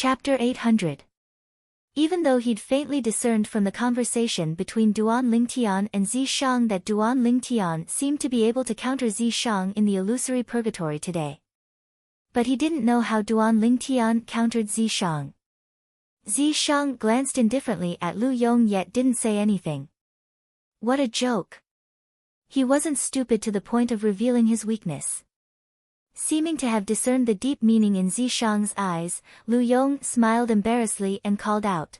Chapter 800. Even though he'd faintly discerned from the conversation between Duan Lingtian and Zishang that Duan Lingtian seemed to be able to counter Zishang in the illusory purgatory today. But he didn't know how Duan Lingtian countered Zishang. Zishang glanced indifferently at Lu Yong yet didn't say anything. What a joke. He wasn't stupid to the point of revealing his weakness. Seeming to have discerned the deep meaning in Zishang's eyes, Lu Yong smiled embarrassedly and called out.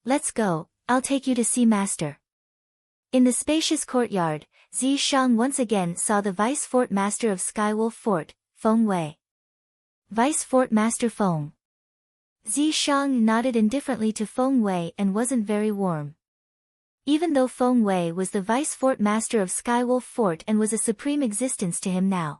Let's go, I'll take you to see Master. In the spacious courtyard, Zishang once again saw the Vice Fort Master of Skywolf Fort, Feng Wei. Vice Fort Master Feng. Zishang nodded indifferently to Feng Wei and wasn't very warm. Even though Feng Wei was the Vice Fort Master of Skywolf Fort and was a supreme existence to him now.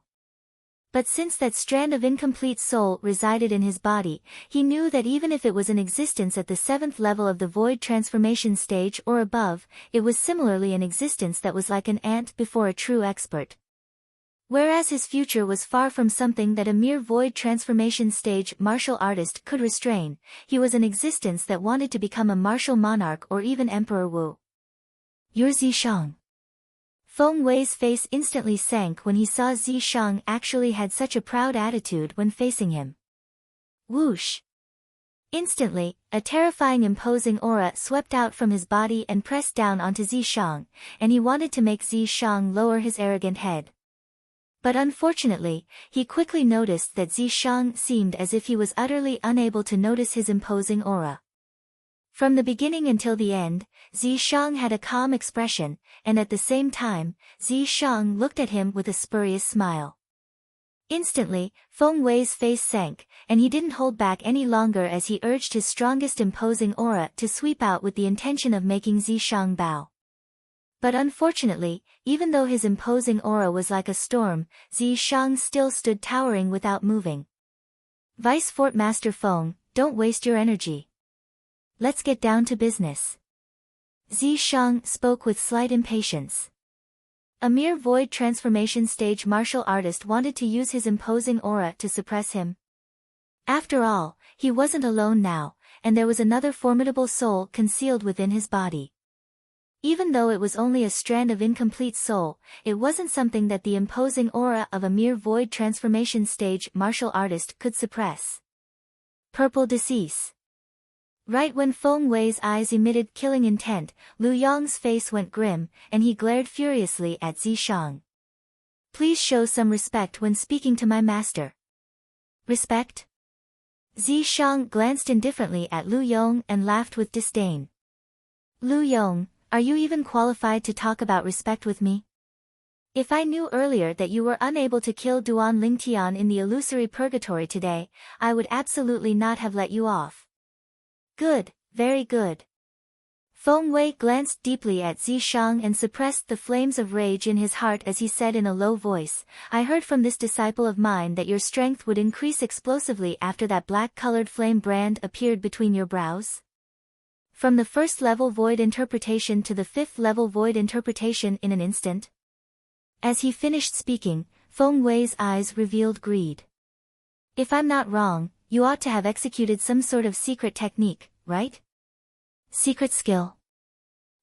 But since that strand of incomplete soul resided in his body, he knew that even if it was an existence at the 7th level of the void transformation stage or above, it was similarly an existence that was like an ant before a true expert. Whereas his future was far from something that a mere void transformation stage martial artist could restrain, he was an existence that wanted to become a martial monarch or even Emperor Wu. You're Zishang. Feng Wei's face instantly sank when he saw Zishang actually had such a proud attitude when facing him. Whoosh! Instantly, a terrifying imposing aura swept out from his body and pressed down onto Zishang, and he wanted to make Zishang lower his arrogant head. But unfortunately, he quickly noticed that Zishang seemed as if he was utterly unable to notice his imposing aura. From the beginning until the end, Zishang had a calm expression, and at the same time, Zishang looked at him with a spurious smile. Instantly, Feng Wei's face sank, and he didn't hold back any longer as he urged his strongest imposing aura to sweep out with the intention of making Zishang bow. But unfortunately, even though his imposing aura was like a storm, Zishang still stood towering without moving. Vice Fort Master Feng, don't waste your energy. Let's get down to business. Zishang spoke with slight impatience. A mere void transformation stage martial artist wanted to use his imposing aura to suppress him. After all, he wasn't alone now, and there was another formidable soul concealed within his body. Even though it was only a strand of incomplete soul, it wasn't something that the imposing aura of a mere void transformation stage martial artist could suppress. Purple decease. Right when Feng Wei's eyes emitted killing intent, Lu Yong's face went grim, and he glared furiously at Zishang. Please show some respect when speaking to my master. Respect? Zishang glanced indifferently at Lu Yong and laughed with disdain. Lu Yong, are you even qualified to talk about respect with me? If I knew earlier that you were unable to kill Duan Lingtian in the illusory purgatory today, I would absolutely not have let you off. Good, very good. Feng Wei glanced deeply at Zishang and suppressed the flames of rage in his heart as he said in a low voice, I heard from this disciple of mine that your strength would increase explosively after that black-colored flame brand appeared between your brows. From the 1st level void interpretation to the 5th level void interpretation in an instant. As he finished speaking, Feng Wei's eyes revealed greed. If I'm not wrong, you ought to have executed some sort of secret technique, right? Secret skill.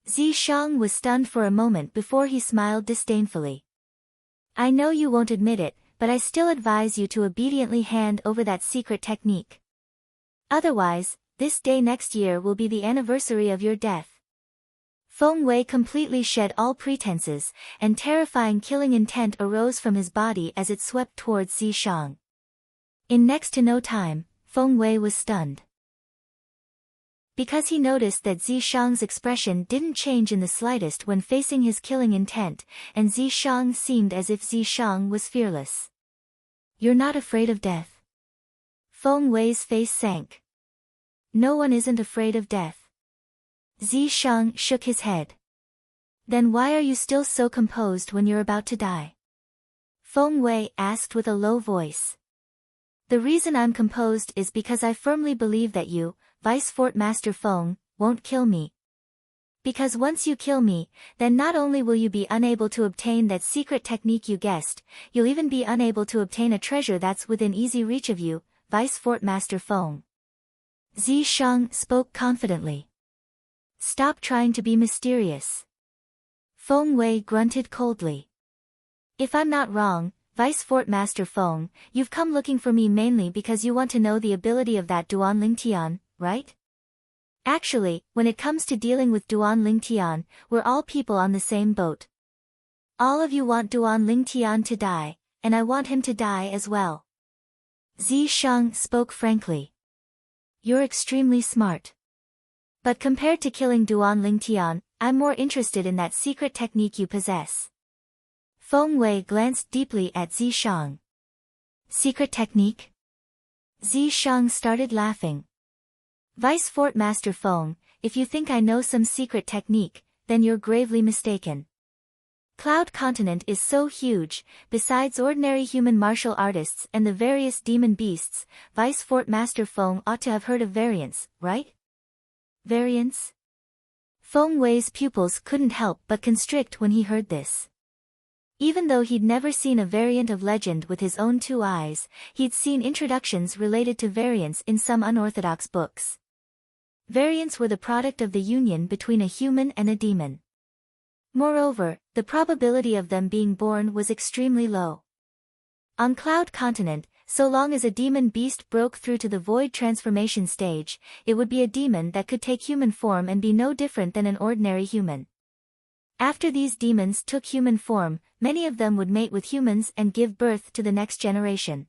Zishang was stunned for a moment before he smiled disdainfully. I know you won't admit it, but I still advise you to obediently hand over that secret technique. Otherwise, this day next year will be the anniversary of your death. Feng Wei completely shed all pretenses, and terrifying killing intent arose from his body as it swept towards Zishang. In next to no time, Feng Wei was stunned. Because he noticed that Zishang's expression didn't change in the slightest when facing his killing intent, and Zishang seemed as if Zishang was fearless. You're not afraid of death? Feng Wei's face sank. No one isn't afraid of death. Zishang shook his head. Then why are you still so composed when you're about to die? Feng Wei asked with a low voice. The reason I'm composed is because I firmly believe that you, Vice Fort Master Feng, won't kill me. Because once you kill me, then not only will you be unable to obtain that secret technique you guessed, you'll even be unable to obtain a treasure that's within easy reach of you, Vice Fort Master Feng. Zishang spoke confidently. Stop trying to be mysterious. Feng Wei grunted coldly. If I'm not wrong, Vice Fort Master Feng, you've come looking for me mainly because you want to know the ability of that Duan Lingtian, right? Actually, when it comes to dealing with Duan Lingtian, we're all people on the same boat. All of you want Duan Lingtian to die, and I want him to die as well. Zishang spoke frankly. You're extremely smart. But compared to killing Duan Lingtian, I'm more interested in that secret technique you possess. Feng Wei glanced deeply at Zishang. Secret technique? Zishang started laughing. Vice Fort Master Feng, if you think I know some secret technique, then you're gravely mistaken. Cloud Continent is so huge, besides ordinary human martial artists and the various demon beasts, Vice Fort Master Feng ought to have heard of variants, right? Variants? Feng Wei's pupils couldn't help but constrict when he heard this. Even though he'd never seen a variant of legend with his own two eyes, he'd seen introductions related to variants in some unorthodox books. Variants were the product of the union between a human and a demon. Moreover, the probability of them being born was extremely low. On Cloud Continent, so long as a demon beast broke through to the void transformation stage, it would be a demon that could take human form and be no different than an ordinary human. After these demons took human form, many of them would mate with humans and give birth to the next generation.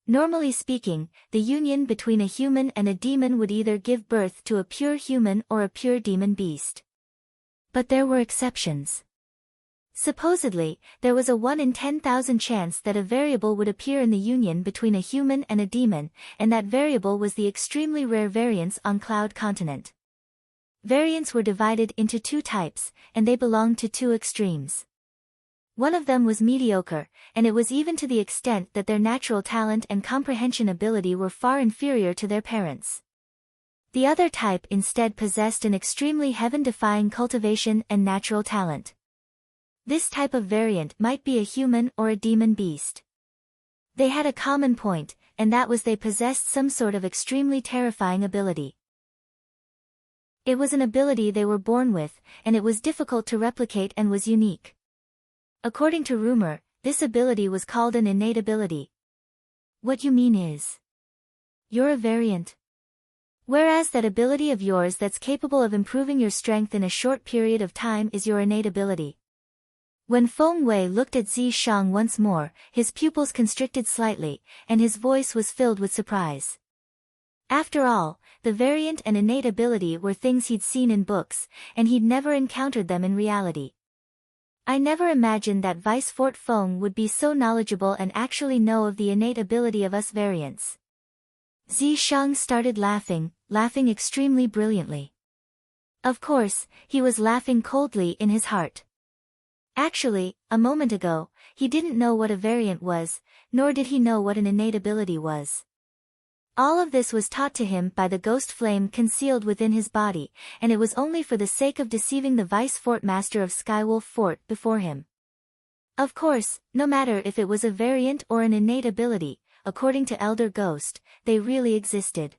Normally speaking, the union between a human and a demon would either give birth to a pure human or a pure demon beast. But there were exceptions. Supposedly, there was a 1 in 10,000 chance that a variable would appear in the union between a human and a demon, and that variable was the extremely rare variance on Cloud Continent. Variants were divided into two types, and they belonged to two extremes. One of them was mediocre, and it was even to the extent that their natural talent and comprehension ability were far inferior to their parents. The other type instead possessed an extremely heaven-defying cultivation and natural talent. This type of variant might be a human or a demon beast. They had a common point, and that was they possessed some sort of extremely terrifying ability. It was an ability they were born with, and it was difficult to replicate and was unique. According to rumor, this ability was called an innate ability. What you mean is, you're a variant. Whereas that ability of yours that's capable of improving your strength in a short period of time is your innate ability. When Feng Wei looked at Zishang once more, his pupils constricted slightly, and his voice was filled with surprise. After all, the variant and innate ability were things he'd seen in books, and he'd never encountered them in reality. I never imagined that Vice Fort Feng would be so knowledgeable and actually know of the innate ability of us variants. Zishang started laughing extremely brilliantly. Of course, he was laughing coldly in his heart. Actually, a moment ago, he didn't know what a variant was, nor did he know what an innate ability was. All of this was taught to him by the ghost flame concealed within his body, and it was only for the sake of deceiving the Vice Fort Master of Skywolf Fort before him. Of course, no matter if it was a variant or an innate ability, according to Elder Ghost, they really existed.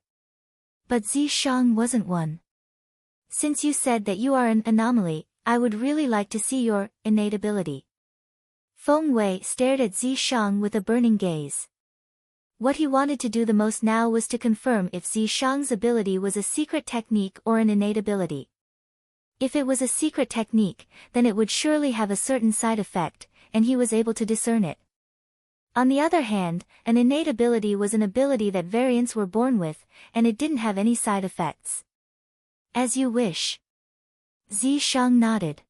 But Zishang wasn't one. Since you said that you are an anomaly, I would really like to see your innate ability. Feng Wei stared at Zishang with a burning gaze. What he wanted to do the most now was to confirm if Zishang's ability was a secret technique or an innate ability. If it was a secret technique, then it would surely have a certain side effect, and he was able to discern it. On the other hand, an innate ability was an ability that variants were born with, and it didn't have any side effects. As you wish. Zishang nodded.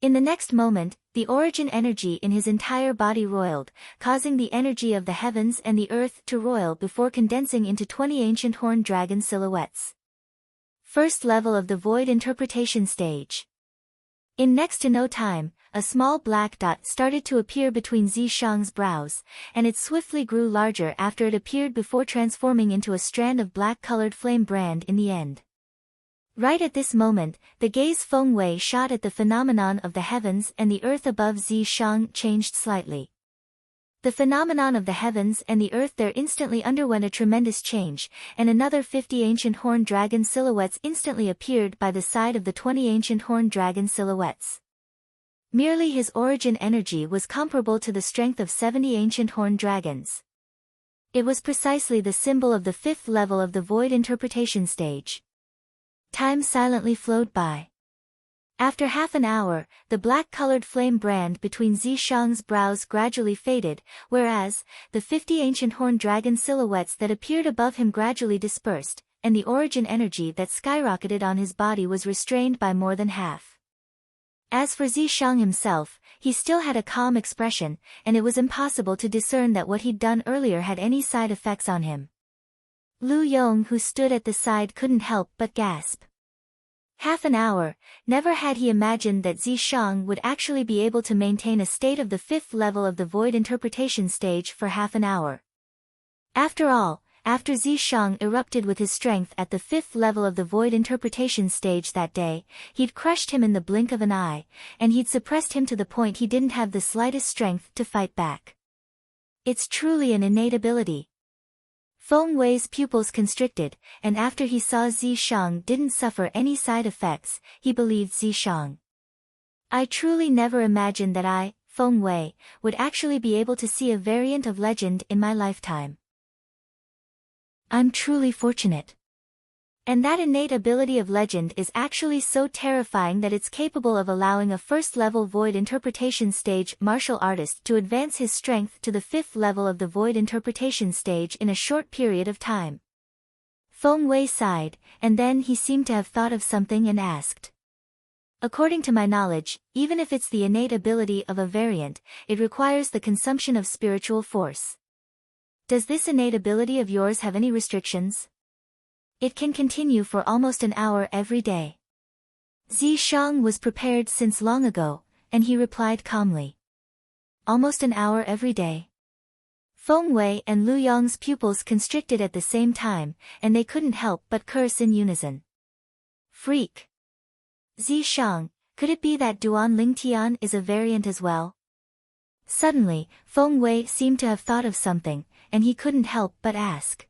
In the next moment, the origin energy in his entire body roiled, causing the energy of the heavens and the earth to roil before condensing into 20 ancient horned dragon silhouettes. First level of the void interpretation stage. In next to no time, a small black dot started to appear between Zishang's brows, and it swiftly grew larger after it appeared before transforming into a strand of black-colored flame brand in the end. Right at this moment, the gaze Feng Wei shot at the phenomenon of the heavens and the earth above Zishang changed slightly. The phenomenon of the heavens and the earth there instantly underwent a tremendous change, and another 50 ancient horned dragon silhouettes instantly appeared by the side of the 20 ancient horned dragon silhouettes. Merely his origin energy was comparable to the strength of 70 ancient horned dragons. It was precisely the symbol of the fifth level of the void interpretation stage. Time silently flowed by. After half an hour, the black-colored flame brand between Zishang's brows gradually faded, whereas, the 50 ancient horned dragon silhouettes that appeared above him gradually dispersed, and the origin energy that skyrocketed on his body was restrained by more than half. As for Zishang himself, he still had a calm expression, and it was impossible to discern that what he'd done earlier had any side effects on him. Lu Yong, who stood at the side, couldn't help but gasp. Half an hour, never had he imagined that Zishang would actually be able to maintain a state of the fifth level of the void interpretation stage for half an hour. After all, after Zishang erupted with his strength at the fifth level of the void interpretation stage that day, he'd crushed him in the blink of an eye, and he'd suppressed him to the point he didn't have the slightest strength to fight back. It's truly an innate ability. Feng Wei's pupils constricted, and after he saw Zishang didn't suffer any side effects, he believed Zishang. I truly never imagined that I, Feng Wei, would actually be able to see a variant of legend in my lifetime. I'm truly fortunate. And that innate ability of legend is actually so terrifying that it's capable of allowing a first-level void interpretation stage martial artist to advance his strength to the fifth level of the void interpretation stage in a short period of time. Feng Wei sighed, and then he seemed to have thought of something and asked. According to my knowledge, even if it's the innate ability of a variant, it requires the consumption of spiritual force. Does this innate ability of yours have any restrictions? It can continue for almost an hour every day. Zishang was prepared since long ago, and he replied calmly. Almost an hour every day. Feng Wei and Lu Yong's pupils constricted at the same time, and they couldn't help but curse in unison. Freak! Zishang, could it be that Duan Lingtian is a variant as well? Suddenly, Feng Wei seemed to have thought of something, and he couldn't help but ask.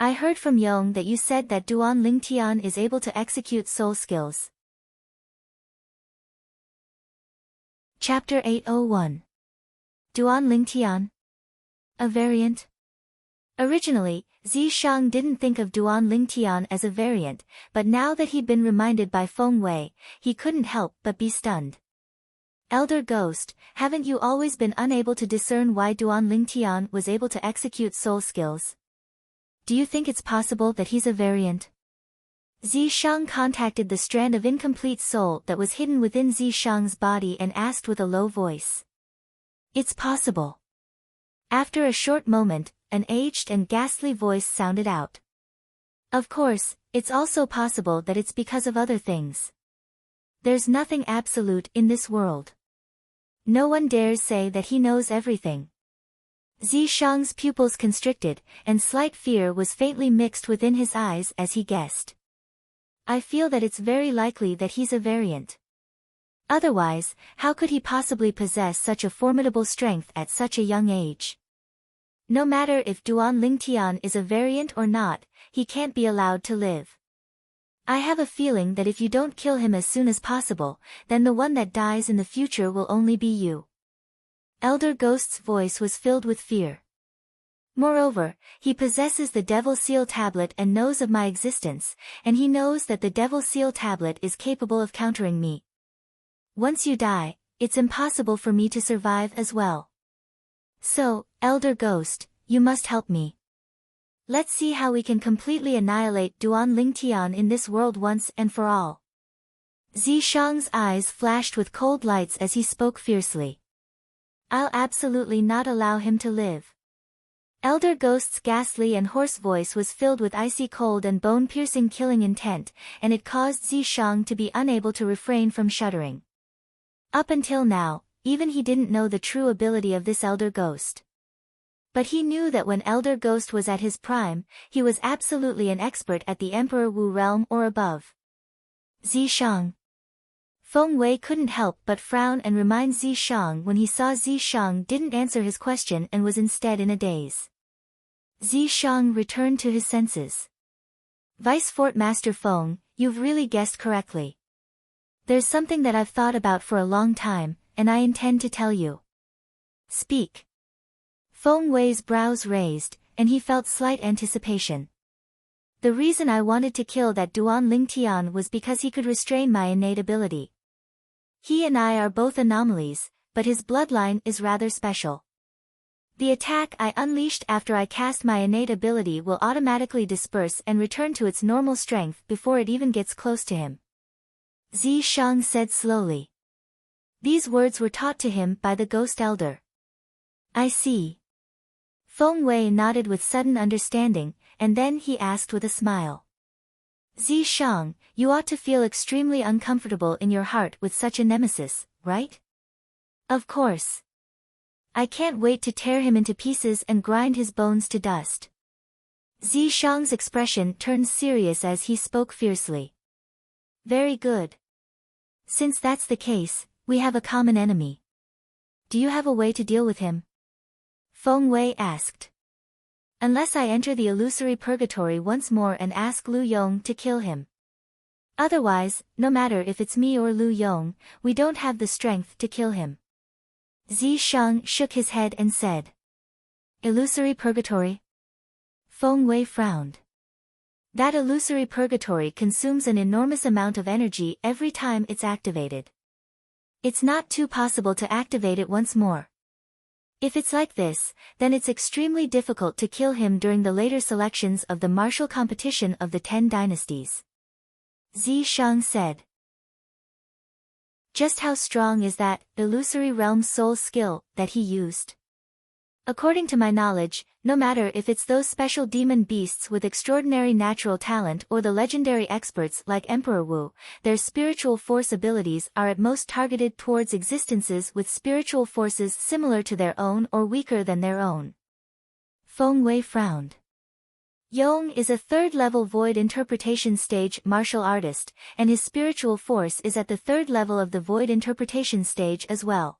I heard from Yong that you said that Duan Lingtian is able to execute soul skills. Chapter 801. Duan Lingtian? A variant? Originally, Zishang didn't think of Duan Lingtian as a variant, but now that he'd been reminded by Feng Wei, he couldn't help but be stunned. Elder Ghost, haven't you always been unable to discern why Duan Lingtian was able to execute soul skills? Do you think it's possible that he's a variant? Zishang contacted the strand of incomplete soul that was hidden within Zishang's body and asked with a low voice. It's possible. After a short moment, an aged and ghastly voice sounded out. Of course, it's also possible that it's because of other things. There's nothing absolute in this world. No one dares say that he knows everything. Zishang's pupils constricted, and slight fear was faintly mixed within his eyes as he guessed. I feel that it's very likely that he's a variant. Otherwise, how could he possibly possess such a formidable strength at such a young age? No matter if Duan Lingtian is a variant or not, he can't be allowed to live. I have a feeling that if you don't kill him as soon as possible, then the one that dies in the future will only be you. Elder Ghost's voice was filled with fear. Moreover, he possesses the Devil Seal Tablet and knows of my existence, and he knows that the Devil Seal Tablet is capable of countering me. Once you die, it's impossible for me to survive as well. So, Elder Ghost, you must help me. Let's see how we can completely annihilate Duan Lingtian in this world once and for all. Zishang's eyes flashed with cold lights as he spoke fiercely. I'll absolutely not allow him to live. Elder Ghost's ghastly and hoarse voice was filled with icy cold and bone-piercing killing intent, and it caused Zishang to be unable to refrain from shuddering. Up until now, even he didn't know the true ability of this Elder Ghost. But he knew that when Elder Ghost was at his prime, he was absolutely an expert at the Emperor Wu realm or above. Zishang. Feng Wei couldn't help but frown and remind Zi Shang when he saw Zi Shang didn't answer his question and was instead in a daze. Zi Shang returned to his senses. Vice Fort Master Feng, you've really guessed correctly. There's something that I've thought about for a long time, and I intend to tell you. Speak. Feng Wei's brows raised, and he felt slight anticipation. The reason I wanted to kill that Duan Lingtian was because he could restrain my innate ability. He and I are both anomalies, but his bloodline is rather special. The attack I unleashed after I cast my innate ability will automatically disperse and return to its normal strength before it even gets close to him. Zi Shang said slowly. These words were taught to him by the Ghost Elder. I see. Feng Wei nodded with sudden understanding, and then he asked with a smile. Zi Shang, you ought to feel extremely uncomfortable in your heart with such a nemesis, right? Of course. I can't wait to tear him into pieces and grind his bones to dust. Zi Shang's expression turned serious as he spoke fiercely. Very good. Since that's the case, we have a common enemy. Do you have a way to deal with him? Feng Wei asked. Unless I enter the illusory purgatory once more and ask Lu Yong to kill him. Otherwise, no matter if it's me or Lu Yong, we don't have the strength to kill him. Zi Shang shook his head and said. Illusory purgatory? Feng Wei frowned. That illusory purgatory consumes an enormous amount of energy every time it's activated. It's not too possible to activate it once more. If it's like this, then it's extremely difficult to kill him during the later selections of the martial competition of the 10 dynasties. Zi Shang said. Just how strong is that illusory realm soul skill that he used? According to my knowledge, no matter if it's those special demon beasts with extraordinary natural talent or the legendary experts like Emperor Wu, their spiritual force abilities are at most targeted towards existences with spiritual forces similar to their own or weaker than their own. Feng Wei frowned. Yong is a third-level void interpretation stage martial artist, and his spiritual force is at the third level of the void interpretation stage as well.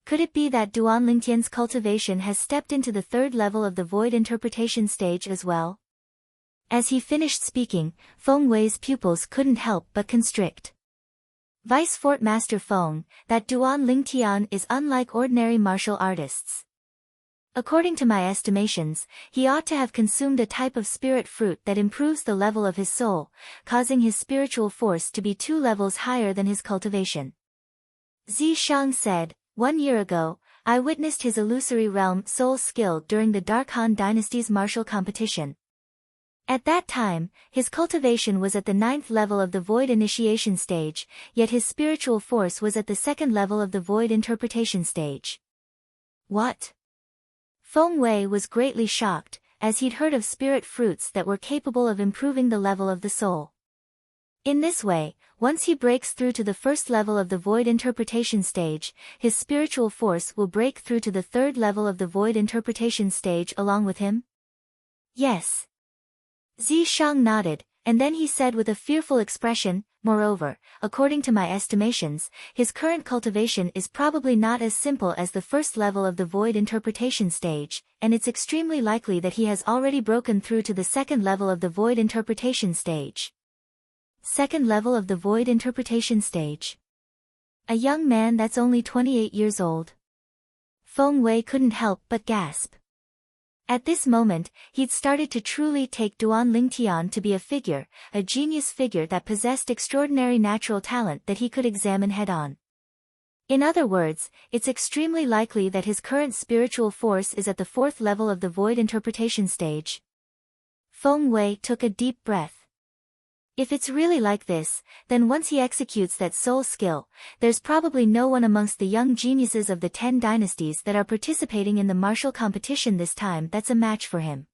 Could it be that Duan Lingtian's cultivation has stepped into the third level of the void interpretation stage as well? As he finished speaking, Feng Wei's pupils couldn't help but constrict. Vice Fort Master Feng, that Duan Lingtian is unlike ordinary martial artists. According to my estimations, he ought to have consumed a type of spirit fruit that improves the level of his soul, causing his spiritual force to be 2 levels higher than his cultivation. Zi Shang said, 1 year ago, I witnessed his illusory realm soul skill during the Dark Han Dynasty's martial competition. At that time, his cultivation was at the 9th level of the void initiation stage, yet his spiritual force was at the 2nd level of the void interpretation stage. What? Feng Wei was greatly shocked, as he'd heard of spirit fruits that were capable of improving the level of the soul. In this way, once he breaks through to the 1st level of the void interpretation stage, his spiritual force will break through to the 3rd level of the void interpretation stage along with him? Yes. Zi Shang nodded, and then he said with a fearful expression, moreover, according to my estimations, his current cultivation is probably not as simple as the 1st level of the void interpretation stage, and it's extremely likely that he has already broken through to the 2nd level of the void interpretation stage. 2nd level of the void interpretation stage. A young man that's only 28 years old. Feng Wei couldn't help but gasp. At this moment, he'd started to truly take Duan Lingtian to be a figure, a genius figure that possessed extraordinary natural talent that he could examine head-on. In other words, it's extremely likely that his current spiritual force is at the 4th level of the void interpretation stage. Feng Wei took a deep breath. If it's really like this, then once he executes that soul skill, there's probably no one amongst the young geniuses of the 10 dynasties that are participating in the martial competition this time that's a match for him.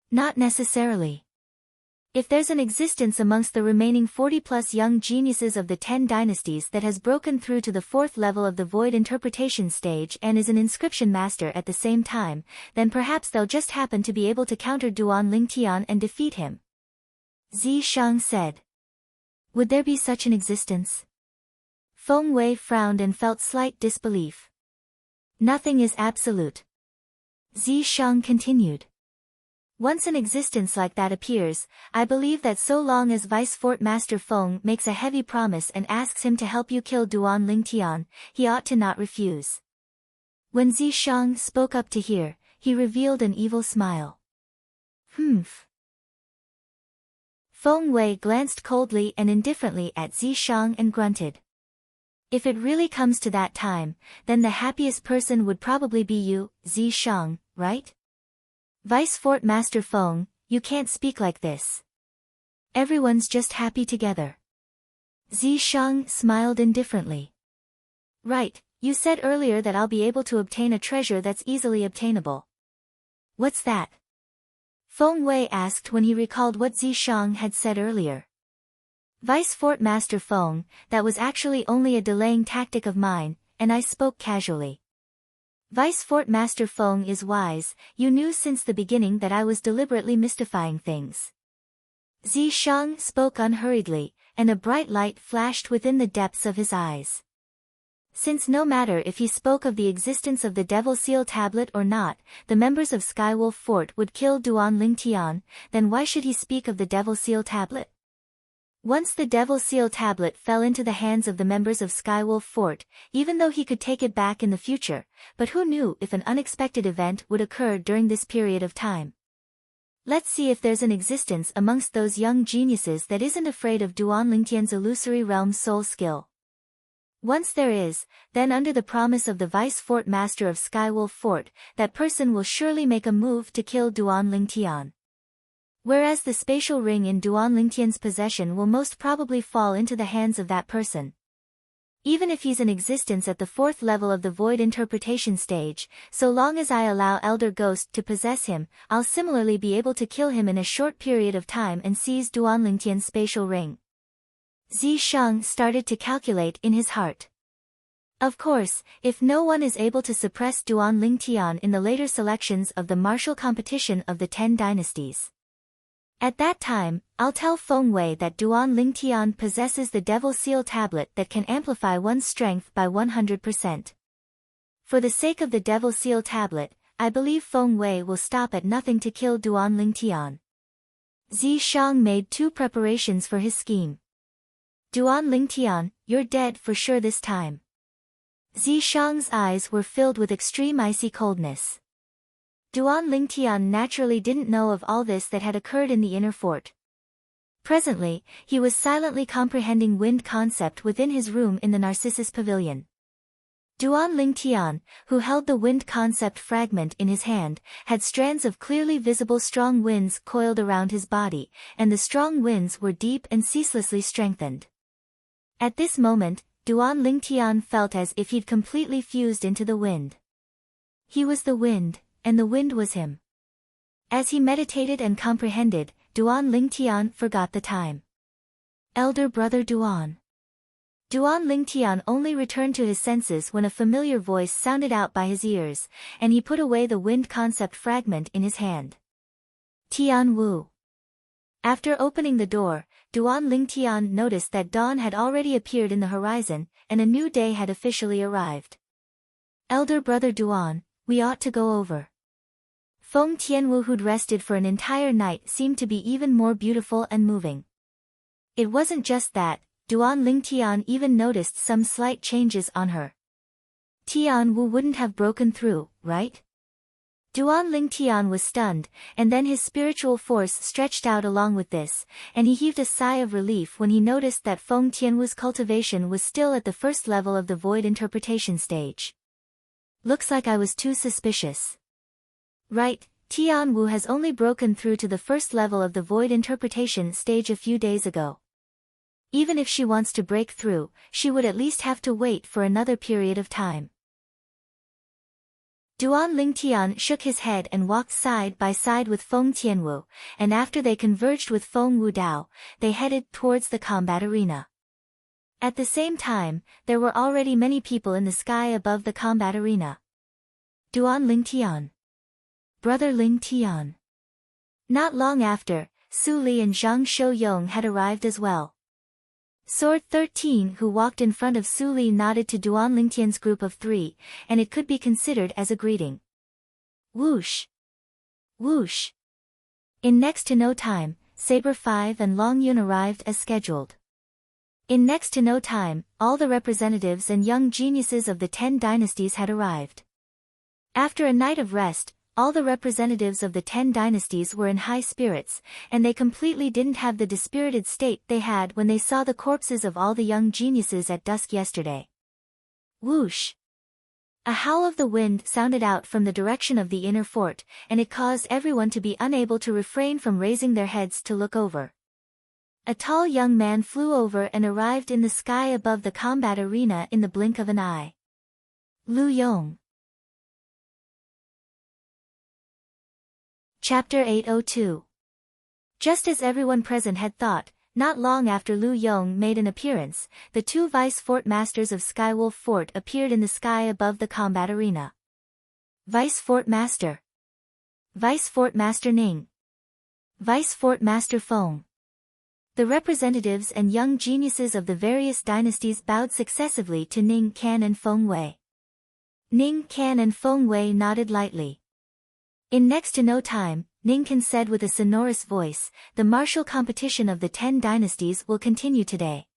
Not necessarily. If there's an existence amongst the remaining 40+ young geniuses of the 10 dynasties that has broken through to the 4th level of the void interpretation stage and is an inscription master at the same time, then perhaps they'll just happen to be able to counter Duan Lingtian and defeat him. Zi Shang said. Would there be such an existence? Feng Wei frowned and felt slight disbelief. Nothing is absolute. Zi Shang continued. Once an existence like that appears, I believe that so long as Vice Fort Master Feng makes a heavy promise and asks him to help you kill Duan Lingtian, he ought to not refuse. When Zi Shang spoke up to hear, he revealed an evil smile. Humph. Feng Wei glanced coldly and indifferently at Zi Shang and grunted. If it really comes to that time, then the happiest person would probably be you, Zi Shang, right? Vice Fort Master Feng, you can't speak like this. Everyone's just happy together. Zi Shang smiled indifferently. Right, you said earlier that I'll be able to obtain a treasure that's easily obtainable. What's that? Feng Wei asked when he recalled what Zi Shang had said earlier. Vice Fort Master Feng, that was actually only a delaying tactic of mine, and I spoke casually. Vice Fort Master Feng is wise, you knew since the beginning that I was deliberately mystifying things. Zi Shang spoke unhurriedly, and a bright light flashed within the depths of his eyes. Since no matter if he spoke of the existence of the Devil Seal Tablet or not, the members of Skywolf Fort would kill Duan Lingtian, then why should he speak of the Devil Seal Tablet? Once the Devil Seal Tablet fell into the hands of the members of Skywolf Fort, even though he could take it back in the future, but who knew if an unexpected event would occur during this period of time? Let's see if there's an existence amongst those young geniuses that isn't afraid of Duan Lingtian's illusory realm's soul skill. Once there is, then under the promise of the Vice Fort Master of Skywolf Fort, that person will surely make a move to kill Duan Lingtian. Whereas the spatial ring in Duan Lingtian's possession will most probably fall into the hands of that person. Even if he's in existence at the 4th level of the void interpretation stage, so long as I allow Elder Ghost to possess him, I'll similarly be able to kill him in a short period of time and seize Duan Lingtian's spatial ring. Zi Shang started to calculate in his heart. Of course, if no one is able to suppress Duan Lingtian in the later selections of the martial competition of the 10 dynasties. At that time, I'll tell Feng Wei that Duan Lingtian possesses the Devil Seal Tablet that can amplify one's strength by 100%. For the sake of the Devil Seal Tablet, I believe Feng Wei will stop at nothing to kill Duan Lingtian. Zi Shang made 2 preparations for his scheme. Duan Lingtian, you're dead for sure this time. Zi Shang's eyes were filled with extreme icy coldness. Duan Lingtian naturally didn't know of all this that had occurred in the inner fort. Presently, he was silently comprehending wind concept within his room in the Narcissus Pavilion. Duan Lingtian, who held the wind concept fragment in his hand, had strands of clearly visible strong winds coiled around his body, and the strong winds were deep and ceaselessly strengthened. At this moment, Duan Lingtian felt as if he'd completely fused into the wind. He was the wind, and the wind was him. As he meditated and comprehended, Duan Lingtian forgot the time. Elder brother Duan. Duan Lingtian only returned to his senses when a familiar voice sounded out by his ears, and he put away the wind concept fragment in his hand. Tian Wu. After opening the door, Duan Lingtian noticed that dawn had already appeared in the horizon, and a new day had officially arrived. Elder brother Duan, we ought to go over. Feng Tianwu, who'd rested for an entire night, seemed to be even more beautiful and moving. It wasn't just that, Duan Lingtian even noticed some slight changes on her. Tian Wu wouldn't have broken through, right? Duan Lingtian was stunned, and then his spiritual force stretched out along with this, and he heaved a sigh of relief when he noticed that Feng Tianwu's cultivation was still at the 1st level of the void interpretation stage. Looks like I was too suspicious. Right, Tian Wu has only broken through to the 1st level of the void interpretation stage a few days ago. Even if she wants to break through, she would at least have to wait for another period of time. Duan Lingtian shook his head and walked side by side with Feng Tianwu, and after they converged with Feng Wudao, they headed towards the combat arena. At the same time, there were already many people in the sky above the combat arena. Duan Lingtian. Brother Lingtian. Not long after, Su Li and Zhang Shouyong had arrived as well. Sword 13 who walked in front of Su Li nodded to Duan Lingtian's group of 3, and it could be considered as a greeting. Whoosh! Whoosh! In next to no time, Saber 5 and Long Yun arrived as scheduled. In next to no time, all the representatives and young geniuses of the 10 dynasties had arrived. After a night of rest, all the representatives of the 10 dynasties were in high spirits, and they completely didn't have the dispirited state they had when they saw the corpses of all the young geniuses at dusk yesterday. Whoosh! A howl of the wind sounded out from the direction of the inner fort, and it caused everyone to be unable to refrain from raising their heads to look over. A tall young man flew over and arrived in the sky above the combat arena in the blink of an eye. Lu Yong. Chapter 802. Just as everyone present had thought, not long after Lu Yong made an appearance, the 2 vice fort masters of Skywolf Fort appeared in the sky above the combat arena. Vice Fort Master. Vice Fort Master Ning. Vice Fort Master Feng. The representatives and young geniuses of the various dynasties bowed successively to Ning Can and Feng Wei. Ning Can and Feng Wei nodded lightly. In next to no time, Ning Can said with a sonorous voice, "The martial competition of the 10 dynasties will continue today.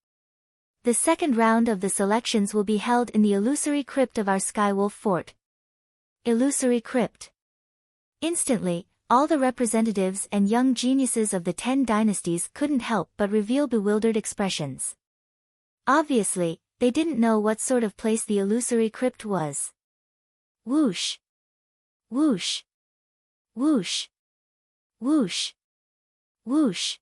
The second round of the selections will be held in the illusory crypt of our Skywolf Fort." Illusory crypt. Instantly, all the representatives and young geniuses of the 10 dynasties couldn't help but reveal bewildered expressions. Obviously, they didn't know what sort of place the illusory crypt was. Whoosh! Whoosh! Whoosh! Whoosh! Whoosh!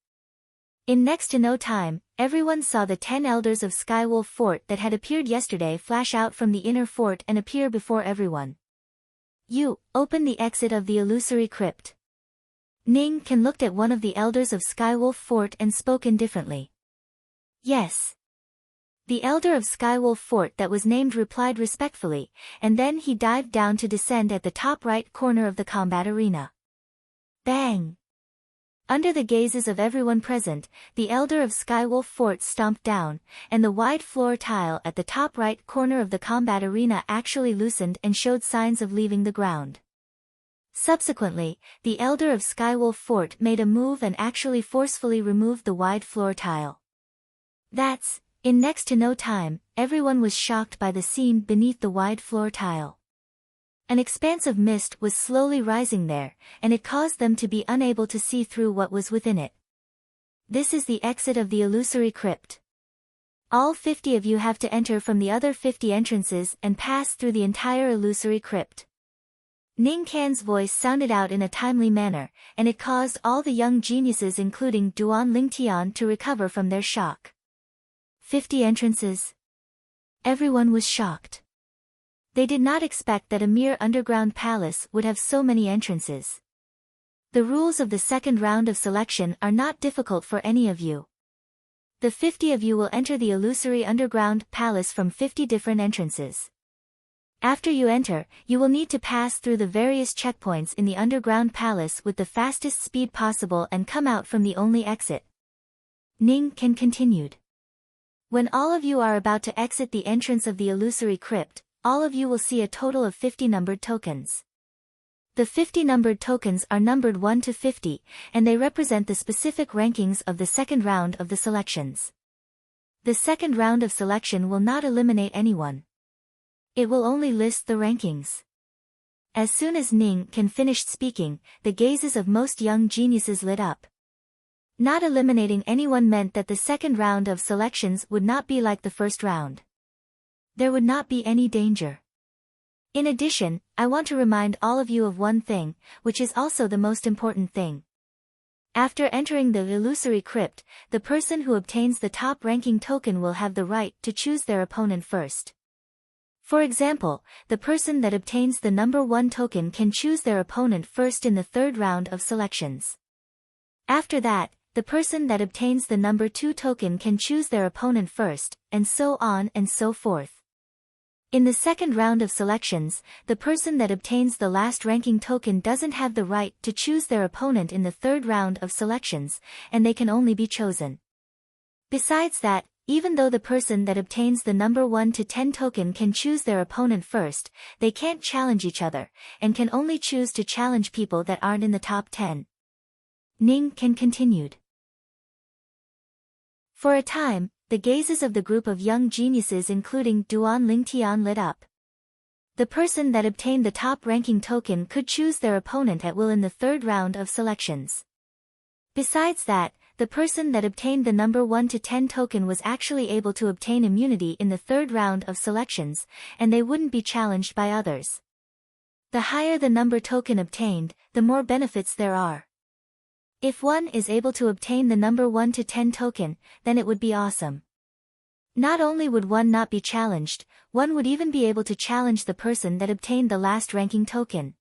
In next to no time, everyone saw the 10 elders of Skywolf Fort that had appeared yesterday flash out from the inner fort and appear before everyone. "You, open the exit of the illusory crypt." Ning Can looked at one of the elders of Skywolf Fort and spoke indifferently. "Yes." The elder of Skywolf Fort that was named replied respectfully, and then he dived down to descend at the top right corner of the combat arena. Bang! Under the gazes of everyone present, the elder of Skywolf Fort stomped down, and the wide floor tile at the top right corner of the combat arena actually loosened and showed signs of leaving the ground. Subsequently, the elder of Skywolf Fort made a move and actually forcefully removed the wide floor tile. In next to no time, everyone was shocked by the scene beneath the wide floor tile. An expanse of mist was slowly rising there, and it caused them to be unable to see through what was within it. This is the exit of the illusory crypt. All 50 of you have to enter from the other 50 entrances and pass through the entire illusory crypt. Ning Can's voice sounded out in a timely manner, and it caused all the young geniuses including Duan Lingtian to recover from their shock. 50 entrances. Everyone was shocked. They did not expect that a mere underground palace would have so many entrances. The rules of the second round of selection are not difficult for any of you. The 50 of you will enter the illusory underground palace from 50 different entrances. After you enter, you will need to pass through the various checkpoints in the underground palace with the fastest speed possible and come out from the only exit. Ning Can continued. When all of you are about to exit the entrance of the illusory crypt, all of you will see a total of 50 numbered tokens. The 50 numbered tokens are numbered 1 to 50, and they represent the specific rankings of the second round of the selections. The second round of selection will not eliminate anyone. It will only list the rankings. As soon as Ning Can finished speaking, the gazes of most young geniuses lit up. Not eliminating anyone meant that the second round of selections would not be like the first round. There would not be any danger. In addition, I want to remind all of you of one thing, which is also the most important thing. After entering the illusory crypt, the person who obtains the top ranking token will have the right to choose their opponent first. For example, the person that obtains the number 1 token can choose their opponent first in the third round of selections. After that, the person that obtains the number 2 token can choose their opponent first, and so on and so forth. In the second round of selections, the person that obtains the last ranking token doesn't have the right to choose their opponent in the third round of selections, and they can only be chosen. Besides that, Even though the person that obtains the number 1 to 10 token can choose their opponent first, they can't challenge each other, and can only choose to challenge people that aren't in the top 10. Ning Can continued. For a time, the gazes of the group of young geniuses including Duan Lingtian lit up. The person that obtained the top-ranking token could choose their opponent at will in the third round of selections. Besides that, the person that obtained the number 1 to 10 token was actually able to obtain immunity in the third round of selections, and they wouldn't be challenged by others. The higher the number token obtained, the more benefits there are. If one is able to obtain the number 1 to 10 token, then it would be awesome. Not only would one not be challenged, one would even be able to challenge the person that obtained the last ranking token.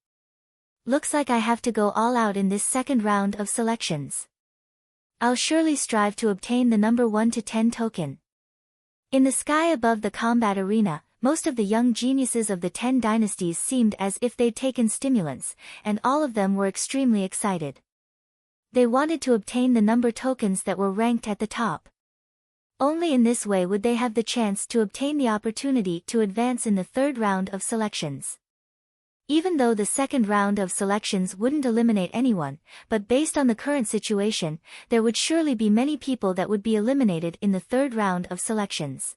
Looks like I have to go all out in this second round of selections. I'll surely strive to obtain the number 1 to 10 token. In the sky above the combat arena, most of the young geniuses of the 10 dynasties seemed as if they'd taken stimulants, and all of them were extremely excited. They wanted to obtain the number tokens that were ranked at the top. Only in this way would they have the chance to obtain the opportunity to advance in the third round of selections. Even though the second round of selections wouldn't eliminate anyone, but based on the current situation, there would surely be many people that would be eliminated in the third round of selections.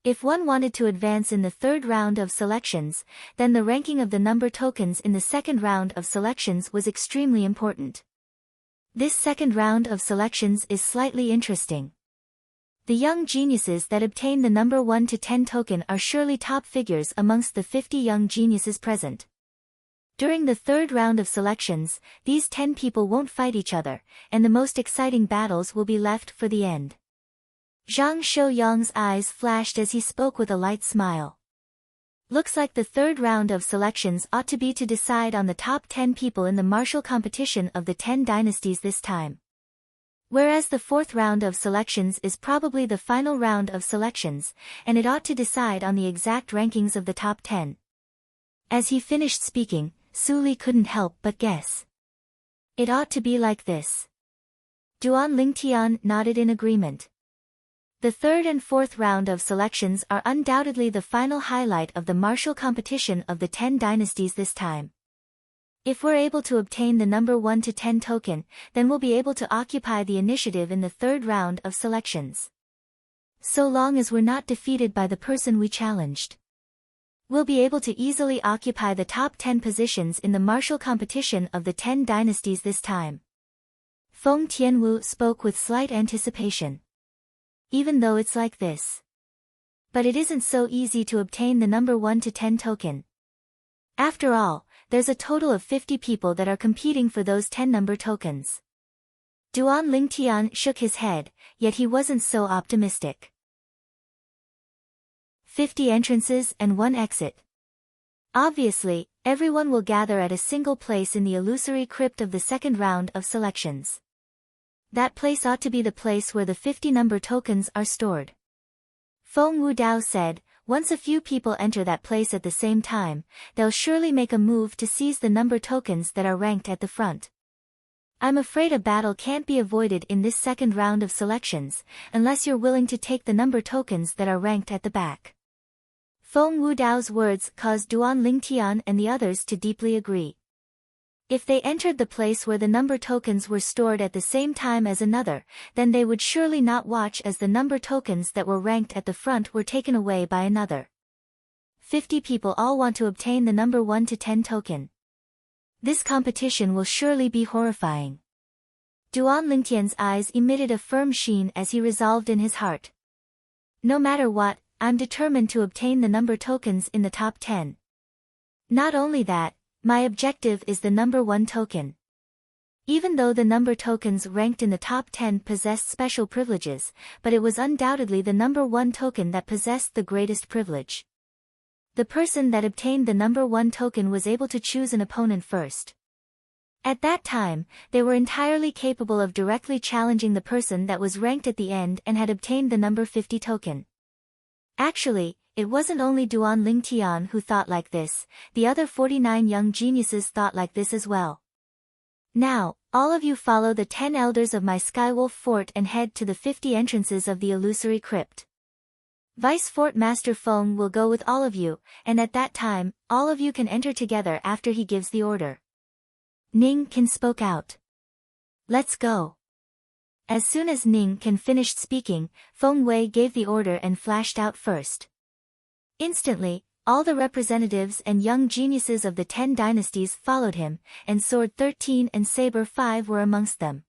If one wanted to advance in the third round of selections, then the ranking of the number tokens in the second round of selections was extremely important. This second round of selections is slightly interesting. The young geniuses that obtain the number 1 to 10 token are surely top figures amongst the 50 young geniuses present. During the third round of selections, these 10 people won't fight each other, and the most exciting battles will be left for the end. Zhang Shouyang's eyes flashed as he spoke with a light smile. Looks like the third round of selections ought to be to decide on the top 10 people in the martial competition of the 10 dynasties this time. Whereas the fourth round of selections is probably the final round of selections, and it ought to decide on the exact rankings of the top 10. As he finished speaking, Su Li couldn't help but guess. It ought to be like this. Duan Lingtian nodded in agreement. The third and fourth round of selections are undoubtedly the final highlight of the martial competition of the 10 dynasties this time. If we're able to obtain the number 1 to 10 token, then we'll be able to occupy the initiative in the third round of selections. So long as we're not defeated by the person we challenged, we'll be able to easily occupy the top 10 positions in the martial competition of the 10 dynasties this time. Feng Tianwu spoke with slight anticipation. Even though it's like this. But it isn't so easy to obtain the number 1 to 10 token. After all, there's a total of 50 people that are competing for those 10 number tokens. Duan Lingtian shook his head, yet he wasn't so optimistic. 50 entrances and 1 exit. Obviously, everyone will gather at a single place in the illusory crypt of the second round of selections. That place ought to be the place where the 50 number tokens are stored. Feng Wudao said, once a few people enter that place at the same time, they'll surely make a move to seize the number tokens that are ranked at the front. I'm afraid a battle can't be avoided in this second round of selections, unless you're willing to take the number tokens that are ranked at the back. Feng Wudao's words caused Duan Lingtian and the others to deeply agree. If they entered the place where the number tokens were stored at the same time as another, then they would surely not watch as the number tokens that were ranked at the front were taken away by another. 50 people all want to obtain the number 1 to 10 token. This competition will surely be horrifying. Duan Lingtian's eyes emitted a firm sheen as he resolved in his heart. No matter what, I'm determined to obtain the number tokens in the top 10. Not only that, my objective is the number 1 token. Even though the number tokens ranked in the top 10 possessed special privileges, but it was undoubtedly the number 1 token that possessed the greatest privilege. The person that obtained the number 1 token was able to choose an opponent first. At that time, they were entirely capable of directly challenging the person that was ranked at the end and had obtained the number 50 token. Actually, it wasn't only Duan Lingtian who thought like this, the other 49 young geniuses thought like this as well. Now, All of you follow the 10 elders of my Skywolf Fort and head to the 50 entrances of the illusory crypt. Vice Fort Master Feng will go with all of you, and at that time, all of you can enter together after he gives the order. Ning Kan spoke out. Let's go. As soon as Ning Kan finished speaking, Feng Wei gave the order and flashed out first. Instantly, all the representatives and young geniuses of the 10 dynasties followed him, and Sword 13 and Saber 5 were amongst them.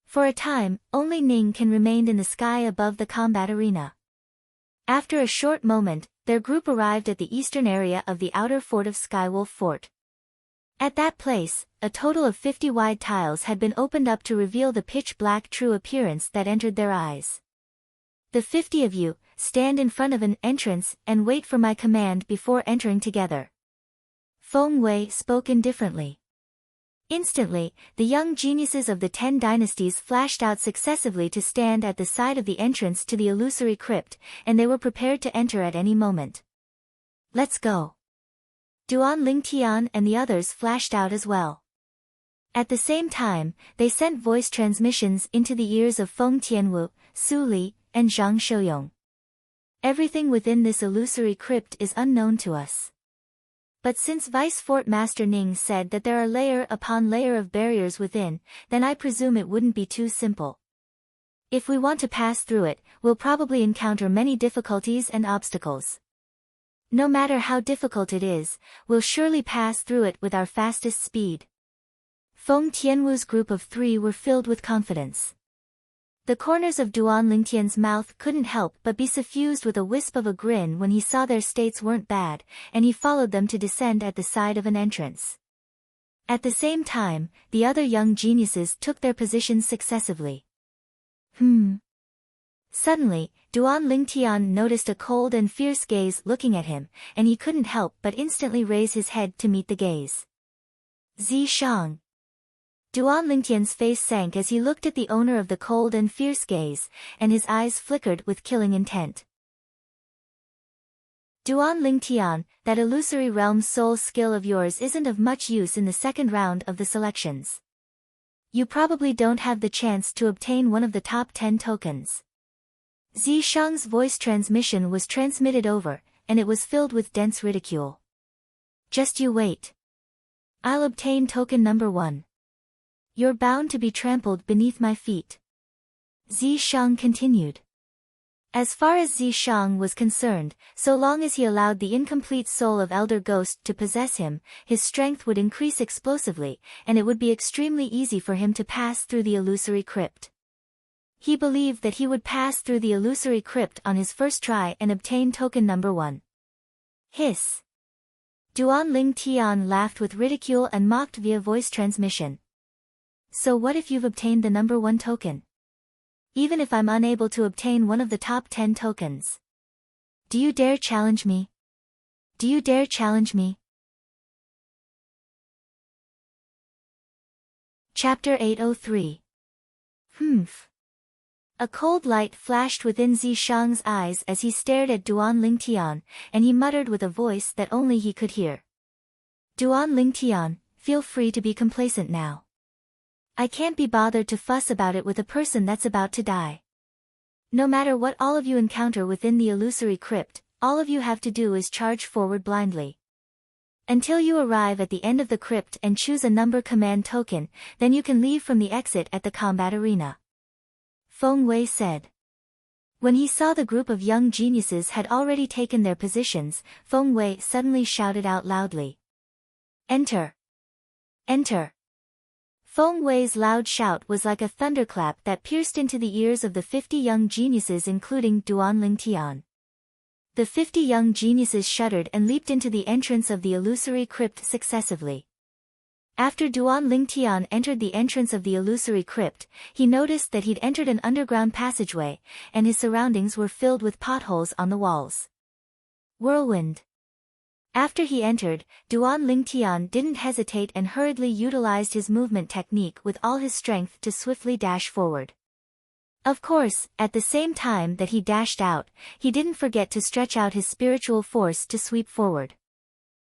For a time, only Ning Kan remained in the sky above the combat arena. After a short moment, their group arrived at the eastern area of the outer fort of Skywolf Fort. At that place, a total of 50 wide tiles had been opened up to reveal the pitch-black true appearance that entered their eyes. The 50 of you, stand in front of an entrance and wait for my command before entering together. Feng Wei spoke indifferently. Instantly, the young geniuses of the 10 dynasties flashed out successively to stand at the side of the entrance to the illusory crypt, and they were prepared to enter at any moment. Let's go. Duan Lingtian and the others flashed out as well. At the same time, they sent voice transmissions into the ears of Feng Tianwu, Su Li, and Zhang Shouyong. Everything within this illusory crypt is unknown to us. But since Vice Fort Master Ning said that there are layer upon layer of barriers within, then I presume it wouldn't be too simple. If we want to pass through it, we'll probably encounter many difficulties and obstacles. No matter how difficult it is, we'll surely pass through it with our fastest speed. Feng Tianwu's group of 3 were filled with confidence. The corners of Duan Lingtian's mouth couldn't help but be suffused with a wisp of a grin when he saw their states weren't bad, and he followed them to descend at the side of an entrance. At the same time, the other young geniuses took their positions successively. Suddenly, Duan Lingtian noticed a cold and fierce gaze looking at him, and he couldn't help but instantly raise his head to meet the gaze. Zi Shang. Duan Lingtian's face sank as he looked at the owner of the cold and fierce gaze, and his eyes flickered with killing intent. Duan Lingtian, that illusory realm soul skill of yours isn't of much use in the second round of the selections. You probably don't have the chance to obtain one of the top 10 tokens. Zi Shang's voice transmission was transmitted over, and it was filled with dense ridicule. Just you wait. I'll obtain token number 1. You're bound to be trampled beneath my feet. Zi Shang continued. As far as Zi Shang was concerned, so long as he allowed the incomplete soul of Elder Ghost to possess him, his strength would increase explosively, and it would be extremely easy for him to pass through the illusory crypt. He believed that he would pass through the illusory crypt on his first try and obtain token number 1. Hiss. Duan Lingtian laughed with ridicule and mocked via voice transmission. So what if you've obtained the number 1 token? Even if I'm unable to obtain one of the top 10 tokens. Do you dare challenge me? Do you dare challenge me? Chapter 803. Humph. A cold light flashed within Zi Shang's eyes as he stared at Duan Lingtian, and he muttered with a voice that only he could hear. Duan Lingtian, feel free to be complacent now. I can't be bothered to fuss about it with a person that's about to die. No matter what all of you encounter within the illusory crypt, all of you have to do is charge forward blindly. Until you arrive at the end of the crypt and choose a number command token, then you can leave from the exit at the combat arena. Feng Wei said. When he saw the group of young geniuses had already taken their positions, Feng Wei suddenly shouted out loudly. Enter! Enter! Feng Wei's loud shout was like a thunderclap that pierced into the ears of the 50 young geniuses including Duan Lingtian. The 50 young geniuses shuddered and leaped into the entrance of the illusory crypt successively. After Duan Lingtian entered the entrance of the illusory crypt, he noticed that he'd entered an underground passageway, and his surroundings were filled with potholes on the walls. Whirlwind. After he entered, Duan Lingtian didn't hesitate and hurriedly utilized his movement technique with all his strength to swiftly dash forward. Of course, at the same time that he dashed out, he didn't forget to stretch out his spiritual force to sweep forward.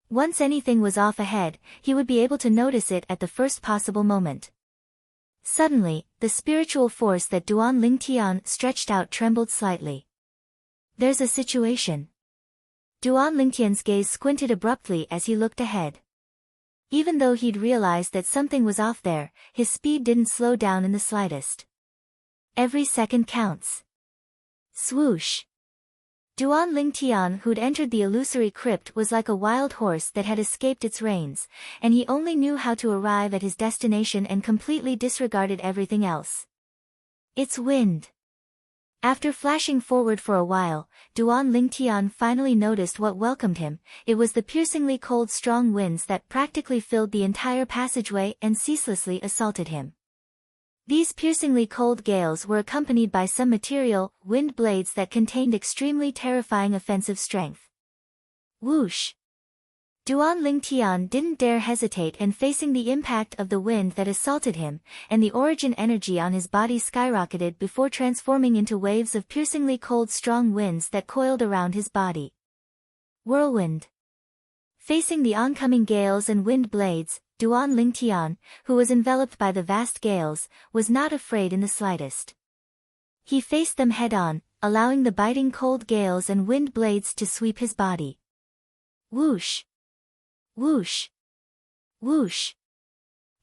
Once anything was off ahead, he would be able to notice it at the first possible moment. Suddenly, the spiritual force that Duan Lingtian stretched out trembled slightly. There's a situation. Duan Lingtian's gaze squinted abruptly as he looked ahead. Even though he'd realized that something was off there, his speed didn't slow down in the slightest. Every second counts. Swoosh. Duan Lingtian, who'd entered the illusory crypt, was like a wild horse that had escaped its reins, and he only knew how to arrive at his destination and completely disregarded everything else. It's wind. After flashing forward for a while, Duan Lingtian finally noticed what welcomed him. It was the piercingly cold strong winds that practically filled the entire passageway and ceaselessly assaulted him. These piercingly cold gales were accompanied by some material, wind blades that contained extremely terrifying offensive strength. Whoosh! Duan Lingtian didn't dare hesitate, and facing the impact of the wind that assaulted him, and the origin energy on his body skyrocketed before transforming into waves of piercingly cold strong winds that coiled around his body. Whirlwind. Facing the oncoming gales and wind blades, Duan Lingtian, who was enveloped by the vast gales, was not afraid in the slightest. He faced them head-on, allowing the biting cold gales and wind blades to sweep his body. Whoosh! Whoosh! Whoosh!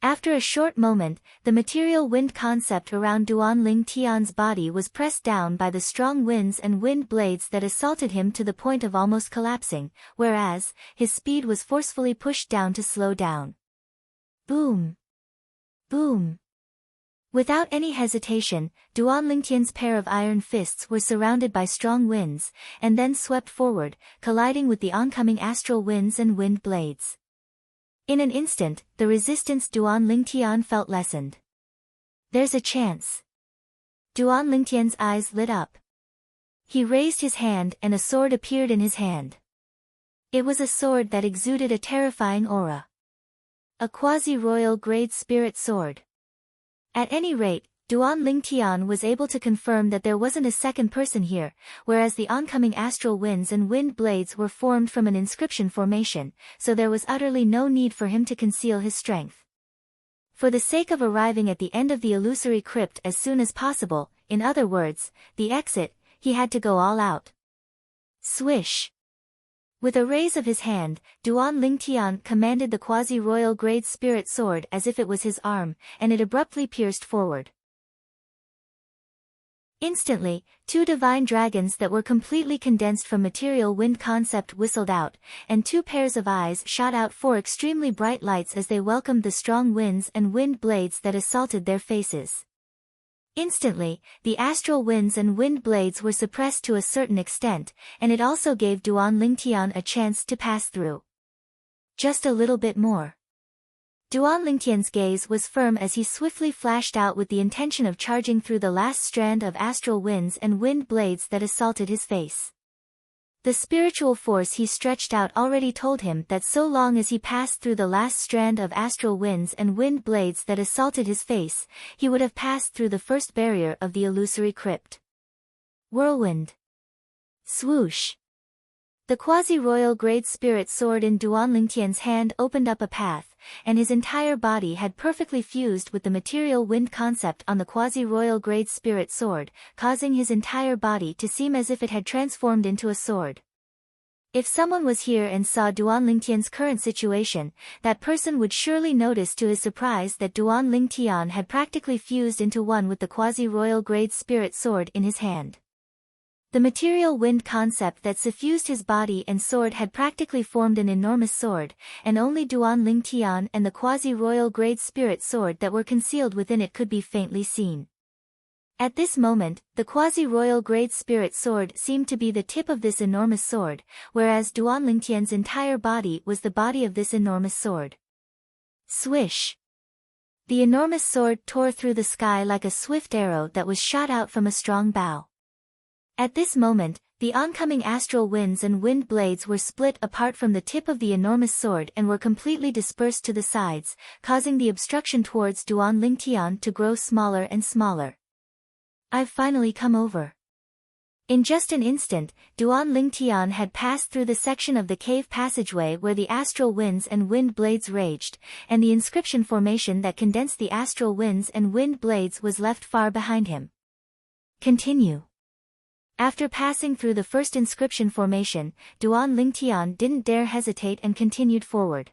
After a short moment, the material wind concept around Duan Lingtian's body was pressed down by the strong winds and wind blades that assaulted him to the point of almost collapsing, whereas, his speed was forcefully pushed down to slow down. Boom! Boom! Without any hesitation, Duan Lingtian's pair of iron fists were surrounded by strong winds, and then swept forward, colliding with the oncoming astral winds and wind blades. In an instant, the resistance Duan Lingtian felt lessened. There's a chance. Duan Lingtian's eyes lit up. He raised his hand and a sword appeared in his hand. It was a sword that exuded a terrifying aura. A quasi-royal grade spirit sword. At any rate, Duan Lingtian was able to confirm that there wasn't a second person here, whereas the oncoming astral winds and wind blades were formed from an inscription formation, so there was utterly no need for him to conceal his strength. For the sake of arriving at the end of the illusory crypt as soon as possible, in other words, the exit, he had to go all out. Swish! With a raise of his hand, Duan Lingtian commanded the quasi-royal grade spirit sword as if it was his arm, and it abruptly pierced forward. Instantly, two divine dragons that were completely condensed from material wind concept whistled out, and two pairs of eyes shot out four extremely bright lights as they welcomed the strong winds and wind blades that assaulted their faces. Instantly, the astral winds and wind blades were suppressed to a certain extent, and it also gave Duan Lingtian a chance to pass through. Just a little bit more. Duan Lingtian's gaze was firm as he swiftly flashed out with the intention of charging through the last strand of astral winds and wind blades that assaulted his face. The spiritual force he stretched out already told him that so long as he passed through the last strand of astral winds and wind blades that assaulted his face, he would have passed through the first barrier of the illusory crypt. Whirlwind. Swoosh. The quasi-royal grade spirit sword in Duan Lingtian's hand opened up a path, and his entire body had perfectly fused with the material wind concept on the quasi-royal grade spirit sword, causing his entire body to seem as if it had transformed into a sword. If someone was here and saw Duan Lingtian's current situation, that person would surely notice to his surprise that Duan Lingtian had practically fused into one with the quasi-royal grade spirit sword in his hand. The material wind concept that suffused his body and sword had practically formed an enormous sword, and only Duan Lingtian and the quasi-royal grade spirit sword that were concealed within it could be faintly seen. At this moment, the quasi-royal grade spirit sword seemed to be the tip of this enormous sword, whereas Duan Lingtian's entire body was the body of this enormous sword. Swish! The enormous sword tore through the sky like a swift arrow that was shot out from a strong bow. At this moment, the oncoming astral winds and wind blades were split apart from the tip of the enormous sword and were completely dispersed to the sides, causing the obstruction towards Duan Lingtian to grow smaller and smaller. I've finally come over. In just an instant, Duan Lingtian had passed through the section of the cave passageway where the astral winds and wind blades raged, and the inscription formation that condensed the astral winds and wind blades was left far behind him. Continue. After passing through the first inscription formation, Duan Lingtian didn't dare hesitate and continued forward.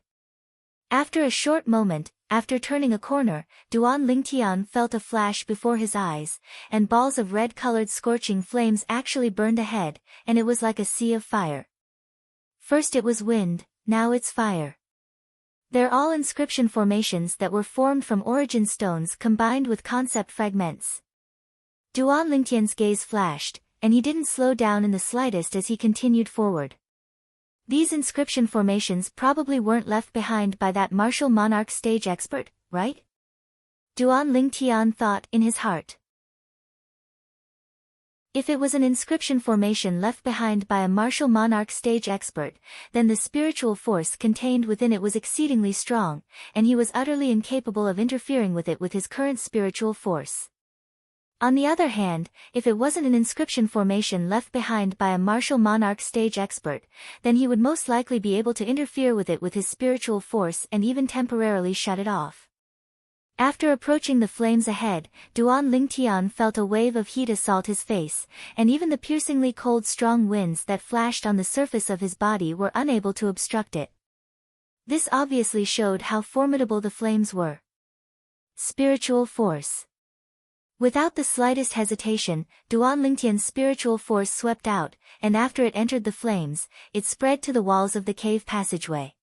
After a short moment, after turning a corner, Duan Lingtian felt a flash before his eyes, and balls of red-colored scorching flames actually burned ahead, and it was like a sea of fire. First it was wind, now it's fire. They're all inscription formations that were formed from origin stones combined with concept fragments. Duan Lingtian's gaze flashed, and he didn't slow down in the slightest as he continued forward. These inscription formations probably weren't left behind by that martial monarch stage expert, right? Duan Lingtian thought in his heart. If it was an inscription formation left behind by a martial monarch stage expert, then the spiritual force contained within it was exceedingly strong, and he was utterly incapable of interfering with it with his current spiritual force. On the other hand, if it wasn't an inscription formation left behind by a martial monarch stage expert, then he would most likely be able to interfere with it with his spiritual force and even temporarily shut it off. After approaching the flames ahead, Duan Lingtian felt a wave of heat assault his face, and even the piercingly cold strong winds that flashed on the surface of his body were unable to obstruct it. This obviously showed how formidable the flames were. Spiritual force. Without the slightest hesitation, Duan Lingtian's spiritual force swept out, and after it entered the flames, it spread to the walls of the cave passageway.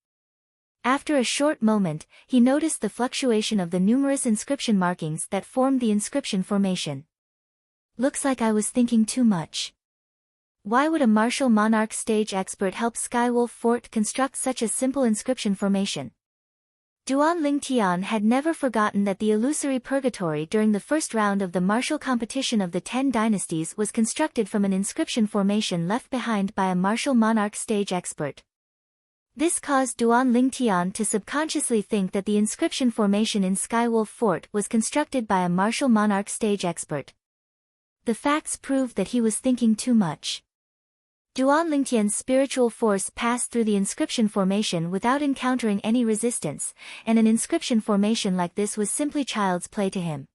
After a short moment, he noticed the fluctuation of the numerous inscription markings that formed the inscription formation. Looks like I was thinking too much. Why would a martial monarch stage expert help Skywolf Fort construct such a simple inscription formation? Duan Lingtian had never forgotten that the illusory purgatory during the first round of the martial competition of the 10 dynasties was constructed from an inscription formation left behind by a martial monarch stage expert. This caused Duan Lingtian to subconsciously think that the inscription formation in Skywolf Fort was constructed by a martial monarch stage expert. The facts proved that he was thinking too much. Duan Lingtian's spiritual force passed through the inscription formation without encountering any resistance, and an inscription formation like this was simply child's play to him.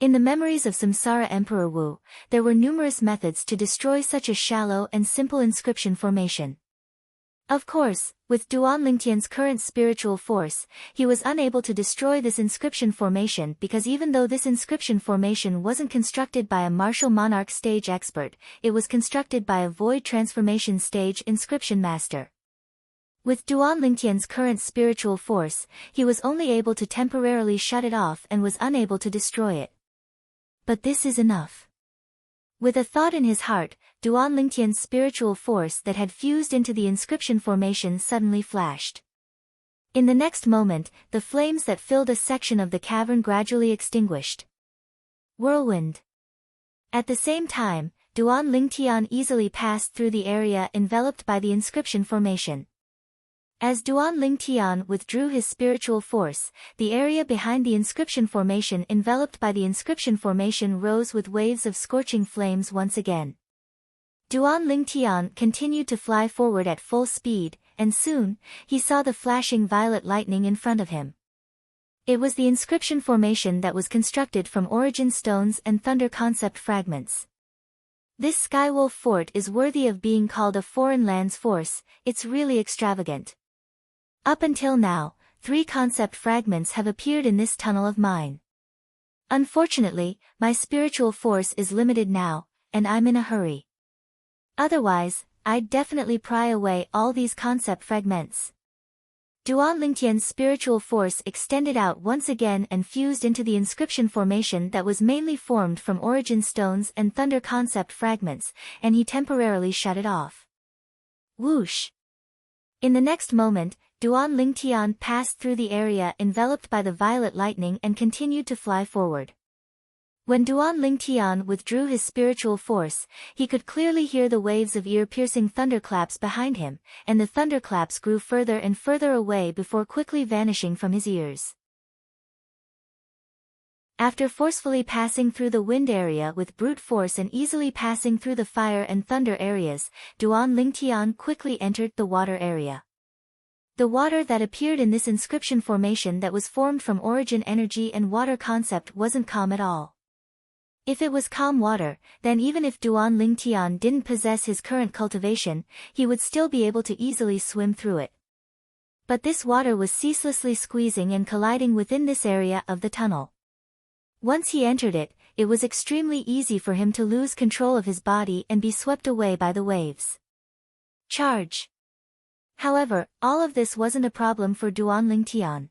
In the memories of Samsara Emperor Wu, there were numerous methods to destroy such a shallow and simple inscription formation. Of course, with Duan Lingtian's current spiritual force, he was unable to destroy this inscription formation because even though this inscription formation wasn't constructed by a martial monarch stage expert, it was constructed by a void transformation stage inscription master. With Duan Lingtian's current spiritual force, he was only able to temporarily shut it off and was unable to destroy it. But this is enough. With a thought in his heart, Duan Lingtian's spiritual force that had fused into the inscription formation suddenly flashed. In the next moment, the flames that filled a section of the cavern gradually extinguished. Whirlwind. At the same time, Duan Lingtian easily passed through the area enveloped by the inscription formation. As Duan Lingtian withdrew his spiritual force, the area behind the inscription formation enveloped by the inscription formation rose with waves of scorching flames once again. Duan Lingtian continued to fly forward at full speed, and soon, he saw the flashing violet lightning in front of him. It was the inscription formation that was constructed from origin stones and thunder concept fragments. This Skywolf Fort is worthy of being called a foreign lands force, it's really extravagant. Up until now, 3 concept fragments have appeared in this tunnel of mine. Unfortunately, my spiritual force is limited now, and I'm in a hurry. Otherwise, I'd definitely pry away all these concept fragments. Duan Lingtian's spiritual force extended out once again and fused into the inscription formation that was mainly formed from origin stones and thunder concept fragments, and he temporarily shut it off. Whoosh! In the next moment, Duan Lingtian passed through the area enveloped by the violet lightning and continued to fly forward. When Duan Lingtian withdrew his spiritual force, he could clearly hear the waves of ear-piercing thunderclaps behind him, and the thunderclaps grew further and further away before quickly vanishing from his ears. After forcefully passing through the wind area with brute force and easily passing through the fire and thunder areas, Duan Lingtian quickly entered the water area. The water that appeared in this inscription formation that was formed from origin energy and water concept wasn't calm at all. If it was calm water, then even if Duan Lingtian didn't possess his current cultivation, he would still be able to easily swim through it. But this water was ceaselessly squeezing and colliding within this area of the tunnel. Once he entered it, it was extremely easy for him to lose control of his body and be swept away by the waves. Charge! However, all of this wasn't a problem for Duan Lingtian.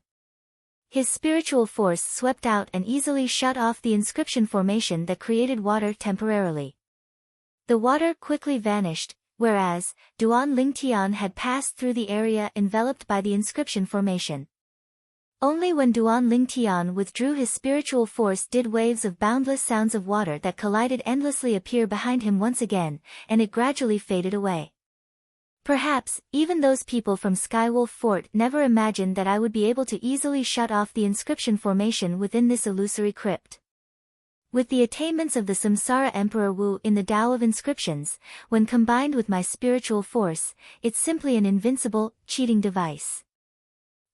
His spiritual force swept out and easily shut off the inscription formation that created water temporarily. The water quickly vanished, whereas, Duan Lingtian had passed through the area enveloped by the inscription formation. Only when Duan Lingtian withdrew his spiritual force did waves of boundless sounds of water that collided endlessly appear behind him once again, and it gradually faded away. Perhaps, even those people from Skywolf Fort never imagined that I would be able to easily shut off the inscription formation within this illusory crypt. With the attainments of the Samsara Emperor Wu in the Tao of Inscriptions, when combined with my spiritual force, it's simply an invincible, cheating device.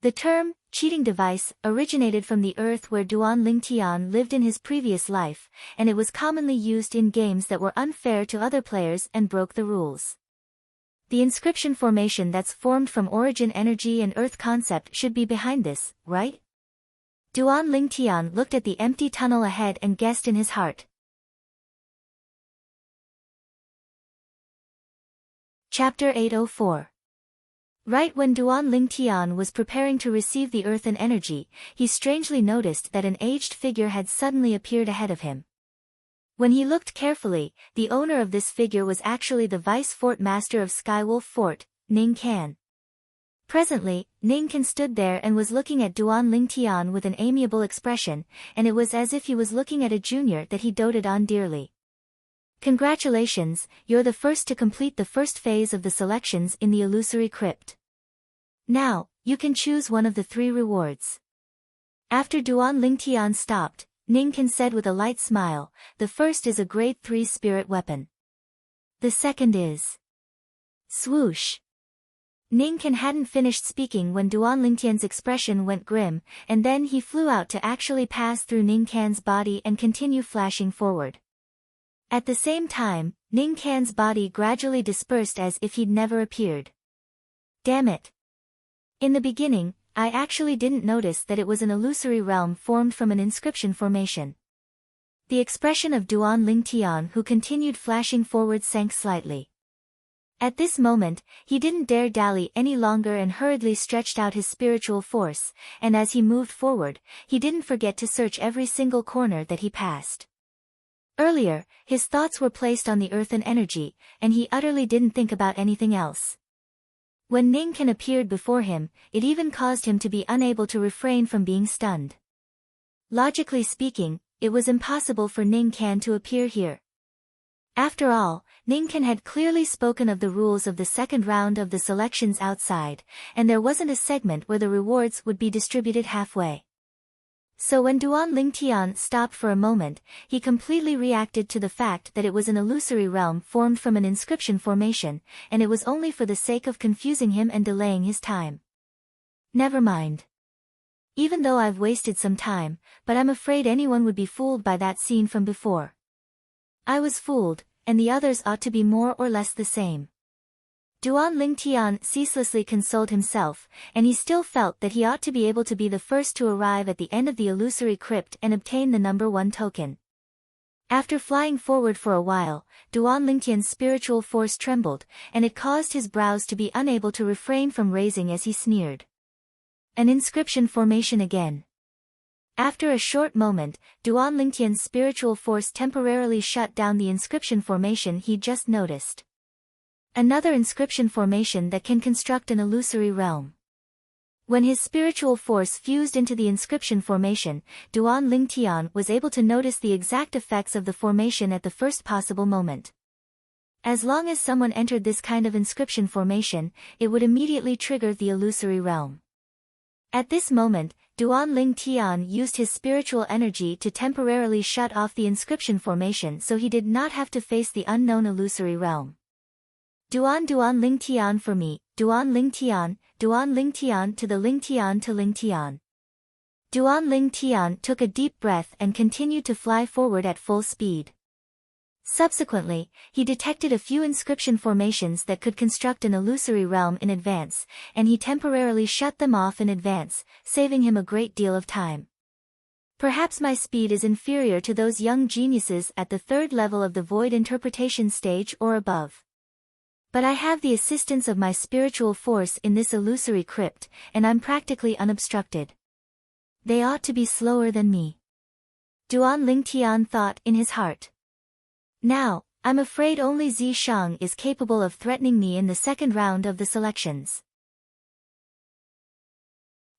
The term, cheating device, originated from the earth where Duan Lingtian lived in his previous life, and it was commonly used in games that were unfair to other players and broke the rules. The inscription formation that's formed from origin energy and earth concept should be behind this, right? Duan Lingtian looked at the empty tunnel ahead and guessed in his heart. Chapter 804. Right when Duan Lingtian was preparing to receive the earthen energy, he strangely noticed that an aged figure had suddenly appeared ahead of him. When he looked carefully, the owner of this figure was actually the vice fort master of Skywolf Fort, Ning Kan. Presently, Ning Kan stood there and was looking at Duan Lingtian with an amiable expression, and it was as if he was looking at a junior that he doted on dearly. Congratulations, you're the first to complete the first phase of the selections in the illusory crypt. Now, you can choose one of the 3 rewards. After Duan Lingtian stopped, Ning Kan said with a light smile, the first is a grade 3 spirit weapon. The second is... Swoosh! Ning Kan hadn't finished speaking when Duan Lingtian's expression went grim, and then he flew out to actually pass through Ning Kan's body and continue flashing forward. At the same time, Ning Kan's body gradually dispersed as if he'd never appeared. Damn it! In the beginning, I actually didn't notice that it was an illusory realm formed from an inscription formation. The expression of Duan Lingtian, who continued flashing forward, sank slightly. At this moment, he didn't dare dally any longer and hurriedly stretched out his spiritual force, and as he moved forward, he didn't forget to search every single corner that he passed. Earlier, his thoughts were placed on the earthen energy, and he utterly didn't think about anything else. When Ning Kan appeared before him, it even caused him to be unable to refrain from being stunned. Logically speaking, it was impossible for Ning Kan to appear here. After all, Ning Kan had clearly spoken of the rules of the second round of the selections outside, and there wasn't a segment where the rewards would be distributed halfway. So when Duan Lingtian stopped for a moment, he completely reacted to the fact that it was an illusory realm formed from an inscription formation, and it was only for the sake of confusing him and delaying his time. Never mind. Even though I've wasted some time, but I'm afraid anyone would be fooled by that scene from before. I was fooled, and the others ought to be more or less the same. Duan Lingtian ceaselessly consoled himself, and he still felt that he ought to be able to be the first to arrive at the end of the illusory crypt and obtain the number 1 token. After flying forward for a while, Duan Lingtian's spiritual force trembled, and it caused his brows to be unable to refrain from raising as he sneered. An inscription formation again. After a short moment, Duan Lingtian's spiritual force temporarily shut down the inscription formation he'd just noticed. Another inscription formation that can construct an illusory realm. When his spiritual force fused into the inscription formation, Duan Lingtian was able to notice the exact effects of the formation at the first possible moment. As long as someone entered this kind of inscription formation, it would immediately trigger the illusory realm. At this moment, Duan Ling Tian used his spiritual energy to temporarily shut off the inscription formation so he did not have to face the unknown illusory realm. Duan Ling Tian for me, Duan Ling Tian to the Ling Tian to Ling Tian. Duan Ling Tian took a deep breath and continued to fly forward at full speed. Subsequently, he detected a few inscription formations that could construct an illusory realm in advance, and he temporarily shut them off in advance, saving him a great deal of time. Perhaps my speed is inferior to those young geniuses at the third level of the void interpretation stage or above. But I have the assistance of my spiritual force in this illusory crypt, and I'm practically unobstructed. They ought to be slower than me. Duan Ling Tian thought in his heart. Now, I'm afraid only Zi Shang is capable of threatening me in the second round of the selections.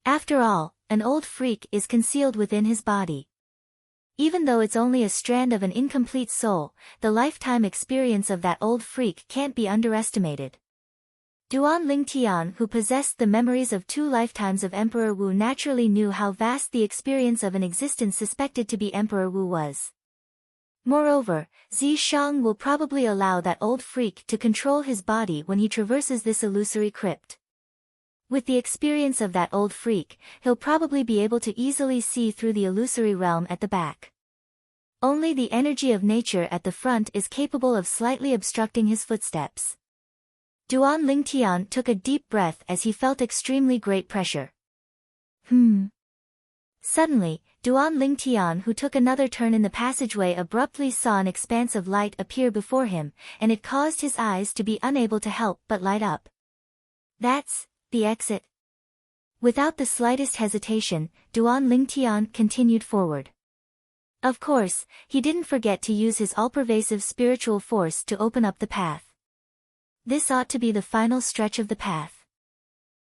After all, an old freak is concealed within his body. Even though it's only a strand of an incomplete soul, the lifetime experience of that old freak can't be underestimated. Duan Ling Tian, who possessed the memories of 2 lifetimes of Emperor Wu, naturally knew how vast the experience of an existence suspected to be Emperor Wu was. Moreover, Zi Shang will probably allow that old freak to control his body when he traverses this illusory crypt. With the experience of that old freak, he'll probably be able to easily see through the illusory realm at the back. Only the energy of nature at the front is capable of slightly obstructing his footsteps. Duan Ling Tian took a deep breath as he felt extremely great pressure. Suddenly, Duan Ling Tian, who took another turn in the passageway, abruptly saw an expanse of light appear before him, and it caused his eyes to be unable to help but light up. That's the exit. Without the slightest hesitation, Duan Ling Tian continued forward. Of course, he didn't forget to use his all-pervasive spiritual force to open up the path. This ought to be the final stretch of the path.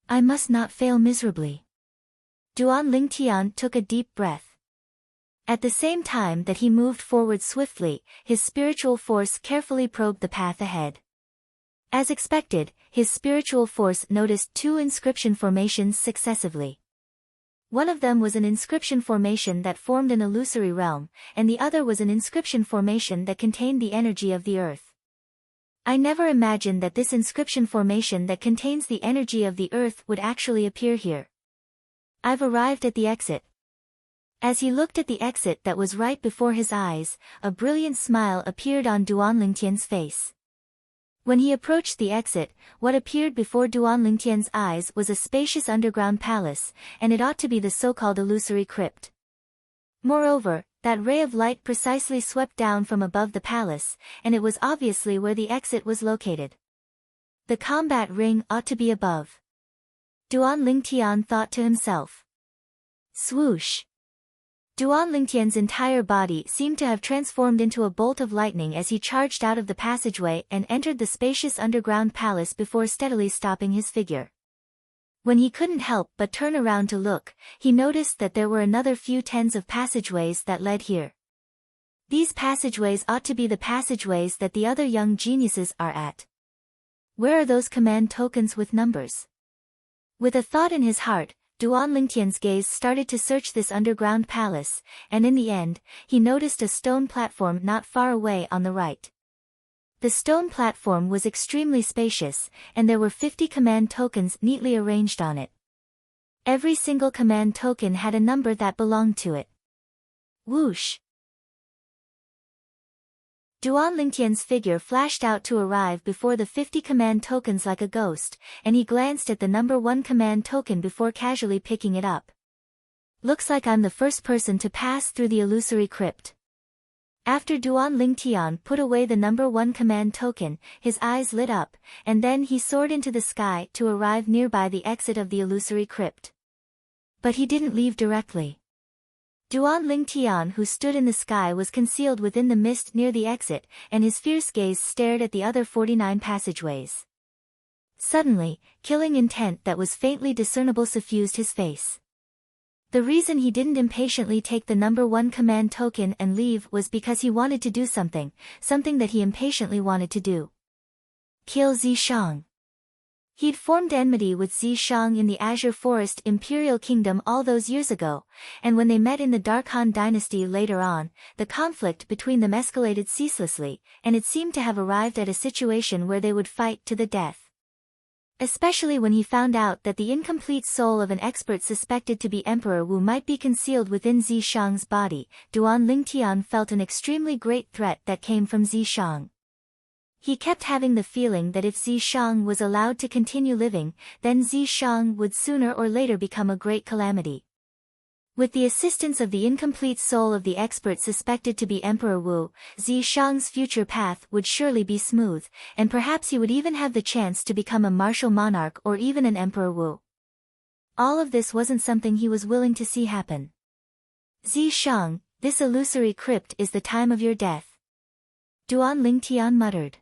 I must not fail miserably. Duan Ling Tian took a deep breath. At the same time that he moved forward swiftly, his spiritual force carefully probed the path ahead. As expected, his spiritual force noticed 2 inscription formations successively. One of them was an inscription formation that formed an illusory realm, and the other was an inscription formation that contained the energy of the earth. I never imagined that this inscription formation that contains the energy of the earth would actually appear here. I've arrived at the exit. As he looked at the exit that was right before his eyes, a brilliant smile appeared on Duan Ling Tian's face. When he approached the exit, what appeared before Duan Ling Tian's eyes was a spacious underground palace, and it ought to be the so-called illusory crypt. Moreover, that ray of light precisely swept down from above the palace, and it was obviously where the exit was located. The combat ring ought to be above. Duan Ling Tian thought to himself. Swoosh! Duan Ling Tian's entire body seemed to have transformed into a bolt of lightning as he charged out of the passageway and entered the spacious underground palace before steadily stopping his figure. When he couldn't help but turn around to look, he noticed that there were another few tens of passageways that led here. These passageways ought to be the passageways that the other young geniuses are at. Where are those command tokens with numbers? With a thought in his heart, Duan Ling Tian's gaze started to search this underground palace, and in the end, he noticed a stone platform not far away on the right. The stone platform was extremely spacious, and there were 50 command tokens neatly arranged on it. Every single command token had a number that belonged to it. Whoosh! Duan Ling Tian's figure flashed out to arrive before the 50 command tokens like a ghost, and he glanced at the number 1 command token before casually picking it up. Looks like I'm the first person to pass through the illusory crypt. After Duan Ling Tian put away the number 1 command token, his eyes lit up, and then he soared into the sky to arrive nearby the exit of the illusory crypt. But he didn't leave directly. Duan Ling Tian, who stood in the sky, was concealed within the mist near the exit, and his fierce gaze stared at the other 49 passageways. Suddenly, killing intent that was faintly discernible suffused his face. The reason he didn't impatiently take the number 1 command token and leave was because he wanted to do something that he impatiently wanted to do. Kill Zi Shang. He'd formed enmity with Zishang in the Azure Forest Imperial Kingdom all those years ago, and when they met in the Dark Han dynasty later on, the conflict between them escalated ceaselessly, and it seemed to have arrived at a situation where they would fight to the death. Especially when he found out that the incomplete soul of an expert suspected to be Emperor Wu might be concealed within Zishang's body, Duan Lingtian felt an extremely great threat that came from Zishang. He kept having the feeling that if Zishang was allowed to continue living, then Zishang would sooner or later become a great calamity. With the assistance of the incomplete soul of the expert suspected to be Emperor Wu, Zishang's future path would surely be smooth, and perhaps he would even have the chance to become a martial monarch or even an Emperor Wu. All of this wasn't something he was willing to see happen. Zishang, this illusory crypt is the time of your death. Duan Lingtian muttered.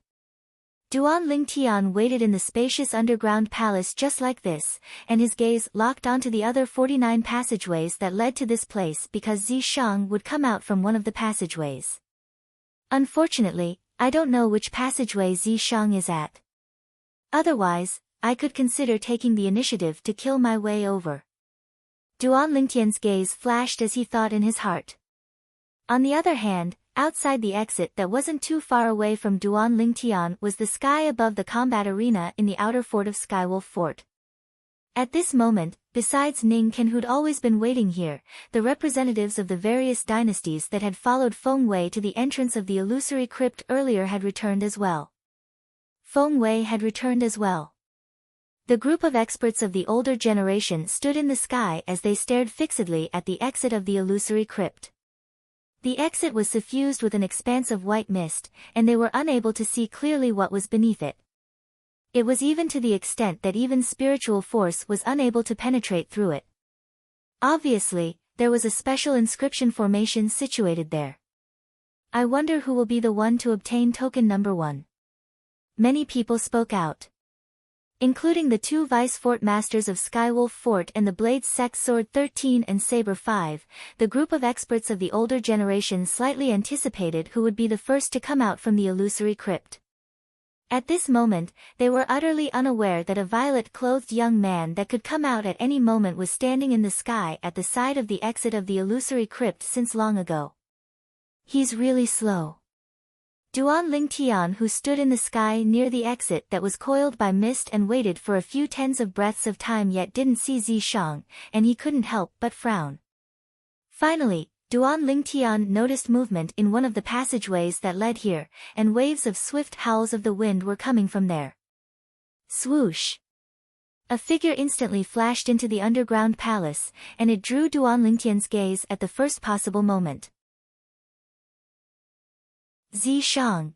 Duan Lingtian waited in the spacious underground palace just like this, and his gaze locked onto the other 49 passageways that led to this place because Zishang would come out from one of the passageways. Unfortunately, I don't know which passageway Zishang is at. Otherwise, I could consider taking the initiative to kill my way over. Duan Lingtian's gaze flashed as he thought in his heart. On the other hand, outside the exit that wasn't too far away from Duan Lingtian was the sky above the combat arena in the outer fort of Skywolf Fort. At this moment, besides Ning Ken who'd always been waiting here, the representatives of the various dynasties that had followed Feng Wei to the entrance of the illusory crypt earlier had returned as well. Feng Wei had returned as well. The group of experts of the older generation stood in the sky as they stared fixedly at the exit of the illusory crypt. The exit was suffused with an expanse of white mist, and they were unable to see clearly what was beneath it. It was even to the extent that even spiritual force was unable to penetrate through it. Obviously, there was a special inscription formation situated there. I wonder who will be the one to obtain token number 1. Many people spoke out, including the 2 vice fort masters of Skywolf Fort and the Blades Sect Sword 13 and Saber 5, the group of experts of the older generation slightly anticipated who would be the first to come out from the illusory crypt. At this moment, they were utterly unaware that a violet-clothed young man that could come out at any moment was standing in the sky at the side of the exit of the illusory crypt since long ago. He's really slow. Duan Lingtian, who stood in the sky near the exit that was coiled by mist and waited for a few tens of breaths of time yet didn't see Zishang, and he couldn't help but frown. Finally, Duan Lingtian noticed movement in one of the passageways that led here, and waves of swift howls of the wind were coming from there. Swoosh! A figure instantly flashed into the underground palace, and it drew Duan Lingtian's gaze at the first possible moment. Zishang.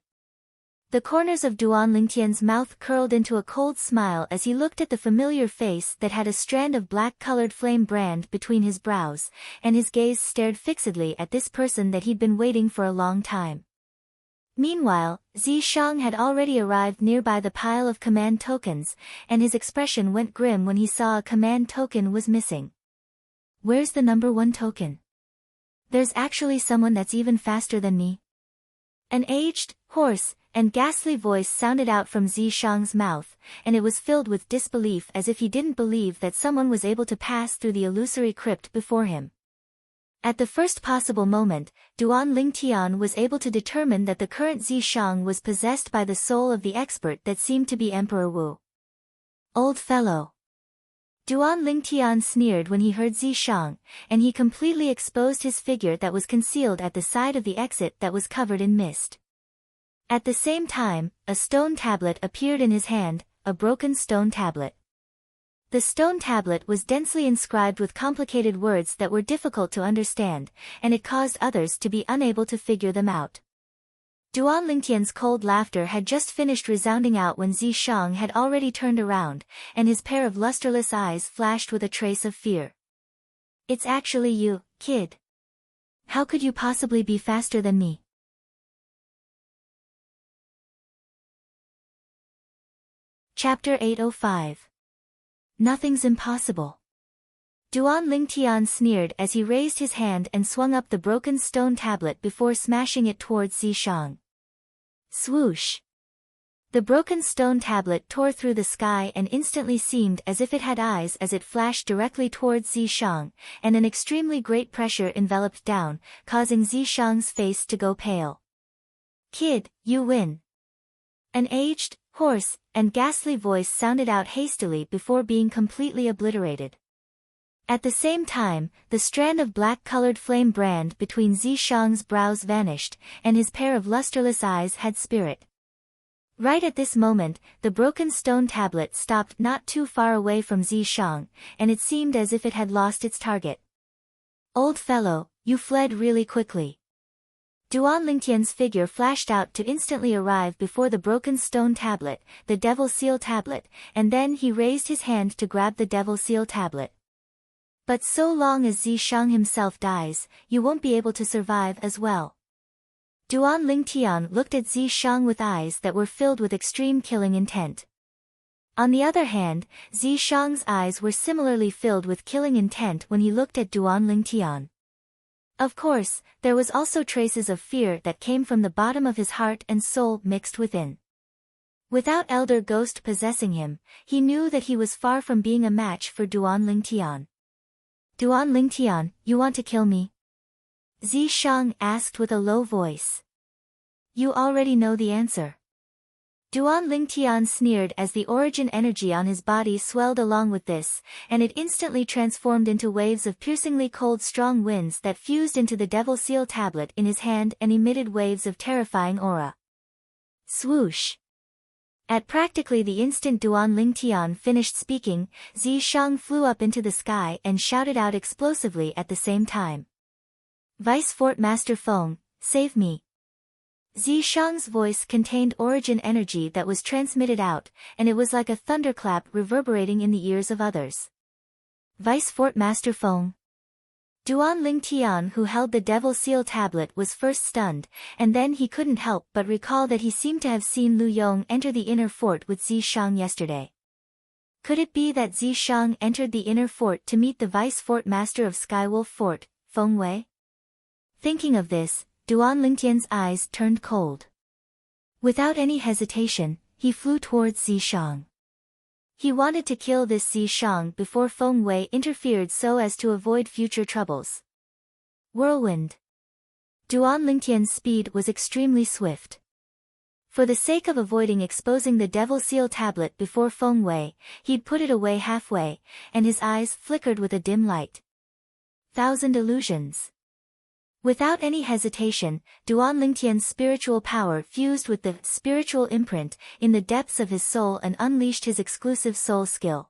The corners of Duan Lingtian's mouth curled into a cold smile as he looked at the familiar face that had a strand of black-colored flame brand between his brows, and his gaze stared fixedly at this person that he'd been waiting for a long time. Meanwhile, Zishang had already arrived nearby the pile of command tokens, and his expression went grim when he saw a command token was missing. Where's the number 1 token? There's actually someone that's even faster than me. An aged, hoarse, and ghastly voice sounded out from Zishang's mouth, and it was filled with disbelief as if he didn't believe that someone was able to pass through the illusory crypt before him. At the first possible moment, Duan Lingtian was able to determine that the current Zishang was possessed by the soul of the expert that seemed to be Emperor Wu. Old fellow. Duan Lingtian sneered when he heard Zishang, and he completely exposed his figure that was concealed at the side of the exit that was covered in mist. At the same time, a stone tablet appeared in his hand, a broken stone tablet. The stone tablet was densely inscribed with complicated words that were difficult to understand, and it caused others to be unable to figure them out. Duan Lingtian's cold laughter had just finished resounding out when Zishang had already turned around, and his pair of lusterless eyes flashed with a trace of fear. It's actually you, kid. How could you possibly be faster than me? Chapter 805. Nothing's impossible. Duan Lingtian sneered as he raised his hand and swung up the broken stone tablet before smashing it towards Zishang. Swoosh! The broken stone tablet tore through the sky and instantly seemed as if it had eyes as it flashed directly towards Zishang, and an extremely great pressure enveloped down, causing Zishang's face to go pale. "Kid, you win." An aged, hoarse, and ghastly voice sounded out hastily before being completely obliterated. At the same time, the strand of black-colored flame brand between Zishang's brows vanished, and his pair of lusterless eyes had spirit. Right at this moment, the broken stone tablet stopped not too far away from Zishang, and it seemed as if it had lost its target. "Old fellow, you fled really quickly." Duan Lingtian's figure flashed out to instantly arrive before the broken stone tablet, the Devil Seal tablet, and then he raised his hand to grab the Devil Seal tablet. "But so long as Zishang himself dies, you won't be able to survive as well." Duan Lingtian looked at Zishang with eyes that were filled with extreme killing intent. On the other hand, Zishang's eyes were similarly filled with killing intent when he looked at Duan Lingtian. Of course, there was also traces of fear that came from the bottom of his heart and soul mixed within. Without Elder Ghost possessing him, he knew that he was far from being a match for Duan Lingtian. "Duan Lingtian, you want to kill me?" Zishang asked with a low voice. "You already know the answer." Duan Lingtian sneered as the origin energy on his body swelled along with this, and it instantly transformed into waves of piercingly cold strong winds that fused into the Devil Seal tablet in his hand and emitted waves of terrifying aura. Swoosh! At practically the instant Duan Lingtian finished speaking, Zishang flew up into the sky and shouted out explosively at the same time. "Vice Fort Master Feng, save me." Zishang's voice contained origin energy that was transmitted out, and it was like a thunderclap reverberating in the ears of others. "Vice Fort Master Feng." Duan Lingtian, who held the Devil Seal tablet, was first stunned, and then he couldn't help but recall that he seemed to have seen Lu Yong enter the inner fort with Zishang yesterday. Could it be that Zishang entered the inner fort to meet the Vice Fort Master of Skywolf Fort, Feng Wei? Thinking of this, Duan Lingtian's eyes turned cold. Without any hesitation, he flew towards Zishang. He wanted to kill this Zishang before Feng Wei interfered so as to avoid future troubles. Whirlwind. Duan Lingtian's speed was extremely swift. For the sake of avoiding exposing the Devil Seal tablet before Feng Wei, he'd put it away halfway, and his eyes flickered with a dim light. Thousand illusions. Without any hesitation, Duan Lingtian's spiritual power fused with the spiritual imprint in the depths of his soul and unleashed his exclusive soul skill.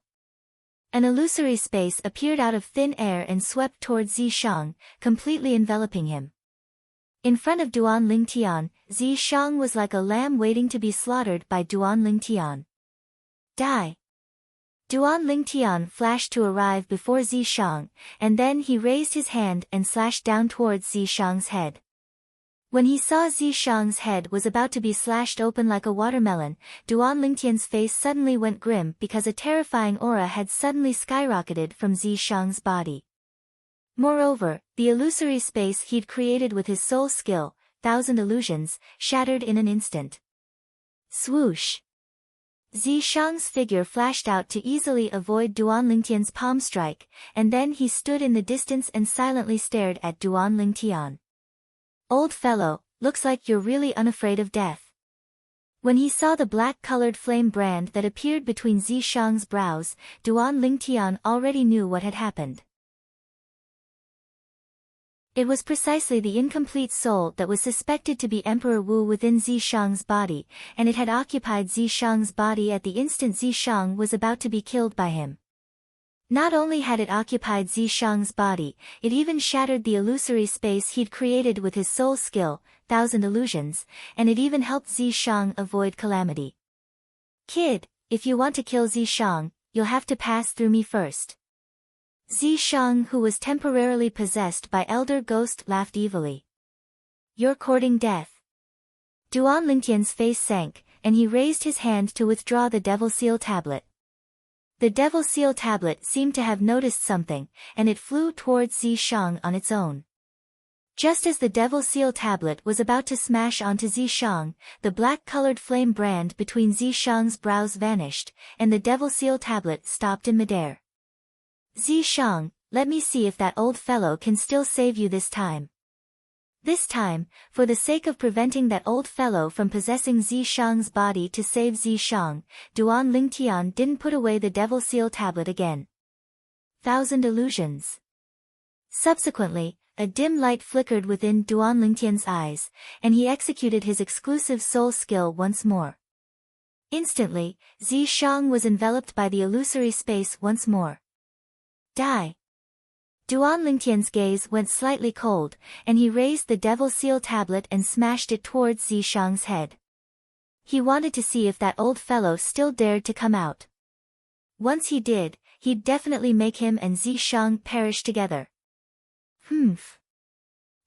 An illusory space appeared out of thin air and swept towards Zishang, completely enveloping him. In front of Duan Lingtian, Zishang was like a lamb waiting to be slaughtered by Duan Lingtian. "Die!" Duan Lingtian flashed to arrive before Zishang, and then he raised his hand and slashed down towards Zishang's head. When he saw Zishang's head was about to be slashed open like a watermelon, Duan Lingtian's face suddenly went grim because a terrifying aura had suddenly skyrocketed from Zishang's body. Moreover, the illusory space he'd created with his soul skill, thousand illusions, shattered in an instant. Swoosh! Zishang's figure flashed out to easily avoid Duan Lingtian's palm strike, and then he stood in the distance and silently stared at Duan Lingtian. "Old fellow, looks like you're really unafraid of death." When he saw the black-colored flame brand that appeared between Zishang's brows, Duan Lingtian already knew what had happened. It was precisely the incomplete soul that was suspected to be Emperor Wu within Zishang's body, and it had occupied Zishang's body at the instant Zishang was about to be killed by him. Not only had it occupied Zishang's body, it even shattered the illusory space he'd created with his soul skill, thousand illusions, and it even helped Zishang avoid calamity. "Kid, if you want to kill Zishang, you'll have to pass through me first." Zishang, who was temporarily possessed by Elder Ghost, laughed evilly. "You're courting death." Duan Lingtian's face sank, and he raised his hand to withdraw the Devil Seal tablet. The Devil Seal tablet seemed to have noticed something, and it flew towards Zishang on its own. Just as the Devil Seal tablet was about to smash onto Zishang, the black-colored flame brand between Zishang's brows vanished, and the Devil Seal tablet stopped in midair. Zishang, let me see if that old fellow can still save you this time. This time, for the sake of preventing that old fellow from possessing Zishang's body to save Zishang, Duan Lingtian didn't put away the Devil Seal tablet again. Thousand illusions. Subsequently, a dim light flickered within Duan Lingtian's eyes, and he executed his exclusive soul skill once more. Instantly, Zishang was enveloped by the illusory space once more. Die! Duan Lingtian's gaze went slightly cold, and he raised the Devil Seal tablet and smashed it towards Zishang's head. He wanted to see if that old fellow still dared to come out. Once he did, he'd definitely make him and Zishang perish together. Humph.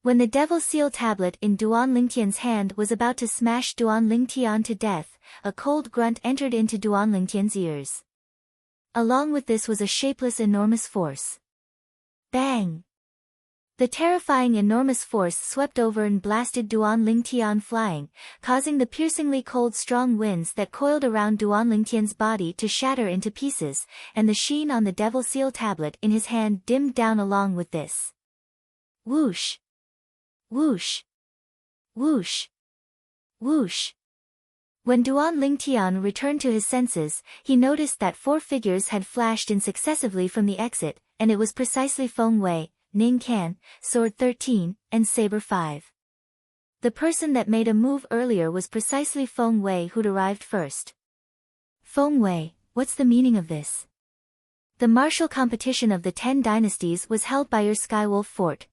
When the Devil Seal tablet in Duan Lingtian's hand was about to smash Duan Lingtian to death, a cold grunt entered into Duan Lingtian's ears. Along with this was a shapeless enormous force. Bang! The terrifying enormous force swept over and blasted Duan Lingtian flying, causing the piercingly cold strong winds that coiled around Duan Lingtian's body to shatter into pieces, and the sheen on the Devil Seal tablet in his hand dimmed down along with this. Whoosh! Whoosh! Whoosh! Whoosh! When Duan Lingtian returned to his senses, he noticed that 4 figures had flashed in successively from the exit, and it was precisely Feng Wei, Ning Can, Sword 13, and Saber 5. The person that made a move earlier was precisely Feng Wei who'd arrived first. Feng Wei, what's the meaning of this? The martial competition of the 10 dynasties was held by your Skywolf Fort.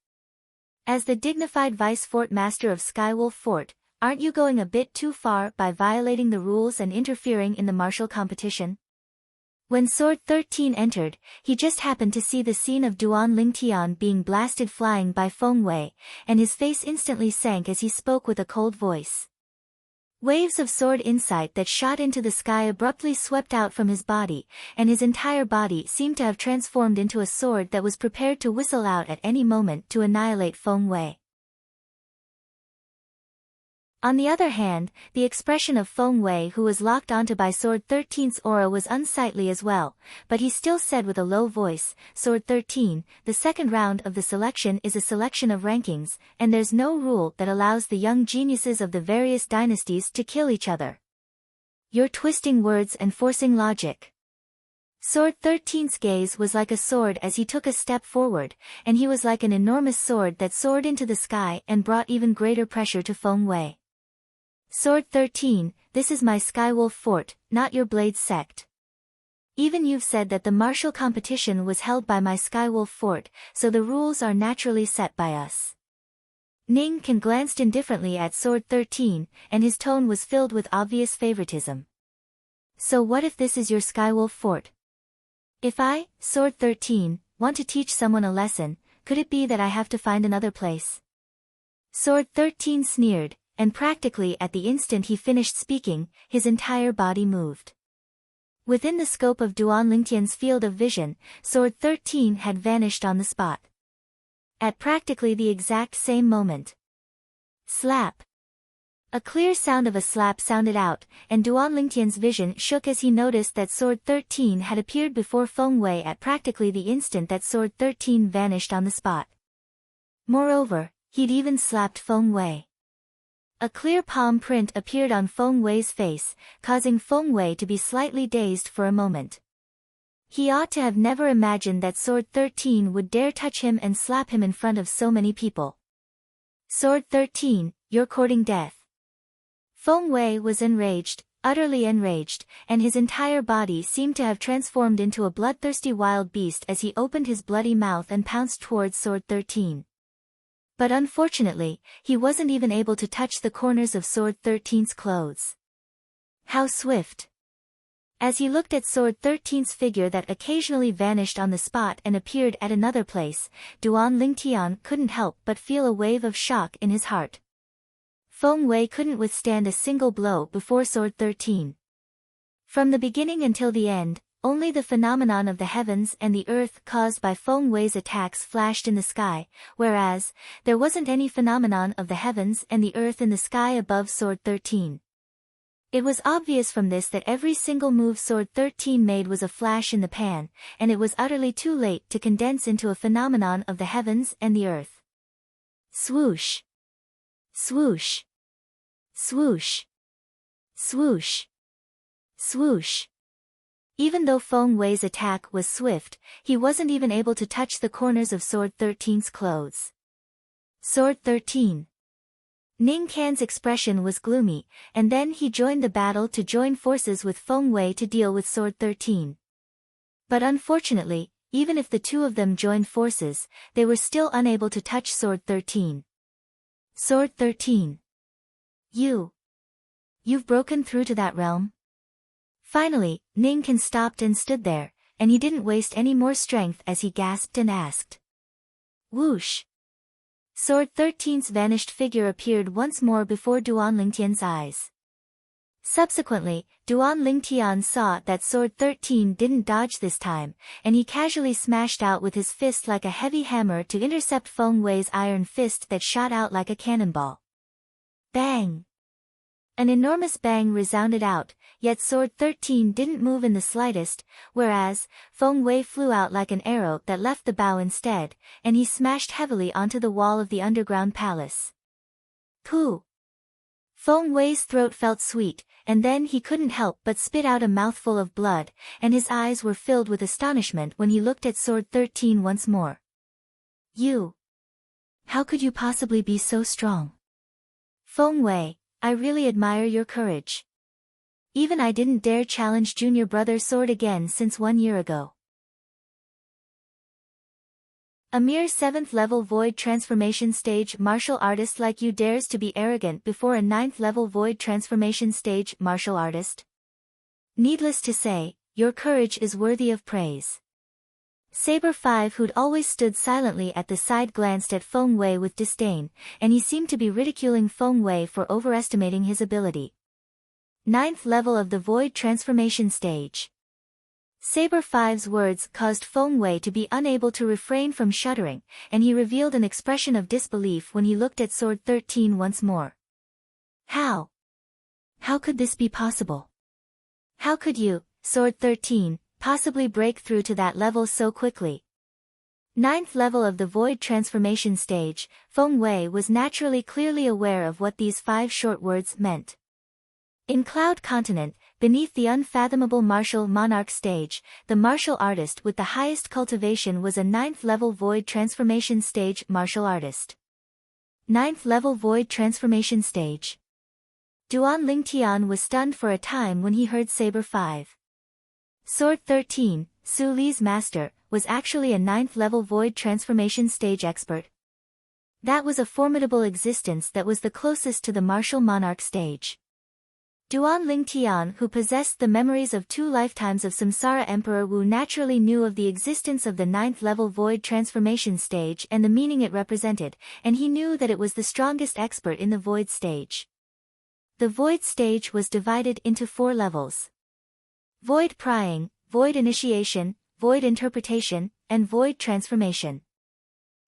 As the dignified Vice Fort Master of Skywolf Fort, aren't you going a bit too far by violating the rules and interfering in the martial competition? When Sword 13 entered, he just happened to see the scene of Duan Lingtian being blasted flying by Feng Wei, and his face instantly sank as he spoke with a cold voice. Waves of sword insight that shot into the sky abruptly swept out from his body, and his entire body seemed to have transformed into a sword that was prepared to whistle out at any moment to annihilate Feng Wei. On the other hand, the expression of Feng Wei who was locked onto by Sword 13's aura was unsightly as well, but he still said with a low voice, Sword 13, the second round of the selection is a selection of rankings, and there's no rule that allows the young geniuses of the various dynasties to kill each other. You're twisting words and forcing logic. Sword 13's gaze was like a sword as he took a step forward, and he was like an enormous sword that soared into the sky and brought even greater pressure to Feng Wei. Sword 13, this is my Skywolf Fort, not your Blade sect. Even you've said that the martial competition was held by my Skywolf Fort, so the rules are naturally set by us. Ning Can glanced indifferently at Sword 13, and his tone was filled with obvious favoritism. So what if this is your Skywolf Fort? If I, Sword 13, want to teach someone a lesson, could it be that I have to find another place? Sword 13 sneered, and practically at the instant he finished speaking, his entire body moved. Within the scope of Duan Lingtian's field of vision, Sword 13 had vanished on the spot. At practically the exact same moment. Slap! A clear sound of a slap sounded out, and Duan Lingtian's vision shook as he noticed that Sword 13 had appeared before Feng Wei at practically the instant that Sword 13 vanished on the spot. Moreover, he'd even slapped Feng Wei. A clear palm print appeared on Feng Wei's face, causing Feng Wei to be slightly dazed for a moment. He ought to have never imagined that Sword 13 would dare touch him and slap him in front of so many people. Sword 13, you're courting death. Feng Wei was enraged, utterly enraged, and his entire body seemed to have transformed into a bloodthirsty wild beast as he opened his bloody mouth and pounced towards Sword 13. But unfortunately, he wasn't even able to touch the corners of Sword 13's clothes. How swift! As he looked at Sword 13's figure that occasionally vanished on the spot and appeared at another place, Duan Lingtian couldn't help but feel a wave of shock in his heart. Feng Wei couldn't withstand a single blow before Sword 13. From the beginning until the end, only the phenomenon of the heavens and the earth caused by Feng Wei's attacks flashed in the sky, whereas, there wasn't any phenomenon of the heavens and the earth in the sky above Sword 13. It was obvious from this that every single move Sword 13 made was a flash in the pan, and it was utterly too late to condense into a phenomenon of the heavens and the earth. Swoosh! Swoosh! Swoosh! Swoosh! Swoosh! Even though Feng Wei's attack was swift, he wasn't even able to touch the corners of Sword 13's clothes. Sword 13. Ning Can's expression was gloomy, and then he joined the battle to join forces with Feng Wei to deal with Sword 13. But unfortunately, even if the two of them joined forces, they were still unable to touch Sword 13. Sword 13. You've broken through to that realm? Finally, Ning Can stopped and stood there, and he didn't waste any more strength as he gasped and asked. Whoosh! Sword 13's vanished figure appeared once more before Duan Lingtian's eyes. Subsequently, Duan Lingtian saw that Sword 13 didn't dodge this time, and he casually smashed out with his fist like a heavy hammer to intercept Feng Wei's iron fist that shot out like a cannonball. Bang! An enormous bang resounded out, yet Sword 13 didn't move in the slightest, whereas, Feng Wei flew out like an arrow that left the bow instead, and he smashed heavily onto the wall of the underground palace. Pooh! Feng Wei's throat felt sweet, and then he couldn't help but spit out a mouthful of blood, and his eyes were filled with astonishment when he looked at Sword 13 once more. How could you possibly be so strong? Feng Wei, I really admire your courage. Even I didn't dare challenge junior brother Sword again since 1 year ago. A mere 7th level void transformation stage martial artist like you dares to be arrogant before a 9th level void transformation stage martial artist? Needless to say, your courage is worthy of praise. Saber 5, who'd always stood silently at the side, glanced at Feng Wei with disdain, and he seemed to be ridiculing Feng Wei for overestimating his ability. 9th level of the void transformation stage. Saber 5's words caused Feng Wei to be unable to refrain from shuddering, and he revealed an expression of disbelief when he looked at Sword 13 once more. How could this be possible? How could you, Sword 13, possibly break through to that level so quickly? 9th level of the void transformation stage, Feng Wei was naturally clearly aware of what these 5 short words meant. In Cloud Continent, beneath the unfathomable martial monarch stage, the martial artist with the highest cultivation was a 9th level void transformation stage martial artist. 9th level void transformation stage. Duan Lingtian was stunned for a time when he heard Saber 5. Sword 13, Su Li's master, was actually a 9th level void transformation stage expert. That was a formidable existence that was the closest to the martial monarch stage. Duan Lingtian, who possessed the memories of 2 lifetimes of Samsara Emperor Wu, naturally knew of the existence of the 9th level void transformation stage and the meaning it represented, and he knew that it was the strongest expert in the void stage. The void stage was divided into 4 levels. Void prying, void initiation, void interpretation, and void transformation.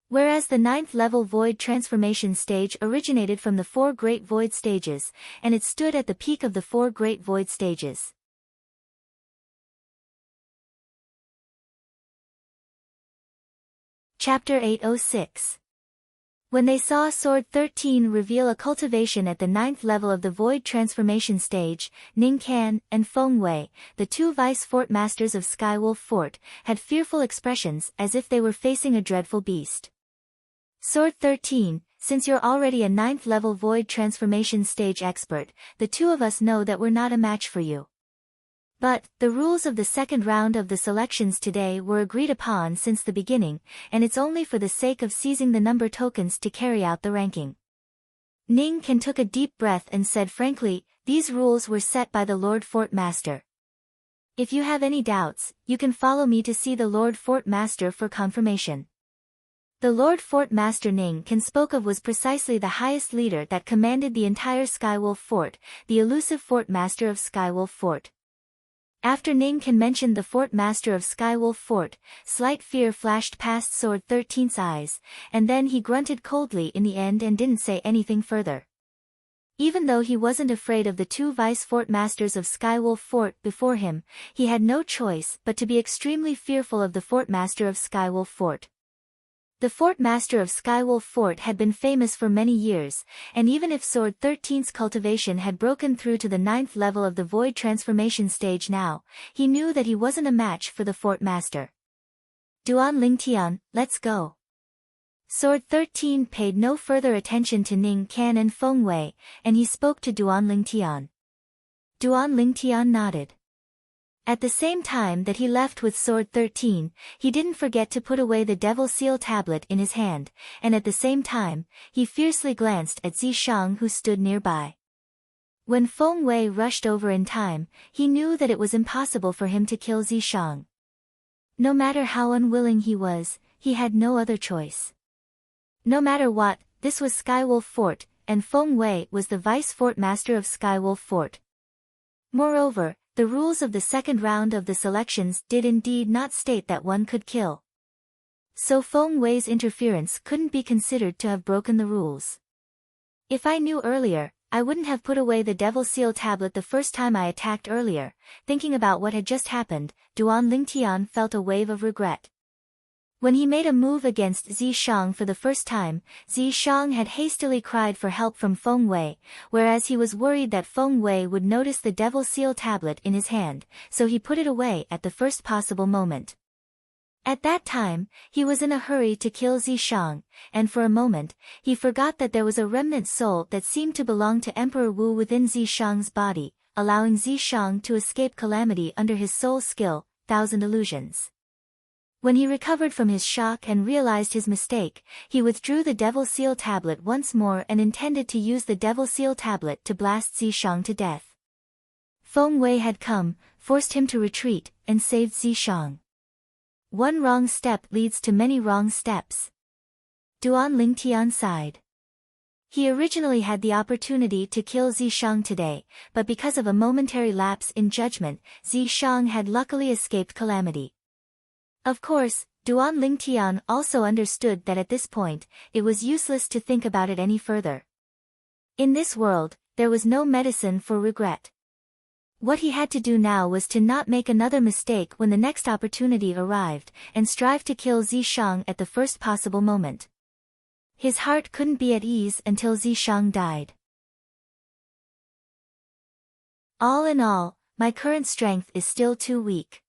Whereas the 9th level void transformation stage originated from the 4 great void stages, and it stood at the peak of the 4 great void stages. Chapter 806. When they saw Sword 13 reveal a cultivation at the 9th level of the void transformation stage, Ning Can and Feng Wei, the 2 vice fort masters of Skywolf Fort, had fearful expressions as if they were facing a dreadful beast. Sword 13, since you're already a 9th level void transformation stage expert, the 2 of us know that we're not a match for you. But, the rules of the second round of the selections today were agreed upon since the beginning, and it's only for the sake of seizing the number tokens to carry out the ranking. Ning Can took a deep breath and said frankly, these rules were set by the Lord Fort Master. If you have any doubts, you can follow me to see the Lord Fort Master for confirmation. The Lord Fort Master Ning Can spoke of was precisely the highest leader that commanded the entire Skywolf Fort, the elusive Fort Master of Skywolf Fort. After Ning Can mentioned the fort master of Skywolf Fort, slight fear flashed past Sword 13's eyes, and then he grunted coldly in the end and didn't say anything further. Even though he wasn't afraid of the two vice fort masters of Skywolf Fort before him, he had no choice but to be extremely fearful of the fort master of Skywolf Fort. The fort master of Skywolf Fort had been famous for many years, and even if Sword 13's cultivation had broken through to the 9th level of the Void Transformation stage now, he knew that he wasn't a match for the fort master. Duan Lingtian, let's go. Sword 13 paid no further attention to Ning Can and Feng Wei, and he spoke to Duan Lingtian. Duan Lingtian nodded. At the same time that he left with Sword 13, he didn't forget to put away the Devil Seal tablet in his hand, and at the same time, he fiercely glanced at Zishang who stood nearby. When Feng Wei rushed over in time, he knew that it was impossible for him to kill Zishang. No matter how unwilling he was, he had no other choice. No matter what, this was Skywolf Fort, and Feng Wei was the vice fort master of Skywolf Fort. Moreover, the rules of the second round of the selections did indeed not state that one could kill. So Feng Wei's interference couldn't be considered to have broken the rules. If I knew earlier, I wouldn't have put away the Devil Seal tablet the first time I attacked earlier. Thinking about what had just happened, Duan Lingtian felt a wave of regret. When he made a move against Zishang for the first time, Zishang had hastily cried for help from Feng Wei, whereas he was worried that Feng Wei would notice the Devil Seal tablet in his hand, so he put it away at the first possible moment. At that time, he was in a hurry to kill Zishang, and for a moment, he forgot that there was a remnant soul that seemed to belong to Emperor Wu within Zishang's body, allowing Zishang to escape calamity under his soul skill, Thousand Illusions. When he recovered from his shock and realized his mistake, he withdrew the Devil Seal tablet once more and intended to use the Devil Seal tablet to blast Zishang to death. Feng Wei had come, forced him to retreat, and saved Zishang. One wrong step leads to many wrong steps. Duan Lingtian sighed. He originally had the opportunity to kill Zishang today, but because of a momentary lapse in judgment, Zishang had luckily escaped calamity. Of course, Duan Lingtian also understood that at this point, it was useless to think about it any further. In this world, there was no medicine for regret. What he had to do now was to not make another mistake when the next opportunity arrived, and strive to kill Zishang at the first possible moment. His heart couldn't be at ease until Zishang died. All in all, my current strength is still too weak.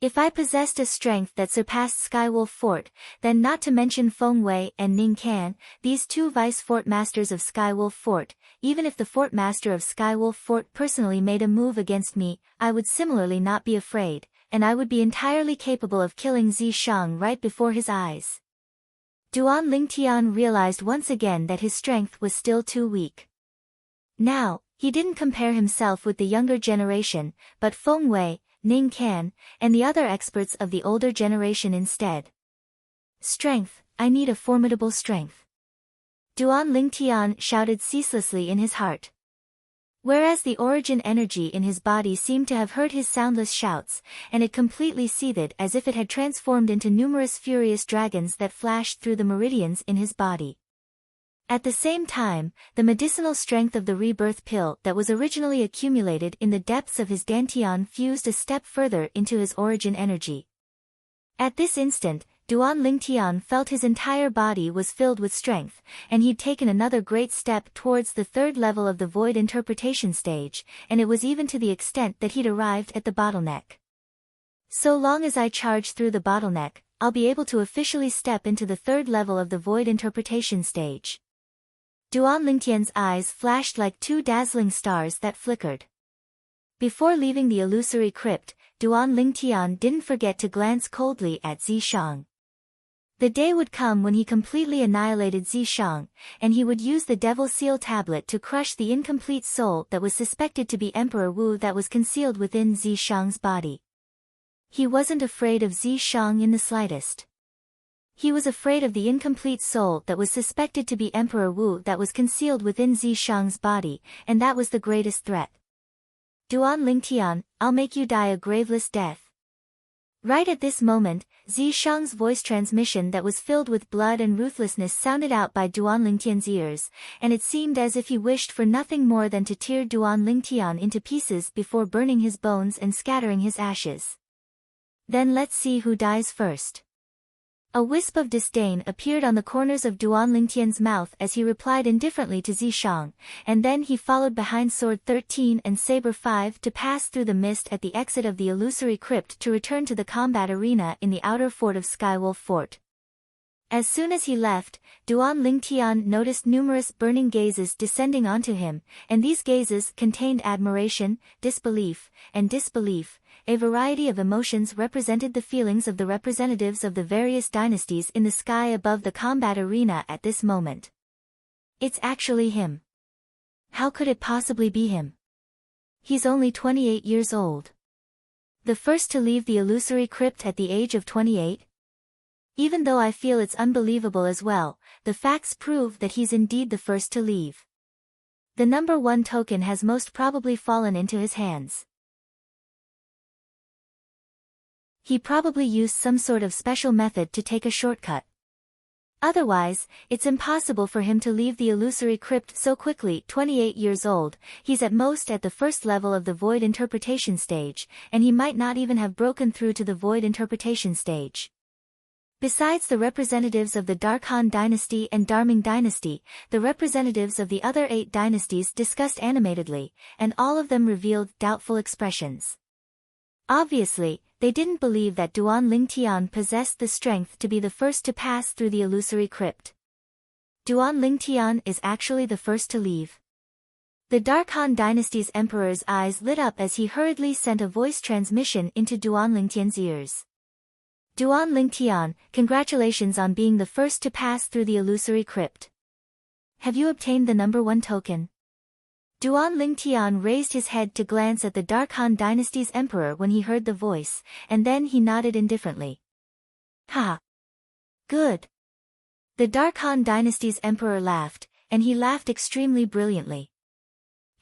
If I possessed a strength that surpassed Skywolf Fort, then not to mention Feng Wei and Ning Can, these two vice fort masters of Skywolf Fort, even if the fort master of Skywolf Fort personally made a move against me, I would similarly not be afraid, and I would be entirely capable of killing Zishang right before his eyes. Duan Lingtian realized once again that his strength was still too weak. Now, he didn't compare himself with the younger generation, but Feng Wei, Ning Can, and the other experts of the older generation instead. Strength, I need a formidable strength. Duan Lingtian shouted ceaselessly in his heart. Whereas the origin energy in his body seemed to have heard his soundless shouts, and it completely seethed as if it had transformed into numerous furious dragons that flashed through the meridians in his body. At the same time, the medicinal strength of the rebirth pill that was originally accumulated in the depths of his dantian fused a step further into his origin energy. At this instant, Duan Lingtian felt his entire body was filled with strength, and he'd taken another great step towards the third level of the void interpretation stage, and it was even to the extent that he'd arrived at the bottleneck. So long as I charge through the bottleneck, I'll be able to officially step into the third level of the void interpretation stage. Duan Lingtian's eyes flashed like two dazzling stars that flickered. Before leaving the illusory crypt, Duan Lingtian didn't forget to glance coldly at Zishang. The day would come when he completely annihilated Zishang, and he would use the Devil Seal tablet to crush the incomplete soul that was suspected to be Emperor Wu that was concealed within Zishang's body. He wasn't afraid of Zishang in the slightest. He was afraid of the incomplete soul that was suspected to be Emperor Wu that was concealed within Zishang's body, and that was the greatest threat. Duan Lingtian, I'll make you die a graveless death. Right at this moment, Zi Shang's voice transmission that was filled with blood and ruthlessness sounded out by Duan Lingtian's ears, and it seemed as if he wished for nothing more than to tear Duan Lingtian into pieces before burning his bones and scattering his ashes. Then let's see who dies first. A wisp of disdain appeared on the corners of Duan Lingtian's mouth as he replied indifferently to Zi Shang, and then he followed behind Sword 13 and Saber 5 to pass through the mist at the exit of the illusory crypt to return to the combat arena in the outer fort of Skywolf Fort. As soon as he left, Duan Lingtian noticed numerous burning gazes descending onto him, and these gazes contained admiration, disbelief, and disbelief. A variety of emotions represented the feelings of the representatives of the various dynasties in the sky above the combat arena at this moment. It's actually him. How could it possibly be him? He's only 28 years old. The first to leave the illusory crypt at the age of 28? Even though I feel it's unbelievable as well, the facts prove that he's indeed the first to leave. The number 1 token has most probably fallen into his hands. He probably used some sort of special method to take a shortcut. Otherwise, it's impossible for him to leave the illusory crypt so quickly. 28 years old, he's at most at the first level of the void interpretation stage, and he might not even have broken through to the void interpretation stage. Besides the representatives of the Darkhan dynasty and Darming dynasty, the representatives of the other 8 dynasties discussed animatedly, and all of them revealed doubtful expressions. Obviously, they didn't believe that Duan Lingtian possessed the strength to be the first to pass through the illusory crypt. Duan Lingtian is actually the first to leave. The Darkhan dynasty's emperor's eyes lit up as he hurriedly sent a voice transmission into Duan Lingtian's ears. Duan Lingtian, congratulations on being the first to pass through the illusory crypt. Have you obtained the number 1 token? Duan Lingtian raised his head to glance at the Darkhan dynasty's emperor when he heard the voice, and then he nodded indifferently. Ha! Good! The Darkhan dynasty's emperor laughed, and he laughed extremely brilliantly.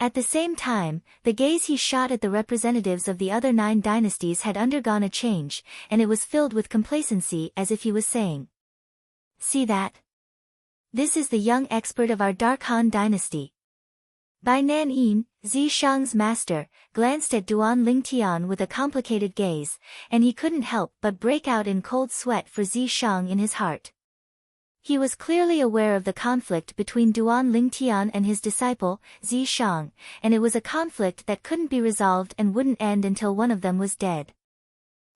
At the same time, the gaze he shot at the representatives of the other 9 dynasties had undergone a change, and it was filled with complacency as if he was saying, "See that? This is the young expert of our Darkhan dynasty." Bai Nan-yin, Zi Shang's master, glanced at Duan Lingtian with a complicated gaze, and he couldn't help but break out in cold sweat for Zi Shang in his heart. He was clearly aware of the conflict between Duan Lingtian and his disciple, Zi Shang, and it was a conflict that couldn't be resolved and wouldn't end until one of them was dead.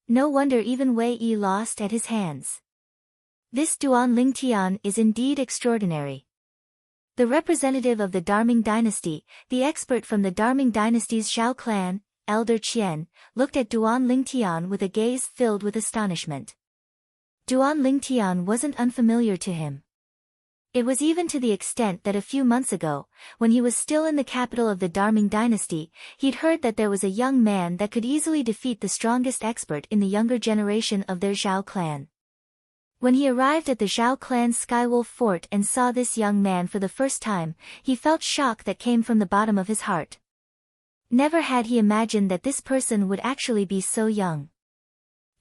No wonder even Wei Yi lost at his hands. This Duan Lingtian is indeed extraordinary. The representative of the Darming dynasty, the expert from the Darming dynasty's Zhao clan, Elder Qian, looked at Duan Lingtian with a gaze filled with astonishment. Duan Lingtian wasn't unfamiliar to him. It was even to the extent that a few months ago, when he was still in the capital of the Darming dynasty, he'd heard that there was a young man that could easily defeat the strongest expert in the younger generation of their Zhao clan. When he arrived at the Zhao clan's Skywolf Fort and saw this young man for the first time, he felt shock that came from the bottom of his heart. Never had he imagined that this person would actually be so young.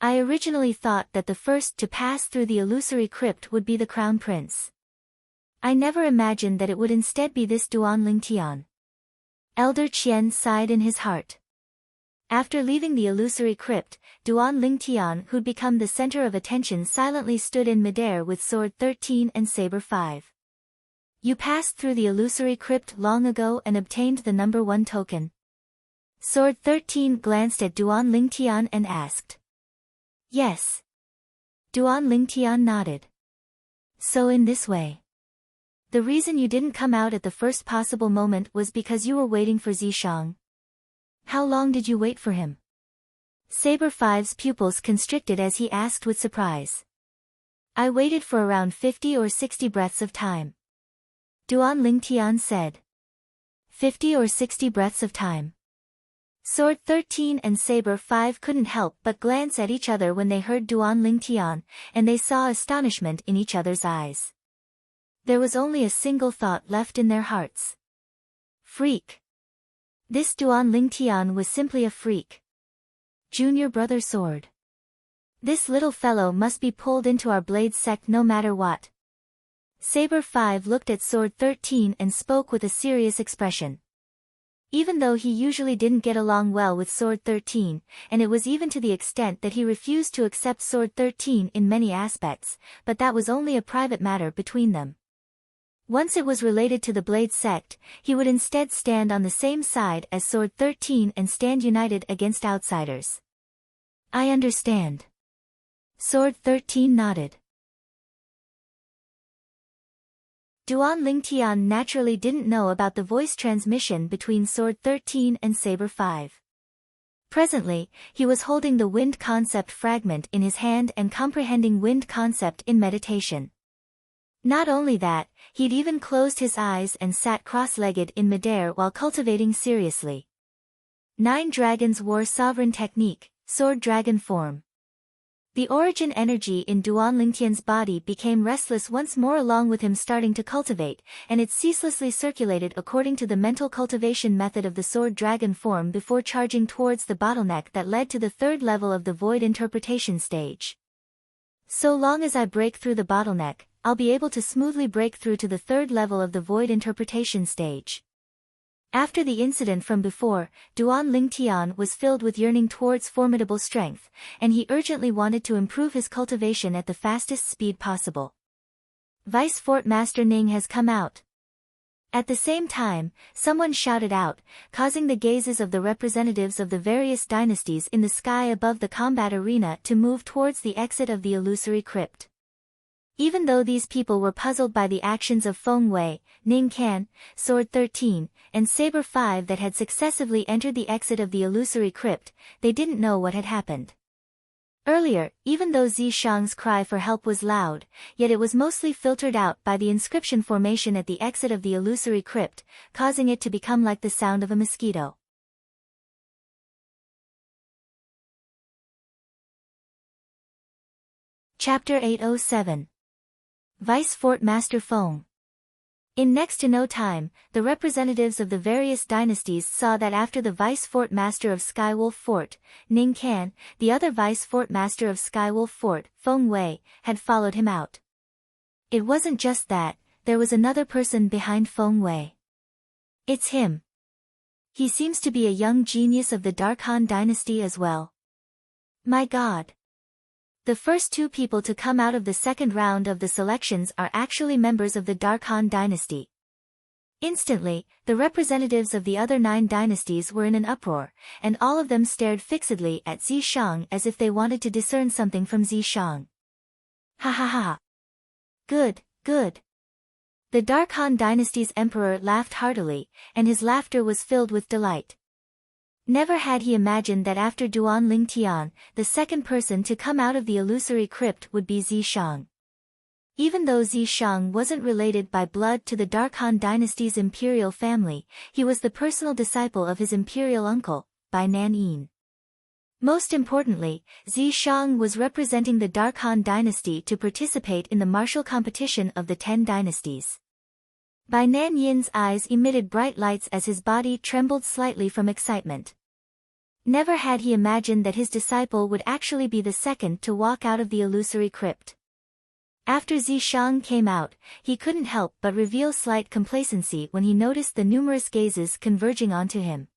I originally thought that the first to pass through the illusory crypt would be the crown prince. I never imagined that it would instead be this Duan Lingtian. Elder Qian sighed in his heart. After leaving the illusory crypt, Duan Lingtian, who'd become the center of attention, silently stood in midair with Sword 13 and Saber 5. You passed through the illusory crypt long ago and obtained the number 1 token. Sword 13 glanced at Duan Lingtian and asked. Yes. Duan Lingtian nodded. So in this way. The reason you didn't come out at the first possible moment was because you were waiting for Zi Shang. How long did you wait for him? Saber 5's pupils constricted as he asked with surprise. I waited for around 50 or 60 breaths of time. Duan Lingtian said. 50 or 60 breaths of time. Sword 13 and Saber 5 couldn't help but glance at each other when they heard Duan Lingtian, and they saw astonishment in each other's eyes. There was only a single thought left in their hearts. Freak. This Duan Lingtian was simply a freak. Junior brother sword. This little fellow must be pulled into our blade sect no matter what. Saber 5 looked at Sword 13 and spoke with a serious expression. Even though he usually didn't get along well with Sword 13, and it was even to the extent that he refused to accept Sword 13 in many aspects, but that was only a private matter between them. Once it was related to the Blade sect, he would instead stand on the same side as Sword 13 and stand united against outsiders. I understand. Sword 13 nodded. Duan Lingtian naturally didn't know about the voice transmission between Sword 13 and Saber 5. Presently, he was holding the wind concept fragment in his hand and comprehending wind concept in meditation. Not only that, he'd even closed his eyes and sat cross-legged in midair while cultivating seriously. 9 dragons wore sovereign technique, sword dragon form. The origin energy in Duan Lingtian's body became restless once more along with him starting to cultivate, and it ceaselessly circulated according to the mental cultivation method of the sword dragon form before charging towards the bottleneck that led to the 3rd level of the void interpretation stage. So long as I break through the bottleneck, I'll be able to smoothly break through to the 3rd level of the void interpretation stage. After the incident from before, Duan Lingtian was filled with yearning towards formidable strength, and he urgently wanted to improve his cultivation at the fastest speed possible. Vice Fort Master Ning has come out. At the same time, someone shouted out, causing the gazes of the representatives of the various dynasties in the sky above the combat arena to move towards the exit of the illusory crypt. Even though these people were puzzled by the actions of Feng Wei, Ning Can, Sword 13, and Saber 5 that had successively entered the exit of the illusory crypt, they didn't know what had happened. Earlier, even though Zi Shang's cry for help was loud, yet it was mostly filtered out by the inscription formation at the exit of the illusory crypt, causing it to become like the sound of a mosquito. Chapter 807. Vice Fort Master Feng. In next to no time, the representatives of the various dynasties saw that after the Vice Fort Master of Skywolf Fort, Ning Can, the other Vice Fort Master of Skywolf Fort, Feng Wei, had followed him out. It wasn't just that, there was another person behind Feng Wei. It's him. He seems to be a young genius of the Dark Han dynasty as well. My God. The first 2 people to come out of the second round of the selections are actually members of the Dark Han dynasty. Instantly, the representatives of the other 9 dynasties were in an uproar, and all of them stared fixedly at Zi Shang as if they wanted to discern something from Zi Shang. Ha ha ha. Good, good. The Dark Han dynasty's emperor laughed heartily, and his laughter was filled with delight. Never had he imagined that after Duan Lingtian, the second person to come out of the illusory crypt would be Zi Shang. Even though Zi Shang wasn't related by blood to the Dark Han dynasty's imperial family, he was the personal disciple of his imperial uncle, Bai Nan Yin. Most importantly, Zi Shang was representing the Dark Han dynasty to participate in the martial competition of the 10 dynasties. Bai Nan Yin's eyes emitted bright lights as his body trembled slightly from excitement. Never had he imagined that his disciple would actually be the second to walk out of the illusory crypt. After Zi Shang came out, he couldn't help but reveal slight complacency when he noticed the numerous gazes converging onto him.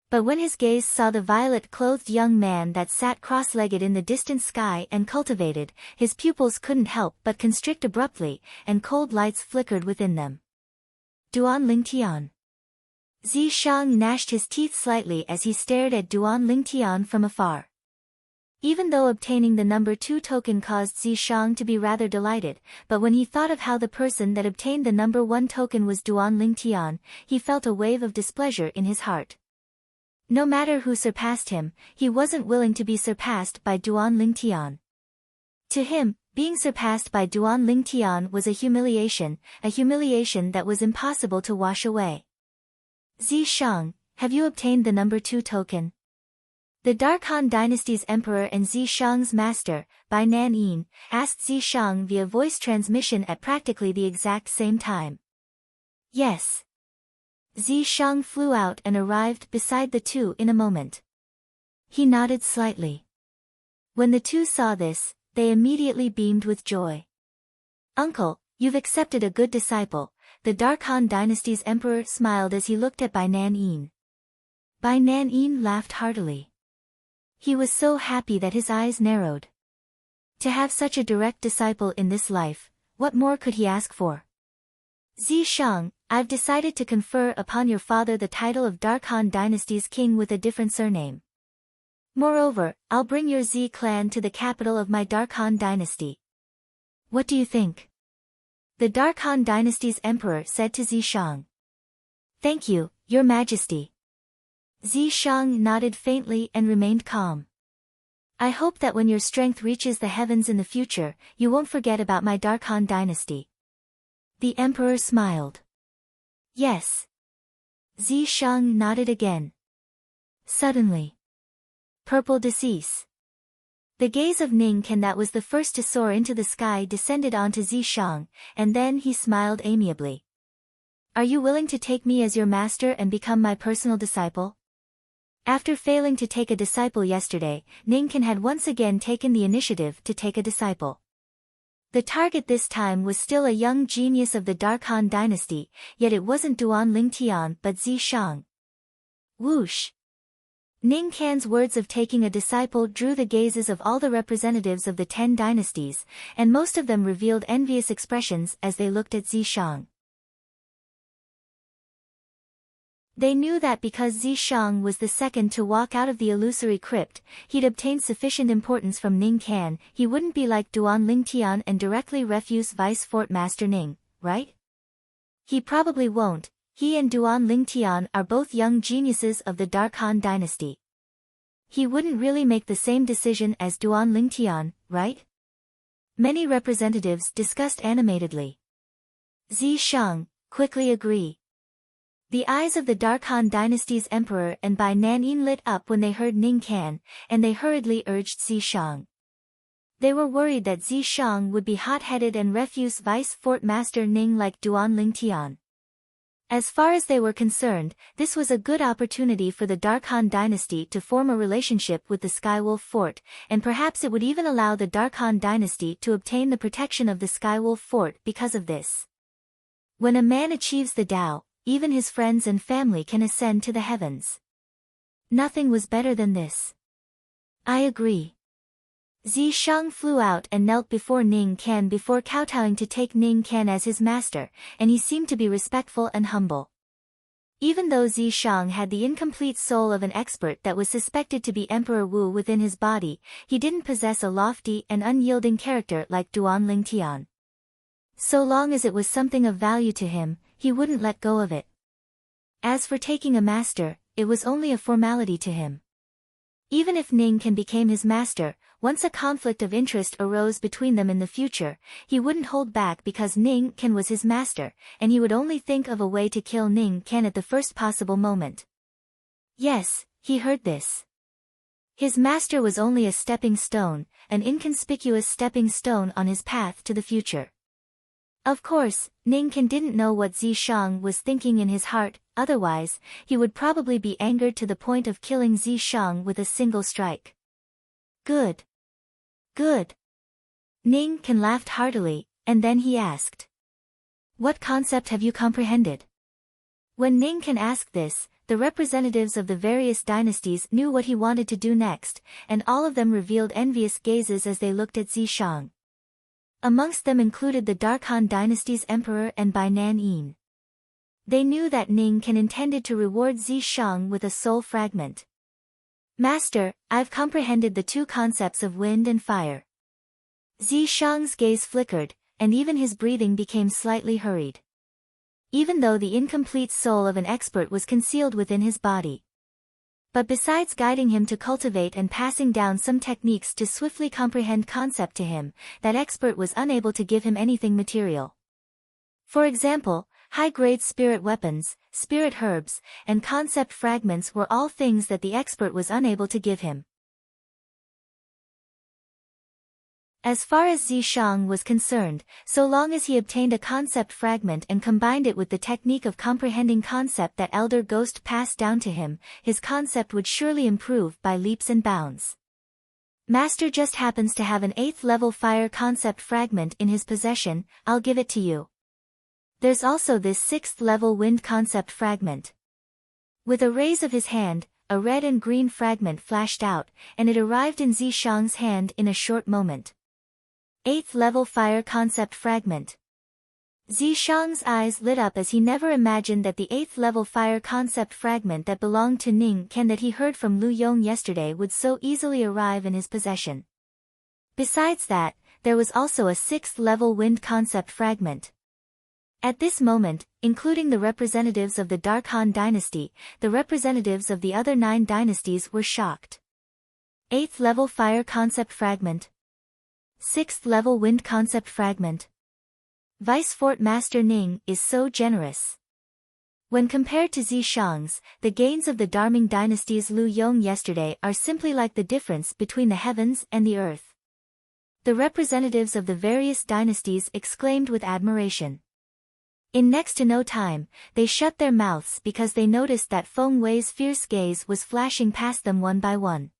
But when his gaze saw the violet-clothed young man that sat cross-legged in the distant sky and cultivated, his pupils couldn't help but constrict abruptly, and cold lights flickered within them. Duan Lingtian. Zi Shang gnashed his teeth slightly as he stared at Duan Lingtian from afar. Even though obtaining the number 2 token caused Zi Shang to be rather delighted, but when he thought of how the person that obtained the number 1 token was Duan Lingtian, he felt a wave of displeasure in his heart. No matter who surpassed him, he wasn't willing to be surpassed by Duan Lingtian. To him, being surpassed by Duan Lingtian was a humiliation that was impossible to wash away. Zi Shang, have you obtained the number 2 token? The Dark Han dynasty's emperor and Zi Shang's master, Bai Nan Yin, asked Zi Shang via voice transmission at practically the exact same time. Yes. Zishang flew out and arrived beside the two in a moment. He nodded slightly. When the two saw this, they immediately beamed with joy. "Uncle, you've accepted a good disciple," the Dark Han dynasty's emperor smiled as he looked at Bai Nan. Bai Nan laughed heartily. He was so happy that his eyes narrowed. To have such a direct disciple in this life, what more could he ask for? "Zishang, I've decided to confer upon your father the title of Dark Han dynasty's king with a different surname. Moreover, I'll bring your Z clan to the capital of my Dark Han dynasty. What do you think?" The Dark Han dynasty's emperor said to Zishang. "Thank you, your majesty." Zishang nodded faintly and remained calm. "I hope that when your strength reaches the heavens in the future, you won't forget about my Dark Han dynasty." The emperor smiled. "Yes." Zishang nodded again. Suddenly, purple decease. The gaze of Ning Ken, that was the first to soar into the sky, descended onto Zishang, and then he smiled amiably. "Are you willing to take me as your master and become my personal disciple?" After failing to take a disciple yesterday, Ning Ken had once again taken the initiative to take a disciple. The target this time was still a young genius of the Dark Han dynasty, yet it wasn't Duan Lingtian but Zishang. Whoosh! Ning Can's words of taking a disciple drew the gazes of all the representatives of the 10 dynasties, and most of them revealed envious expressions as they looked at Zishang. They knew that because Zishang was the second to walk out of the illusory crypt, he'd obtained sufficient importance from Ning Can. He wouldn't be like Duan Lingtian and directly refuse Vice Fort Master Ning, right? He probably won't. He and Duan Lingtian are both young geniuses of the Dark Han dynasty. He wouldn't really make the same decision as Duan Lingtian, right? Many representatives discussed animatedly. Zishang quickly agree. The eyes of the Dark Han dynasty's emperor and Bai Nan lit up when they heard Ning Can, and they hurriedly urged Zishang. They were worried that Zishang would be hot-headed and refuse Vice Fort Master Ning like Duan Lingtian. As far as they were concerned, this was a good opportunity for the Dark Han dynasty to form a relationship with the Skywolf Fort, and perhaps it would even allow the Dark Han dynasty to obtain the protection of the Skywolf Fort because of this. When a man achieves the Tao, even his friends and family can ascend to the heavens. Nothing was better than this. I agree. Zishang flew out and knelt before Ning Can before kowtowing to take Ning Can as his master, and he seemed to be respectful and humble. Even though Zishang had the incomplete soul of an expert that was suspected to be Emperor Wu within his body, he didn't possess a lofty and unyielding character like Duan Lingtian. So long as it was something of value to him, he wouldn't let go of it. As for taking a master, it was only a formality to him. Even if Ning Can became his master, once a conflict of interest arose between them in the future, he wouldn't hold back because Ning Can was his master, and he would only think of a way to kill Ning Can at the first possible moment. Yes, he heard this. His master was only a stepping stone, an inconspicuous stepping stone on his path to the future. Of course, Ning Can didn't know what Zishang was thinking in his heart, otherwise, he would probably be angered to the point of killing Zishang with a single strike. Good. Good. Ning Can laughed heartily, and then he asked. What concept have you comprehended? When Ning Can asked this, the representatives of the various dynasties knew what he wanted to do next, and all of them revealed envious gazes as they looked at Zishang. Amongst them included the Dark Han dynasty's emperor and Bai Nan. They knew that Ning Can intended to reward Zishang with a soul fragment. Master, I've comprehended the two concepts of wind and fire. Zishang's gaze flickered, and even his breathing became slightly hurried. Even though the incomplete soul of an expert was concealed within his body. But besides guiding him to cultivate and passing down some techniques to swiftly comprehend concept to him, that expert was unable to give him anything material. For example, high-grade spirit weapons, spirit herbs, and concept fragments were all things that the expert was unable to give him. As far as Zishang was concerned, so long as he obtained a concept fragment and combined it with the technique of comprehending concept that Elder Ghost passed down to him, his concept would surely improve by leaps and bounds. Master just happens to have an 8th level fire concept fragment in his possession, I'll give it to you. There's also this 6th level wind concept fragment. With a raise of his hand, a red and green fragment flashed out, and it arrived in Zishang's hand in a short moment. 8th level fire concept fragment. Zishang's eyes lit up as he never imagined that the 8th level fire concept fragment that belonged to Ning Ken that he heard from Lu Yong yesterday would so easily arrive in his possession. Besides that, there was also a 6th level wind concept fragment. At this moment, including the representatives of the Dark Han dynasty, the representatives of the other 9 dynasties were shocked. 8th level fire concept fragment. 6th level wind concept fragment. Vice Fort Master Ning is so generous. When compared to Zishang's, the gains of the Darming dynasty's Lu Yong yesterday are simply like the difference between the heavens and the earth. The representatives of the various dynasties exclaimed with admiration. In next to no time, they shut their mouths because they noticed that Feng Wei's fierce gaze was flashing past them one by one.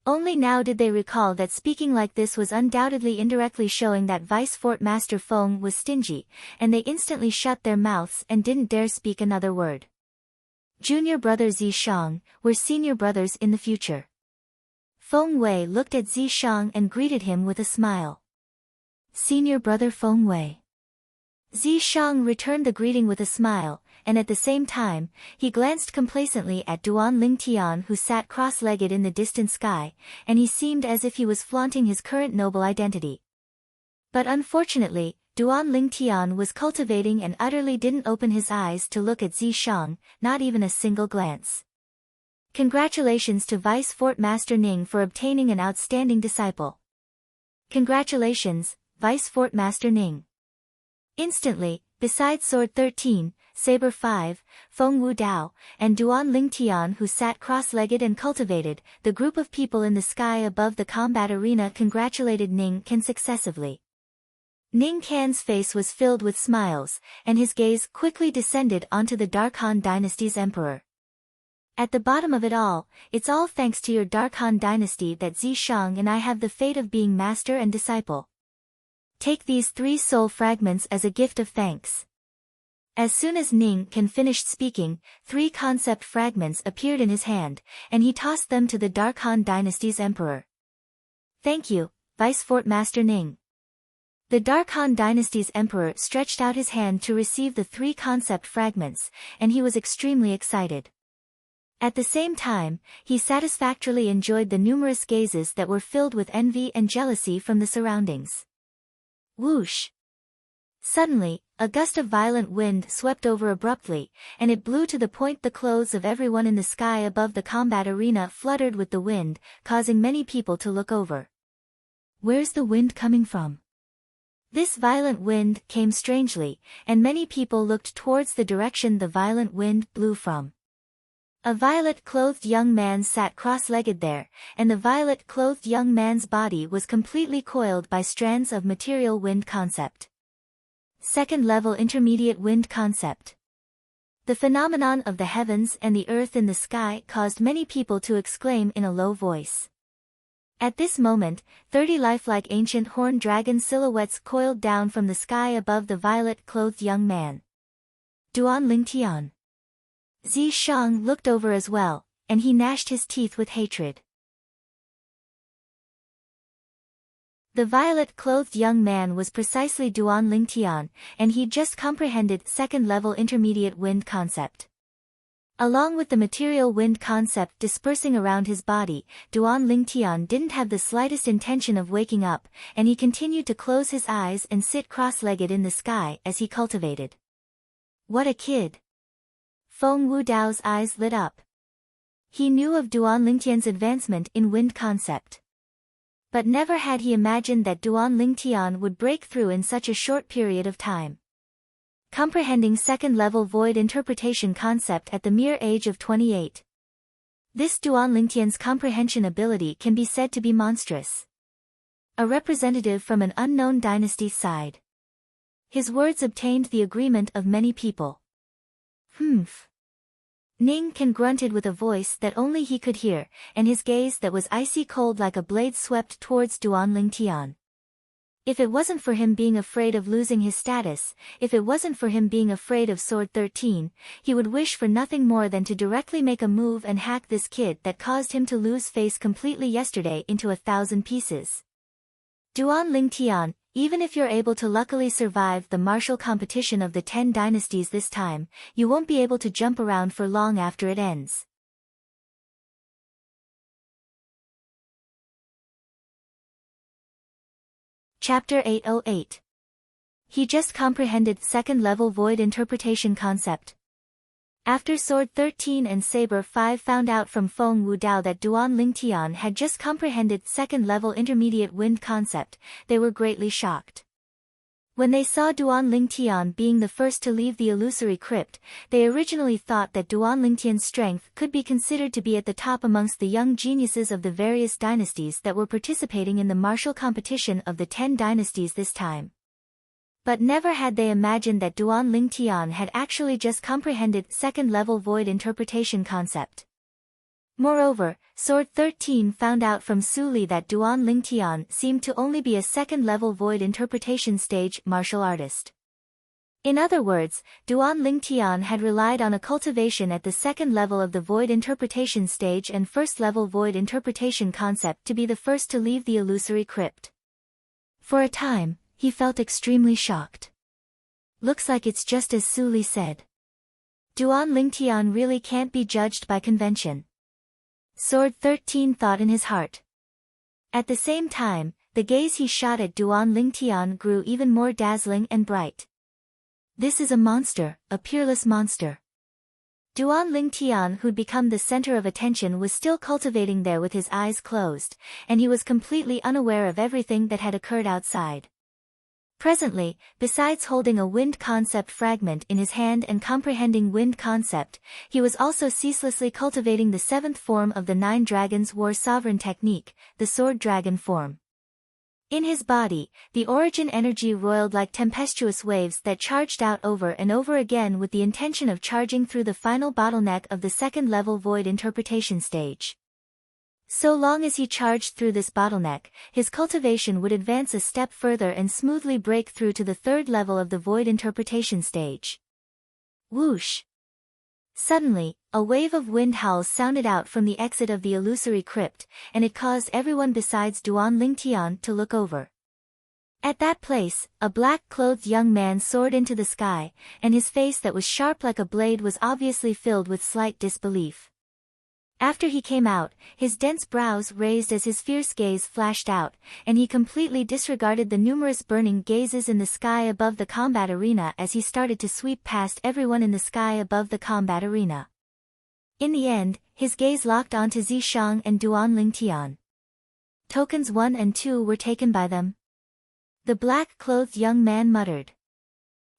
Only now did they recall that speaking like this was undoubtedly indirectly showing that Vice Fort Master Feng was stingy, and they instantly shut their mouths and didn't dare speak another word. Junior brother Zishang, we're senior brothers in the future. Feng Wei looked at Zishang and greeted him with a smile. Senior brother Feng Wei. Zishang returned the greeting with a smile, and at the same time, he glanced complacently at Duan Lingtian who sat cross-legged in the distant sky, and he seemed as if he was flaunting his current noble identity. But unfortunately, Duan Lingtian was cultivating and utterly didn't open his eyes to look at Zishang, not even a single glance. Congratulations to Vice Fort Master Ning for obtaining an outstanding disciple. Congratulations, Vice Fort Master Ning. Instantly, besides Sword 13, Saber 5, Feng Wu Dao, and Duan Lingtian who sat cross-legged and cultivated, the group of people in the sky above the combat arena congratulated Ning Ken successively. Ning Can's face was filled with smiles, and his gaze quickly descended onto the Dark Han dynasty's emperor. At the bottom of it all, it's all thanks to your Dark Han dynasty that Zishang and I have the fate of being master and disciple. Take these 3 soul fragments as a gift of thanks. As soon as Ning Ken finished speaking, 3 concept fragments appeared in his hand, and he tossed them to the Dark Han dynasty's emperor. Thank you, Vice Fort Master Ning. The Dark Han dynasty's emperor stretched out his hand to receive the 3 concept fragments, and he was extremely excited. At the same time, he satisfactorily enjoyed the numerous gazes that were filled with envy and jealousy from the surroundings. Whoosh! Suddenly, a gust of violent wind swept over abruptly, and it blew to the point the clothes of everyone in the sky above the combat arena fluttered with the wind, causing many people to look over. Where's the wind coming from? This violent wind came strangely, and many people looked towards the direction the violent wind blew from. A violet-clothed young man sat cross-legged there, and the violet-clothed young man's body was completely coiled by strands of material wind concept. 2nd level intermediate wind concept. The phenomenon of the heavens and the earth in the sky caused many people to exclaim in a low voice. At this moment, 30 lifelike ancient horned dragon silhouettes coiled down from the sky above the violet-clothed young man. Duan Lingtian. Zishang looked over as well, and he gnashed his teeth with hatred. The violet-clothed young man was precisely Duan Lingtian, and he'd just comprehended 2nd level intermediate wind concept. Along with the material wind concept dispersing around his body, Duan Lingtian didn't have the slightest intention of waking up, and he continued to close his eyes and sit cross-legged in the sky as he cultivated. What a kid! Feng Wu Dao's eyes lit up. He knew of Duan Lingtian's advancement in wind concept. But never had he imagined that Duan Lingtian would break through in such a short period of time. Comprehending 2nd level void interpretation concept at the mere age of 28. This Duan Lingtian's comprehension ability can be said to be monstrous. A representative from an unknown dynasty sighed. His words obtained the agreement of many people. Humph. Ning Kan grunted with a voice that only he could hear, and his gaze that was icy cold like a blade swept towards Duan Lingtian. If it wasn't for him being afraid of losing his status, if it wasn't for him being afraid of Sword 13, he would wish for nothing more than to directly make a move and hack this kid that caused him to lose face completely yesterday into 1,000 pieces. Duan Lingtian, even if you're able to luckily survive the martial competition of the 10 dynasties this time, you won't be able to jump around for long after it ends. Chapter 808. He just comprehended second-level void interpretation concept. After Sword 13 and Saber 5 found out from Feng Wudao that Duan Lingtian had just comprehended second-level intermediate wind concept, they were greatly shocked. When they saw Duan Lingtian being the first to leave the illusory crypt, they originally thought that Duan Lingtian's strength could be considered to be at the top amongst the young geniuses of the various dynasties that were participating in the martial competition of the 10 dynasties this time. But never had they imagined that Duan Lingtian had actually just comprehended second-level void interpretation concept. Moreover, Sword 13 found out from Su Li that Duan Lingtian seemed to only be a second-level void interpretation stage martial artist. In other words, Duan Lingtian had relied on a cultivation at the second level of the void interpretation stage and first-level void interpretation concept to be the first to leave the illusory crypt. For a time, he felt extremely shocked. Looks like it's just as Su Li said. Duan Lingtian really can't be judged by convention. Sword 13 thought in his heart. At the same time, the gaze he shot at Duan Lingtian grew even more dazzling and bright. This is a monster, a peerless monster. Duan Lingtian, who'd become the center of attention, was still cultivating there with his eyes closed, and he was completely unaware of everything that had occurred outside. Presently, besides holding a wind concept fragment in his hand and comprehending wind concept, he was also ceaselessly cultivating the 7th form of the 9 Dragons War Sovereign technique, the Sword Dragon form. In his body, the origin energy roiled like tempestuous waves that charged out over and over again with the intention of charging through the final bottleneck of the second-level void interpretation stage. So long as he charged through this bottleneck, his cultivation would advance a step further and smoothly break through to the 3rd level of the void interpretation stage. Whoosh! Suddenly, a wave of wind howls sounded out from the exit of the illusory crypt, and it caused everyone besides Duan Lingtian to look over. At that place, a black-clothed young man soared into the sky, and his face that was sharp like a blade was obviously filled with slight disbelief. After he came out, his dense brows raised as his fierce gaze flashed out, and he completely disregarded the numerous burning gazes in the sky above the combat arena as he started to sweep past everyone in the sky above the combat arena. In the end, his gaze locked onto Zishang and Duan Lingtian. Tokens 1 and 2 were taken by them. The black-clothed young man muttered.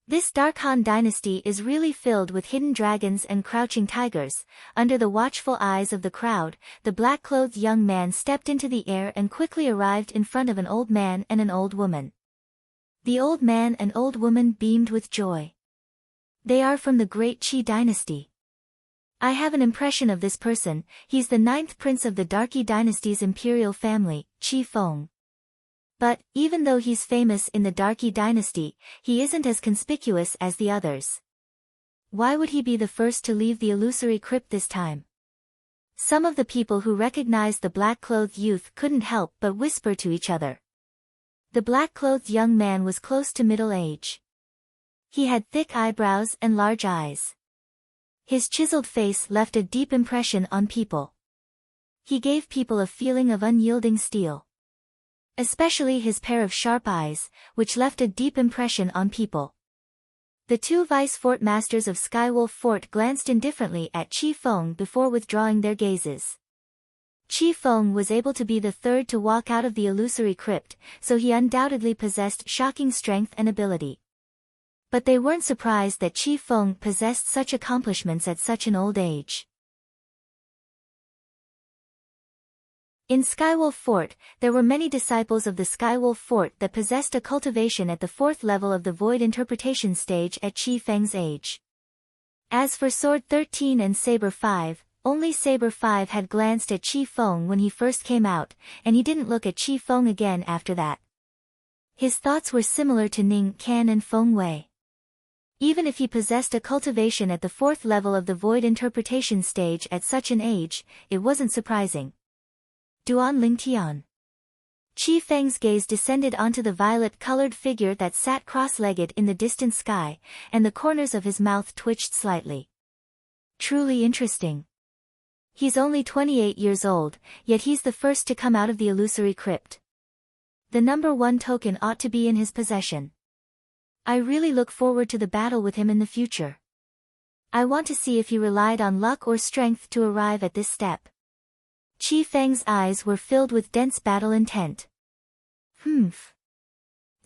This Dark Han dynasty is really filled with hidden dragons and crouching tigers. Under the watchful eyes of the crowd, the black-clothed young man stepped into the air and quickly arrived in front of an old man and an old woman. The old man and old woman beamed with joy. They are from the great Qi dynasty. I have an impression of this person. He's the 9th prince of the Darky dynasty's imperial family, Qi Feng. But, even though he's famous in the Darky dynasty, he isn't as conspicuous as the others. Why would he be the first to leave the illusory crypt this time? Some of the people who recognized the black-clothed youth couldn't help but whisper to each other. The black-clothed young man was close to middle age. He had thick eyebrows and large eyes. His chiseled face left a deep impression on people. He gave people a feeling of unyielding steel. Especially his pair of sharp eyes, which left a deep impression on people. The 2 vice fort masters of Skywolf Fort glanced indifferently at Qi Feng before withdrawing their gazes. Qi Feng was able to be the 3rd to walk out of the illusory crypt, so he undoubtedly possessed shocking strength and ability. But they weren't surprised that Qi Feng possessed such accomplishments at such an old age. In Skywolf Fort, there were many disciples of the Skywolf Fort that possessed a cultivation at the 4th level of the Void Interpretation stage at Qi Feng's age. As for Sword 13 and Saber 5, only Saber 5 had glanced at Qi Feng when he first came out, and he didn't look at Qi Feng again after that. His thoughts were similar to Ning Can and Feng Wei. Even if he possessed a cultivation at the 4th level of the Void Interpretation stage at such an age, it wasn't surprising. Duan Lingtian. Qi Feng's gaze descended onto the violet-colored figure that sat cross-legged in the distant sky, and the corners of his mouth twitched slightly. Truly interesting. He's only 28 years old, yet he's the first to come out of the illusory crypt. The number 1 token ought to be in his possession. I really look forward to the battle with him in the future. I want to see if he relied on luck or strength to arrive at this step. Qi Feng's eyes were filled with dense battle intent.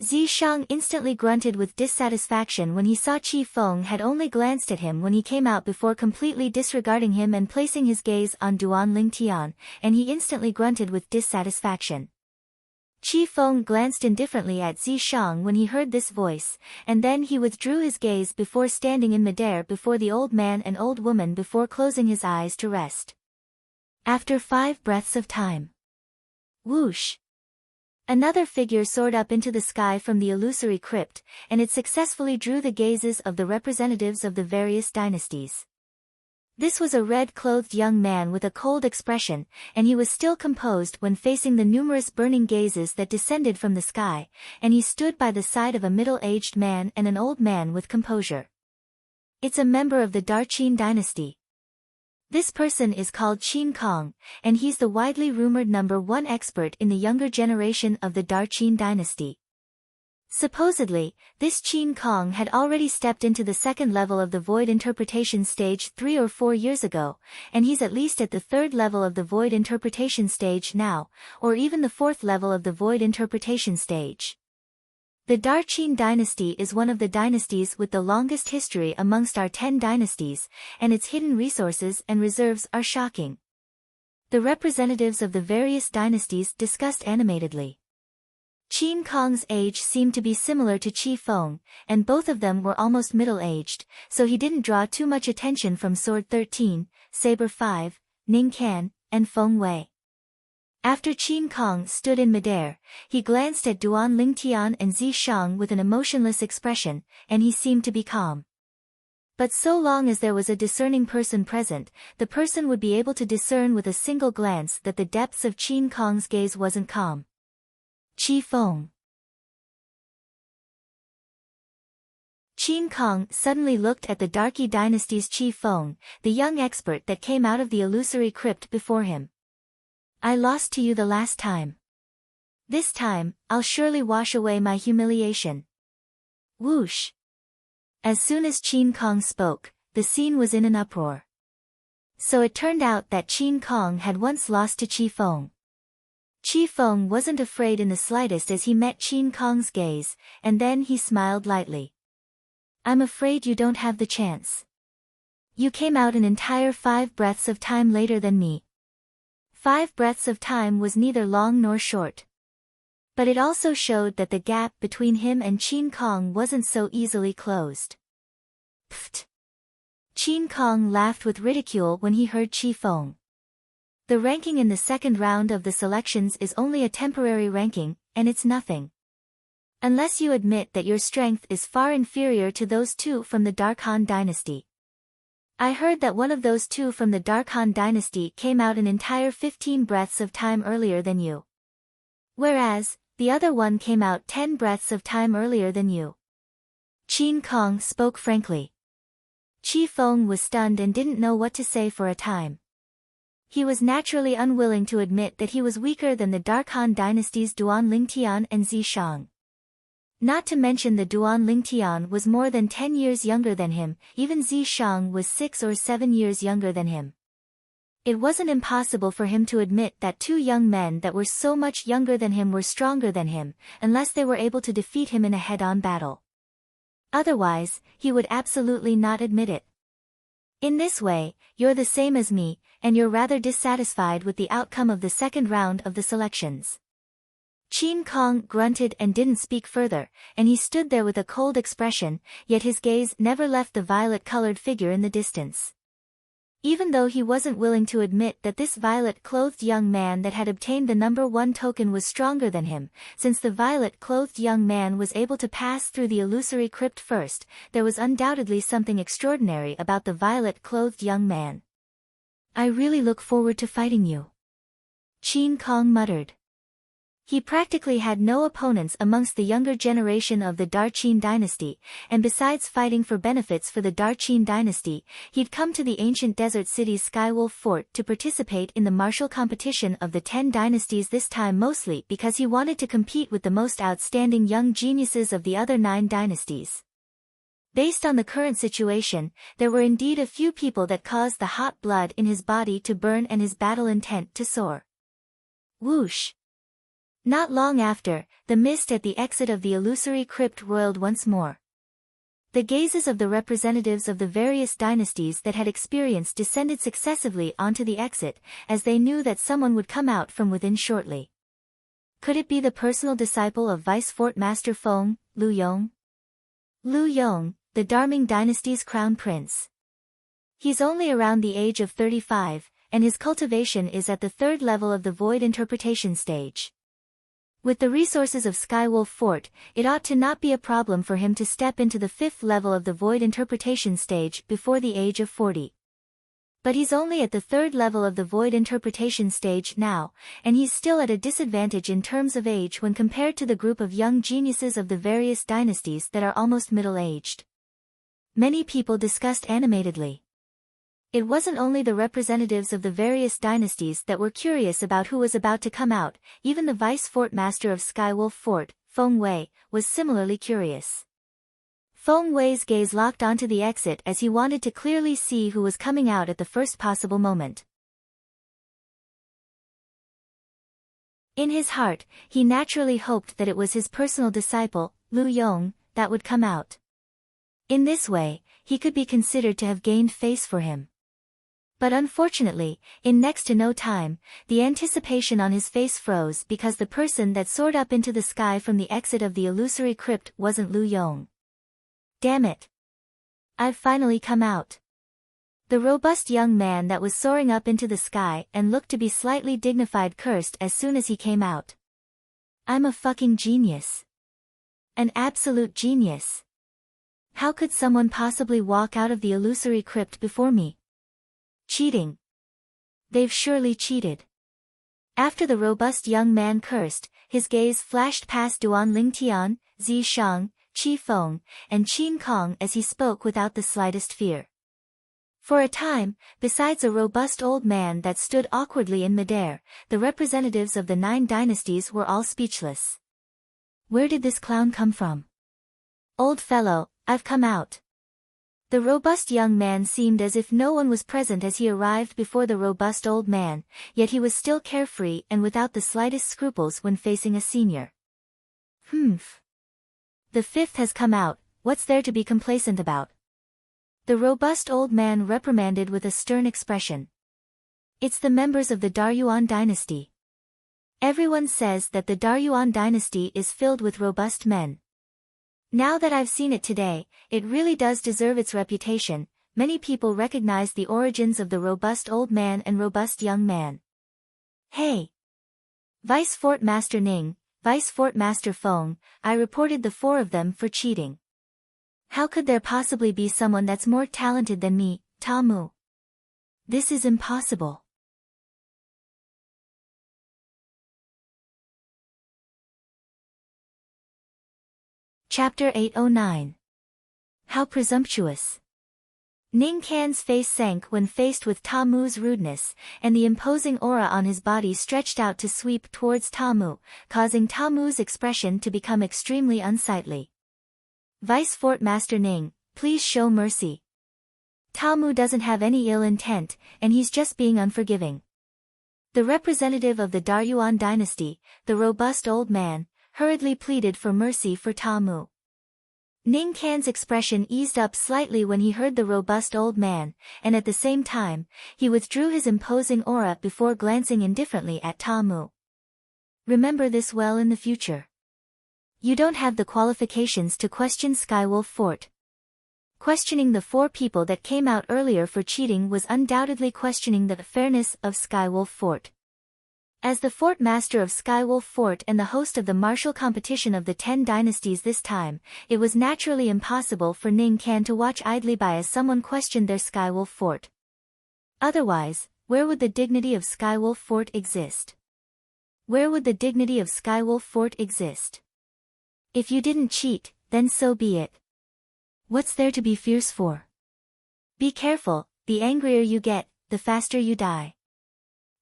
Zi Shang instantly grunted with dissatisfaction when he saw Qi Feng had only glanced at him when he came out before completely disregarding him and placing his gaze on Duan Lingtian, and he instantly grunted with dissatisfaction. Qi Feng glanced indifferently at Zi Shang when he heard this voice, and then he withdrew his gaze before standing in midair before the old man and old woman before closing his eyes to rest. After 5 breaths of time. Whoosh! Another figure soared up into the sky from the illusory crypt, and it successfully drew the gazes of the representatives of the various dynasties. This was a red-clothed young man with a cold expression, and he was still composed when facing the numerous burning gazes that descended from the sky, and he stood by the side of a middle-aged man and an old man with composure. It's a member of the Darqin dynasty. This person is called Qin Kong, and he's the widely rumored number 1 expert in the younger generation of the Darqin dynasty. Supposedly, this Qin Kong had already stepped into the 2nd level of the Void Interpretation stage 3 or 4 years ago, and he's at least at the 3rd level of the Void Interpretation stage now, or even the 4th level of the Void Interpretation stage. The Darqin dynasty is one of the dynasties with the longest history amongst our 10 dynasties, and its hidden resources and reserves are shocking. The representatives of the various dynasties discussed animatedly. Qin Kong's age seemed to be similar to Qi Feng, and both of them were almost middle-aged, so he didn't draw too much attention from Sword 13, Saber 5, Ning Can, and Feng Wei. After Qin Kong stood in midair, he glanced at Duan Lingtian and Zi Shang with an emotionless expression, and he seemed to be calm. But so long as there was a discerning person present, the person would be able to discern with a single glance that the depths of Qin Kong's gaze wasn't calm. Qi Feng. Qin Kong suddenly looked at the Darqi dynasty's Qi Feng, the young expert that came out of the illusory crypt before him. I lost to you the last time. This time, I'll surely wash away my humiliation. Whoosh! As soon as Qin Kong spoke, the scene was in an uproar. So it turned out that Qin Kong had once lost to Qi Feng. Qi Feng wasn't afraid in the slightest as he met Qin Kong's gaze, and then he smiled lightly. I'm afraid you don't have the chance. You came out an entire 5 breaths of time later than me. 5 breaths of time was neither long nor short. But it also showed that the gap between him and Qin Kong wasn't so easily closed. Pfft! Qin Kong laughed with ridicule when he heard Qi Feng. The ranking in the 2nd round of the selections is only a temporary ranking, and it's nothing. Unless you admit that your strength is far inferior to those 2 from the Darkhan dynasty. I heard that one of those 2 from the Darkhan dynasty came out an entire 15 breaths of time earlier than you. Whereas, the other one came out 10 breaths of time earlier than you. Qin Kong spoke frankly. Qi Feng was stunned and didn't know what to say for a time. He was naturally unwilling to admit that he was weaker than the Darkhan dynasty's Duan Lingtian and Zi Shang. Not to mention the Duan Lingtian was more than 10 years younger than him, even Zi Shang was 6 or 7 years younger than him. It wasn't impossible for him to admit that 2 young men that were so much younger than him were stronger than him, unless they were able to defeat him in a head-on battle. Otherwise, he would absolutely not admit it. In this way, you're the same as me, and you're rather dissatisfied with the outcome of the second round of the selections. Qin Kong grunted and didn't speak further, and he stood there with a cold expression, yet his gaze never left the violet-colored figure in the distance. Even though he wasn't willing to admit that this violet-clothed young man that had obtained the number 1 token was stronger than him, since the violet-clothed young man was able to pass through the illusory crypt first, there was undoubtedly something extraordinary about the violet-clothed young man. I really look forward to fighting you. Qin Kong muttered. He practically had no opponents amongst the younger generation of the Darqin dynasty, and besides fighting for benefits for the Darqin dynasty, he'd come to the ancient desert city's Skywolf Fort to participate in the martial competition of the 10 dynasties, this time mostly because he wanted to compete with the most outstanding young geniuses of the other 9 dynasties. Based on the current situation, there were indeed a few people that caused the hot blood in his body to burn and his battle intent to soar. Whoosh! Not long after, the mist at the exit of the illusory crypt roiled once more. The gazes of the representatives of the various dynasties that had experienced descended successively onto the exit, as they knew that someone would come out from within shortly. Could it be the personal disciple of Vice Fort Master Feng, Lu Yong? Lu Yong, the Darming dynasty's crown prince. He's only around the age of 35, and his cultivation is at the 3rd level of the void interpretation stage. With the resources of Skywolf Fort, it ought to not be a problem for him to step into the 5th level of the void interpretation stage before the age of 40. But he's only at the 3rd level of the void interpretation stage now, and he's still at a disadvantage in terms of age when compared to the group of young geniuses of the various dynasties that are almost middle-aged. Many people discussed animatedly. It wasn't only the representatives of the various dynasties that were curious about who was about to come out, even the Vice Fort Master of Skywolf Fort, Feng Wei, was similarly curious. Feng Wei's gaze locked onto the exit as he wanted to clearly see who was coming out at the first possible moment. In his heart, he naturally hoped that it was his personal disciple, Lu Yong, that would come out. In this way, he could be considered to have gained face for him. But unfortunately, in next to no time, the anticipation on his face froze because the person that soared up into the sky from the exit of the illusory crypt wasn't Lu Yong. Damn it! I've finally come out. The robust young man that was soaring up into the sky and looked to be slightly dignified cursed as soon as he came out. I'm a fucking genius. An absolute genius. How could someone possibly walk out of the illusory crypt before me? Cheating. They've surely cheated. After the robust young man cursed, his gaze flashed past Duan Lingtian, Zi Shang, Qi Feng, and Qin Kong as he spoke without the slightest fear. For a time, besides a robust old man that stood awkwardly in midair, the representatives of the 9 dynasties were all speechless. Where did this clown come from? Old fellow, I've come out. The robust young man seemed as if no one was present as he arrived before the robust old man, yet he was still carefree and without the slightest scruples when facing a senior. Humph. The 5th has come out, what's there to be complacent about? The robust old man reprimanded with a stern expression. It's the members of the Daryuan dynasty. Everyone says that the Daryuan dynasty is filled with robust men. Now that I've seen it today, it really does deserve its reputation. Many people recognize the origins of the robust old man and robust young man. Hey! Vice Fort Master Ning, Vice Fort Master Feng, I reported the 4 of them for cheating. How could there possibly be someone that's more talented than me, Ta Mu? This is impossible. Chapter 809. How presumptuous. Ning Can's face sank when faced with Ta Mu's rudeness, and the imposing aura on his body stretched out to sweep towards Ta Mu, causing Ta Mu's expression to become extremely unsightly. Vice Fort Master Ning, please show mercy. Ta Mu doesn't have any ill intent, and he's just being unforgiving. The representative of the Daryuan dynasty, the robust old man, hurriedly pleaded for mercy for Ta Mu. Ning Kan's expression eased up slightly when he heard the robust old man, and at the same time, he withdrew his imposing aura before glancing indifferently at Ta Mu. Remember this well in the future. You don't have the qualifications to question Skywolf Fort. Questioning the 4 people that came out earlier for cheating was undoubtedly questioning the fairness of Skywolf Fort. As the Fort Master of Skywolf Fort and the host of the martial competition of the 10 dynasties this time, it was naturally impossible for Ning Kan to watch idly by as someone questioned their Skywolf Fort. Otherwise, where would the dignity of Skywolf Fort exist? Where would the dignity of Skywolf Fort exist? If you didn't cheat, then so be it. What's there to be fierce for? Be careful, the angrier you get, the faster you die.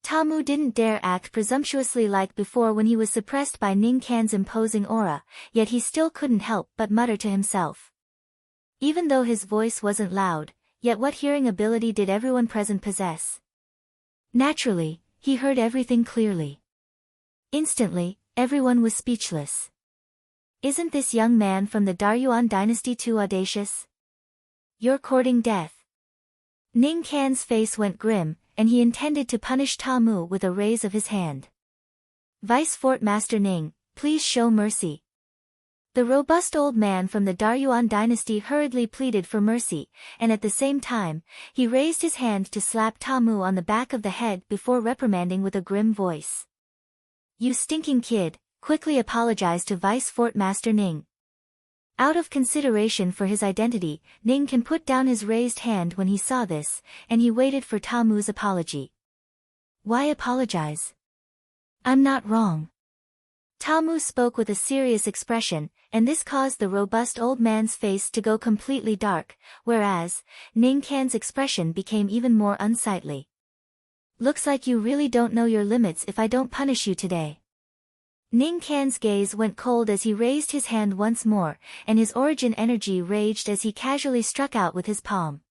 Ta Mu didn't dare act presumptuously like before when he was suppressed by Ning Kan's imposing aura, yet he still couldn't help but mutter to himself. Even though his voice wasn't loud, yet what hearing ability did everyone present possess? Naturally, he heard everything clearly. Instantly, everyone was speechless. Isn't this young man from the Daryuan dynasty too audacious? You're courting death. Ning Kan's face went grim, and he intended to punish Ta Mu with a raise of his hand. Vice Fort Master Ning, please show mercy. The robust old man from the Daryuan dynasty hurriedly pleaded for mercy, and at the same time, he raised his hand to slap Ta Mu on the back of the head before reprimanding with a grim voice. You stinking kid, quickly apologize to Vice Fort Master Ning. Out of consideration for his identity, Ning Kan put down his raised hand when he saw this, and he waited for Ta Mu's apology. Why apologize? I'm not wrong. Ta Mu spoke with a serious expression, and this caused the robust old man's face to go completely dark, whereas, Ning Kan's expression became even more unsightly. Looks like you really don't know your limits if I don't punish you today. Ning Kan's gaze went cold as he raised his hand once more, and his origin energy raged as he casually struck out with his palm.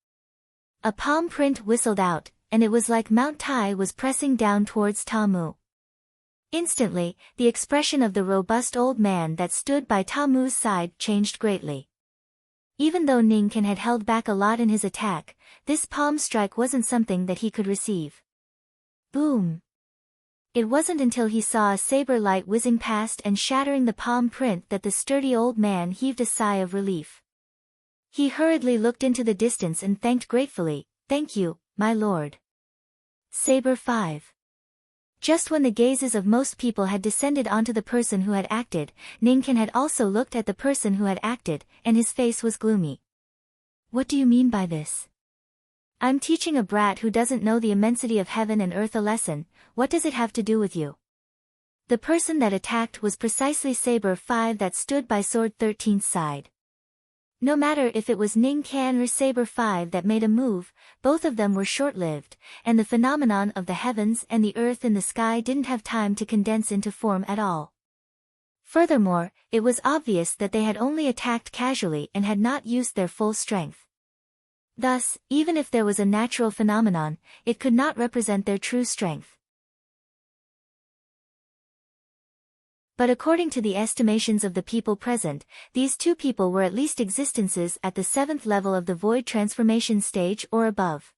A palm print whistled out, and it was like Mount Tai was pressing down towards Ta Mu. Instantly, the expression of the robust old man that stood by Ta Mu's side changed greatly. Even though Ning Kan had held back a lot in his attack, this palm strike wasn't something that he could receive. Boom! It wasn't until he saw a saber light whizzing past and shattering the palm print that the sturdy old man heaved a sigh of relief. He hurriedly looked into the distance and thanked gratefully, "Thank you, my lord." Saber 5. Just when the gazes of most people had descended onto the person who had acted, Ning Kan had also looked at the person who had acted, and his face was gloomy. What do you mean by this? I'm teaching a brat who doesn't know the immensity of heaven and earth a lesson. What does it have to do with you? The person that attacked was precisely Saber 5 that stood by Sword 13's side. No matter if it was Ning Kan or Saber 5 that made a move, both of them were short-lived, and the phenomenon of the heavens and the earth in the sky didn't have time to condense into form at all. Furthermore, it was obvious that they had only attacked casually and had not used their full strength. Thus, even if there was a natural phenomenon, it could not represent their true strength. But according to the estimations of the people present, these 2 people were at least existences at the 7th level of the void transformation stage or above.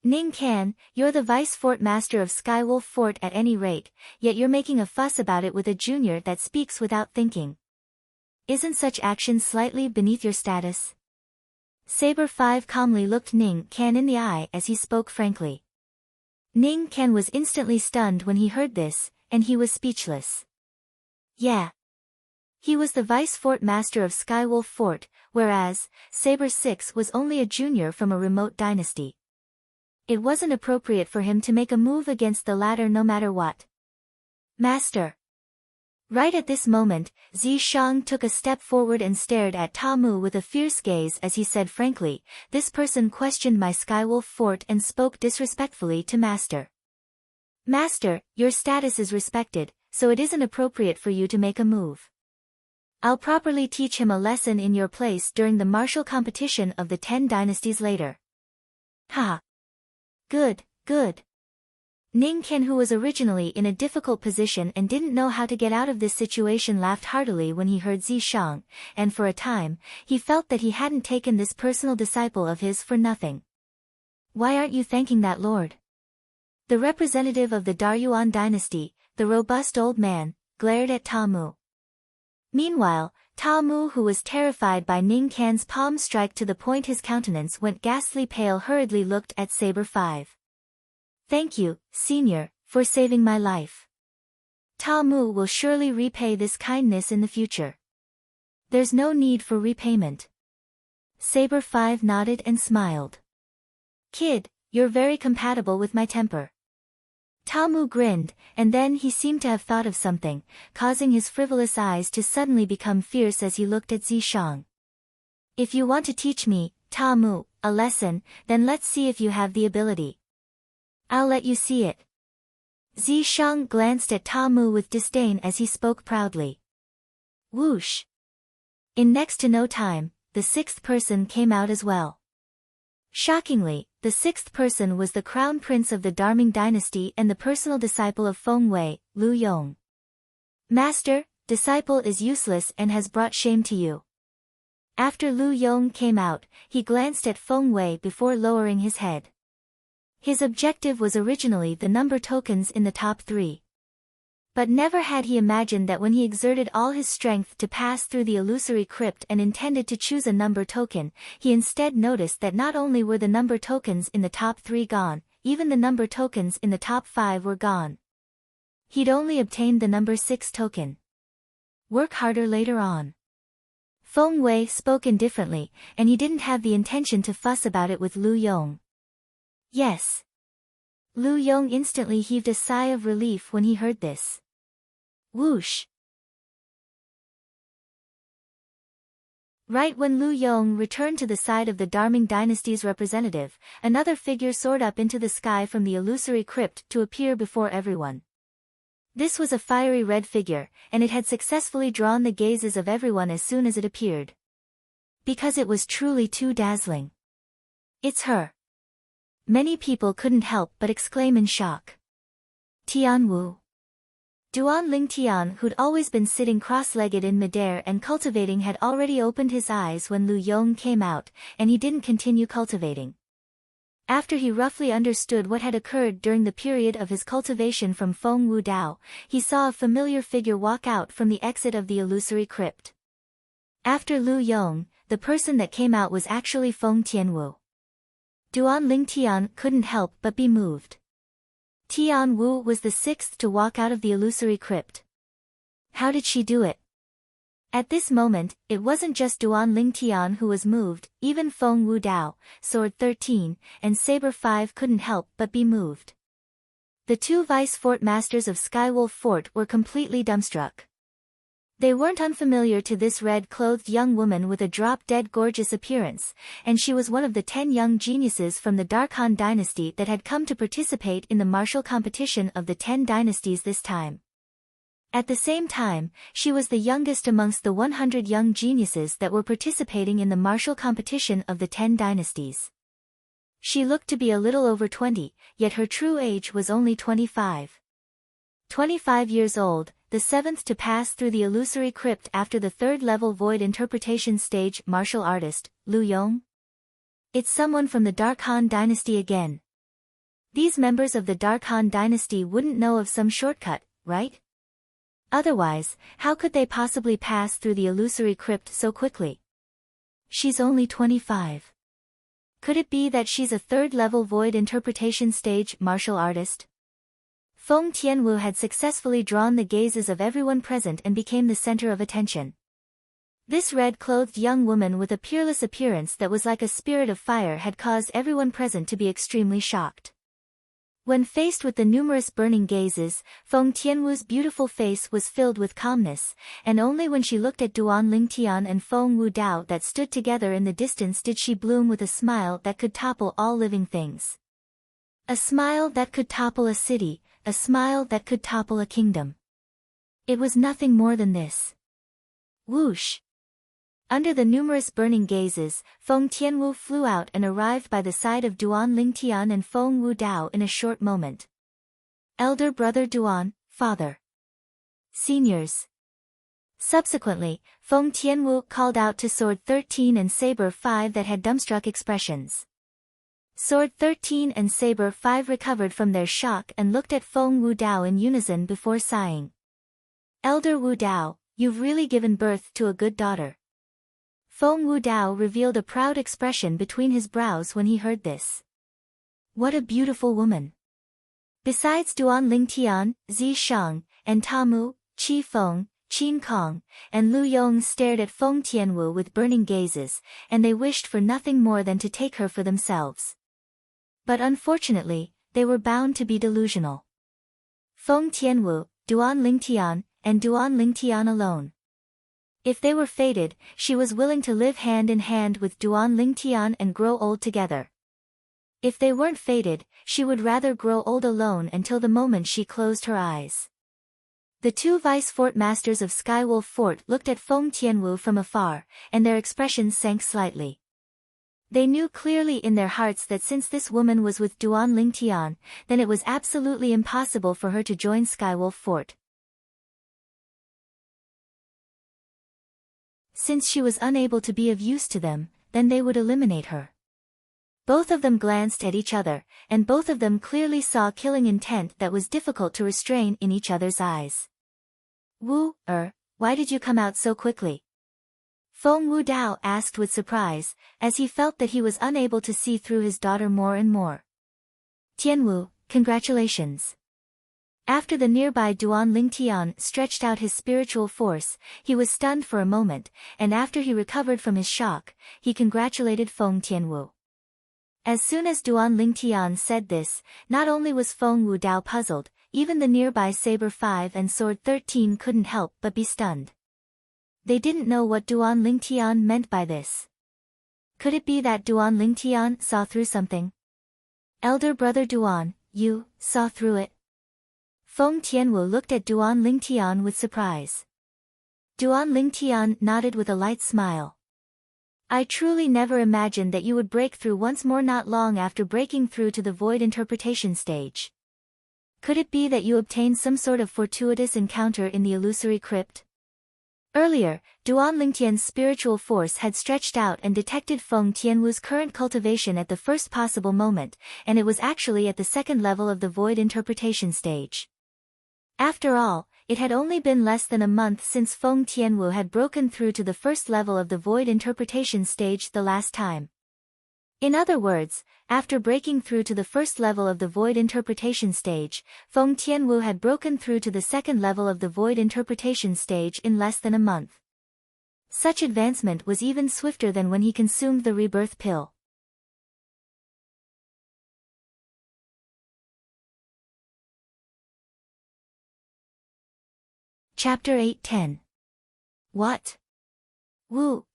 Ning Kan, you're the Vice Fort Master of Skywolf Fort at any rate, yet you're making a fuss about it with a junior that speaks without thinking. Isn't such action slightly beneath your status? Saber 5 calmly looked Ning Kan in the eye as he spoke frankly. Ning Kan was instantly stunned when he heard this, and he was speechless. Yeah. He was the Vice Fort Master of Skywolf Fort, whereas, Saber 6 was only a junior from a remote dynasty. It wasn't appropriate for him to make a move against the latter no matter what. Master. Right at this moment, Zi Shang took a step forward and stared at Ta Mu with a fierce gaze as he said frankly, "This person questioned my Skywolf Fort and spoke disrespectfully to Master. Master, your status is respected, so it isn't appropriate for you to make a move. I'll properly teach him a lesson in your place during the martial competition of the 10 dynasties later." Ha! Good, good. Ning Qian, who was originally in a difficult position and didn't know how to get out of this situation, laughed heartily when he heard Zi Shang, and for a time, he felt that he hadn't taken this personal disciple of his for nothing. Why aren't you thanking that lord? The representative of the Daryuan dynasty, the robust old man, glared at Ta Mu. Meanwhile, Ta Mu, who was terrified by Ning Qian's palm strike to the point his countenance went ghastly pale, hurriedly looked at Saber 5. Thank you, senior, for saving my life. Ta Mu will surely repay this kindness in the future. There's no need for repayment. Saber 5 nodded and smiled. Kid, you're very compatible with my temper. Ta Mu grinned, and then he seemed to have thought of something, causing his frivolous eyes to suddenly become fierce as he looked at Zi Shang. If you want to teach me, Ta Mu, a lesson, then let's see if you have the ability. I'll let you see it. Zi Shang glanced at Ta Mu with disdain as he spoke proudly. Whoosh! In next to no time, the sixth person came out as well. Shockingly, the sixth person was the crown prince of the Darming dynasty and the personal disciple of Feng Wei, Lu Yong. Master, disciple is useless and has brought shame to you. After Lu Yong came out, he glanced at Feng Wei before lowering his head. His objective was originally the number tokens in the top 3. But never had he imagined that when he exerted all his strength to pass through the illusory crypt and intended to choose a number token, he instead noticed that not only were the number tokens in the top 3 gone, even the number tokens in the top 5 were gone. He'd only obtained the number 6 token. Work harder later on. Feng Wei spoke indifferently, and he didn't have the intention to fuss about it with Lu Yong. Yes. Lu Yong instantly heaved a sigh of relief when he heard this. Whoosh! Right when Lu Yong returned to the side of the Darming dynasty's representative, another figure soared up into the sky from the illusory crypt to appear before everyone. This was a fiery red figure, and it had successfully drawn the gazes of everyone as soon as it appeared. Because it was truly too dazzling. It's her. Many people couldn't help but exclaim in shock. Tian Wu. Duan Lingtian, who'd always been sitting cross-legged in midair and cultivating, had already opened his eyes when Lu Yong came out, and he didn't continue cultivating. After he roughly understood what had occurred during the period of his cultivation from Feng Wu Dao, he saw a familiar figure walk out from the exit of the illusory crypt. After Lu Yong, the person that came out was actually Feng Tianwu. Duan Lingtian couldn't help but be moved. Tian Wu was the sixth to walk out of the illusory crypt. How did she do it? At this moment, it wasn't just Duan Lingtian who was moved, even Feng Wu Dao, Sword 13, and Saber 5 couldn't help but be moved. The 2 vice fort masters of Skywolf Fort were completely dumbstruck. They weren't unfamiliar to this red-clothed young woman with a drop-dead gorgeous appearance, and she was one of the 10 young geniuses from the Darkhan dynasty that had come to participate in the martial competition of the 10 dynasties this time. At the same time, she was the youngest amongst the 100 young geniuses that were participating in the martial competition of the 10 dynasties. She looked to be a little over 20, yet her true age was only 25. 25 years old, the 7th to pass through the illusory crypt after the 3rd level void interpretation stage martial artist, Lu Yong? It's someone from the Darkhan dynasty again. These members of the Darkhan dynasty wouldn't know of some shortcut, right? Otherwise, how could they possibly pass through the illusory crypt so quickly? She's only 25. Could it be that she's a 3rd level void interpretation stage martial artist? Feng Tianwu had successfully drawn the gazes of everyone present and became the center of attention. This red-clothed young woman with a peerless appearance that was like a spirit of fire had caused everyone present to be extremely shocked. When faced with the numerous burning gazes, Feng Tianwu's beautiful face was filled with calmness, and only when she looked at Duan Lingtian and Feng Wu Dao that stood together in the distance did she bloom with a smile that could topple all living things. A smile that could topple a city, a smile that could topple a kingdom. It was nothing more than this. Whoosh! Under the numerous burning gazes, Feng Tianwu flew out and arrived by the side of Duan Lingtian and Feng Wu Dao in a short moment. Elder brother Duan, father. Seniors. Subsequently, Feng Tianwu called out to Sword 13 and Saber 5 that had dumbstruck expressions. Sword 13 and Saber 5 recovered from their shock and looked at Feng Wu Dao in unison before sighing. Elder Wu Dao, you've really given birth to a good daughter. Feng Wu Dao revealed a proud expression between his brows when he heard this. What a beautiful woman. Besides Duan Lingtian, Zi Shang, and Tamu, Qi Feng, Qin Kong, and Lu Yong stared at Feng Tianwu with burning gazes, and they wished for nothing more than to take her for themselves. But unfortunately, they were bound to be delusional. Feng Tianwu, Duan Lingtian, and Duan Lingtian alone. If they were fated, she was willing to live hand in hand with Duan Lingtian and grow old together. If they weren't fated, she would rather grow old alone until the moment she closed her eyes. The two vice-fort masters of Skywolf Fort looked at Feng Tianwu from afar, and their expressions sank slightly. They knew clearly in their hearts that since this woman was with Duan Lingtian, then it was absolutely impossible for her to join Skywolf Fort. Since she was unable to be of use to them, then they would eliminate her. Both of them glanced at each other, and both of them clearly saw killing intent that was difficult to restrain in each other's eyes. Why did you come out so quickly? Feng Wu Dao asked with surprise, as he felt that he was unable to see through his daughter more and more. Tianwu, congratulations. After the nearby Duan Lingtian stretched out his spiritual force, he was stunned for a moment, and after he recovered from his shock, he congratulated Feng Tianwu. As soon as Duan Lingtian said this, not only was Feng Wu Dao puzzled, even the nearby Saber 5 and Sword 13 couldn't help but be stunned. They didn't know what Duan Lingtian meant by this. Could it be that Duan Lingtian saw through something? Elder brother Duan, you saw through it? Feng Tianwu looked at Duan Lingtian with surprise. Duan Lingtian nodded with a light smile. I truly never imagined that you would break through once more not long after breaking through to the void interpretation stage. Could it be that you obtained some sort of fortuitous encounter in the illusory crypt? Earlier, Duan Lingtian's spiritual force had stretched out and detected Feng Tianwu's current cultivation at the first possible moment, and it was actually at the second level of the void interpretation stage. After all, it had only been less than a month since Feng Tianwu had broken through to the first level of the void interpretation stage the last time. In other words, after breaking through to the first level of the void interpretation stage, Feng Tianwu had broken through to the second level of the void interpretation stage in less than a month. Such advancement was even swifter than when he consumed the rebirth pill. Chapter 8:10. What? Wu,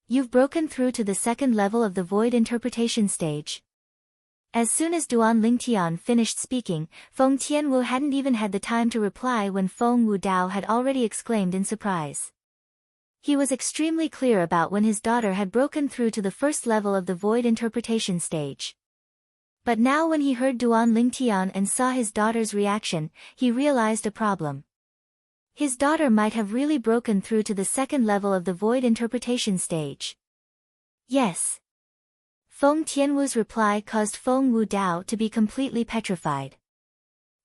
You've broken through to the second level of the void interpretation stage. As soon as Duan Lingtian finished speaking, Feng Tianwu hadn't even had the time to reply when Feng Wu Dao had already exclaimed in surprise. He was extremely clear about when his daughter had broken through to the first level of the void interpretation stage. But now when he heard Duan Lingtian and saw his daughter's reaction, he realized a problem. His daughter might have really broken through to the second level of the void interpretation stage. Yes. Feng Tianwu's reply caused Feng Wu Dao to be completely petrified.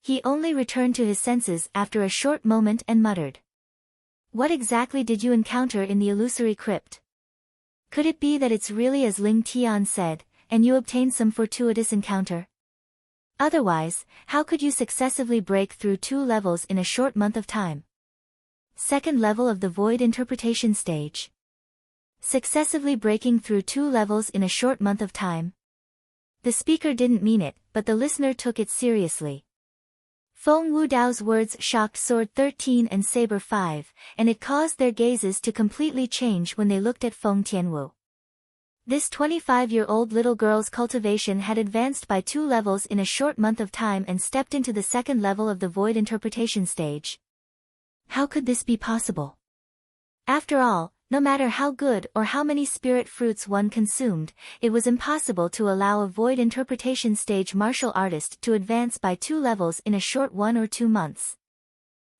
He only returned to his senses after a short moment and muttered. What exactly did you encounter in the illusory crypt? Could it be that it's really as Ling Tian said, and you obtained some fortuitous encounter? Otherwise, how could you successively break through 2 levels in a short month of time? Second level of the void interpretation stage. Successively breaking through 2 levels in a short month of time. The speaker didn't mean it, but the listener took it seriously. Feng Wu Dao's words shocked Sword 13 and Saber 5, and it caused their gazes to completely change when they looked at Feng Tianwu. This 25-year-old little girl's cultivation had advanced by 2 levels in a short month of time and stepped into the second level of the void interpretation stage. How could this be possible? After all, no matter how good or how many spirit fruits one consumed, it was impossible to allow a void interpretation stage martial artist to advance by 2 levels in a short 1 or 2 months.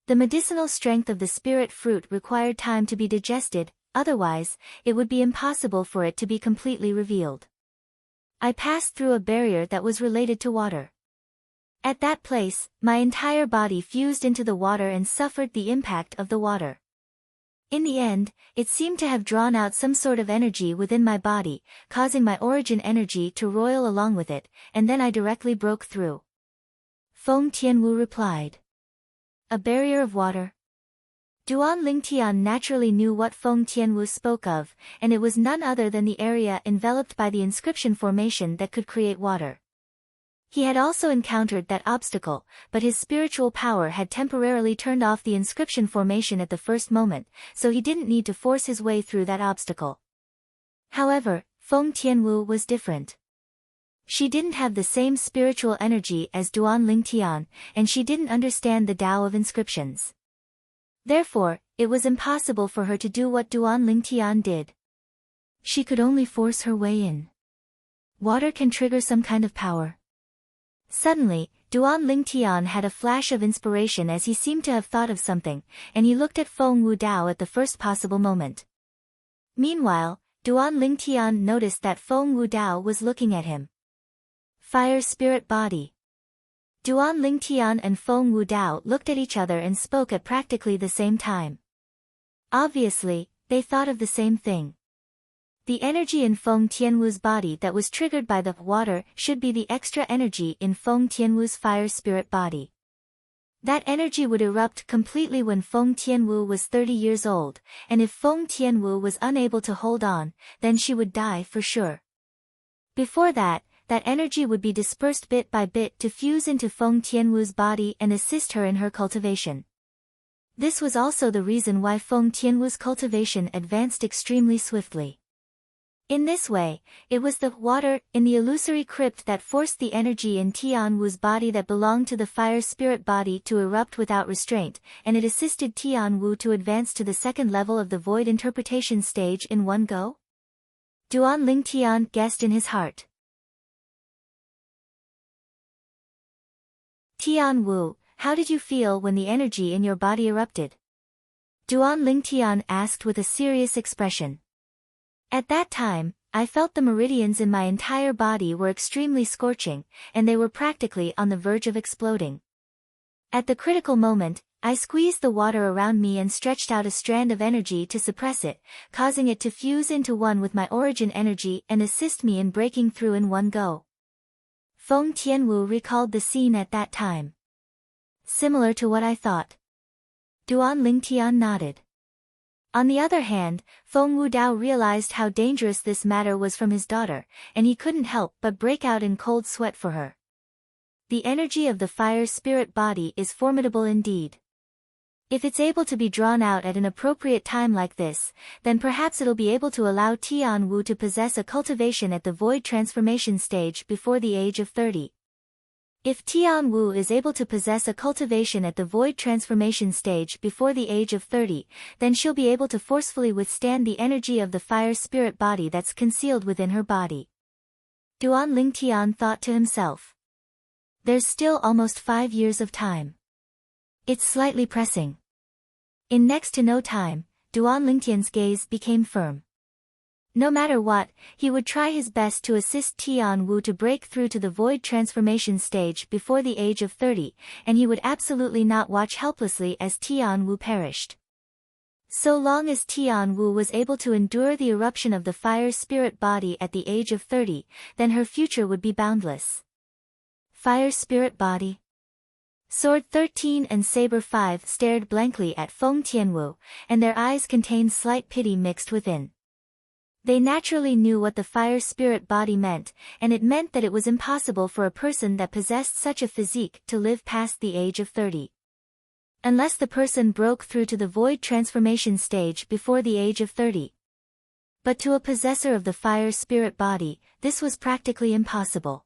The medicinal strength of the spirit fruit required time to be digested, otherwise, it would be impossible for it to be completely revealed. I passed through a barrier that was related to water. At that place, my entire body fused into the water and suffered the impact of the water. In the end, it seemed to have drawn out some sort of energy within my body, causing my origin energy to roil along with it, and then I directly broke through. Feng Tianwu replied. A barrier of water? Duan Lingtian naturally knew what Feng Tianwu spoke of, and it was none other than the area enveloped by the inscription formation that could create water. He had also encountered that obstacle, but his spiritual power had temporarily turned off the inscription formation at the first moment, so he didn't need to force his way through that obstacle. However, Feng Tianwu was different. She didn't have the same spiritual energy as Duan Lingtian, and she didn't understand the Tao of inscriptions. Therefore, it was impossible for her to do what Duan Lingtian did. She could only force her way in. Water can trigger some kind of power. Suddenly, Duan Lingtian had a flash of inspiration as he seemed to have thought of something, and he looked at Feng Wu Dao at the first possible moment. Meanwhile, Duan Lingtian noticed that Feng Wu Dao was looking at him. Fire Spirit Body. Duan Lingtian and Feng Wu Dao looked at each other and spoke at practically the same time. Obviously, they thought of the same thing. The energy in Feng Tianwu's body that was triggered by the water should be the extra energy in Feng Tianwu's fire spirit body. That energy would erupt completely when Feng Tianwu was 30 years old, and if Feng Tianwu was unable to hold on, then she would die for sure. Before that, that energy would be dispersed bit by bit to fuse into Feng Tianwu's body and assist her in her cultivation. This was also the reason why Feng Tianwu's cultivation advanced extremely swiftly. In this way, it was the water in the illusory crypt that forced the energy in Tian Wu's body that belonged to the fire spirit body to erupt without restraint, and it assisted Tian Wu to advance to the second level of the void interpretation stage in one go? Duan Lingtian guessed in his heart. Tian Wu, how did you feel when the energy in your body erupted? Duan Lingtian asked with a serious expression. At that time, I felt the meridians in my entire body were extremely scorching, and they were practically on the verge of exploding. At the critical moment, I squeezed the water around me and stretched out a strand of energy to suppress it, causing it to fuse into one with my origin energy and assist me in breaking through in one go. Feng Tianwu recalled the scene at that time. Similar to what I thought. Duan Lingtian nodded. On the other hand, Feng Wu Dao realized how dangerous this matter was from his daughter, and he couldn't help but break out in cold sweat for her. The energy of the fire spirit body is formidable indeed. If it's able to be drawn out at an appropriate time like this, then perhaps it'll be able to allow Tian Wu to possess a cultivation at the void transformation stage before the age of 30. If Tian Wu is able to possess a cultivation at the void transformation stage before the age of 30, then she'll be able to forcefully withstand the energy of the fire spirit body that's concealed within her body. Duan Lingtian thought to himself. There's still almost 5 years of time. It's slightly pressing. In next to no time, Duan Lingtian's gaze became firm. No matter what, he would try his best to assist Tian Wu to break through to the void transformation stage before the age of 30, and he would absolutely not watch helplessly as Tian Wu perished. So long as Tian Wu was able to endure the eruption of the fire spirit body at the age of 30, then her future would be boundless. Fire spirit body. Sword 13 and Saber 5 stared blankly at Feng Tianwu, and their eyes contained slight pity mixed within. They naturally knew what the fire spirit body meant, and it meant that it was impossible for a person that possessed such a physique to live past the age of 30. Unless the person broke through to the void transformation stage before the age of 30. But to a possessor of the fire spirit body, this was practically impossible.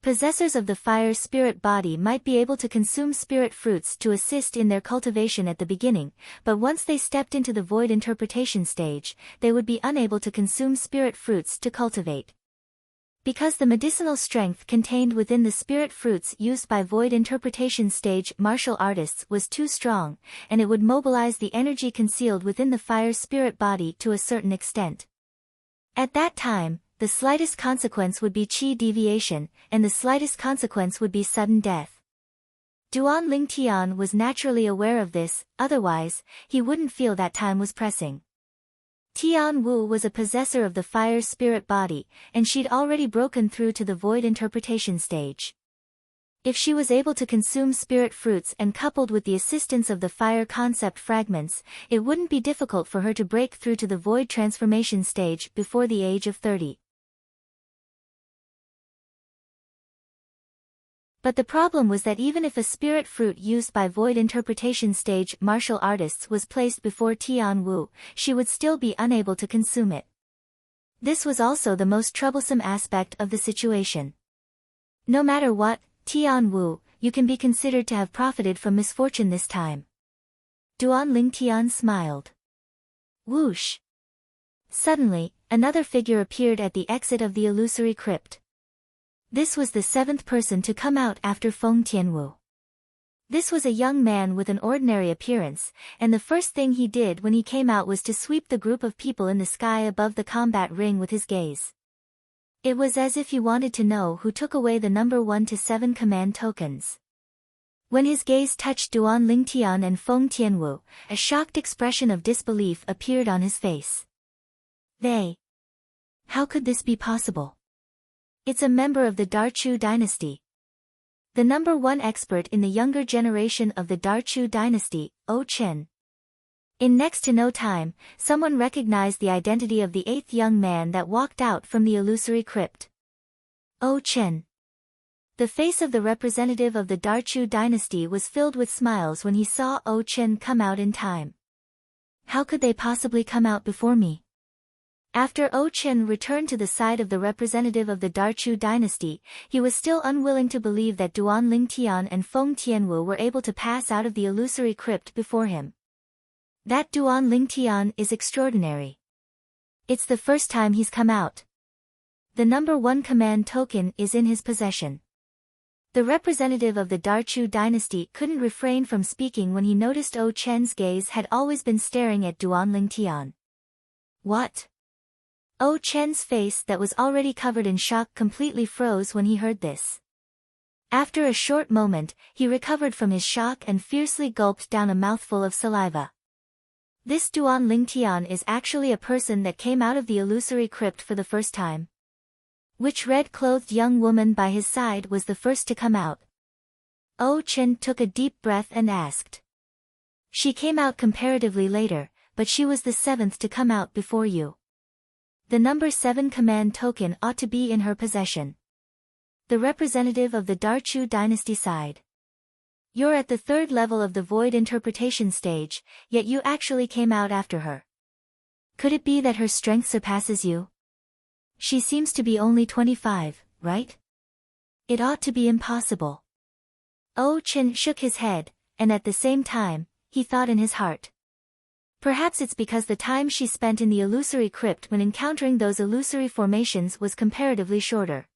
Possessors of the fire spirit body might be able to consume spirit fruits to assist in their cultivation at the beginning, but once they stepped into the void interpretation stage, they would be unable to consume spirit fruits to cultivate. Because the medicinal strength contained within the spirit fruits used by void interpretation stage martial artists was too strong, and it would mobilize the energy concealed within the fire spirit body to a certain extent. At that time, the slightest consequence would be chi deviation, and the slightest consequence would be sudden death. Duan Lingtian was naturally aware of this, otherwise, he wouldn't feel that time was pressing. Tian Wu was a possessor of the fire spirit body, and she'd already broken through to the void interpretation stage. If she was able to consume spirit fruits and coupled with the assistance of the fire concept fragments, it wouldn't be difficult for her to break through to the void transformation stage before the age of 30. But the problem was that even if a spirit fruit used by void interpretation stage martial artists was placed before Tian Wu, she would still be unable to consume it. This was also the most troublesome aspect of the situation. No matter what, Tian Wu, you can be considered to have profited from misfortune this time. Duan Lingtian smiled. Whoosh! Suddenly, another figure appeared at the exit of the illusory crypt. This was the seventh person to come out after Feng Tianwu. This was a young man with an ordinary appearance, and the first thing he did when he came out was to sweep the group of people in the sky above the combat ring with his gaze. It was as if he wanted to know who took away the number 1 to 7 command tokens. When his gaze touched Duan Lingtian and Feng Tianwu, a shocked expression of disbelief appeared on his face. They? How could this be possible? It's a member of the Darchu dynasty. The number 1 expert in the younger generation of the Darchu dynasty, O Chen. In next to no time, someone recognized the identity of the 8th young man that walked out from the illusory crypt. O Chen. The face of the representative of the Darchu dynasty was filled with smiles when he saw O Chen come out in time. How could they possibly come out before me? After O Chen returned to the side of the representative of the Darchu dynasty, he was still unwilling to believe that Duan Lingtian and Feng Tianwu were able to pass out of the illusory crypt before him. That Duan Lingtian is extraordinary. It's the first time he's come out. The number 1 command token is in his possession. The representative of the Darchu dynasty couldn't refrain from speaking when he noticed O Chen's gaze had always been staring at Duan Lingtian. What? O Chen's face that was already covered in shock completely froze when he heard this. After a short moment, he recovered from his shock and fiercely gulped down a mouthful of saliva. This Duan Lingtian is actually a person that came out of the illusory crypt for the first time. Which red-clothed young woman by his side was the first to come out? O Chen took a deep breath and asked. She came out comparatively later, but she was the 7th to come out before you. The number 7 command token ought to be in her possession. The representative of the Darchu dynasty sighed. You're at the 3rd level of the void interpretation stage, yet you actually came out after her. Could it be that her strength surpasses you? She seems to be only 25, right? It ought to be impossible. O Chen shook his head, and at the same time, he thought in his heart. Perhaps it's because the time she spent in the illusory crypt when encountering those illusory formations was comparatively shorter.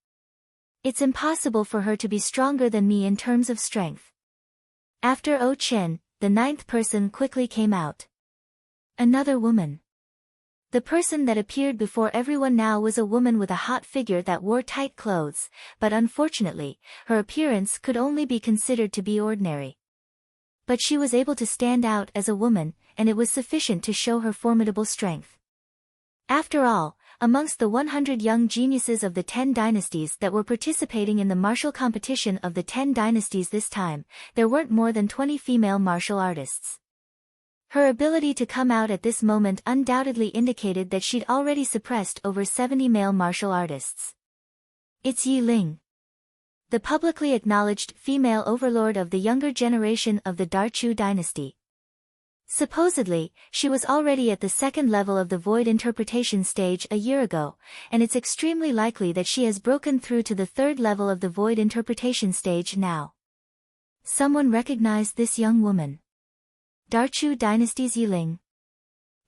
It's impossible for her to be stronger than me in terms of strength. After O Chen, the 9th person quickly came out. Another woman. The person that appeared before everyone now was a woman with a hot figure that wore tight clothes, but unfortunately, her appearance could only be considered to be ordinary. But she was able to stand out as a woman, and it was sufficient to show her formidable strength. After all, amongst the 100 young geniuses of the 10 dynasties that were participating in the martial competition of the 10 dynasties this time, there weren't more than 20 female martial artists. Her ability to come out at this moment undoubtedly indicated that she'd already suppressed over 70 male martial artists. It's Yi Ling, the publicly acknowledged female overlord of the younger generation of the Darchu dynasty. Supposedly, she was already at the second level of the void interpretation stage a year ago, and it's extremely likely that she has broken through to the third level of the void interpretation stage now. Someone recognized this young woman. Darchu Dynasty's Yiling.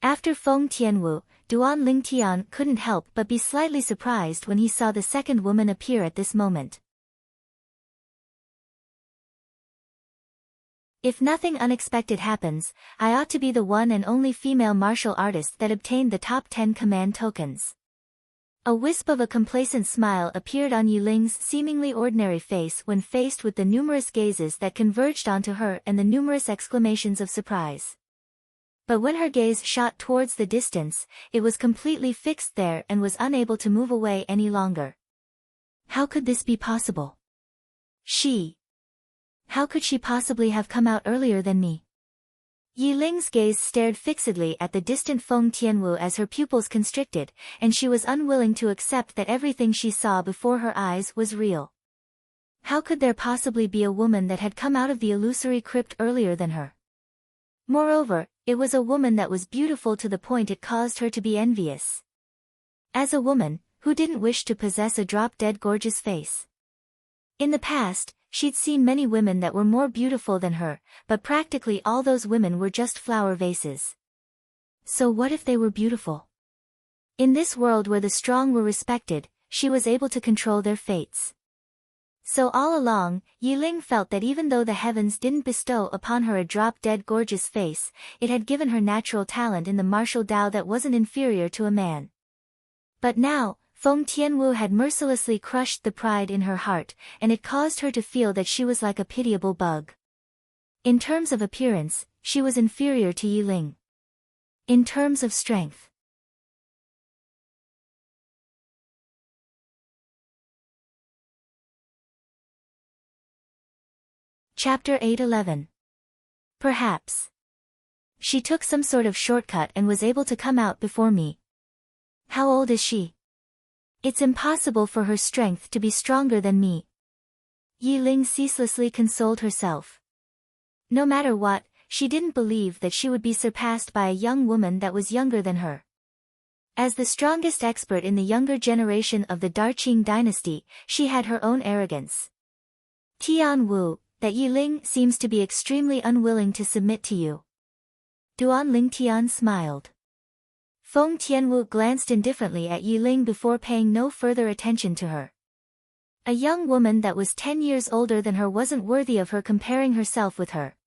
After Feng Tianwu, Duan Lingtian couldn't help but be slightly surprised when he saw the second woman appear at this moment. If nothing unexpected happens, I ought to be the one and only female martial artist that obtained the top 10 command tokens. A wisp of a complacent smile appeared on Yiling's seemingly ordinary face when faced with the numerous gazes that converged onto her and the numerous exclamations of surprise. But when her gaze shot towards the distance, it was completely fixed there and was unable to move away any longer. How could this be possible? How could she possibly have come out earlier than me? Yiling's gaze stared fixedly at the distant Feng Tianwu as her pupils constricted, and she was unwilling to accept that everything she saw before her eyes was real. How could there possibly be a woman that had come out of the illusory crypt earlier than her? Moreover, it was a woman that was beautiful to the point it caused her to be envious. As a woman, who didn't wish to possess a drop-dead gorgeous face? In the past, she'd seen many women that were more beautiful than her, but practically all those women were just flower vases. So what if they were beautiful? In this world where the strong were respected, she was able to control their fates. So all along, Yiling felt that even though the heavens didn't bestow upon her a drop-dead gorgeous face, it had given her natural talent in the martial Tao that wasn't inferior to a man. But now, Feng Tianwu had mercilessly crushed the pride in her heart, and it caused her to feel that she was like a pitiable bug. In terms of appearance, she was inferior to Yiling. In terms of strength. Chapter 8:11. Perhaps. She took some sort of shortcut and was able to come out before me. How old is she? It's impossible for her strength to be stronger than me. Yiling ceaselessly consoled herself. No matter what, she didn't believe that she would be surpassed by a young woman that was younger than her. As the strongest expert in the younger generation of the Darqing dynasty, she had her own arrogance. Tian Wu, that Yiling seems to be extremely unwilling to submit to you. Duan Lingtian smiled. Feng Tianwu glanced indifferently at Yiling before paying no further attention to her. A young woman that was 10 years older than her wasn't worthy of her comparing herself with her.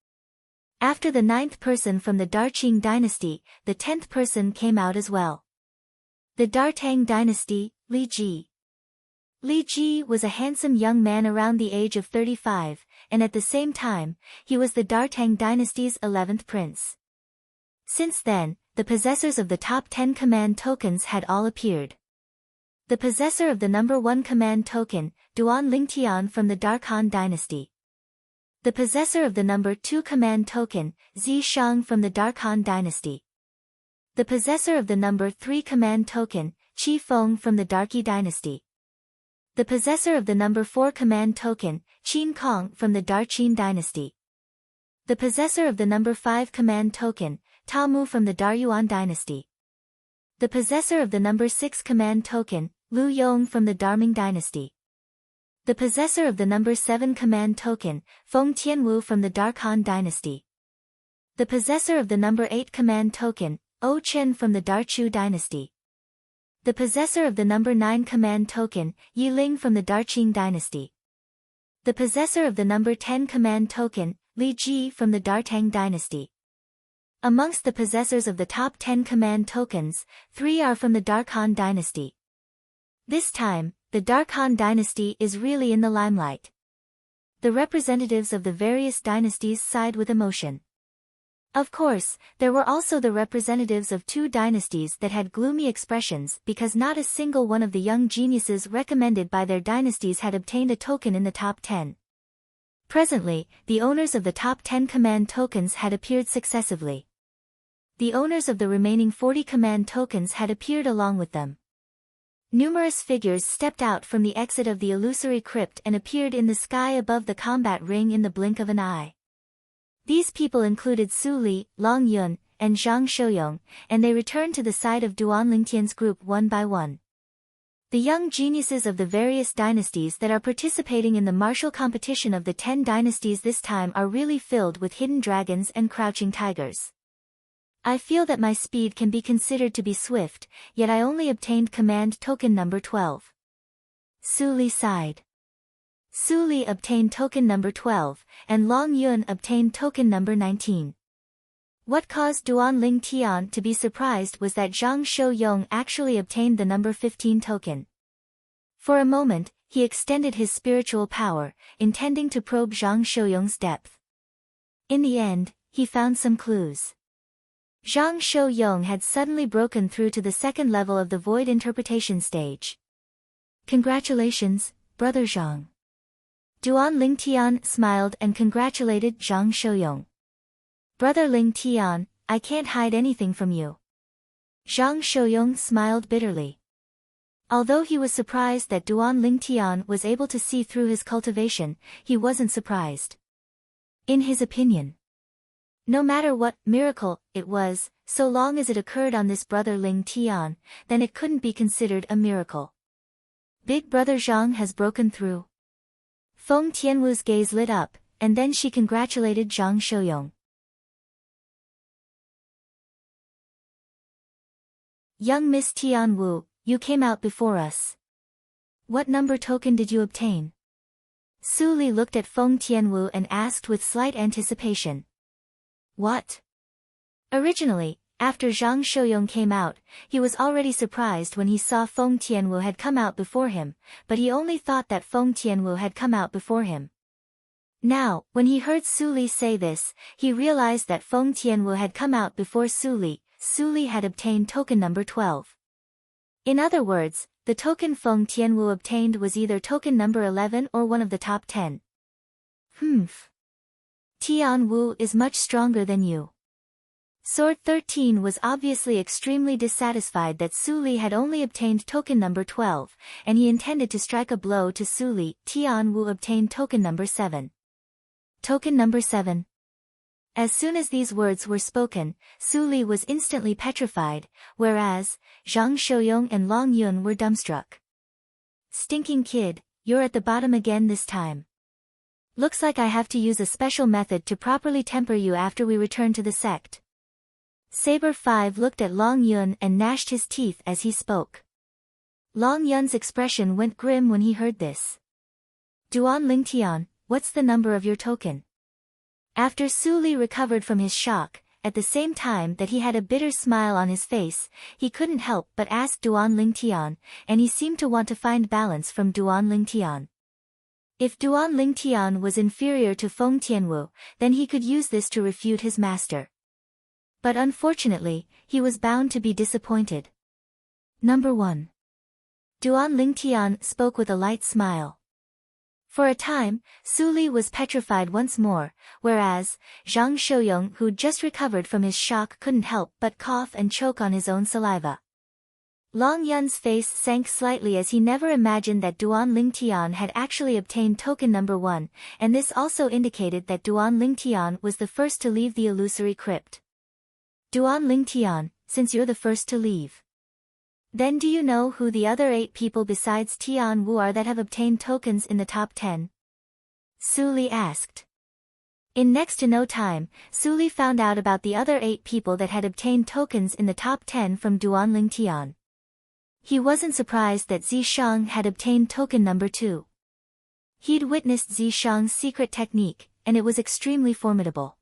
After the 9th person from the Darqing dynasty, the 10th person came out as well. The Dartang dynasty, Li Ji. Li Ji was a handsome young man around the age of 35, and at the same time, he was the Dartang dynasty's 11th prince. Since then, the possessors of the top 10 command tokens had all appeared. The possessor of the number 1 command token, Duan Lingtian from the Darkhan dynasty. The possessor of the number 2 command token, Zi Shang from the Darkhan dynasty. The possessor of the number 3 command token, Qi Feng from the Darqi dynasty. The possessor of the number 4 command token, Qin Kong from the Darqin dynasty. The possessor of the number 5 command token, Ta Mu from the Daryuan dynasty. The possessor of the number 6 command token, Lu Yong from the Darming dynasty. The possessor of the number 7 command token, Feng Tianwu from the Darkhan dynasty. The possessor of the number 8 command token, O Chen from the Darchu dynasty. The possessor of the number 9 command token, Yiling from the Darqing dynasty. The possessor of the number 10 command token, Li Ji from the Dartang dynasty. Amongst the possessors of the top 10 command tokens, 3 are from the Darkhan dynasty. This time, the Darkhan dynasty is really in the limelight. The representatives of the various dynasties sighed with emotion. Of course, there were also the representatives of 2 dynasties that had gloomy expressions because not a single one of the young geniuses recommended by their dynasties had obtained a token in the top 10. Presently, the owners of the top 10 command tokens had appeared successively. The owners of the remaining 40 command tokens had appeared along with them. Numerous figures stepped out from the exit of the illusory crypt and appeared in the sky above the combat ring in the blink of an eye. These people included Su Li, Long Yun, and Zhang Shouyong, and they returned to the side of Duan Lingtian's group one by one. The young geniuses of the various dynasties that are participating in the martial competition of the 10 dynasties this time are really filled with hidden dragons and crouching tigers. I feel that my speed can be considered to be swift, yet I only obtained command token number 12. Su Li sighed. Su Li obtained token number 12, and Long Yun obtained token number 19. What caused Duan Lingtian to be surprised was that Zhang Shouyong actually obtained the number 15 token. For a moment, he extended his spiritual power, intending to probe Zhang Shouyong's depth. In the end, he found some clues. Zhang Shouyong had suddenly broken through to the second level of the void interpretation stage. Congratulations, Brother Zhang. Duan Lingtian smiled and congratulated Zhang Shouyong. Brother Lingtian, I can't hide anything from you. Zhang Shouyong smiled bitterly. Although he was surprised that Duan Lingtian was able to see through his cultivation, he wasn't surprised. In his opinion, no matter what miracle it was, so long as it occurred on this brother Lingtian, then it couldn't be considered a miracle. Big brother Zhang has broken through. Feng Tianwu's gaze lit up, and then she congratulated Zhang Shouyong. Young Miss Tianwu, you came out before us. What number token did you obtain? Su Li looked at Feng Tianwu and asked with slight anticipation. What? Originally, after Zhang Shouyong came out, he was already surprised when he saw Feng Tianwu had come out before him, but he only thought that Feng Tianwu had come out before him. Now, when he heard Su Li say this, he realized that Feng Tianwu had come out before Su Li. Su Li had obtained token number 12. In other words, the token Feng Tianwu obtained was either token number 11 or one of the top 10. Tianwu is much stronger than you. Sword 13 was obviously extremely dissatisfied that Su Li had only obtained token number 12, and he intended to strike a blow to Su Li. Tianwu obtained token number 7. Token number 7. As soon as these words were spoken, Su Li was instantly petrified, whereas Zhang Shouyong and Long Yun were dumbstruck. Stinking kid, you're at the bottom again this time. Looks like I have to use a special method to properly temper you after we return to the sect. Saber 5 looked at Long Yun and gnashed his teeth as he spoke. Long Yun's expression went grim when he heard this. Duan Lingtian, what's the number of your token? After Su Li recovered from his shock, at the same time that he had a bitter smile on his face, he couldn't help but ask Duan Lingtian, and he seemed to want to find balance from Duan Lingtian. If Duan Lingtian was inferior to Feng Tianwu, then he could use this to refute his master. But unfortunately, he was bound to be disappointed. Number 1. Duan Lingtian spoke with a light smile. For a time, Su Li was petrified once more, whereas Zhang Shouyong, who'd just recovered from his shock, couldn't help but cough and choke on his own saliva. Long Yun's face sank slightly as he never imagined that Duan Lingtian had actually obtained token number 1, and this also indicated that Duan Lingtian was the first to leave the illusory crypt. Duan Lingtian, since you're the first to leave, then do you know who the other 8 people besides Tianwu are that have obtained tokens in the top 10? Su Li asked. In next to no time, Su Li found out about the other 8 people that had obtained tokens in the top 10 from Duan Lingtian. He wasn't surprised that Zishang had obtained token number 2. He'd witnessed Zishang's secret technique, and it was extremely formidable.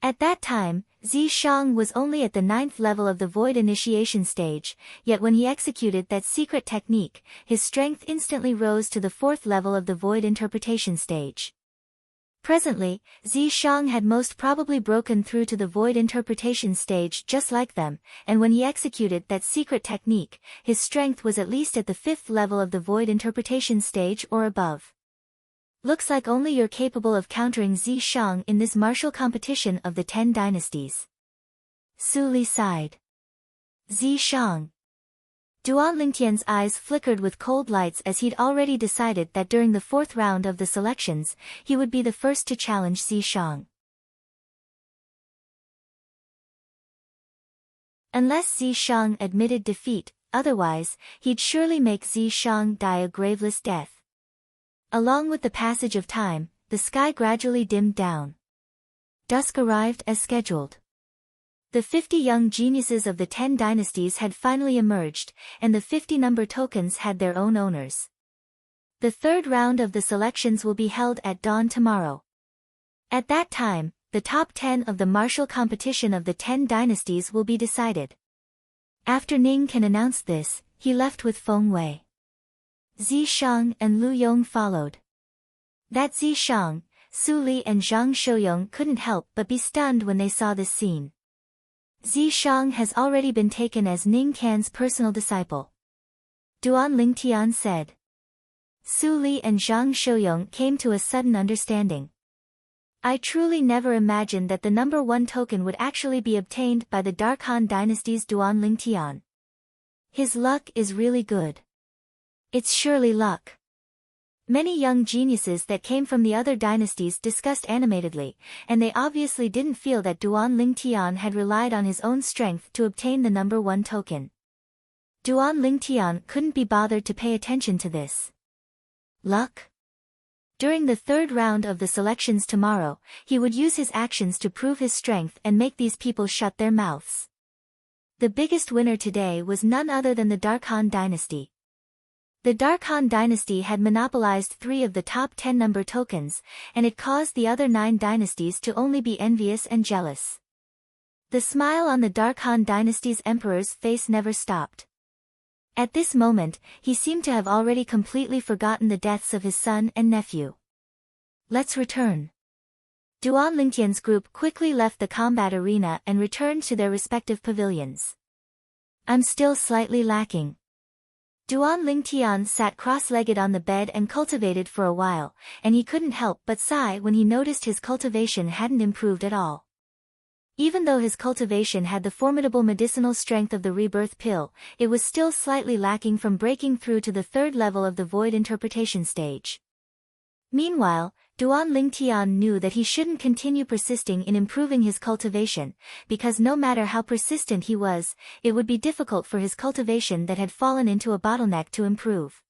At that time, Zishang was only at the 9th level of the void initiation stage, yet when he executed that secret technique, his strength instantly rose to the 4th level of the void interpretation stage. Presently, Zishang had most probably broken through to the void interpretation stage just like them, and when he executed that secret technique, his strength was at least at the 5th level of the void interpretation stage or above. Looks like only you're capable of countering Zishang in this martial competition of the 10 dynasties. Su Li sighed. Zishang. Duan Lingtian's eyes flickered with cold lights as he'd already decided that during the 4th round of the selections, he would be the first to challenge Zishang. Unless Zishang admitted defeat, otherwise, he'd surely make Zishang die a graveless death. Along with the passage of time, the sky gradually dimmed down. Dusk arrived as scheduled. The 50 young geniuses of the 10 dynasties had finally emerged, and the 50 number tokens had their own owners. The third round of the selections will be held at dawn tomorrow. At that time, the top 10 of the martial competition of the 10 dynasties will be decided. After Ning Can announced this, he left with Feng Wei. Zishang and Lu Yong followed. That Zishang, Su Li and Zhang Shouyong couldn't help but be stunned when they saw this scene. Zishang has already been taken as Ning Can's personal disciple. Duan Lingtian said. Su Li and Zhang Shouyong came to a sudden understanding. I truly never imagined that the number 1 token would actually be obtained by the Dark Han Dynasty's Duan Lingtian. His luck is really good. It's surely luck. Many young geniuses that came from the other dynasties discussed animatedly, and they obviously didn't feel that Duan Lingtian had relied on his own strength to obtain the number 1 token. Duan Lingtian couldn't be bothered to pay attention to this. Luck? During the third round of the selections tomorrow, he would use his actions to prove his strength and make these people shut their mouths. The biggest winner today was none other than the Dark Han Dynasty. The Dark Han Dynasty had monopolized 3 of the top 10 number tokens, and it caused the other 9 dynasties to only be envious and jealous. The smile on the Dark Han Dynasty's emperor's face never stopped. At this moment, he seemed to have already completely forgotten the deaths of his son and nephew. Let's return. Duan Lingtian's group quickly left the combat arena and returned to their respective pavilions. I'm still slightly lacking. Duan Lingtian sat cross-legged on the bed and cultivated for a while, and he couldn't help but sigh when he noticed his cultivation hadn't improved at all. Even though his cultivation had the formidable medicinal strength of the rebirth pill, it was still slightly lacking from breaking through to the 3rd level of the void interpretation stage. Meanwhile, Duan Lingtian knew that he shouldn't continue persisting in improving his cultivation, because no matter how persistent he was, it would be difficult for his cultivation that had fallen into a bottleneck to improve.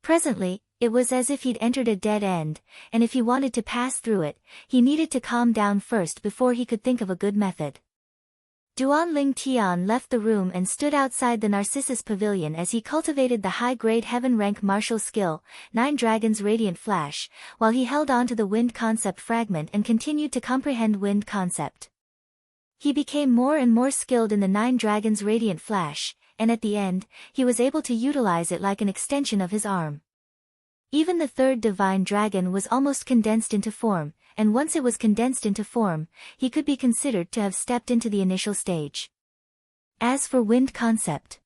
Presently, it was as if he'd entered a dead end, and if he wanted to pass through it, he needed to calm down first before he could think of a good method. Duan Lingtian left the room and stood outside the Narcissus Pavilion as he cultivated the high-grade heaven-rank martial skill, 9 Dragons Radiant Flash, while he held on to the Wind Concept fragment and continued to comprehend Wind Concept. He became more and more skilled in the 9 Dragons Radiant Flash, and at the end, he was able to utilize it like an extension of his arm. Even the 3rd Divine Dragon was almost condensed into form, and once it was condensed into form, he could be considered to have stepped into the initial stage. As for Wind Concept,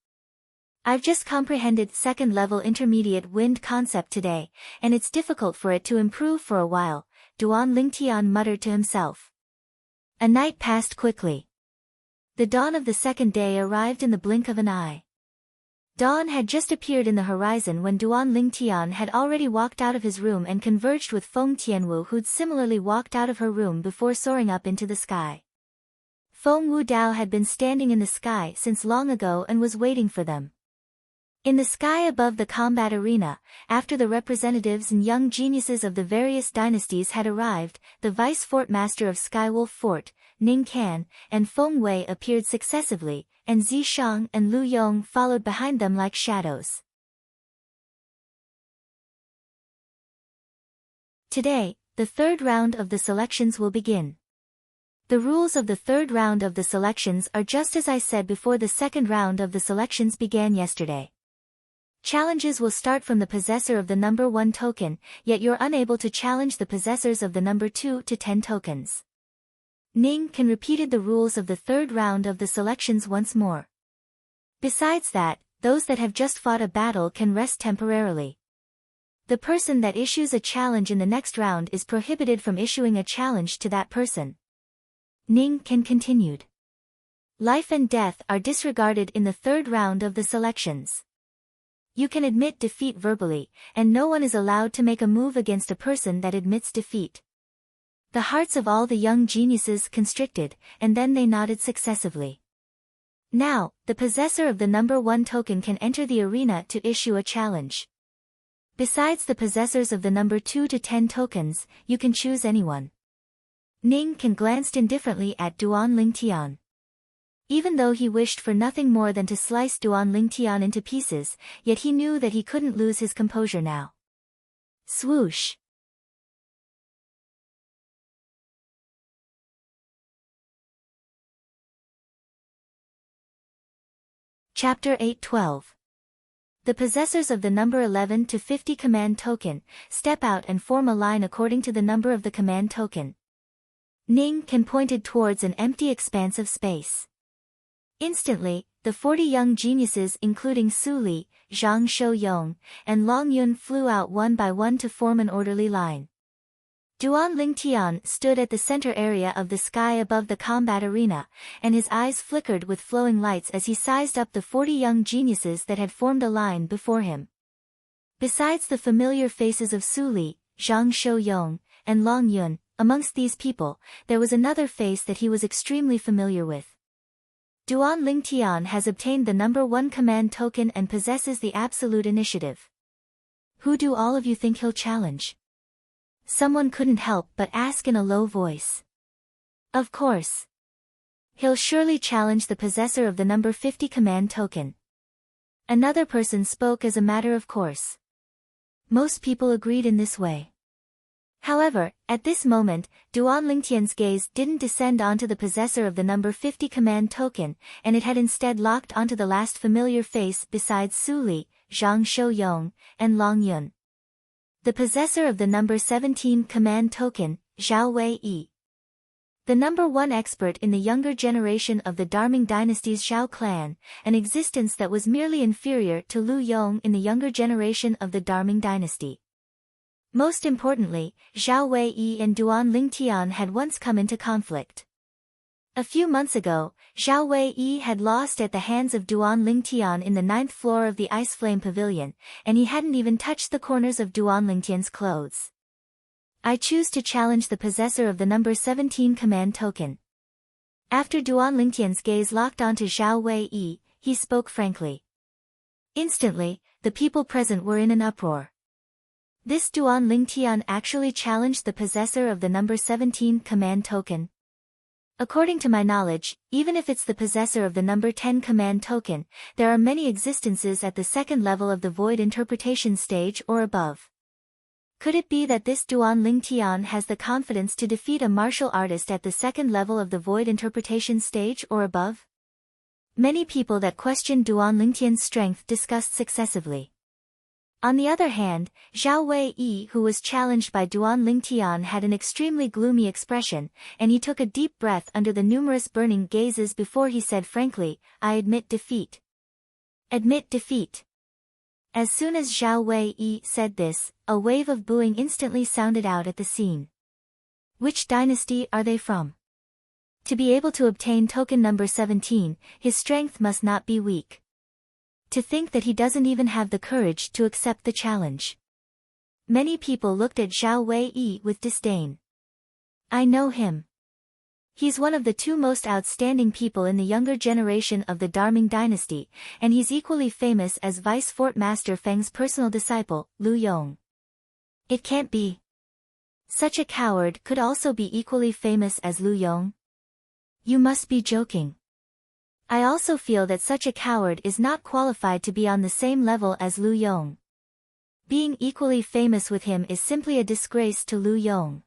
I've just comprehended 2nd level intermediate Wind Concept today, and it's difficult for it to improve for a while, Duan Lingtian muttered to himself. A night passed quickly. The dawn of the 2nd day arrived in the blink of an eye. Dawn had just appeared in the horizon when Duan Lingtian had already walked out of his room and converged with Feng Tianwu, who'd similarly walked out of her room before soaring up into the sky. Feng Wudao had been standing in the sky since long ago and was waiting for them. In the sky above the combat arena, after the representatives and young geniuses of the various dynasties had arrived, the Vice Fort Master of Skywolf Fort, Ning Can, and Feng Wei appeared successively, and Zishang and Lu Yong followed behind them like shadows. Today, the 3rd round of the selections will begin. The rules of the 3rd round of the selections are just as I said before the 2nd round of the selections began yesterday. Challenges will start from the possessor of the number 1 token, yet you're unable to challenge the possessors of the number 2 to 10 tokens. Ning Can repeated the rules of the 3rd round of the selections once more. Besides that, those that have just fought a battle can rest temporarily. The person that issues a challenge in the next round is prohibited from issuing a challenge to that person. Ning Can continued. Life and death are disregarded in the 3rd round of the selections. You can admit defeat verbally, and no one is allowed to make a move against a person that admits defeat. The hearts of all the young geniuses constricted, and then they nodded successively. Now, the possessor of the number 1 token can enter the arena to issue a challenge. Besides the possessors of the number 2 to 10 tokens, you can choose anyone. Ning Can glanced indifferently at Duan Lingtian. Even though he wished for nothing more than to slice Duan Lingtian into pieces, yet he knew that he couldn't lose his composure now. Swoosh! Chapter 8:12. The possessors of the number 11 to 50 command token, step out and form a line according to the number of the command token. Ning Can pointed towards an empty expanse of space. Instantly, the 40 young geniuses including Su Li, Zhang Shouyong, and Long Yun flew out one by one to form an orderly line. Duan Lingtian stood at the center area of the sky above the combat arena, and his eyes flickered with flowing lights as he sized up the 40 young geniuses that had formed a line before him. Besides the familiar faces of Su Li, Zhang Shouyong, and Long Yun, amongst these people, there was another face that he was extremely familiar with. Duan Lingtian has obtained the number 1 command token and possesses the absolute initiative. Who do all of you think he'll challenge? Someone couldn't help but ask in a low voice. Of course. He'll surely challenge the possessor of the number 50 command token. Another person spoke as a matter of course. Most people agreed in this way. However, at this moment, Duan Lingtian's gaze didn't descend onto the possessor of the number 50 command token, and it had instead locked onto the last familiar face besides Su Li, Zhang Shouyong, and Long Yun. The possessor of the number 17 command token, Zhao Wei. The number 1 expert in the younger generation of the Darming dynasty's Zhao clan, an existence that was merely inferior to Lu Yong in the younger generation of the Darming dynasty. Most importantly, Zhao Wei and Duan Lingtian had once come into conflict. A few months ago, Zhao Wei had lost at the hands of Duan Lingtian in the 9th floor of the Ice Flame Pavilion, and he hadn't even touched the corners of Duan Lingtian's clothes. I choose to challenge the possessor of the number 17 command token. After Duan Lingtian's gaze locked onto Zhao Wei, he spoke frankly. Instantly, the people present were in an uproar. This Duan Lingtian actually challenged the possessor of the number 17 command token. According to my knowledge, even if it's the possessor of the number 10 command token, there are many existences at the second level of the void interpretation stage or above. Could it be that this Duan Lingtian has the confidence to defeat a martial artist at the second level of the void interpretation stage or above? Many people that questioned Duan Lingtian's strength discussed successively. On the other hand, Zhao Wei, who was challenged by Duan Lingtian, had an extremely gloomy expression, and he took a deep breath under the numerous burning gazes before he said frankly, I admit defeat. Admit defeat. As soon as Zhao Wei said this, a wave of booing instantly sounded out at the scene. Which dynasty are they from? To be able to obtain token number 17, his strength must not be weak. To think that he doesn't even have the courage to accept the challenge. Many people looked at Zhao Wei with disdain. I know him. He's one of the 2 most outstanding people in the younger generation of the Darming dynasty, and he's equally famous as Vice Fort Master Feng's personal disciple, Lu Yong. It can't be. Such a coward could also be equally famous as Lu Yong? You must be joking. I also feel that such a coward is not qualified to be on the same level as Lu Yong. Being equally famous with him is simply a disgrace to Lu Yong.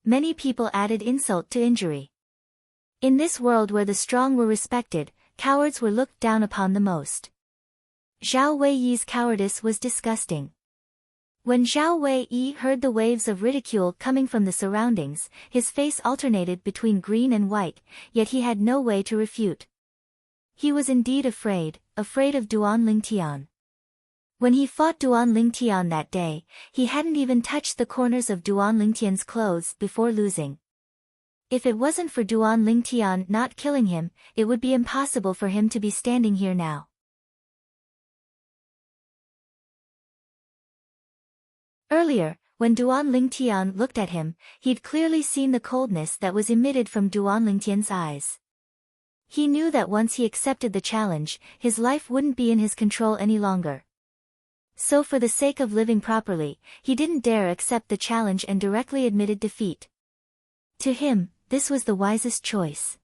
Many people added insult to injury. In this world where the strong were respected, cowards were looked down upon the most. Zhao Wei's cowardice was disgusting. When Zhao Wei heard the waves of ridicule coming from the surroundings, his face alternated between green and white, yet he had no way to refute. He was indeed afraid of Duan Lingtian. When he fought Duan Lingtian that day, he hadn't even touched the corners of Duan Lingtian's clothes before losing. If it wasn't for Duan Lingtian not killing him, it would be impossible for him to be standing here now. Earlier, when Duan Lingtian looked at him, he'd clearly seen the coldness that was emitted from Duan Lingtian's eyes. He knew that once he accepted the challenge, his life wouldn't be in his control any longer. So for the sake of living properly, he didn't dare accept the challenge and directly admitted defeat. To him, this was the wisest choice.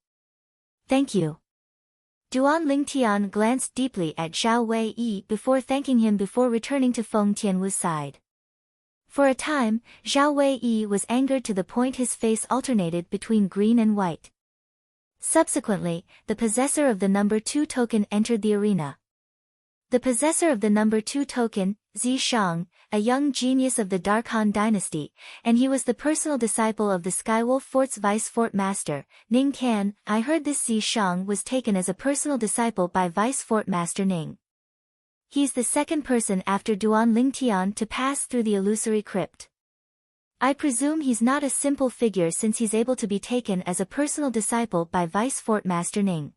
Thank you. Duan Lingtian glanced deeply at Zhao Wei before thanking him before returning to Feng Tianwu's side. For a time, Zhao Wei was angered to the point his face alternated between green and white. Subsequently, the possessor of the number 2 token entered the arena. The possessor of the number 2 token, Zi Shang, a young genius of the Dark Han dynasty, and he was the personal disciple of the Skywolf Fort's Vice Fort Master, Ning Can. I heard this Zi Shang was taken as a personal disciple by Vice Fort Master Ning. He's the second person after Duan Lingtian to pass through the illusory crypt. I presume he's not a simple figure since he's able to be taken as a personal disciple by Vice Fort Master Ning.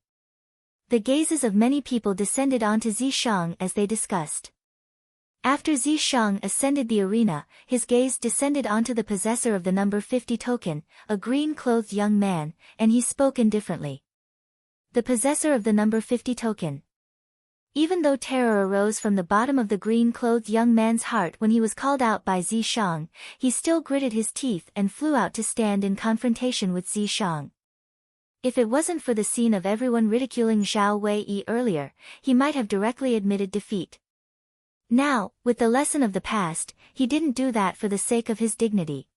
The gazes of many people descended onto Zi Shang as they discussed. After Zi Shang ascended the arena, his gaze descended onto the possessor of the number 50 token, a green-clothed young man, and he spoke indifferently. The possessor of the number 50 token. Even though terror arose from the bottom of the green-clothed young man's heart when he was called out by Zi Shang, he still gritted his teeth and flew out to stand in confrontation with Zi Shang. If it wasn't for the scene of everyone ridiculing Zhao Wei earlier, he might have directly admitted defeat. Now, with the lesson of the past, he didn't do that for the sake of his dignity.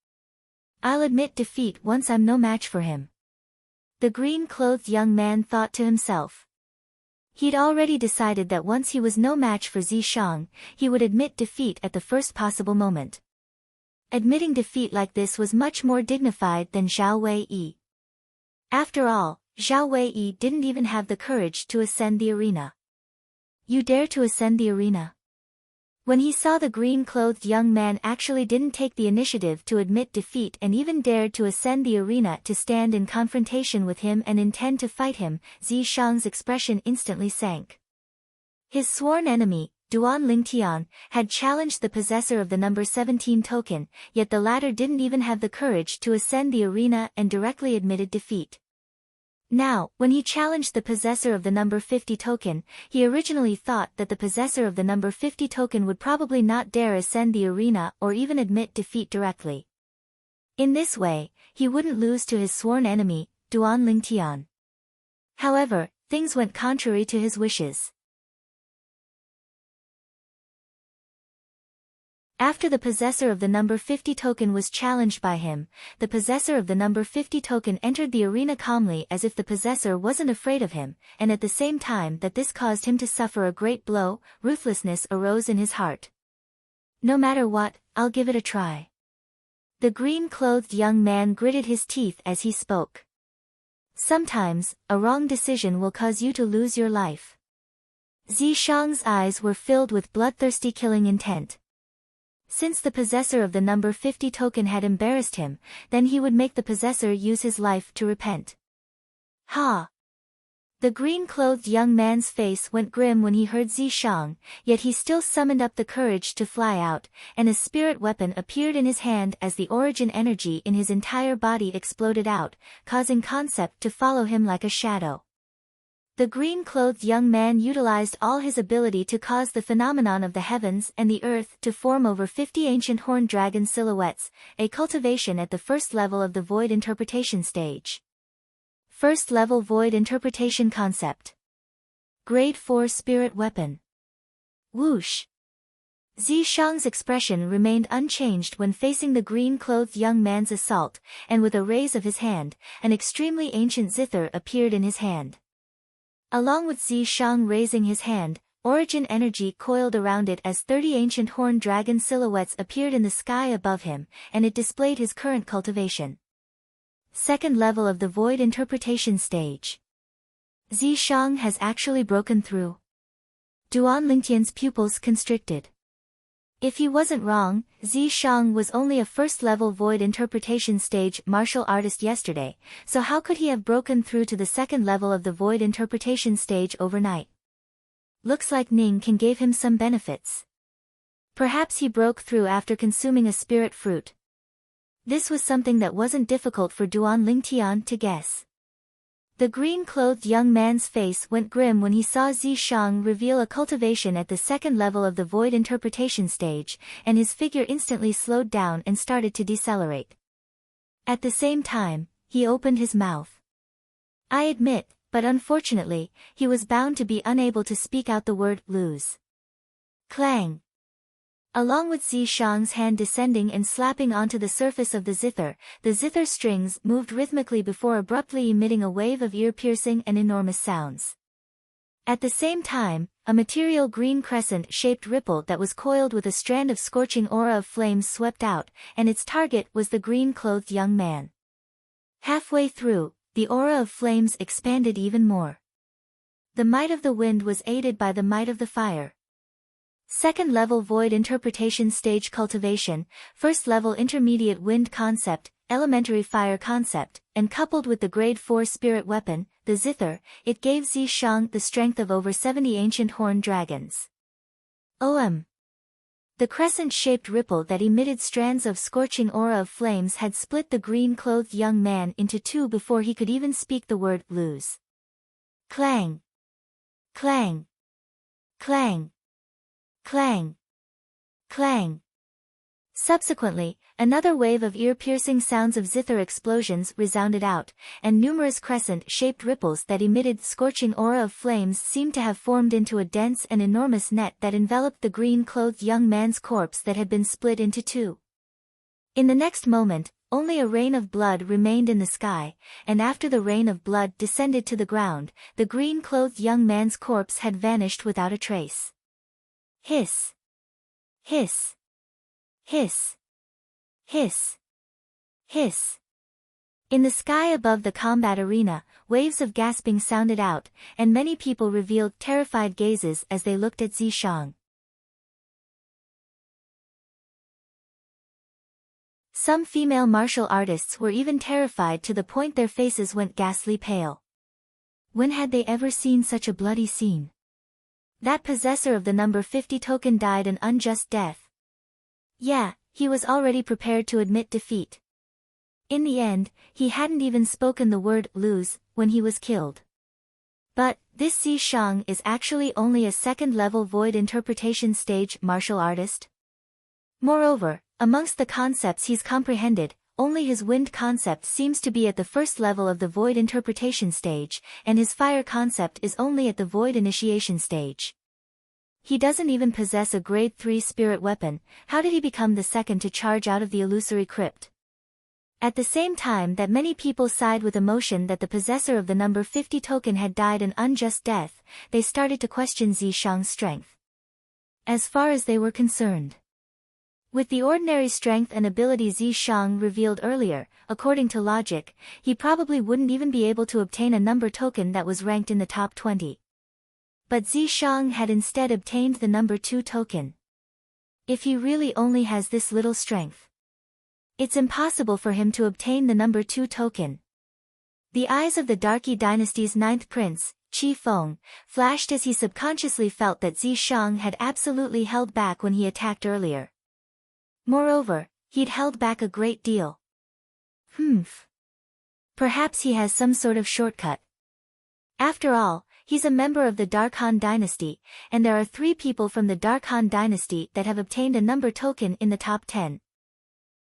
I'll admit defeat once I'm no match for him. The green-clothed young man thought to himself. He'd already decided that once he was no match for Zi Shang, he would admit defeat at the first possible moment. Admitting defeat like this was much more dignified than Zhao Wei. After all, Zhao Wei didn't even have the courage to ascend the arena. You dare to ascend the arena? When he saw the green-clothed young man actually didn't take the initiative to admit defeat and even dared to ascend the arena to stand in confrontation with him and intend to fight him, Zi Shang's expression instantly sank. His sworn enemy, Duan Lingtian, had challenged the possessor of the number 17 token, yet the latter didn't even have the courage to ascend the arena and directly admitted defeat. Now, when he challenged the possessor of the number 50 token, he originally thought that the possessor of the number 50 token would probably not dare ascend the arena or even admit defeat directly. In this way, he wouldn't lose to his sworn enemy, Duan Lingtian. However, things went contrary to his wishes. After the possessor of the number 50 token was challenged by him, the possessor of the number 50 token entered the arena calmly as if the possessor wasn't afraid of him, and at the same time that this caused him to suffer a great blow, ruthlessness arose in his heart. No matter what, I'll give it a try. The green-clothed young man gritted his teeth as he spoke. Sometimes, a wrong decision will cause you to lose your life. Zi Shang's eyes were filled with bloodthirsty killing intent. Since the possessor of the number 50 token had embarrassed him, then he would make the possessor use his life to repent. Ha! The green-clothed young man's face went grim when he heard Zi Shang, yet he still summoned up the courage to fly out, and a spirit weapon appeared in his hand as the origin energy in his entire body exploded out, causing Concept to follow him like a shadow. The green-clothed young man utilized all his ability to cause the phenomenon of the heavens and the earth to form over 50 ancient horned dragon silhouettes, a cultivation at the first level of the void interpretation stage. First level void interpretation concept. Grade 4 spirit weapon. Whoosh! Zi Shang's expression remained unchanged when facing the green-clothed young man's assault, and with a raise of his hand, an extremely ancient zither appeared in his hand. Along with Zi Shang raising his hand, origin energy coiled around it as 30 ancient horned dragon silhouettes appeared in the sky above him, and it displayed his current cultivation. Second level of the void interpretation stage. Zi Shang has actually broken through. Duan Lingtian's pupils constricted. If he wasn't wrong, Zi Shang was only a first-level void interpretation stage martial artist yesterday, so how could he have broken through to the second level of the void interpretation stage overnight? Looks like Ning can gave him some benefits. Perhaps he broke through after consuming a spirit fruit. This was something that wasn't difficult for Duan Lingtian to guess. The green-clothed young man's face went grim when he saw Zishang reveal a cultivation at the second level of the void interpretation stage, and his figure instantly slowed down and started to decelerate. At the same time, he opened his mouth. I admit, but unfortunately, he was bound to be unable to speak out the word lose. Clang! Along with Zishang's hand descending and slapping onto the surface of the zither strings moved rhythmically before abruptly emitting a wave of ear-piercing and enormous sounds. At the same time, a material green crescent-shaped ripple that was coiled with a strand of scorching aura of flames swept out, and its target was the green-clothed young man. Halfway through, the aura of flames expanded even more. The might of the wind was aided by the might of the fire. Second level void interpretation stage cultivation, first level intermediate wind concept, elementary fire concept, and coupled with the grade 4 spirit weapon, the zither, it gave Zishang the strength of over 70 ancient horned dragons. The crescent-shaped ripple that emitted strands of scorching aura of flames had split the green-clothed young man into two before he could even speak the word lose. Clang! Clang! Clang! Clang! Clang! Subsequently, another wave of ear-piercing sounds of zither explosions resounded out, and numerous crescent-shaped ripples that emitted scorching aura of flames seemed to have formed into a dense and enormous net that enveloped the green-clothed young man's corpse that had been split into two. In the next moment, only a rain of blood remained in the sky, and after the rain of blood descended to the ground, the green-clothed young man's corpse had vanished without a trace. Hiss! Hiss! Hiss! Hiss! Hiss! In the sky above the combat arena, waves of gasping sounded out, and many people revealed terrified gazes as they looked at Zishang. Some female martial artists were even terrified to the point their faces went ghastly pale. When had they ever seen such a bloody scene? That possessor of the number 50 token died an unjust death. Yeah, he was already prepared to admit defeat. In the end, he hadn't even spoken the word lose when he was killed. But this Zishang is actually only a second-level void interpretation stage martial artist. Moreover, amongst the concepts he's comprehended, only his wind concept seems to be at the first level of the void interpretation stage, and his fire concept is only at the void initiation stage. He doesn't even possess a grade 3 spirit weapon. How did he become the second to charge out of the illusory crypt? At the same time that many people sighed with emotion that the possessor of the number 50 token had died an unjust death, they started to question Zishang's strength. As far as they were concerned, with the ordinary strength and ability Zishang revealed earlier, according to logic, he probably wouldn't even be able to obtain a number token that was ranked in the top 20. But Zishang had instead obtained the number 2 token. If he really only has this little strength, it's impossible for him to obtain the number 2 token. The eyes of the Darky dynasty's 9th prince, Qi Feng, flashed as he subconsciously felt that Zishang had absolutely held back when he attacked earlier. Moreover, he'd held back a great deal. Perhaps he has some sort of shortcut. After all, he's a member of the Darkhan dynasty, and there are 3 people from the Darkhan dynasty that have obtained a number token in the top 10.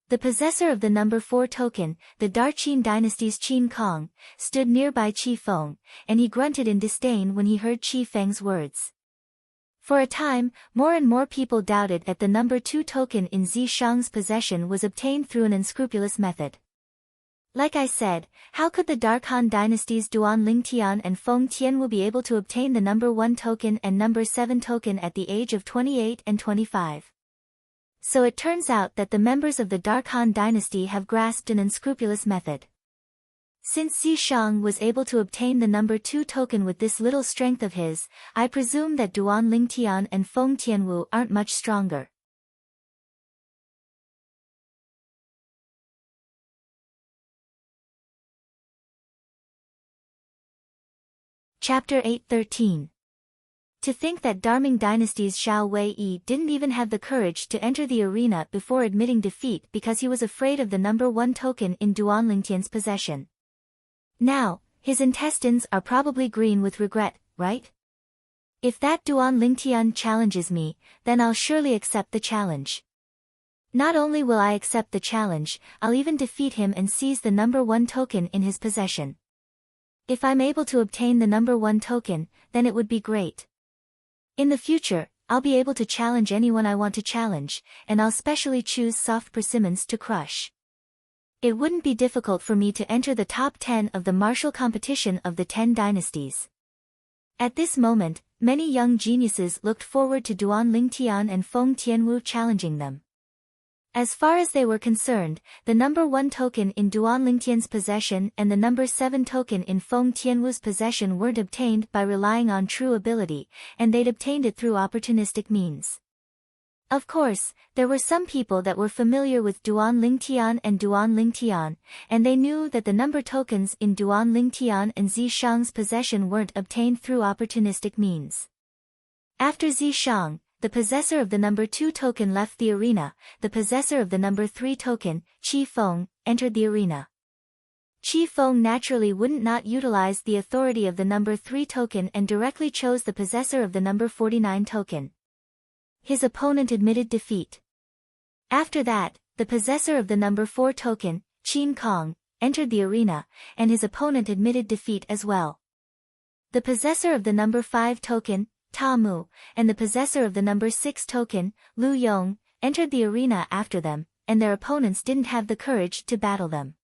The possessor of the number 4 token, the Darqin dynasty's Qin Kong, stood nearby Qi Feng, and he grunted in disdain when he heard Qi Feng's words. For a time, more and more people doubted that the number 2 token in Zishang's possession was obtained through an unscrupulous method. Like I said, how could the Darkhan dynasty's Duan Lingtian and Feng Tianwu be able to obtain the number 1 token and number 7 token at the age of 28 and 25? So it turns out that the members of the Darkhan dynasty have grasped an unscrupulous method. Since Zishang was able to obtain the number 2 token with this little strength of his, I presume that Duan Lingtian and Feng Tianwu aren't much stronger. Chapter 8:13. To think that Darming dynasty's Xiao Wei-yi didn't even have the courage to enter the arena before admitting defeat because he was afraid of the number 1 token in Duan Lingtian's possession. Now, His intestines are probably green with regret, right? If that Duan Lingtian challenges me, then I'll surely accept the challenge. Not only will I accept the challenge, I'll even defeat him and seize the number 1 token in his possession. If I'm able to obtain the number 1 token, then it would be great. In the future, I'll be able to challenge anyone I want to challenge, and I'll specially choose soft persimmons to crush. It wouldn't be difficult for me to enter the top 10 of the martial competition of the 10 dynasties. At this moment, many young geniuses looked forward to Duan Lingtian and Feng Tianwu challenging them. As far as they were concerned, the number 1 token in Duan Lingtian's possession and the number 7 token in Feng Tianwu's possession weren't obtained by relying on true ability, and they'd obtained it through opportunistic means. Of course, there were some people that were familiar with Duan Lingtian and Duan Lingtian, and they knew that the number tokens in Duan Lingtian and Zishang's possession weren't obtained through opportunistic means. After Zishang, the possessor of the number 2 token left the arena, the possessor of the number 3 token, Qi Feng, entered the arena. Qi Feng naturally wouldn't not utilize the authority of the number 3 token and directly chose the possessor of the number 49 token. His opponent admitted defeat. After that, the possessor of the number 4 token, Qin Kong, entered the arena, and his opponent admitted defeat as well. The possessor of the number 5 token, Ta Mu, and the possessor of the number 6 token, Lu Yong, entered the arena after them, and their opponents didn't have the courage to battle them.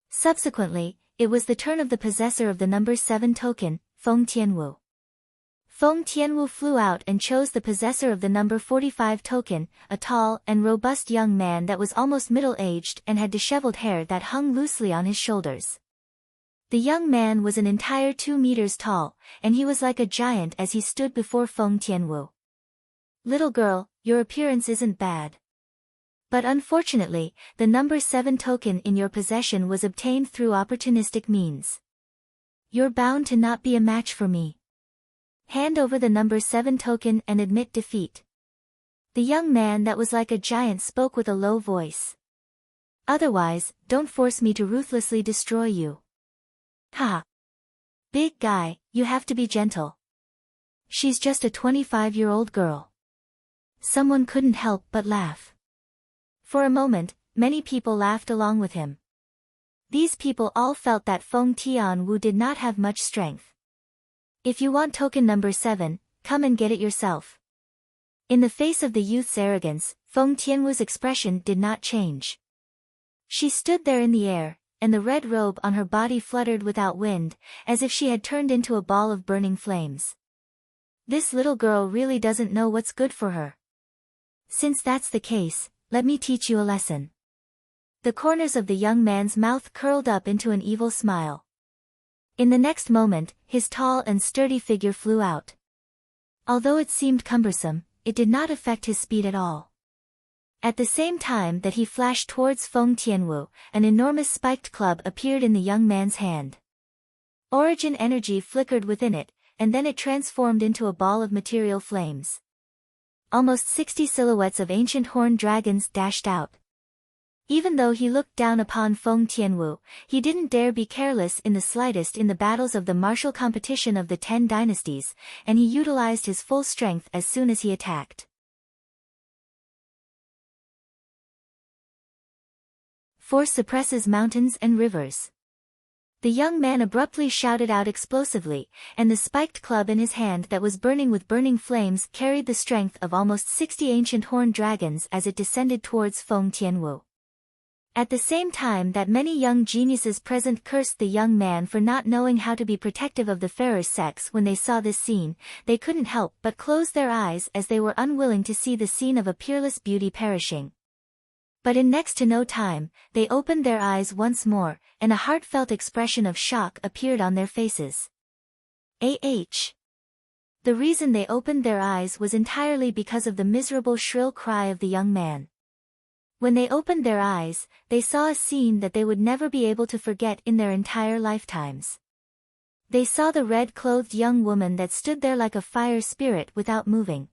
Subsequently, it was the turn of the possessor of the number 7 token, Feng Tianwu. Feng Tianwu flew out and chose the possessor of the number 45 token, a tall and robust young man that was almost middle-aged and had disheveled hair that hung loosely on his shoulders. The young man was an entire 2 meters tall, and he was like a giant as he stood before Feng Tianwu. "Little girl, your appearance isn't bad. But unfortunately, the number 7 token in your possession was obtained through opportunistic means. You're bound to not be a match for me. Hand over the number 7 token and admit defeat." The young man that was like a giant spoke with a low voice. "Otherwise, don't force me to ruthlessly destroy you." "Ha! Big guy, you have to be gentle. She's just a 25-year-old girl." Someone couldn't help but laugh. For a moment, many people laughed along with him. These people all felt that Feng Tianwu did not have much strength. "If you want token number 7, come and get it yourself." In the face of the youth's arrogance, Feng Tianwu's expression did not change. She stood there in the air, and the red robe on her body fluttered without wind, as if she had turned into a ball of burning flames. This little girl really doesn't know what's good for her. Since that's the case, let me teach you a lesson. The corners of the young man's mouth curled up into an evil smile. In the next moment, his tall and sturdy figure flew out. Although it seemed cumbersome, it did not affect his speed at all. At the same time that he flashed towards Feng Tianwu, an enormous spiked club appeared in the young man's hand. Origin energy flickered within it, and then it transformed into a ball of material flames. Almost 60 silhouettes of ancient horned dragons dashed out. Even though he looked down upon Feng Tianwu, he didn't dare be careless in the slightest in the battles of the martial competition of the 10 dynasties, and he utilized his full strength as soon as he attacked. Force suppresses mountains and rivers. The young man abruptly shouted out explosively, and the spiked club in his hand that was burning with burning flames carried the strength of almost 60 ancient horned dragons as it descended towards Feng Tianwu. At the same time that many young geniuses present cursed the young man for not knowing how to be protective of the fairer sex when they saw this scene, they couldn't help but close their eyes as they were unwilling to see the scene of a peerless beauty perishing. But in next to no time, they opened their eyes once more, and a heartfelt expression of shock appeared on their faces. The reason they opened their eyes was entirely because of the miserable shrill cry of the young man. When they opened their eyes, they saw a scene that they would never be able to forget in their entire lifetimes. They saw the red-clothed young woman that stood there like a fire spirit without moving.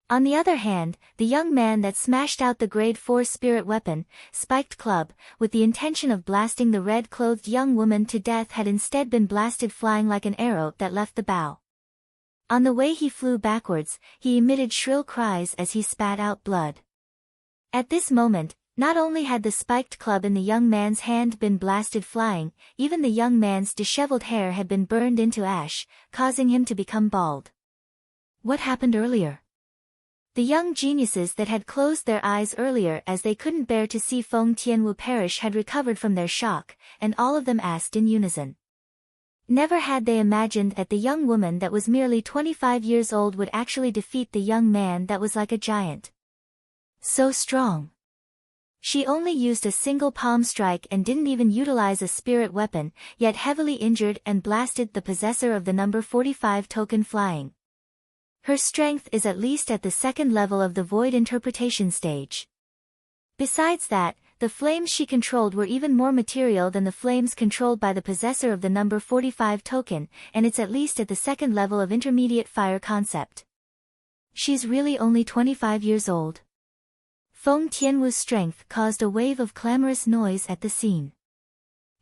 On the other hand, the young man that smashed out the grade 4 spirit weapon, spiked club, with the intention of blasting the red-clothed young woman to death had instead been blasted flying like an arrow that left the bow. On the way he flew backwards, he emitted shrill cries as he spat out blood. At this moment, not only had the spiked club in the young man's hand been blasted flying, even the young man's disheveled hair had been burned into ash, causing him to become bald. What happened earlier? The young geniuses that had closed their eyes earlier as they couldn't bear to see Feng Tianwu perish had recovered from their shock, and all of them asked in unison. Never had they imagined that the young woman that was merely 25 years old would actually defeat the young man that was like a giant. So strong. She only used a single palm strike and didn't even utilize a spirit weapon, yet heavily injured and blasted the possessor of the number 45 token flying. Her strength is at least at the second level of the void interpretation stage. Besides that, the flames she controlled were even more material than the flames controlled by the possessor of the number 45 token, and it's at least at the second level of intermediate fire concept. She's really only 25 years old. Feng Tianwu's strength caused a wave of clamorous noise at the scene.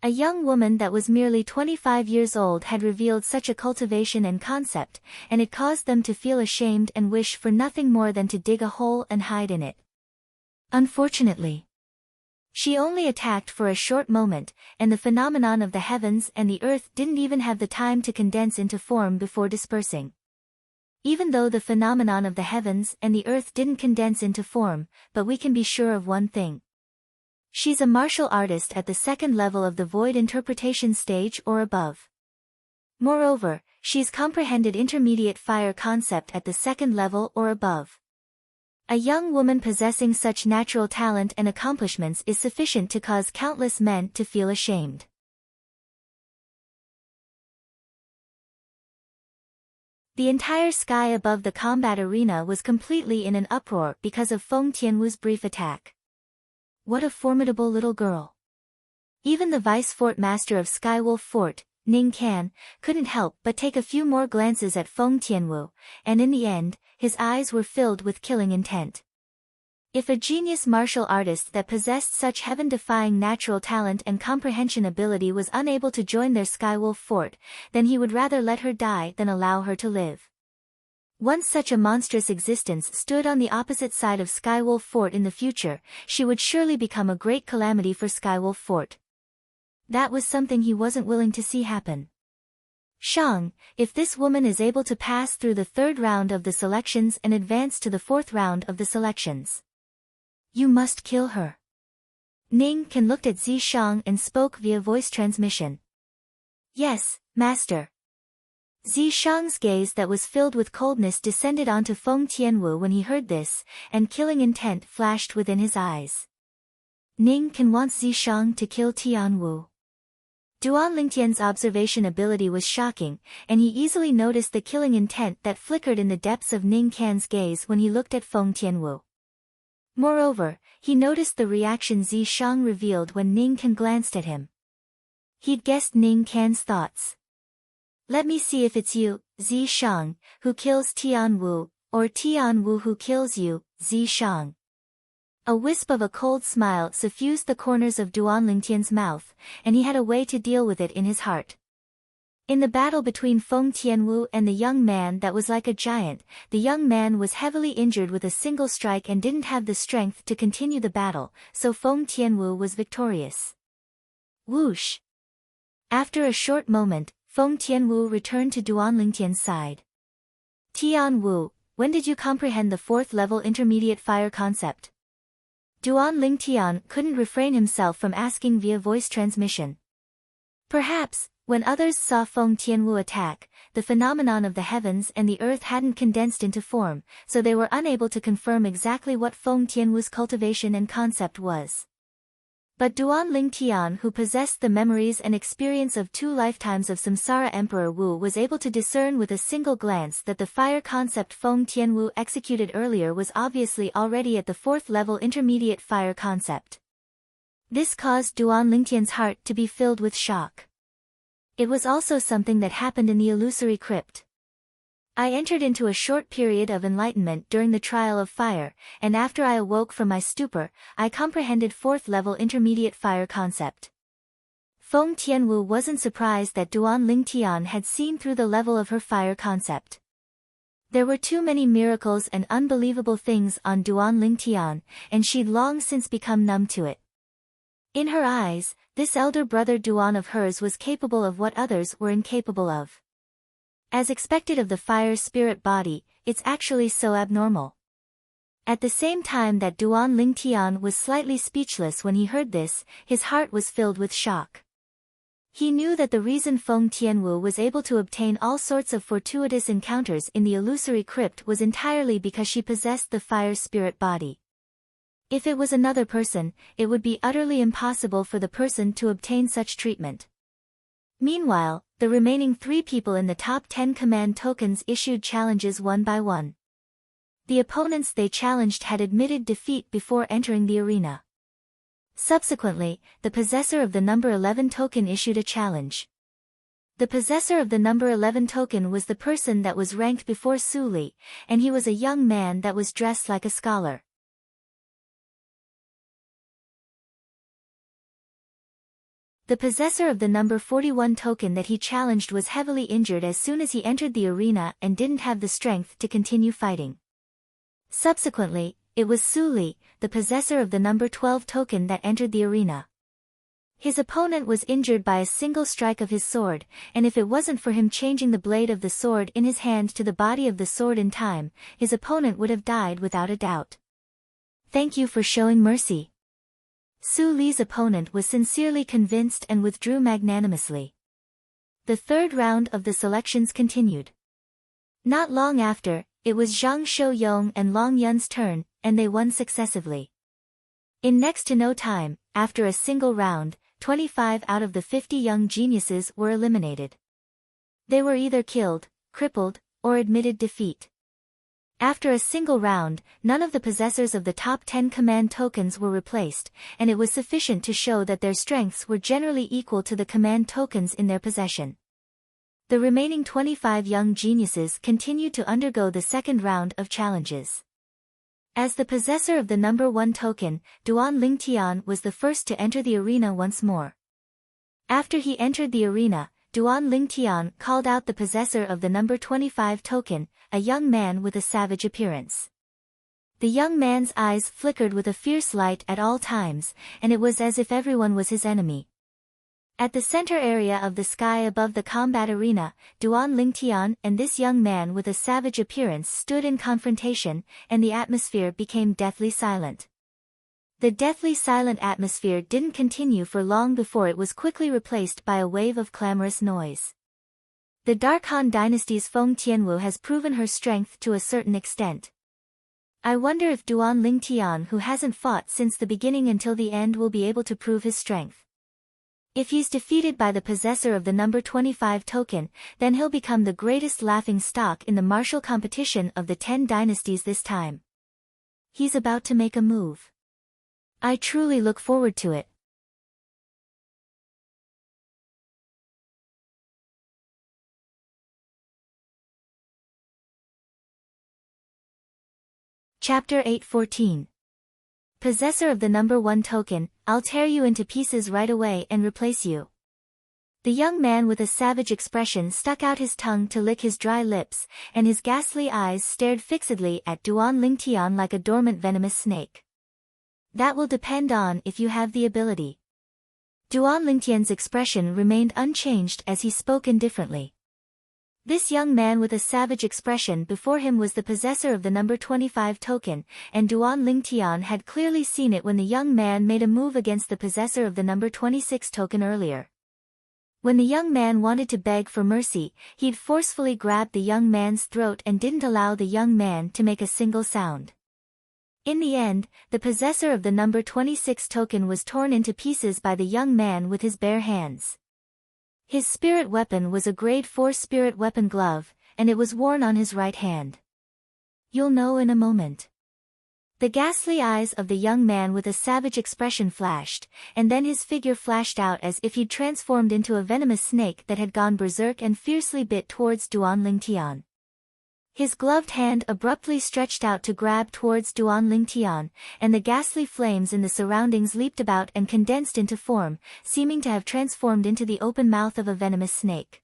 A young woman that was merely 25 years old had revealed such a cultivation and concept, and it caused them to feel ashamed and wish for nothing more than to dig a hole and hide in it. Unfortunately, she only attacked for a short moment, and the phenomenon of the heavens and the earth didn't even have the time to condense into form before dispersing. Even though the phenomenon of the heavens and the earth didn't condense into form, but we can be sure of one thing. She's a martial artist at the second level of the void interpretation stage or above. Moreover, she's comprehended intermediate fire concept at the second level or above. A young woman possessing such natural talent and accomplishments is sufficient to cause countless men to feel ashamed. The entire sky above the combat arena was completely in an uproar because of Feng Tianwu's brief attack. What a formidable little girl. Even the vice fort master of Skywolf Fort, Ning Kan, couldn't help but take a few more glances at Feng Tianwu, and in the end, his eyes were filled with killing intent. If a genius martial artist that possessed such heaven-defying natural talent and comprehension ability was unable to join their Skywolf Fort, then he would rather let her die than allow her to live. Once such a monstrous existence stood on the opposite side of Skywolf Fort in the future, she would surely become a great calamity for Skywolf Fort. That was something he wasn't willing to see happen. Shang, if this woman is able to pass through the third round of the selections and advance to the fourth round of the selections, you must kill her. Ning Kan looked at Zi Shang and spoke via voice transmission. Yes, master. Zi Shang's gaze that was filled with coldness descended onto Feng Tianwu when he heard this, and killing intent flashed within his eyes. Ning Kan wants Zi Shang to kill Tianwu. Duan Lingtian's observation ability was shocking, and he easily noticed the killing intent that flickered in the depths of Ning Kan's gaze when he looked at Feng Tianwu. Moreover, he noticed the reaction Zi Shang revealed when Ning Kan glanced at him. He'd guessed Ning Kan's thoughts. Let me see if it's you, Zi Shang, who kills Tianwu, or Tianwu who kills you, Zi Shang. A wisp of a cold smile suffused the corners of Duan Lingtian's mouth, and he had a way to deal with it in his heart. In the battle between Feng Tianwu and the young man that was like a giant, the young man was heavily injured with a single strike and didn't have the strength to continue the battle, so Feng Tianwu was victorious. Whoosh! After a short moment, Feng Tianwu returned to Duan Lingtian's side. Tianwu, when did you comprehend the fourth-level intermediate fire concept? Duan Lingtian couldn't refrain himself from asking via voice transmission. Perhaps, when others saw Feng Tianwu attack, the phenomenon of the heavens and the earth hadn't condensed into form, so they were unable to confirm exactly what Feng Tianwu's cultivation and concept was. But Duan Lingtian, who possessed the memories and experience of 2 lifetimes of Samsara Emperor Wu, was able to discern with a single glance that the fire concept Feng Tianwu executed earlier was obviously already at the 4th level intermediate fire concept. This caused Duan Lingtian's heart to be filled with shock. It was also something that happened in the illusory crypt. I entered into a short period of enlightenment during the trial of fire, and after I awoke from my stupor, I comprehended 4th level intermediate fire concept. Feng Tianwu wasn't surprised that Duan Lingtian had seen through the level of her fire concept. There were too many miracles and unbelievable things on Duan Lingtian, and she'd long since become numb to it. In her eyes, this elder brother Duan of hers was capable of what others were incapable of. As expected of the fire spirit body, it's actually so abnormal. At the same time that Duan Lingtian was slightly speechless when he heard this, his heart was filled with shock. He knew that the reason Feng Tianwu was able to obtain all sorts of fortuitous encounters in the illusory crypt was entirely because she possessed the fire spirit body. If it was another person, it would be utterly impossible for the person to obtain such treatment. Meanwhile, the remaining 3 people in the top 10 command tokens issued challenges one by one. The opponents they challenged had admitted defeat before entering the arena. Subsequently, the possessor of the number 11 token issued a challenge. The possessor of the number 11 token was the person that was ranked before Su Li, and he was a young man that was dressed like a scholar. The possessor of the number 41 token that he challenged was heavily injured as soon as he entered the arena and didn't have the strength to continue fighting. Subsequently, it was Su Li, the possessor of the number 12 token that entered the arena. His opponent was injured by a single strike of his sword, and if it wasn't for him changing the blade of the sword in his hand to the body of the sword in time, his opponent would have died without a doubt. Thank you for showing mercy. Su Li's opponent was sincerely convinced and withdrew magnanimously. The 3rd round of the selections continued. Not long after, it was Zhang Shouyong and Long Yun's turn, and they won successively. In next to no time, after a single round, 25 out of the 50 young geniuses were eliminated. They were either killed, crippled, or admitted defeat. After a single round, none of the possessors of the top 10 command tokens were replaced, and it was sufficient to show that their strengths were generally equal to the command tokens in their possession. The remaining 25 young geniuses continued to undergo the 2nd round of challenges. As the possessor of the number 1 token, Duan Lingtian was the first to enter the arena once more. After he entered the arena, Duan Lingtian called out the possessor of the number 25 token, a young man with a savage appearance. The young man's eyes flickered with a fierce light at all times, and it was as if everyone was his enemy. At the center area of the sky above the combat arena, Duan Lingtian and this young man with a savage appearance stood in confrontation, and the atmosphere became deathly silent. The deathly silent atmosphere didn't continue for long before it was quickly replaced by a wave of clamorous noise. The Dark Han Dynasty's Feng Tianwu has proven her strength to a certain extent. I wonder if Duan Lingtian, who hasn't fought since the beginning until the end, will be able to prove his strength. If he's defeated by the possessor of the number 25 token, then he'll become the greatest laughing stock in the martial competition of the 10 dynasties this time. He's about to make a move. I truly look forward to it. Chapter 8:14. Possessor of the number 1 token, I'll tear you into pieces right away and replace you. The young man with a savage expression stuck out his tongue to lick his dry lips, and his ghastly eyes stared fixedly at Duan Lingtian like a dormant venomous snake. That will depend on if you have the ability. Duan Lingtian's expression remained unchanged as he spoke indifferently. This young man with a savage expression before him was the possessor of the number 25 token, and Duan Lingtian had clearly seen it when the young man made a move against the possessor of the number 26 token earlier. When the young man wanted to beg for mercy, he'd forcefully grabbed the young man's throat and didn't allow the young man to make a single sound. In the end, the possessor of the number 26 token was torn into pieces by the young man with his bare hands. His spirit weapon was a grade 4 spirit weapon glove, and it was worn on his right hand. You'll know in a moment. The ghastly eyes of the young man with a savage expression flashed, and then his figure flashed out as if he'd transformed into a venomous snake that had gone berserk and fiercely bit towards Duan Lingtian. His gloved hand abruptly stretched out to grab towards Duan Lingtian, and the ghastly flames in the surroundings leaped about and condensed into form, seeming to have transformed into the open mouth of a venomous snake.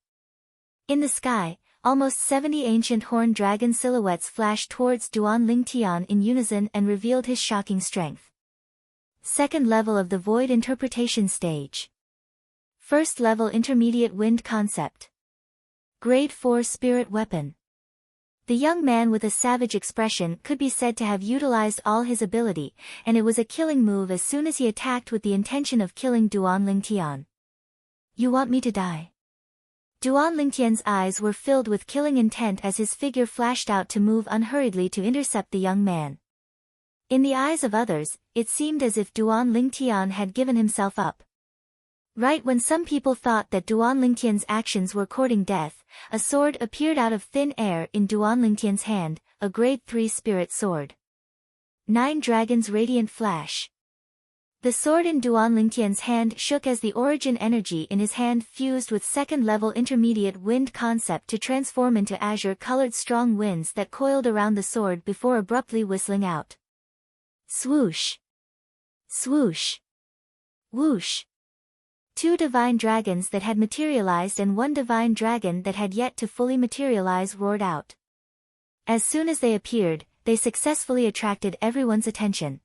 In the sky, almost 70 ancient horned dragon silhouettes flashed towards Duan Lingtian in unison and revealed his shocking strength. Second level of the Void Interpretation Stage. First level Intermediate Wind Concept. Grade 4 Spirit Weapon. The young man with a savage expression could be said to have utilized all his ability, and it was a killing move as soon as he attacked with the intention of killing Duan Lingtian. You want me to die? Duan Lingtian's eyes were filled with killing intent as his figure flashed out to move unhurriedly to intercept the young man. In the eyes of others, it seemed as if Duan Lingtian had given himself up. Right when some people thought that Duan Lingtian's actions were courting death, a sword appeared out of thin air in Duan Lingtian's hand, a grade 3 spirit sword. 9 Dragons Radiant Flash. The sword in Duan Lingtian's hand shook as the origin energy in his hand fused with second-level intermediate wind concept to transform into azure-colored strong winds that coiled around the sword before abruptly whistling out. Swoosh! Swoosh! Whoosh! 2 divine dragons that had materialized and 1 divine dragon that had yet to fully materialize roared out. As soon as they appeared, they successfully attracted everyone's attention.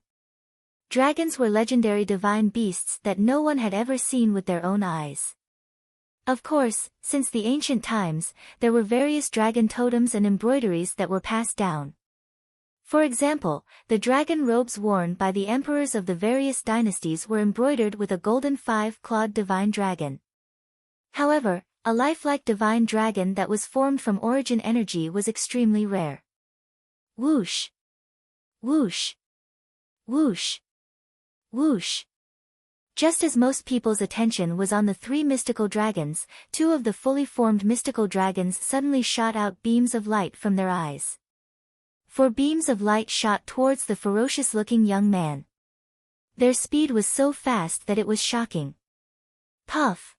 Dragons were legendary divine beasts that no one had ever seen with their own eyes. Of course, since the ancient times, there were various dragon totems and embroideries that were passed down. For example, the dragon robes worn by the emperors of the various dynasties were embroidered with a golden 5-clawed divine dragon. However, a lifelike divine dragon that was formed from origin energy was extremely rare. Whoosh! Whoosh! Whoosh! Whoosh! Just as most people's attention was on the 3 mystical dragons, 2 of the fully formed mystical dragons suddenly shot out beams of light from their eyes. 4 beams of light shot towards the ferocious-looking young man. Their speed was so fast that it was shocking. Puff!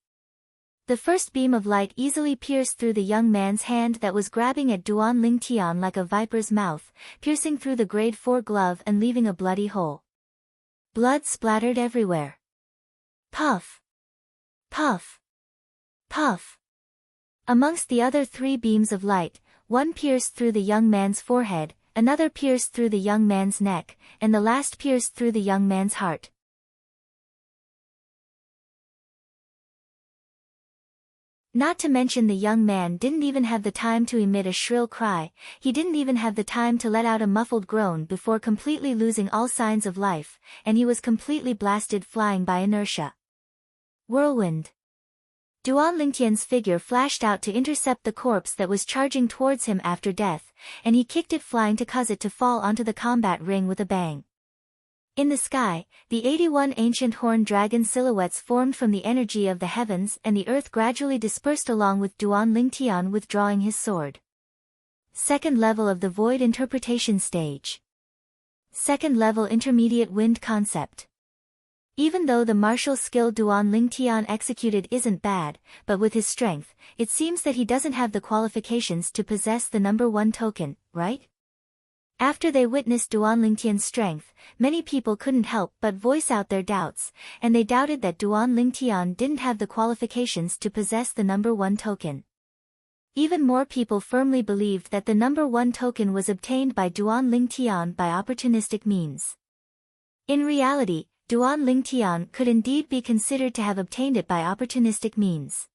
The first beam of light easily pierced through the young man's hand that was grabbing at Duan Lingtian like a viper's mouth, piercing through the grade 4 glove and leaving a bloody hole. Blood splattered everywhere. Puff! Puff! Puff! Amongst the other 3 beams of light, one pierced through the young man's forehead, another pierced through the young man's neck, and the last pierced through the young man's heart. Not to mention the young man didn't even have the time to emit a shrill cry, he didn't even have the time to let out a muffled groan before completely losing all signs of life, and he was completely blasted flying by inertia. Whirlwind. Duan Lingtian's figure flashed out to intercept the corpse that was charging towards him after death, and he kicked it flying to cause it to fall onto the combat ring with a bang. In the sky, the 81 ancient horned dragon silhouettes formed from the energy of the heavens and the earth gradually dispersed along with Duan Lingtian withdrawing his sword. Second level of the Void Interpretation Stage. Second level Intermediate Wind Concept. Even though the martial skill Duan Lingtian executed isn't bad, but with his strength, it seems that he doesn't have the qualifications to possess the number 1 token, right? After they witnessed Duan Lingtian's strength, many people couldn't help but voice out their doubts, and they doubted that Duan Lingtian didn't have the qualifications to possess the number 1 token. Even more people firmly believed that the number 1 token was obtained by Duan Lingtian by opportunistic means. In reality, Duan Lingtian could indeed be considered to have obtained it by opportunistic means.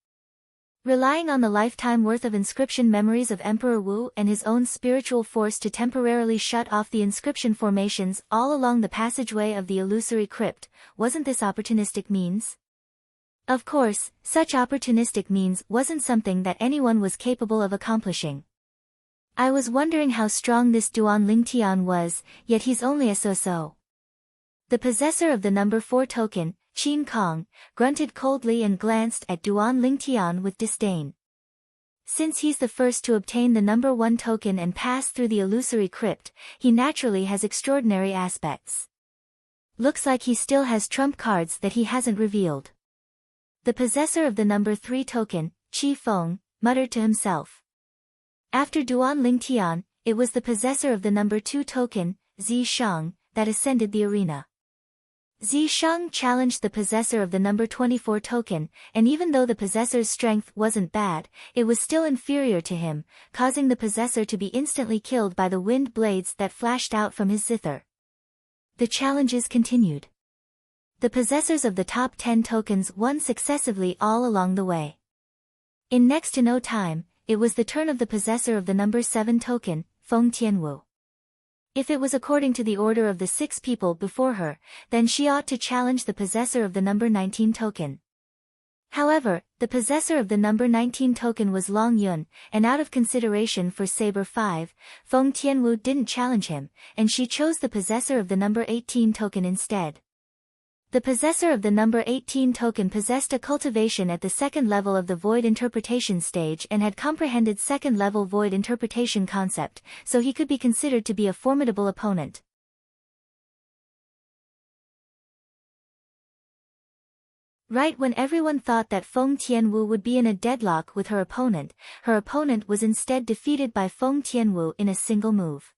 Relying on the lifetime worth of inscription memories of Emperor Wu and his own spiritual force to temporarily shut off the inscription formations all along the passageway of the illusory crypt, wasn't this opportunistic means? Of course, such opportunistic means wasn't something that anyone was capable of accomplishing. I was wondering how strong this Duan Lingtian was, yet he's only a so-so. The possessor of the number 4 token, Qin Kong, grunted coldly and glanced at Duan Lingtian with disdain. Since he's the first to obtain the number 1 token and pass through the illusory crypt, he naturally has extraordinary aspects. Looks like he still has trump cards that he hasn't revealed. The possessor of the number 3 token, Qi Feng, muttered to himself. After Duan Lingtian, it was the possessor of the number 2 token, Zi Shang, that ascended the arena. Zi Shang challenged the possessor of the number 24 token, and even though the possessor's strength wasn't bad, it was still inferior to him, causing the possessor to be instantly killed by the wind blades that flashed out from his zither. The challenges continued. The possessors of the top 10 tokens won successively all along the way. In next to no time, it was the turn of the possessor of the number 7 token, Feng Tianwu. If it was according to the order of the 6 people before her, then she ought to challenge the possessor of the number 19 token. However, the possessor of the number 19 token was Long Yun, and out of consideration for Saber 5, Feng Tianwu didn't challenge him, and she chose the possessor of the number 18 token instead. The possessor of the number 18 token possessed a cultivation at the second level of the void interpretation stage and had comprehended second level void interpretation concept, so he could be considered to be a formidable opponent. Right when everyone thought that Feng Tianwu would be in a deadlock with her opponent was instead defeated by Feng Tianwu in a single move.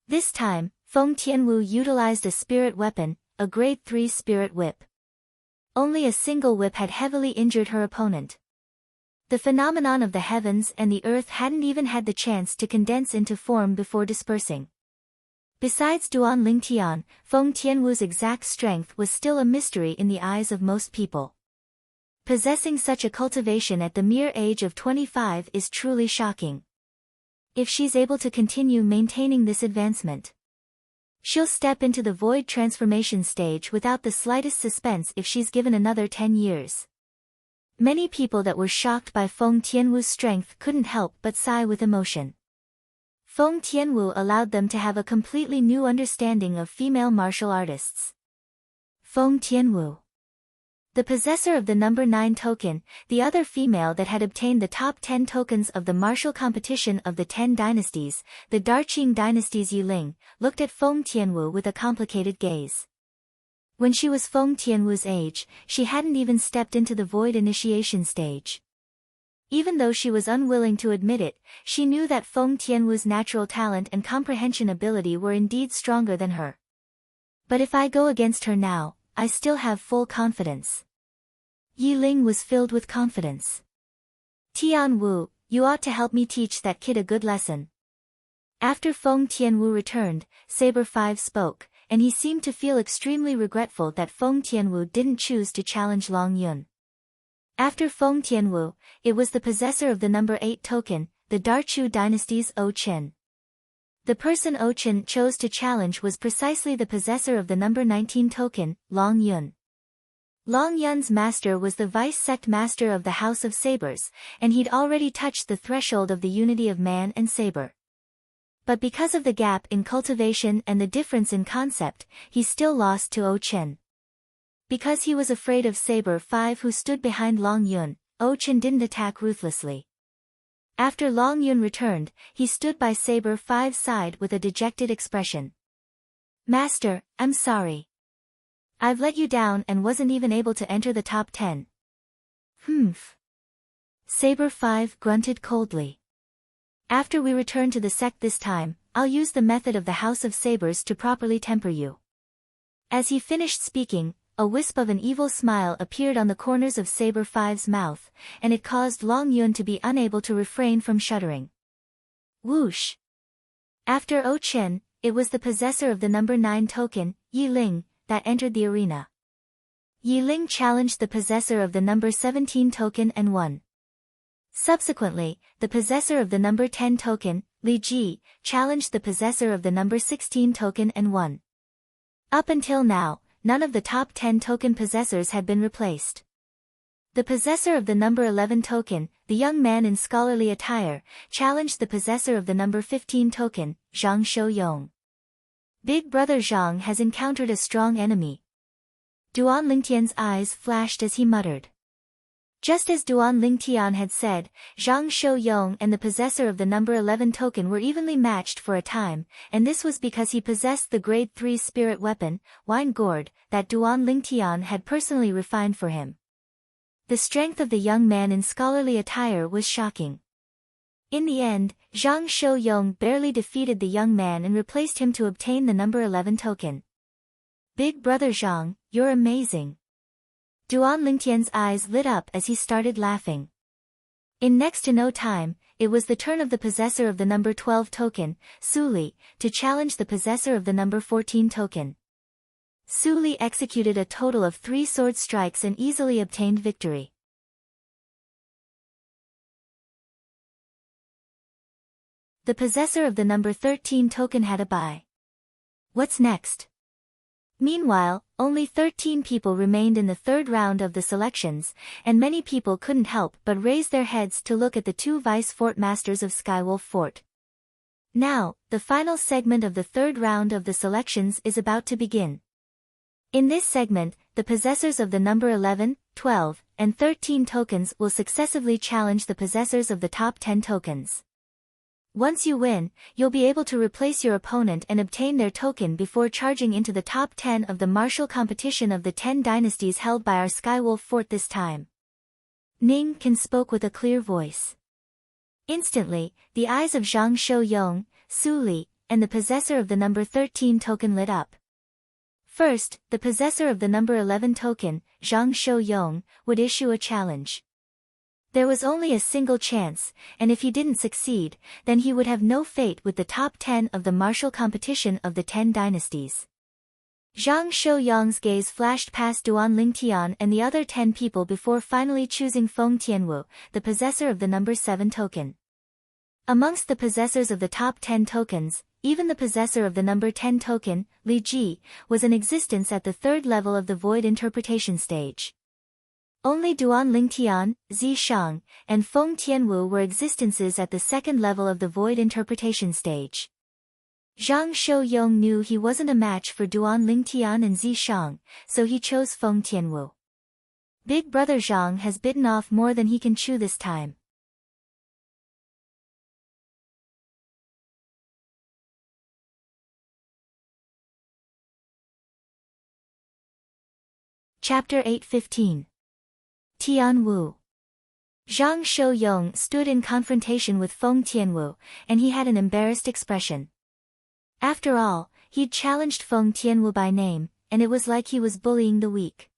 This time, Feng Tianwu utilized a spirit weapon, a grade 3 spirit whip. Only a single whip had heavily injured her opponent. The phenomenon of the heavens and the earth hadn't even had the chance to condense into form before dispersing. Besides Duan Lingtian, Feng Tianwu's exact strength was still a mystery in the eyes of most people. Possessing such a cultivation at the mere age of 25 is truly shocking. If she's able to continue maintaining this advancement, she'll step into the void transformation stage without the slightest suspense if she's given another 10 years. Many people that were shocked by Feng Tianwu's strength couldn't help but sigh with emotion. Feng Tianwu allowed them to have a completely new understanding of female martial artists. Feng Tianwu, the possessor of the number 9 token, the other female that had obtained the top 10 tokens of the martial competition of the 10 dynasties, the Darqing dynasty's Yiling, looked at Feng Tianwu with a complicated gaze. When she was Feng Tianwu's age, she hadn't even stepped into the void initiation stage. Even though she was unwilling to admit it, she knew that Feng Tianwu's natural talent and comprehension ability were indeed stronger than her. But if I go against her now, I still have full confidence. Yiling was filled with confidence. Tianwu, you ought to help me teach that kid a good lesson. After Feng Tianwu returned, Saber 5 spoke, and he seemed to feel extremely regretful that Feng Tianwu didn't choose to challenge Long Yun. After Feng Tianwu, it was the possessor of the number 8 token, the Darchu dynasty's O Qin. The person O Qin chose to challenge was precisely the possessor of the number 19 token, Long Yun. Long Yun's master was the vice-sect master of the House of Sabers, and he'd already touched the threshold of the unity of man and saber. But because of the gap in cultivation and the difference in concept, he still lost to O Qin. Because he was afraid of Saber 5 who stood behind Long Yun, O Qin didn't attack ruthlessly. After Long Yun returned, he stood by Saber 5's side with a dejected expression. Master, I'm sorry. I've let you down and wasn't even able to enter the top 10. Humph. Saber 5 grunted coldly. After we return to the sect this time, I'll use the method of the House of Sabers to properly temper you. As he finished speaking, a wisp of an evil smile appeared on the corners of Saber 5's mouth, and it caused Long Yun to be unable to refrain from shuddering. Whoosh! After O Qin, it was the possessor of the number 9 token, Yiling, that entered the arena. Yiling challenged the possessor of the number 17 token and won. Subsequently, the possessor of the number 10 token, Li Ji, challenged the possessor of the number 16 token and won. Up until now, none of the top 10 token possessors had been replaced. The possessor of the number 11 token, the young man in scholarly attire, challenged the possessor of the number 15 token, Zhang Shouyong. Big brother Zhang has encountered a strong enemy. Duan Lingtian's eyes flashed as he muttered. Just as Duan Lingtian had said, Zhang Shouyong and the possessor of the number 11 token were evenly matched for a time, and this was because he possessed the grade 3 spirit weapon, Wine Gourd, that Duan Lingtian had personally refined for him. The strength of the young man in scholarly attire was shocking. In the end, Zhang Shouyong barely defeated the young man and replaced him to obtain the number 11 token. Big brother Zhang, you're amazing. Duan Lingtian's eyes lit up as he started laughing. In next to no time, it was the turn of the possessor of the number 12 token, Su Li, to challenge the possessor of the number 14 token. Su Li executed a total of 3 sword strikes and easily obtained victory. The possessor of the number 13 token had a bye. What's next? Meanwhile, only 13 people remained in the third round of the selections, and many people couldn't help but raise their heads to look at the 2 vice fort masters of Skywolf Fort. Now, the final segment of the third round of the selections is about to begin. In this segment, the possessors of the number 11, 12, and 13 tokens will successively challenge the possessors of the top 10 tokens. Once you win, you'll be able to replace your opponent and obtain their token before charging into the top 10 of the martial competition of the 10 dynasties held by our Skywolf Fort this time. Ning Kan spoke with a clear voice. Instantly, the eyes of Zhang Shouyong, Su Li, and the possessor of the number 13 token lit up. First, the possessor of the number 11 token, Zhang Shouyong, would issue a challenge. There was only a single chance, and if he didn't succeed, then he would have no fate with the top 10 of the martial competition of the 10 dynasties. Zhang Shouyong's gaze flashed past Duan Lingtian and the other 10 people before finally choosing Feng Tianwu, the possessor of the number 7 token. Amongst the possessors of the top 10 tokens, even the possessor of the number 10 token, Li Ji, was in existence at the third level of the void interpretation stage. Only Duan Lingtian, Zi Shang, and Feng Tianwu were existences at the second level of the void interpretation stage. Zhang Shouyong knew he wasn't a match for Duan Lingtian and Zi Shang, so he chose Feng Tianwu. Big brother Zhang has bitten off more than he can chew this time. Chapter 8:15. Tian Wu. Zhang Shouyong stood in confrontation with Feng Tianwu, and he had an embarrassed expression. After all, he'd challenged Feng Tianwu by name, and it was like he was bullying the weak.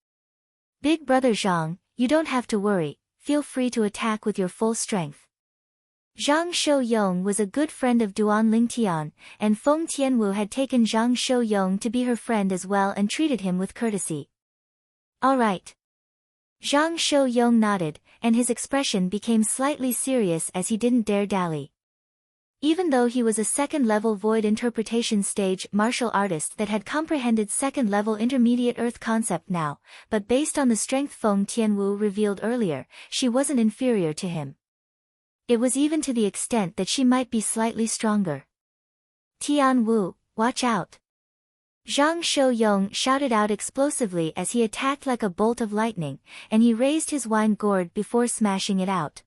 Big brother Zhang, you don't have to worry, feel free to attack with your full strength. Zhang Shouyong was a good friend of Duan Lingtian, and Feng Tianwu had taken Zhang Shouyong to be her friend as well and treated him with courtesy. All right. Zhang Shouyong nodded, and his expression became slightly serious as he didn't dare dally. Even though he was a second-level void interpretation stage martial artist that had comprehended second-level intermediate earth concept now, but based on the strength Feng Tianwu revealed earlier, she wasn't inferior to him. It was even to the extent that she might be slightly stronger. Tian Wu, watch out! Zhang Shouyong shouted out explosively as he attacked like a bolt of lightning, and he raised his wine gourd before smashing it out.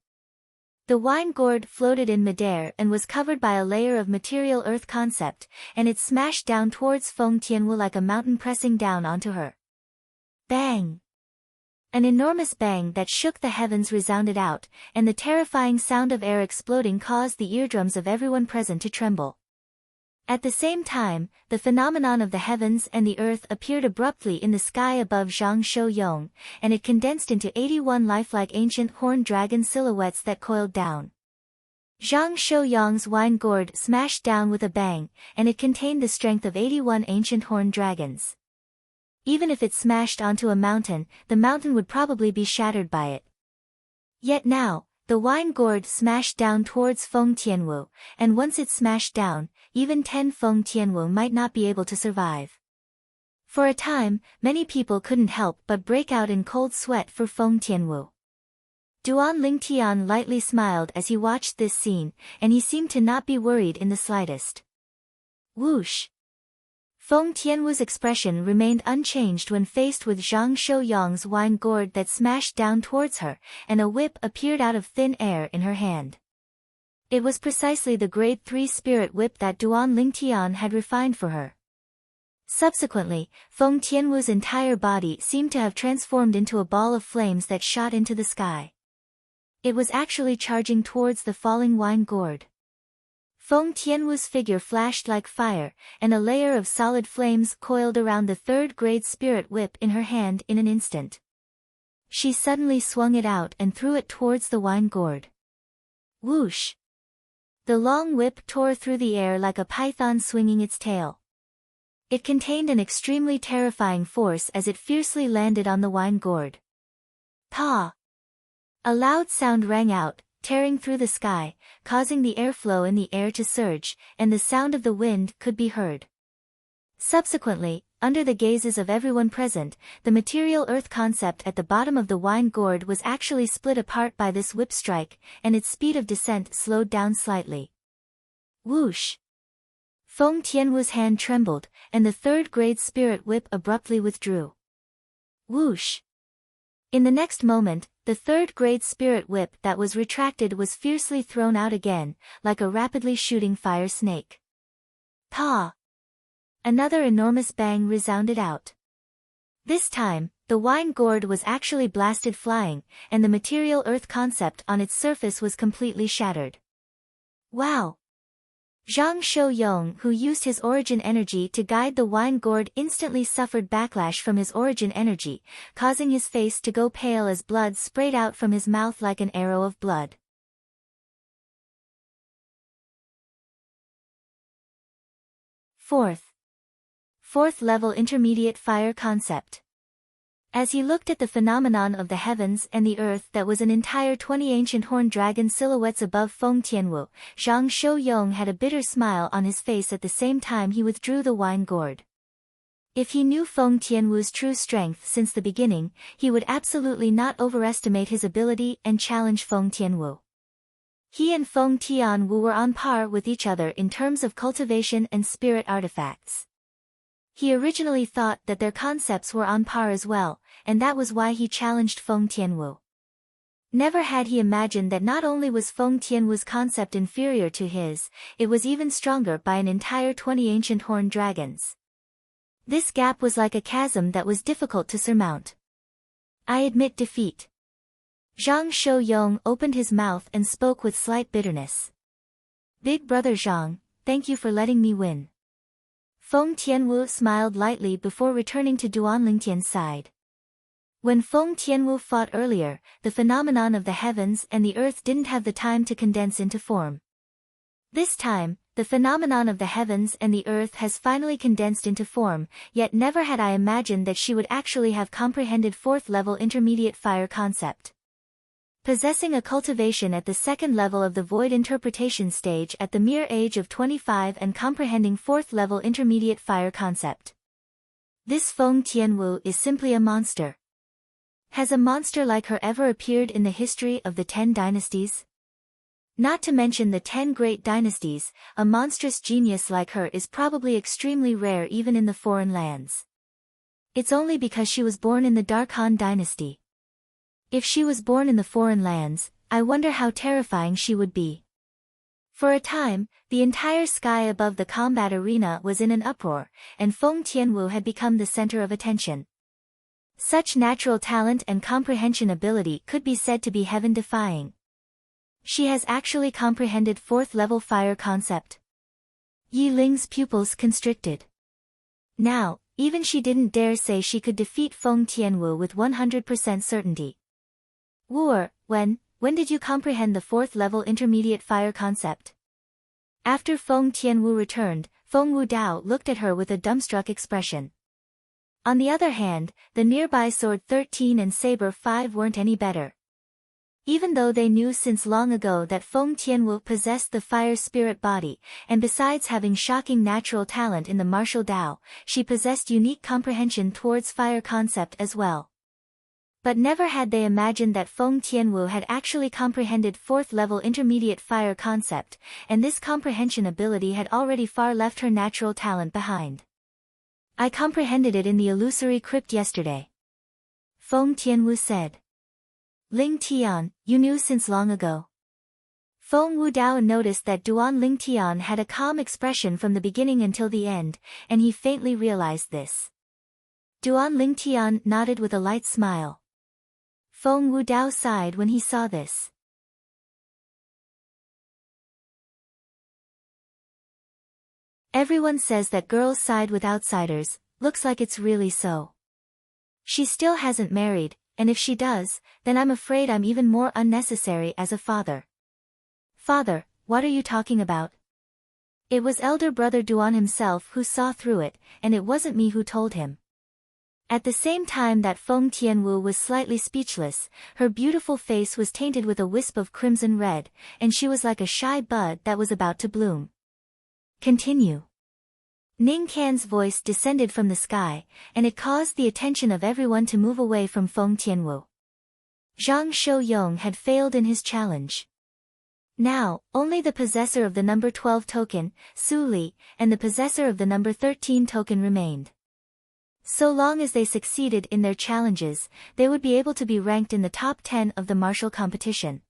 The wine gourd floated in midair and was covered by a layer of material earth concept, and it smashed down towards Feng Tianwu like a mountain pressing down onto her. Bang! An enormous bang that shook the heavens resounded out, and the terrifying sound of air exploding caused the eardrums of everyone present to tremble. At the same time, the phenomenon of the heavens and the earth appeared abruptly in the sky above Zhang Shouyong, and it condensed into 81 lifelike ancient horned dragon silhouettes that coiled down. Zhang Shouyong's wine gourd smashed down with a bang, and it contained the strength of 81 ancient horned dragons. Even if it smashed onto a mountain, the mountain would probably be shattered by it. Yet now, the wine gourd smashed down towards Feng Tianwu, and once it smashed down, even 10 Feng Tianwu might not be able to survive. For a time, many people couldn't help but break out in cold sweat for Feng Tianwu. Duan Lingtian lightly smiled as he watched this scene, and he seemed to not be worried in the slightest. Whoosh! Feng Tianwu's expression remained unchanged when faced with Zhang Shouyong's wine gourd that smashed down towards her, and a whip appeared out of thin air in her hand. It was precisely the grade 3 spirit whip that Duan Lingtian had refined for her. Subsequently, Feng Tianwu's entire body seemed to have transformed into a ball of flames that shot into the sky. It was actually charging towards the falling wine gourd. Feng Tianwu's figure flashed like fire, and a layer of solid flames coiled around the third-grade spirit whip in her hand in an instant. She suddenly swung it out and threw it towards the wine gourd. Whoosh! The long whip tore through the air like a python swinging its tail. It contained an extremely terrifying force as it fiercely landed on the wine gourd. Pa! A loud sound rang out, tearing through the sky, causing the airflow in the air to surge, and the sound of the wind could be heard. Subsequently, under the gazes of everyone present, the material earth concept at the bottom of the wine gourd was actually split apart by this whip strike, and its speed of descent slowed down slightly. Whoosh! Feng Tianwu's hand trembled, and the third-grade spirit whip abruptly withdrew. Whoosh! In the next moment, the third-grade spirit whip that was retracted was fiercely thrown out again, like a rapidly shooting fire snake. Pa! Another enormous bang resounded out. This time, the wine gourd was actually blasted flying, and the material earth concept on its surface was completely shattered. Wow! Zhang Shouyong, who used his origin energy to guide the wine gourd, instantly suffered backlash from his origin energy, causing his face to go pale as blood sprayed out from his mouth like an arrow of blood. Fourth level intermediate fire concept. As he looked at the phenomenon of the heavens and the earth that was an entire 20 ancient horned dragon silhouettes above Feng Tianwu, Zhang Shouyong had a bitter smile on his face at the same time he withdrew the wine gourd. If he knew Feng Tianwu's true strength since the beginning, he would absolutely not overestimate his ability and challenge Feng Tianwu. He and Feng Tianwu were on par with each other in terms of cultivation and spirit artifacts. He originally thought that their concepts were on par as well, and that was why he challenged Feng Tianwu. Never had he imagined that not only was Feng Tianwu's concept inferior to his, it was even stronger by an entire 20 ancient horned dragons. This gap was like a chasm that was difficult to surmount. I admit defeat. Zhang Shouyong opened his mouth and spoke with slight bitterness. Big brother Zhang, thank you for letting me win. Feng Tianwu smiled lightly before returning to Duan Lingtian's side. When Feng Tianwu fought earlier, the phenomenon of the heavens and the earth didn't have the time to condense into form. This time, the phenomenon of the heavens and the earth has finally condensed into form, yet never had I imagined that she would actually have comprehended fourth-level intermediate fire concept. Possessing a cultivation at the second level of the void interpretation stage at the mere age of 25 and comprehending fourth-level intermediate fire concept. This Feng Tianwu is simply a monster. Has a monster like her ever appeared in the history of the 10 dynasties? Not to mention the 10 great dynasties, a monstrous genius like her is probably extremely rare even in the foreign lands. It's only because she was born in the Darkhan dynasty. If she was born in the foreign lands, I wonder how terrifying she would be. For a time, the entire sky above the combat arena was in an uproar, and Feng Tianwu had become the center of attention. Such natural talent and comprehension ability could be said to be heaven-defying. She has actually comprehended fourth-level fire concept. Yi Ling's pupils constricted. Now, even she didn't dare say she could defeat Feng Tianwu with 100% certainty. Wu, when did you comprehend the fourth-level intermediate fire concept? After Feng Tianwu returned, Feng Wudao looked at her with a dumbstruck expression. On the other hand, the nearby Sword 13 and Saber 5 weren't any better. Even though they knew since long ago that Feng Tianwu possessed the fire spirit body, and besides having shocking natural talent in the martial Dao, she possessed unique comprehension towards fire concept as well. But never had they imagined that Feng Tianwu had actually comprehended fourth-level intermediate fire concept, and this comprehension ability had already far left her natural talent behind. I comprehended it in the illusory crypt yesterday. Feng Tianwu said. Ling Tian, you knew since long ago. Feng Wudao noticed that Duan Ling Tian had a calm expression from the beginning until the end, and he faintly realized this. Duan Ling Tian nodded with a light smile. Feng Wudao sighed when he saw this. Everyone says that girls side with outsiders, looks like it's really so. She still hasn't married, and if she does, then I'm afraid I'm even more unnecessary as a father. Father, what are you talking about? It was elder brother Duan himself who saw through it, and it wasn't me who told him. At the same time that Feng Tianwu was slightly speechless, her beautiful face was tainted with a wisp of crimson red, and she was like a shy bud that was about to bloom. Continue. Ning Can's voice descended from the sky, and it caused the attention of everyone to move away from Feng Tianwu. Zhang Shouyong had failed in his challenge. Now, only the possessor of the number 12 token, Su Li, and the possessor of the number 13 token remained. So long as they succeeded in their challenges, they would be able to be ranked in the top 10 of the martial competition.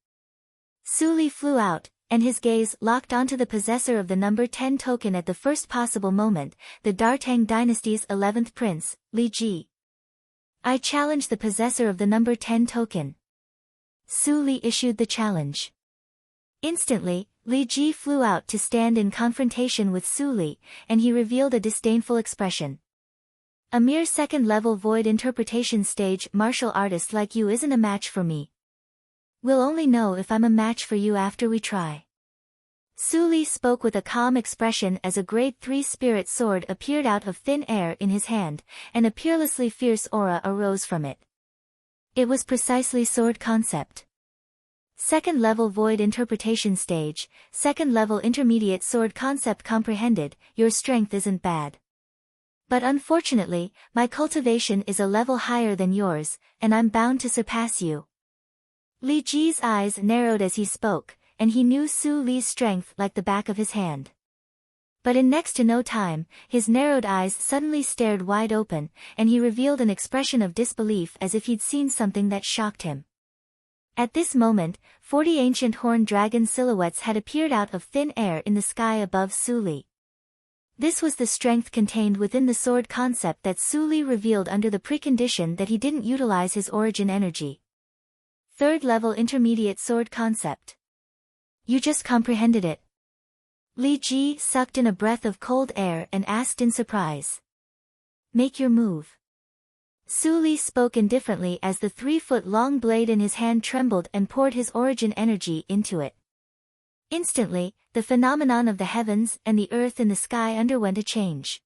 Su Li flew out, and his gaze locked onto the possessor of the number 10 token at the first possible moment, the Dartang dynasty's 11th prince, Li Ji. I challenge the possessor of the number 10 token. Su Li issued the challenge. Instantly, Li Ji flew out to stand in confrontation with Su Li, and he revealed a disdainful expression. A mere second-level void interpretation stage martial artist like you isn't a match for me. We'll only know if I'm a match for you after we try. Su Li spoke with a calm expression as a grade 3 spirit sword appeared out of thin air in his hand, and a peerlessly fierce aura arose from it. It was precisely sword concept. Second-level void interpretation stage, second-level intermediate sword concept comprehended, your strength isn't bad. But unfortunately, my cultivation is a level higher than yours, and I'm bound to surpass you. Li Ji's eyes narrowed as he spoke, and he knew Su Li's strength like the back of his hand. But in next to no time, his narrowed eyes suddenly stared wide open, and he revealed an expression of disbelief as if he'd seen something that shocked him. At this moment, 40 ancient horned dragon silhouettes had appeared out of thin air in the sky above Su Li. This was the strength contained within the sword concept that Su Li revealed under the precondition that he didn't utilize his origin energy. Third-level intermediate sword concept. You just comprehended it. Li Ji sucked in a breath of cold air and asked in surprise. Make your move. Su Li spoke indifferently as the 3-foot-long blade in his hand trembled and poured his origin energy into it. Instantly, the phenomenon of the heavens and the earth in the sky underwent a change.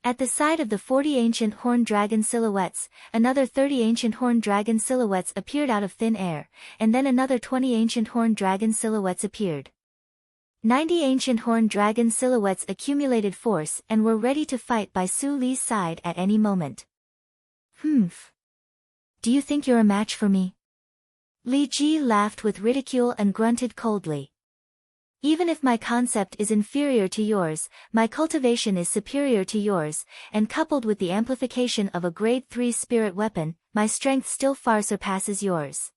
At the side of the 40 ancient horned dragon silhouettes, another 30 ancient horned dragon silhouettes appeared out of thin air, and then another 20 ancient horned dragon silhouettes appeared. 90 ancient horned dragon silhouettes accumulated force and were ready to fight by Su Li's side at any moment. Humph. Do you think you're a match for me? Li Ji laughed with ridicule and grunted coldly. Even if my concept is inferior to yours, my cultivation is superior to yours, and coupled with the amplification of a grade 3 spirit weapon, my strength still far surpasses yours.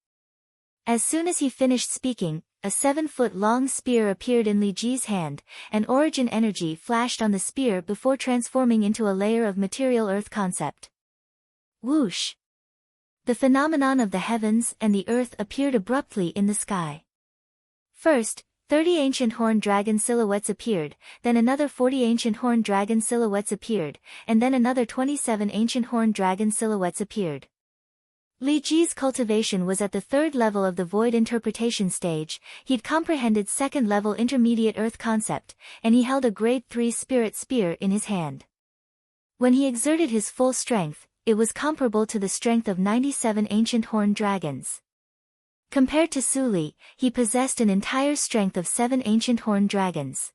As soon as he finished speaking, a 7-foot-long spear appeared in Li Ji's hand, and origin energy flashed on the spear before transforming into a layer of material earth concept. Whoosh! The phenomenon of the heavens and the earth appeared abruptly in the sky. First, 30 ancient horned dragon silhouettes appeared, then another 40 ancient horned dragon silhouettes appeared, and then another 27 ancient horned dragon silhouettes appeared. Li Ji's cultivation was at the third level of the void interpretation stage, he'd comprehended second-level intermediate earth concept, and he held a grade 3 spirit spear in his hand. When he exerted his full strength, it was comparable to the strength of 97 ancient horned dragons. Compared to Su Li, he possessed an entire strength of 7 ancient horned dragons.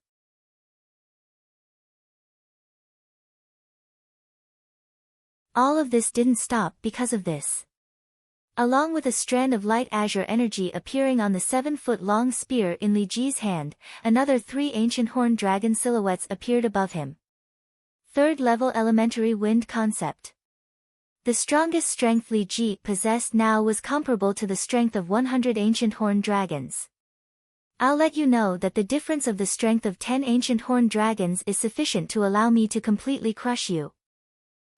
All of this didn't stop because of this. Along with a strand of light azure energy appearing on the 7-foot-long spear in Li Ji's hand, another 3 ancient horned dragon silhouettes appeared above him. Third-level elementary wind concept. The strongest strength Li Ji possessed now was comparable to the strength of 100 ancient horned dragons. I'll let you know that the difference of the strength of 10 ancient horned dragons is sufficient to allow me to completely crush you.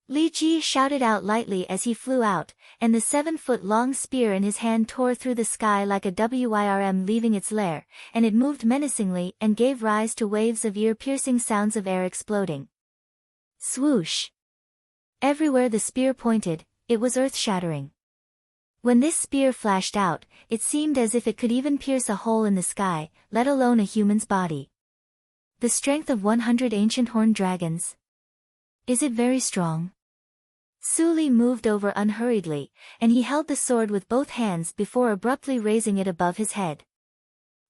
Li Ji shouted out lightly as he flew out, and the 7-foot-long spear in his hand tore through the sky like a worm leaving its lair, and it moved menacingly and gave rise to waves of ear-piercing sounds of air exploding. Swoosh! Everywhere the spear pointed, it was earth-shattering. When this spear flashed out, it seemed as if it could even pierce a hole in the sky, let alone a human's body. The strength of 100 ancient horned dragons. Is it very strong? Su Li moved over unhurriedly, and he held the sword with both hands before abruptly raising it above his head.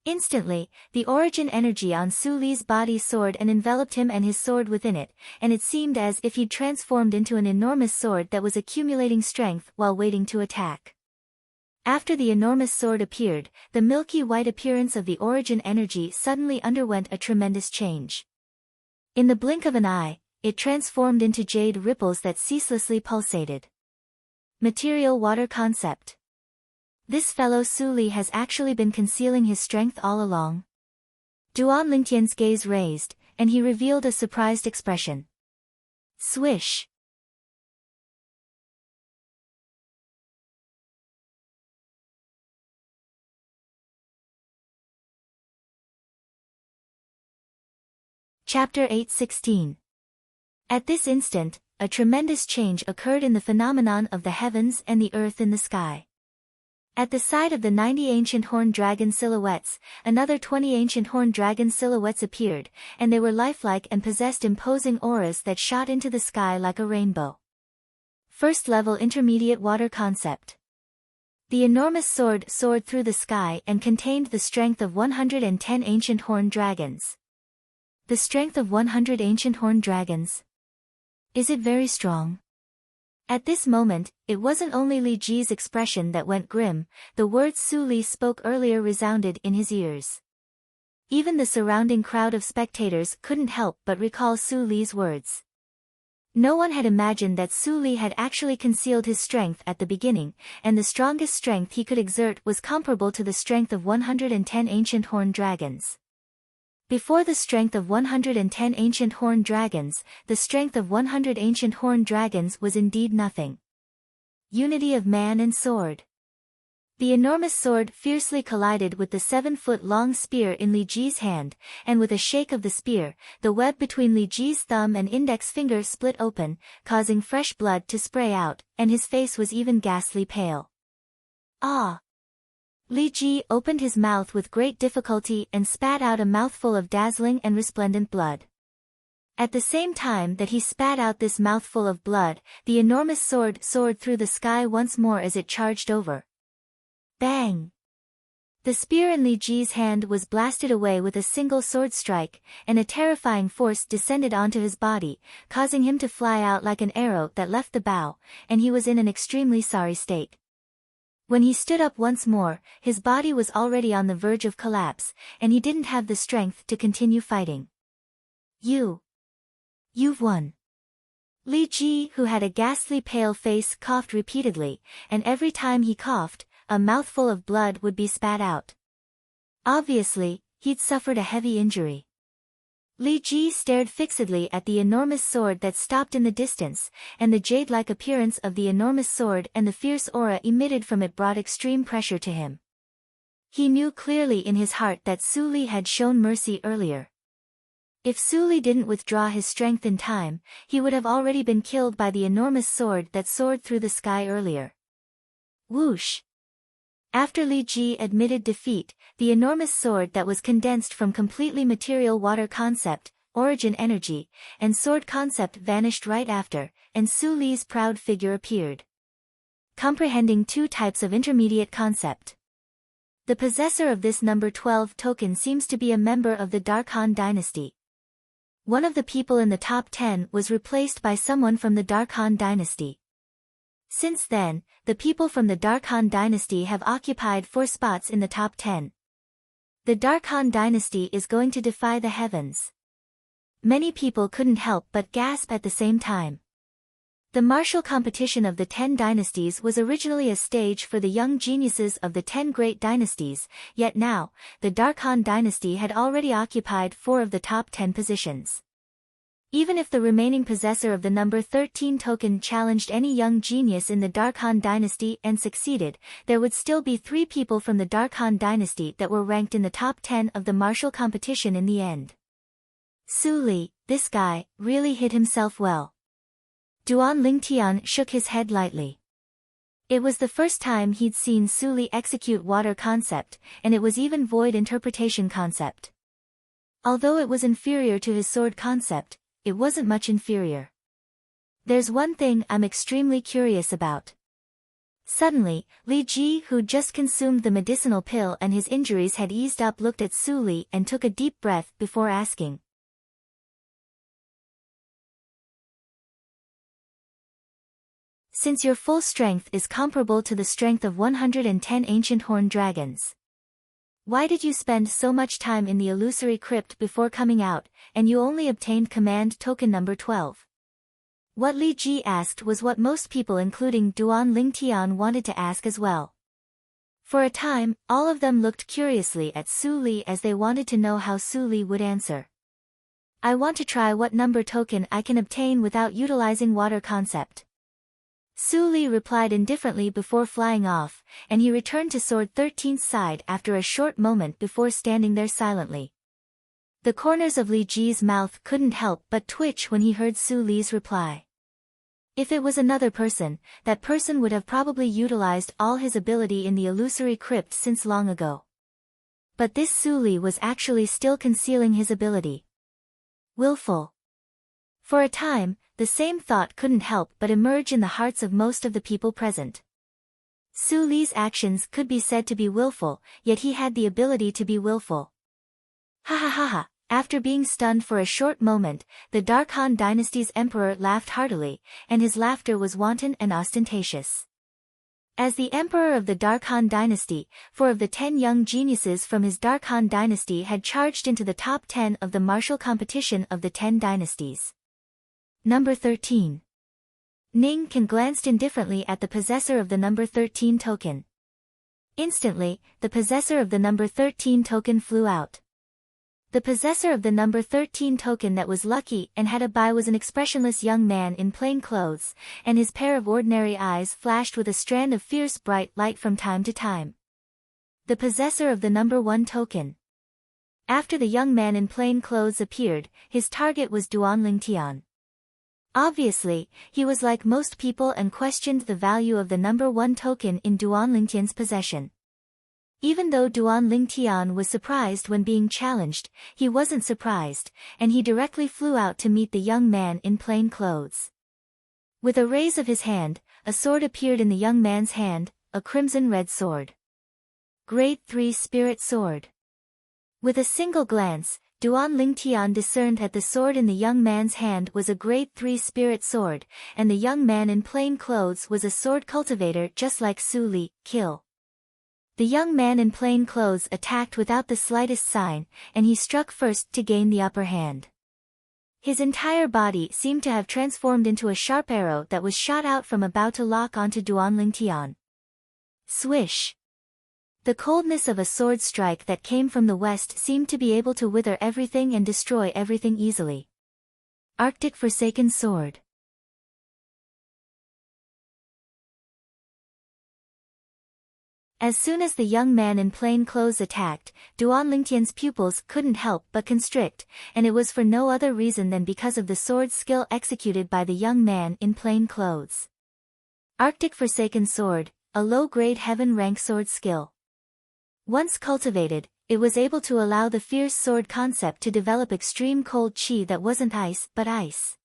Instantly, the origin energy on Su Li's body soared and enveloped him and his sword within it, and it seemed as if he'd transformed into an enormous sword that was accumulating strength while waiting to attack. After the enormous sword appeared, the milky white appearance of the origin energy suddenly underwent a tremendous change. In the blink of an eye, it transformed into jade ripples that ceaselessly pulsated. Material water concept. This fellow Su Li has actually been concealing his strength all along. Duan Lingtian's gaze raised, and he revealed a surprised expression. Swish! Chapter 8:16. At this instant, a tremendous change occurred in the phenomenon of the heavens and the earth in the sky. At the side of the 90 ancient horned dragon silhouettes, another 20 ancient horned dragon silhouettes appeared, and they were lifelike and possessed imposing auras that shot into the sky like a rainbow. First level intermediate water concept. The enormous sword soared through the sky and contained the strength of 110 ancient horned dragons. The strength of 100 ancient horned dragons. Is it very strong? At this moment, it wasn't only Li Ji's expression that went grim, the words Su Li spoke earlier resounded in his ears. Even the surrounding crowd of spectators couldn't help but recall Su Li's words. No one had imagined that Su Li had actually concealed his strength at the beginning, and the strongest strength he could exert was comparable to the strength of 110 ancient horned dragons. Before the strength of 110 ancient horned dragons, the strength of 100 ancient horned dragons was indeed nothing. Unity of man and sword. The enormous sword fiercely collided with the 7-foot-long spear in Li Ji's hand, and with a shake of the spear, the web between Li Ji's thumb and index finger split open, causing fresh blood to spray out, and his face was even ghastly pale. Ah! Li Ji opened his mouth with great difficulty and spat out a mouthful of dazzling and resplendent blood. At the same time that he spat out this mouthful of blood, the enormous sword soared through the sky once more as it charged over. Bang! The spear in Li Ji's hand was blasted away with a single sword strike, and a terrifying force descended onto his body, causing him to fly out like an arrow that left the bow, and he was in an extremely sorry state. When he stood up once more, his body was already on the verge of collapse, and he didn't have the strength to continue fighting. You've won. Li Ji, who had a ghastly pale face, coughed repeatedly, and every time he coughed, a mouthful of blood would be spat out. Obviously, he'd suffered a heavy injury. Li Ji stared fixedly at the enormous sword that stopped in the distance, and the jade-like appearance of the enormous sword and the fierce aura emitted from it brought extreme pressure to him. He knew clearly in his heart that Su Li had shown mercy earlier. If Su Li didn't withdraw his strength in time, he would have already been killed by the enormous sword that soared through the sky earlier. Whoosh! After Li Ji admitted defeat, the enormous sword that was condensed from completely material water concept, origin energy, and sword concept vanished right after, and Su Li's proud figure appeared. Comprehending 2 types of intermediate concept. The possessor of this number 12 token seems to be a member of the Dark Han dynasty. One of the people in the top 10 was replaced by someone from the Dark Han dynasty. Since then, the people from the Dark Han dynasty have occupied 4 spots in the top 10. The Dark Han dynasty is going to defy the heavens. Many people couldn't help but gasp at the same time. The martial competition of the 10 dynasties was originally a stage for the young geniuses of the 10 great dynasties, yet now, the Dark Han dynasty had already occupied 4 of the top 10 positions. Even if the remaining possessor of the number 13 token challenged any young genius in the Dark Han dynasty and succeeded, there would still be 3 people from the Dark Han dynasty that were ranked in the top 10 of the martial competition in the end. Su Li, this guy, really hit himself well. Duan Lingtian shook his head lightly. It was the first time he'd seen Su Li execute water concept, and it was even void interpretation concept. Although it was inferior to his sword concept, it wasn't much inferior. There's one thing I'm extremely curious about. Suddenly, Li Ji, who'd just consumed the medicinal pill and his injuries had eased up, looked at Su Li and took a deep breath before asking. Since your full strength is comparable to the strength of 110 ancient horned dragons, why did you spend so much time in the illusory crypt before coming out, and you only obtained command token number 12? What Li Ji asked was what most people including Duan Lingtian wanted to ask as well. For a time, all of them looked curiously at Su Li as they wanted to know how Su Li would answer. I want to try what number token I can obtain without utilizing water concept. Su Li replied indifferently before flying off, and he returned to Sword 13's side after a short moment before standing there silently. The corners of Li Ji's mouth couldn't help but twitch when he heard Su Li's reply. If it was another person, that person would have probably utilized all his ability in the illusory crypt since long ago. But this Su Li was actually still concealing his ability. Willful. For a time, the same thought couldn't help but emerge in the hearts of most of the people present. Su Li's actions could be said to be willful, yet he had the ability to be willful. Ha ha ha ha. After being stunned for a short moment, the Dark Han dynasty's emperor laughed heartily, and his laughter was wanton and ostentatious. As the emperor of the Dark Han dynasty, 4 of the 10 young geniuses from his Dark Han dynasty had charged into the top 10 of the martial competition of the 10 dynasties. Number 13. Ning Kan glanced indifferently at the possessor of the number 13 token. Instantly, the possessor of the number 13 token flew out. The possessor of the number 13 token that was lucky and had a buy was an expressionless young man in plain clothes, and his pair of ordinary eyes flashed with a strand of fierce bright light from time to time. The possessor of the number 1 token. After the young man in plain clothes appeared, his target was Duan Lingtian. Obviously, he was like most people and questioned the value of the number 1 token in Duan Lingtian's possession. Even though Duan Lingtian was surprised when being challenged, he wasn't surprised, and he directly flew out to meet the young man in plain clothes. With a raise of his hand, a sword appeared in the young man's hand, a crimson-red sword. Grade 3 Spirit Sword. With a single glance, Duan Lingtian discerned that the sword in the young man's hand was a Grade 3 Spirit Sword, and the young man in plain clothes was a sword cultivator just like Su Li. Kill. The young man in plain clothes attacked without the slightest sign, and he struck first to gain the upper hand. His entire body seemed to have transformed into a sharp arrow that was shot out from about to lock onto Duan Lingtian. Swish! The coldness of a sword strike that came from the west seemed to be able to wither everything and destroy everything easily. Arctic Forsaken Sword. As soon as the young man in plain clothes attacked, Duan Lingtian's pupils couldn't help but constrict, and it was for no other reason than because of the sword skill executed by the young man in plain clothes. Arctic Forsaken Sword, a low-grade heaven rank sword skill. Once cultivated, it was able to allow the fierce sword concept to develop extreme cold chi that wasn't ice but ice.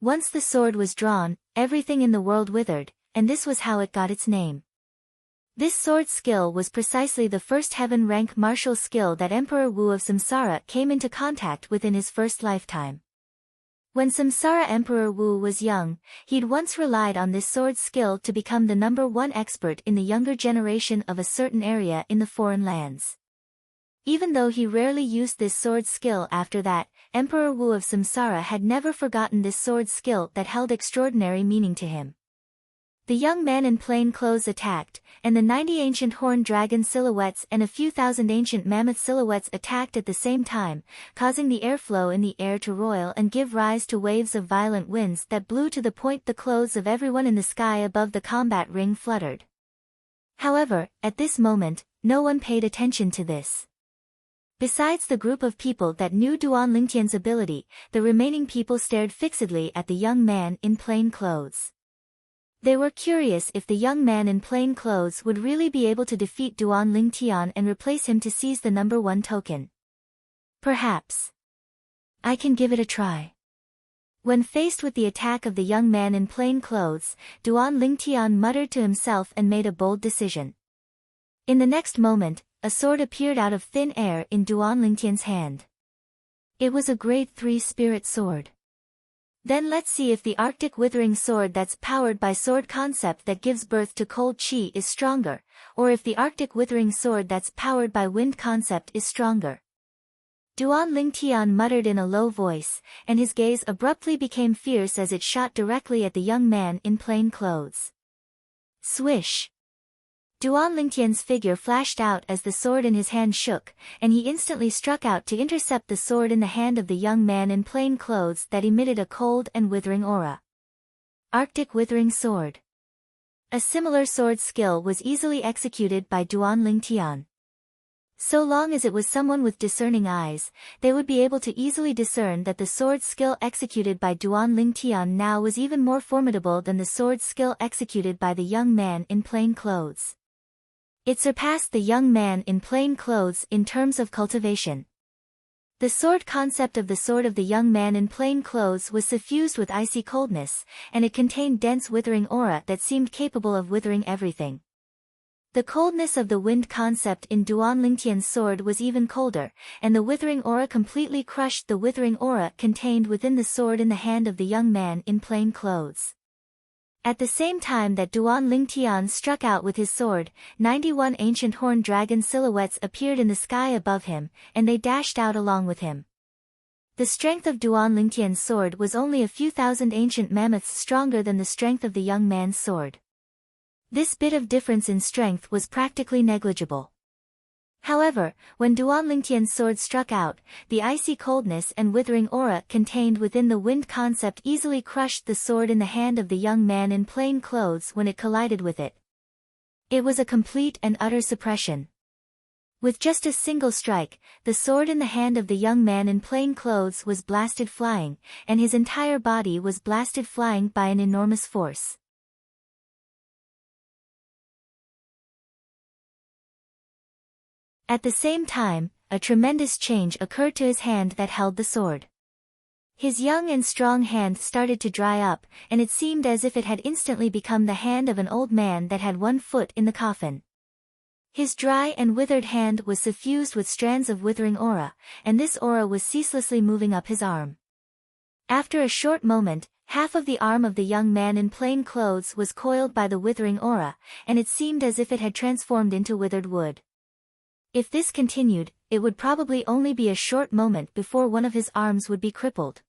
Once the sword was drawn, everything in the world withered, and this was how it got its name. This sword skill was precisely the first heaven rank martial skill that Emperor Wu of Samsara came into contact with in his first lifetime. When Samsara Emperor Wu was young, he'd once relied on this sword skill to become the number 1 expert in the younger generation of a certain area in the foreign lands. Even though he rarely used this sword skill after that, Emperor Wu of Samsara had never forgotten this sword skill that held extraordinary meaning to him. The young man in plain clothes attacked, and the 90 ancient horned dragon silhouettes and a few thousand ancient mammoth silhouettes attacked at the same time, causing the airflow in the air to roil and give rise to waves of violent winds that blew to the point the clothes of everyone in the sky above the combat ring fluttered. However, at this moment, no one paid attention to this. Besides the group of people that knew Duan Lingtian's ability, the remaining people stared fixedly at the young man in plain clothes. They were curious if the young man in plain clothes would really be able to defeat Duan Lingtian and replace him to seize the number 1 token. Perhaps I can give it a try. When faced with the attack of the young man in plain clothes, Duan Lingtian muttered to himself and made a bold decision. In the next moment, a sword appeared out of thin air in Duan Lingtian's hand. It was a grade 3 spirit sword. Then let's see if the Arctic Withering Sword that's powered by sword concept that gives birth to cold chi is stronger, or if the Arctic Withering Sword that's powered by wind concept is stronger. Duan Lingtian muttered in a low voice, and his gaze abruptly became fierce as it shot directly at the young man in plain clothes. Swish! Duan Lingtian's figure flashed out as the sword in his hand shook, and he instantly struck out to intercept the sword in the hand of the young man in plain clothes that emitted a cold and withering aura. Arctic Withering Sword. A similar sword skill was easily executed by Duan Lingtian. So long as it was someone with discerning eyes, they would be able to easily discern that the sword skill executed by Duan Lingtian now was even more formidable than the sword skill executed by the young man in plain clothes. It surpassed the young man in plain clothes in terms of cultivation. The sword concept of the sword of the young man in plain clothes was suffused with icy coldness, and it contained dense withering aura that seemed capable of withering everything. The coldness of the wind concept in Duan Lingtian's sword was even colder, and the withering aura completely crushed the withering aura contained within the sword in the hand of the young man in plain clothes. At the same time that Duan Lingtian struck out with his sword, 91 ancient horned dragon silhouettes appeared in the sky above him, and they dashed out along with him. The strength of Duan Lingtian's sword was only a few thousand ancient mammoths stronger than the strength of the young man's sword. This bit of difference in strength was practically negligible. However, when Duan Lingtian's sword struck out, the icy coldness and withering aura contained within the wind concept easily crushed the sword in the hand of the young man in plain clothes when it collided with it. It was a complete and utter suppression. With just a single strike, the sword in the hand of the young man in plain clothes was blasted flying, and his entire body was blasted flying by an enormous force. At the same time, a tremendous change occurred to his hand that held the sword. His young and strong hand started to dry up, and it seemed as if it had instantly become the hand of an old man that had 1 foot in the coffin. His dry and withered hand was suffused with strands of withering aura, and this aura was ceaselessly moving up his arm. After a short moment, half of the arm of the young man in plain clothes was coiled by the withering aura, and it seemed as if it had transformed into withered wood. If this continued, it would probably only be a short moment before one of his arms would be crippled.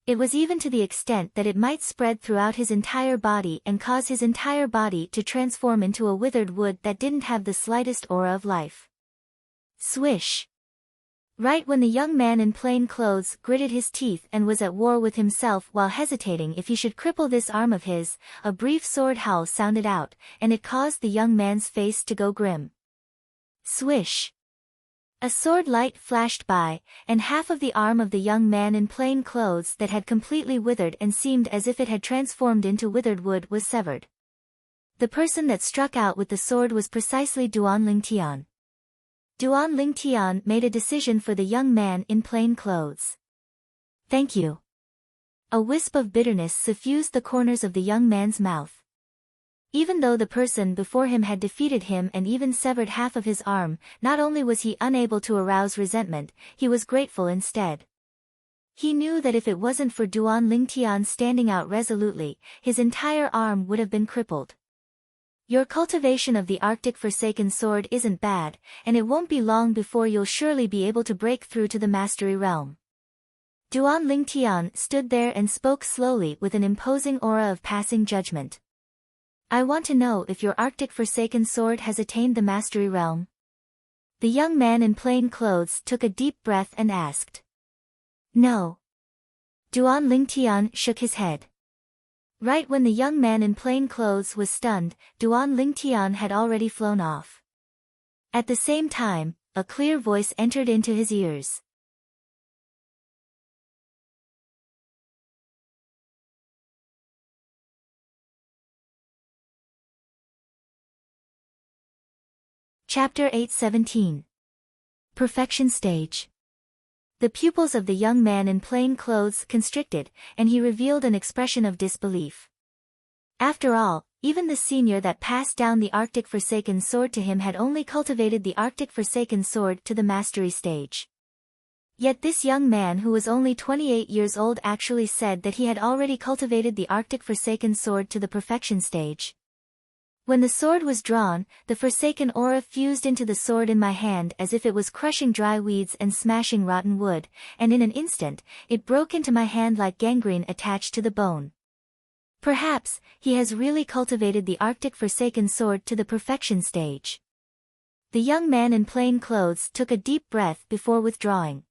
It was even to the extent that it might spread throughout his entire body and cause his entire body to transform into a withered wood that didn't have the slightest aura of life. Swish! Right when the young man in plain clothes gritted his teeth and was at war with himself while hesitating if he should cripple this arm of his, a brief sword howl sounded out, and it caused the young man's face to go grim. Swish! A sword light flashed by, and half of the arm of the young man in plain clothes that had completely withered and seemed as if it had transformed into withered wood was severed. The person that struck out with the sword was precisely Duan Lingtian. Duan Lingtian made a decision for the young man in plain clothes. Thank you. A wisp of bitterness suffused the corners of the young man's mouth. Even though the person before him had defeated him and even severed half of his arm, not only was he unable to arouse resentment, he was grateful instead. He knew that if it wasn't for Duan Lingtian standing out resolutely, his entire arm would have been crippled. Your cultivation of the Arctic Forsaken Sword isn't bad, and it won't be long before you'll surely be able to break through to the Mastery Realm. Duan Lingtian stood there and spoke slowly with an imposing aura of passing judgment. I want to know if your Arctic Forsaken Sword has attained the mastery realm. The young man in plain clothes took a deep breath and asked. No. Duan Lingtian shook his head. Right when the young man in plain clothes was stunned, Duan Lingtian had already flown off. At the same time, a clear voice entered into his ears. Chapter 8:17. Perfection Stage. The pupils of the young man in plain clothes constricted, and he revealed an expression of disbelief. After all, even the senior that passed down the Arctic Forsaken Sword to him had only cultivated the Arctic Forsaken Sword to the mastery stage. Yet this young man who was only 28 years old actually said that he had already cultivated the Arctic Forsaken Sword to the perfection stage. When the sword was drawn, the Forsaken aura fused into the sword in my hand as if it was crushing dry weeds and smashing rotten wood, and in an instant, it broke into my hand like gangrene attached to the bone. Perhaps, he has really cultivated the Arctic Forsaken Sword to the perfection stage. The young man in plain clothes took a deep breath before withdrawing.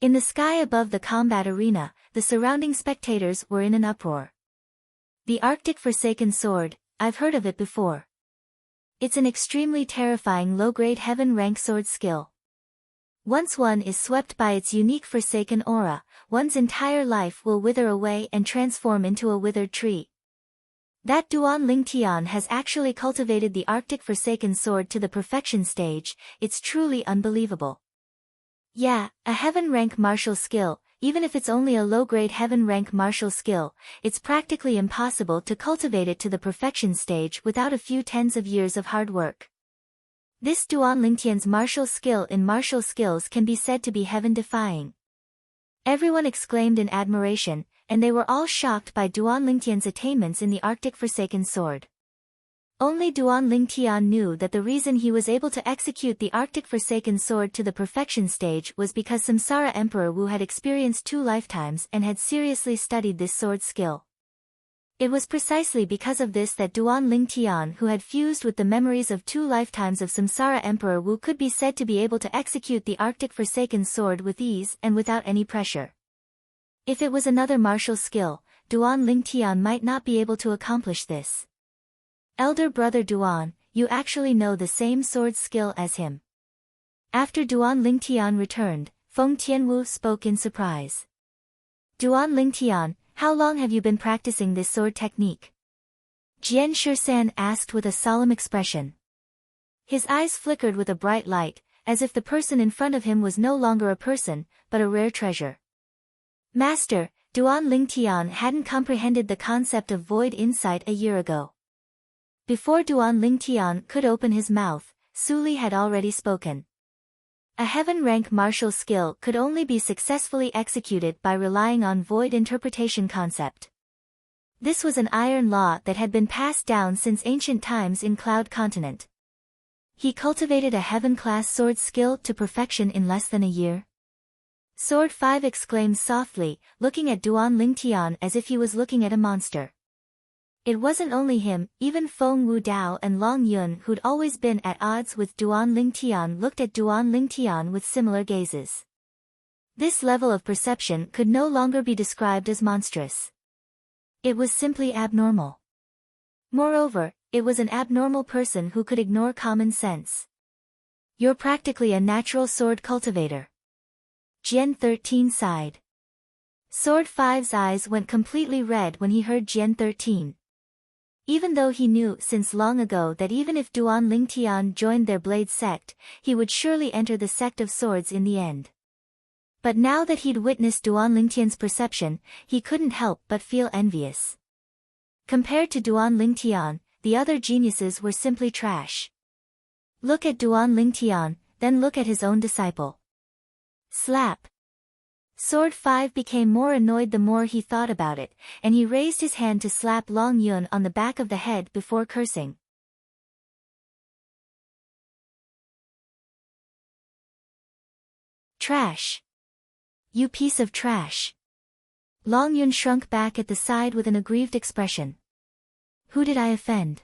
In the sky above the combat arena, the surrounding spectators were in an uproar. The Arctic Forsaken Sword, I've heard of it before. It's an extremely terrifying low-grade heaven-rank sword skill. Once one is swept by its unique Forsaken aura, one's entire life will wither away and transform into a withered tree. That Duan Lingtian has actually cultivated the Arctic Forsaken Sword to the perfection stage, it's truly unbelievable. Yeah, a heaven-rank martial skill, even if it's only a low-grade heaven-rank martial skill, it's practically impossible to cultivate it to the perfection stage without a few tens of years of hard work. This Duan Lingtian's martial skill in martial skills can be said to be heaven-defying. Everyone exclaimed in admiration, and they were all shocked by Duan Lingtian's attainments in the Arctic Forsaken Sword. Only Duan Lingtian knew that the reason he was able to execute the Arctic Forsaken Sword to the perfection stage was because Samsara Emperor Wu had experienced 2 lifetimes and had seriously studied this sword skill. It was precisely because of this that Duan Lingtian, who had fused with the memories of 2 lifetimes of Samsara Emperor Wu, could be said to be able to execute the Arctic Forsaken Sword with ease and without any pressure. If it was another martial skill, Duan Lingtian might not be able to accomplish this. Elder brother Duan, you actually know the same sword skill as him. After Duan Lingtian returned, Feng Tianwu spoke in surprise. Duan Lingtian, how long have you been practicing this sword technique? Jian Shisan asked with a solemn expression. His eyes flickered with a bright light, as if the person in front of him was no longer a person, but a rare treasure. Master, Duan Lingtian hadn't comprehended the concept of void insight a year ago. Before Duan Lingtian could open his mouth, Suli had already spoken. A heaven-rank martial skill could only be successfully executed by relying on void interpretation concept. This was an iron law that had been passed down since ancient times in Cloud Continent. He cultivated a heaven-class sword skill to perfection in less than a year. Sword 5 exclaimed softly, looking at Duan Lingtian as if he was looking at a monster. It wasn't only him, even Feng Wudao and Long Yun, who'd always been at odds with Duan Lingtian, looked at Duan Lingtian with similar gazes. This level of perception could no longer be described as monstrous. It was simply abnormal. Moreover, it was an abnormal person who could ignore common sense. You're practically a natural sword cultivator. Jian 13 sighed. Sword 5's eyes went completely red when he heard Jian 13. Even though he knew since long ago that even if Duan Lingtian joined their blade sect, he would surely enter the sect of swords in the end. But now that he'd witnessed Duan Lingtian's perception, he couldn't help but feel envious. Compared to Duan Lingtian, the other geniuses were simply trash. Look at Duan Lingtian, then look at his own disciple. Slap. Sword 5 became more annoyed the more he thought about it, and he raised his hand to slap Long Yun on the back of the head before cursing. Trash. You piece of trash. Long Yun shrunk back at the side with an aggrieved expression. Who did I offend?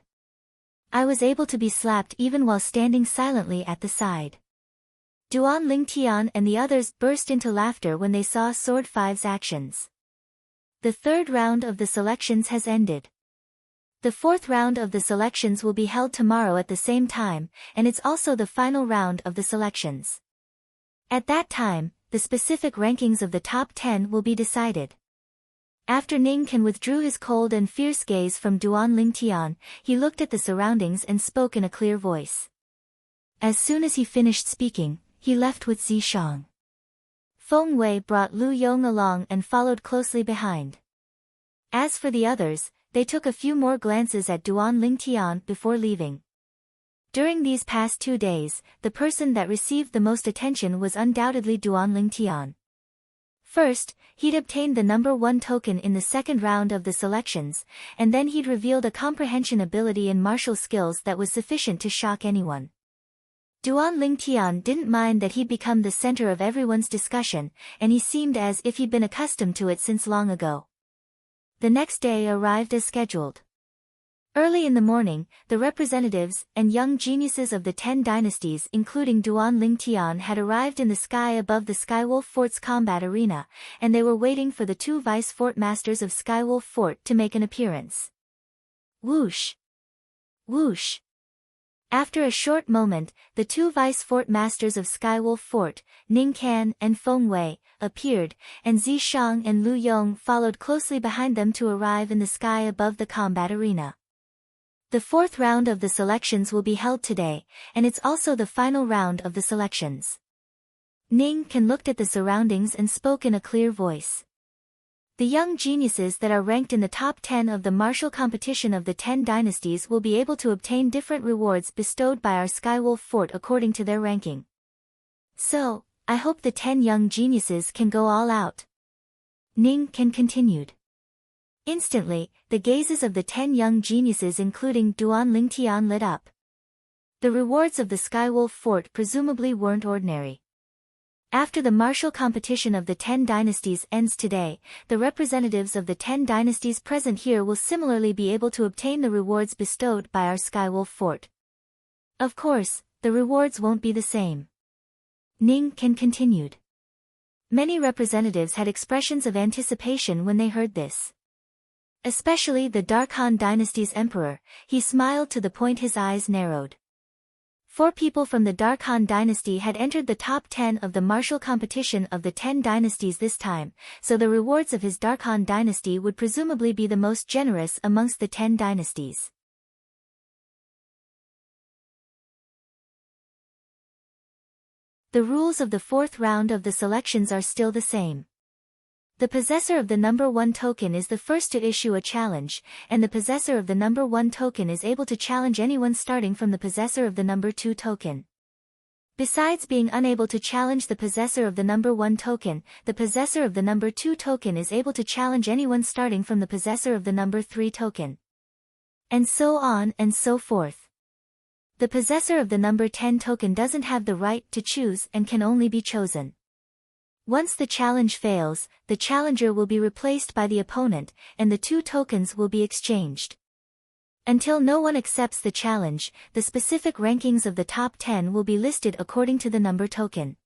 I was able to be slapped even while standing silently at the side. Duan Lingtian and the others burst into laughter when they saw Sword Five's actions. The third round of the selections has ended. The fourth round of the selections will be held tomorrow at the same time, and it's also the final round of the selections. At that time, the specific rankings of the top 10 will be decided. After Ning Kan withdrew his cold and fierce gaze from Duan Lingtian, he looked at the surroundings and spoke in a clear voice. As soon as he finished speaking, he left with Zishang. Feng Wei brought Lu Yong along and followed closely behind. As for the others, they took a few more glances at Duan Lingtian before leaving. During these past 2 days, the person that received the most attention was undoubtedly Duan Lingtian. First, he'd obtained the number 1 token in the second round of the selections, and then he'd revealed a comprehension ability in martial skills that was sufficient to shock anyone. Duan Lingtian didn't mind that he'd become the center of everyone's discussion, and he seemed as if he'd been accustomed to it since long ago. The next day arrived as scheduled. Early in the morning, the representatives and young geniuses of the 10 dynasties including Duan Lingtian had arrived in the sky above the Skywolf Fort's combat arena, and they were waiting for the 2 vice fort masters of Skywolf Fort to make an appearance. Whoosh! Whoosh! After a short moment, the 2 vice fort masters of Skywolf Fort, Ning Kan and Feng Wei, appeared, and Zishang and Lu Yong followed closely behind them to arrive in the sky above the combat arena. The fourth round of the selections will be held today, and it's also the final round of the selections. Ning Kan looked at the surroundings and spoke in a clear voice. The young geniuses that are ranked in the top 10 of the martial competition of the 10 dynasties will be able to obtain different rewards bestowed by our Skywolf Fort according to their ranking. So, I hope the 10 young geniuses can go all out. Ning Kan continued. Instantly, the gazes of the 10 young geniuses including Duan Lingtian lit up. The rewards of the Skywolf Fort presumably weren't ordinary. After the martial competition of the 10 dynasties ends today, the representatives of the 10 dynasties present here will similarly be able to obtain the rewards bestowed by our Skywolf Fort. Of course, the rewards won't be the same. Ning Kan continued. Many representatives had expressions of anticipation when they heard this. Especially the Darkhan dynasty's emperor, he smiled to the point his eyes narrowed. 4 people from the Darkhan dynasty had entered the top 10 of the martial competition of the 10 dynasties this time, so the rewards of his Darkhan dynasty would presumably be the most generous amongst the 10 dynasties. The rules of the fourth round of the selections are still the same. The possessor of the number 1 token is the first to issue a challenge, and the possessor of the number 1 token is able to challenge anyone starting from the possessor of the number 2 token. Besides being unable to challenge the possessor of the number 1 token, the possessor of the number 2 token is able to challenge anyone starting from the possessor of the number 3 token. And so on and so forth. The possessor of the number 10 token doesn't have the right to choose and can only be chosen. Once the challenge fails, the challenger will be replaced by the opponent, and the 2 tokens will be exchanged. Until no one accepts the challenge, the specific rankings of the top 10 will be listed according to the number token.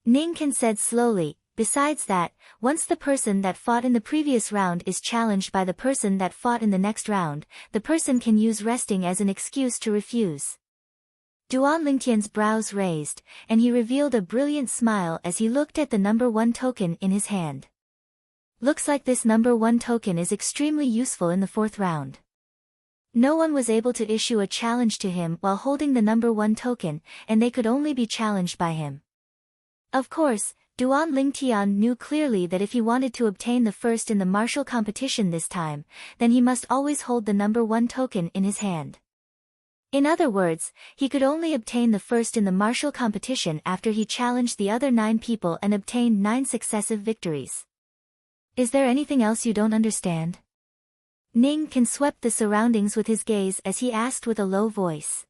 Ning Kan said slowly, besides that, once the person that fought in the previous round is challenged by the person that fought in the next round, the person can use resting as an excuse to refuse. Duan Lingtian's brows raised, and he revealed a brilliant smile as he looked at the number 1 token in his hand. Looks like this number 1 token is extremely useful in the fourth round. No one was able to issue a challenge to him while holding the number 1 token, and they could only be challenged by him. Of course, Duan Lingtian knew clearly that if he wanted to obtain the first in the martial competition this time, then he must always hold the number 1 token in his hand. In other words, he could only obtain the first in the martial competition after he challenged the other 9 people and obtained 9 successive victories. Is there anything else you don't understand? Ning Kan swept the surroundings with his gaze as he asked with a low voice.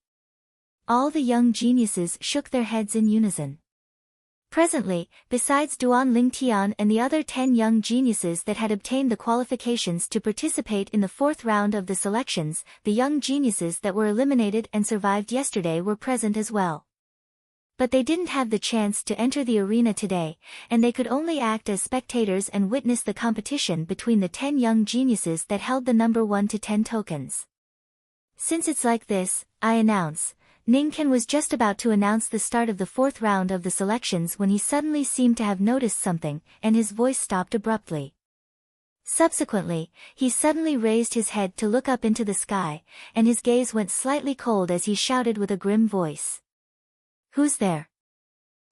All the young geniuses shook their heads in unison. Presently, besides Duan Lingtian and the other 10 young geniuses that had obtained the qualifications to participate in the fourth round of the selections, the young geniuses that were eliminated and survived yesterday were present as well. But they didn't have the chance to enter the arena today, and they could only act as spectators and witness the competition between the 10 young geniuses that held the number 1 to 10 tokens. Since it's like this, I announce. Ningken was just about to announce the start of the fourth round of the selections when he suddenly seemed to have noticed something, and his voice stopped abruptly. Subsequently, he suddenly raised his head to look up into the sky, and his gaze went slightly cold as he shouted with a grim voice. "Who's there?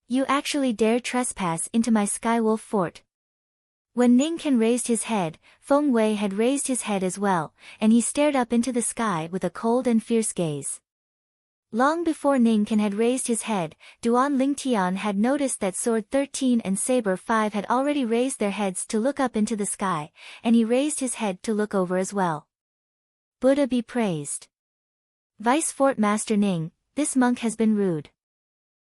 You actually dare trespass into my Skywolf fort?" When Ningken raised his head, Feng Wei had raised his head as well, and he stared up into the sky with a cold and fierce gaze. Long before Ningken had raised his head, Duan Lingtian had noticed that Sword 13 and Saber 5 had already raised their heads to look up into the sky, and he raised his head to look over as well. Buddha be praised. Vice Fort Master Ning, this monk has been rude.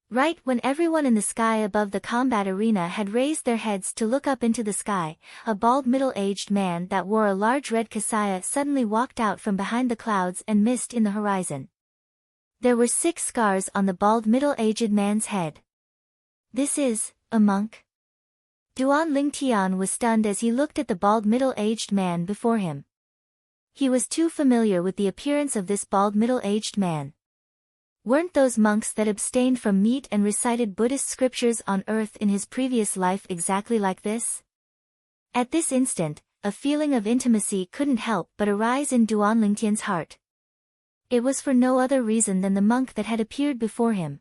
Right when everyone in the sky above the combat arena had raised their heads to look up into the sky, a bald middle-aged man that wore a large red kasaya suddenly walked out from behind the clouds and mist in the horizon. There were 6 scars on the bald middle-aged man's head. This is a monk? Duan Lingtian was stunned as he looked at the bald middle-aged man before him. He was too familiar with the appearance of this bald middle-aged man. Weren't those monks that abstained from meat and recited Buddhist scriptures on earth in his previous life exactly like this? At this instant, a feeling of intimacy couldn't help but arise in Duan Lingtian's heart. It was for no other reason than the monk that had appeared before him.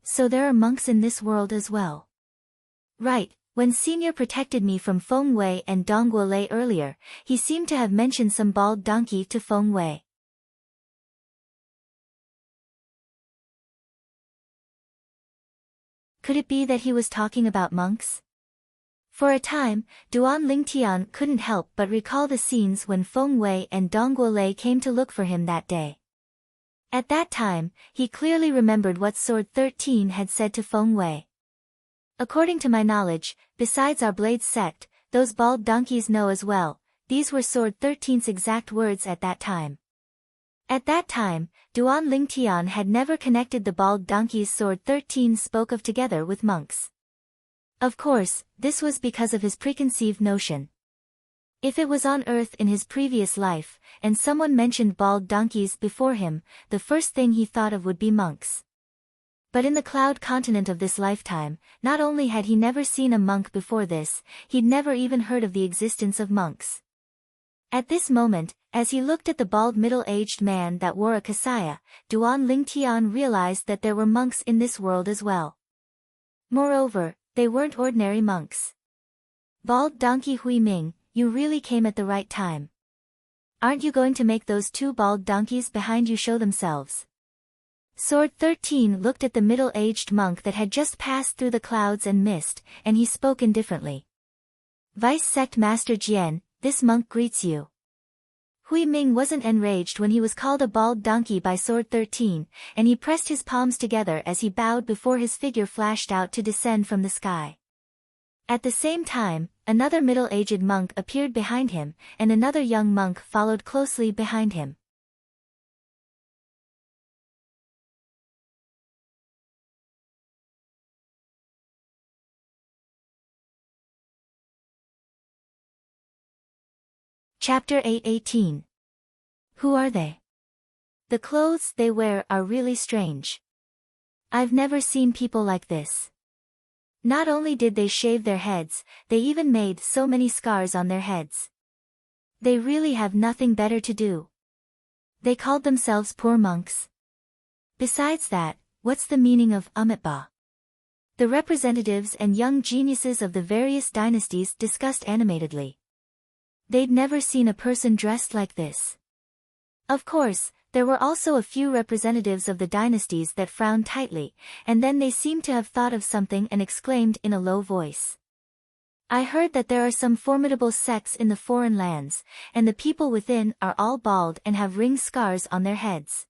So there are monks in this world as well. Right, when Senior protected me from Feng Wei and Dongguo Lei earlier, he seemed to have mentioned some bald donkey to Feng Wei. Could it be that he was talking about monks? For a time, Duan Lingtian couldn't help but recall the scenes when Feng Wei and Dongguo Lei came to look for him that day. At that time, he clearly remembered what Sword 13 had said to Feng Wei. According to my knowledge, besides our Blade sect, those bald donkeys know as well. These were Sword 13's exact words at that time. At that time, Duan Lingtian had never connected the bald donkeys Sword 13 spoke of together with monks. Of course, this was because of his preconceived notion. If it was on Earth in his previous life, and someone mentioned bald donkeys before him, the first thing he thought of would be monks. But in the cloud continent of this lifetime, not only had he never seen a monk before this, he'd never even heard of the existence of monks. At this moment, as he looked at the bald middle-aged man that wore a kasaya, Duan Lingtian realized that there were monks in this world as well. Moreover, they weren't ordinary monks. Bald donkey Hui Ming, you really came at the right time. Aren't you going to make those 2 bald donkeys behind you show themselves? Sword 13 looked at the middle-aged monk that had just passed through the clouds and mist, and he spoke indifferently. Vice Sect Master Jian, this monk greets you. Hui Ming wasn't enraged when he was called a bald donkey by Sword 13, and he pressed his palms together as he bowed before his figure flashed out to descend from the sky. At the same time, another middle-aged monk appeared behind him, and another young monk followed closely behind him. Chapter 8:18. Who are they? The clothes they wear are really strange. I've never seen people like this. Not only did they shave their heads, they even made so many scars on their heads. They really have nothing better to do. They called themselves poor monks. Besides that, what's the meaning of Amitabha? The representatives and young geniuses of the various dynasties discussed animatedly. They'd never seen a person dressed like this. Of course, there were also a few representatives of the dynasties that frowned tightly, and then they seemed to have thought of something and exclaimed in a low voice. I heard that there are some formidable sects in the foreign lands, and the people within are all bald and have ring scars on their heads.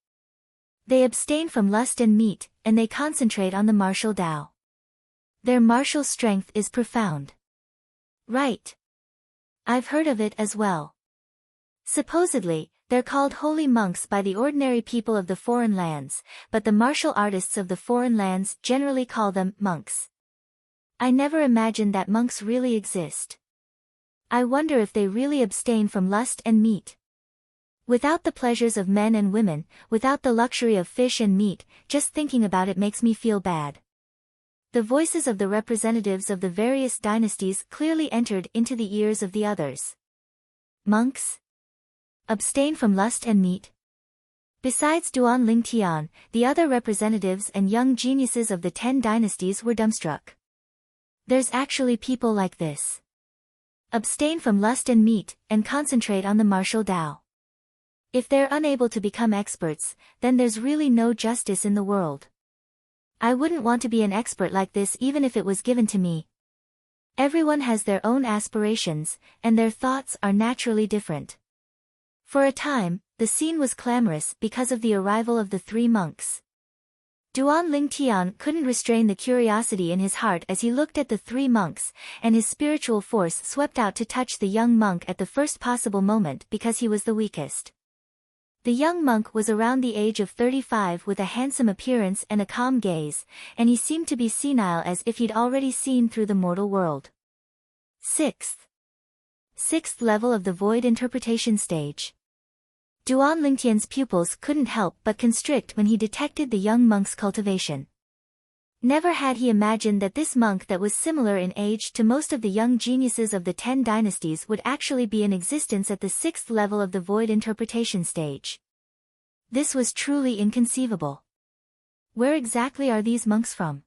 They abstain from lust and meat, and they concentrate on the martial Tao. Their martial strength is profound. Right. I've heard of it as well. Supposedly, they're called holy monks by the ordinary people of the foreign lands, but the martial artists of the foreign lands generally call them monks. I never imagined that monks really exist. I wonder if they really abstain from lust and meat. Without the pleasures of men and women, without the luxury of fish and meat, just thinking about it makes me feel bad. The voices of the representatives of the various dynasties clearly entered into the ears of the others. Monks? Abstain from lust and meat? Besides Duan Lingtian, the other representatives and young geniuses of the 10 dynasties were dumbstruck. There's actually people like this. Abstain from lust and meat, and concentrate on the martial Tao. If they're unable to become experts, then there's really no justice in the world. I wouldn't want to be an expert like this even if it was given to me. Everyone has their own aspirations, and their thoughts are naturally different. For a time, the scene was clamorous because of the arrival of the 3 monks. Duan Lingtian couldn't restrain the curiosity in his heart as he looked at the 3 monks, and his spiritual force swept out to touch the young monk at the first possible moment because he was the weakest. The young monk was around the age of 35 with a handsome appearance and a calm gaze, and he seemed to be senile as if he'd already seen through the mortal world. Sixth level of the void interpretation stage. Duan Lingtian's pupils couldn't help but constrict when he detected the young monk's cultivation. Never had he imagined that this monk that was similar in age to most of the young geniuses of the 10 dynasties would actually be in existence at the 6th level of the void interpretation stage. This was truly inconceivable. Where exactly are these monks from?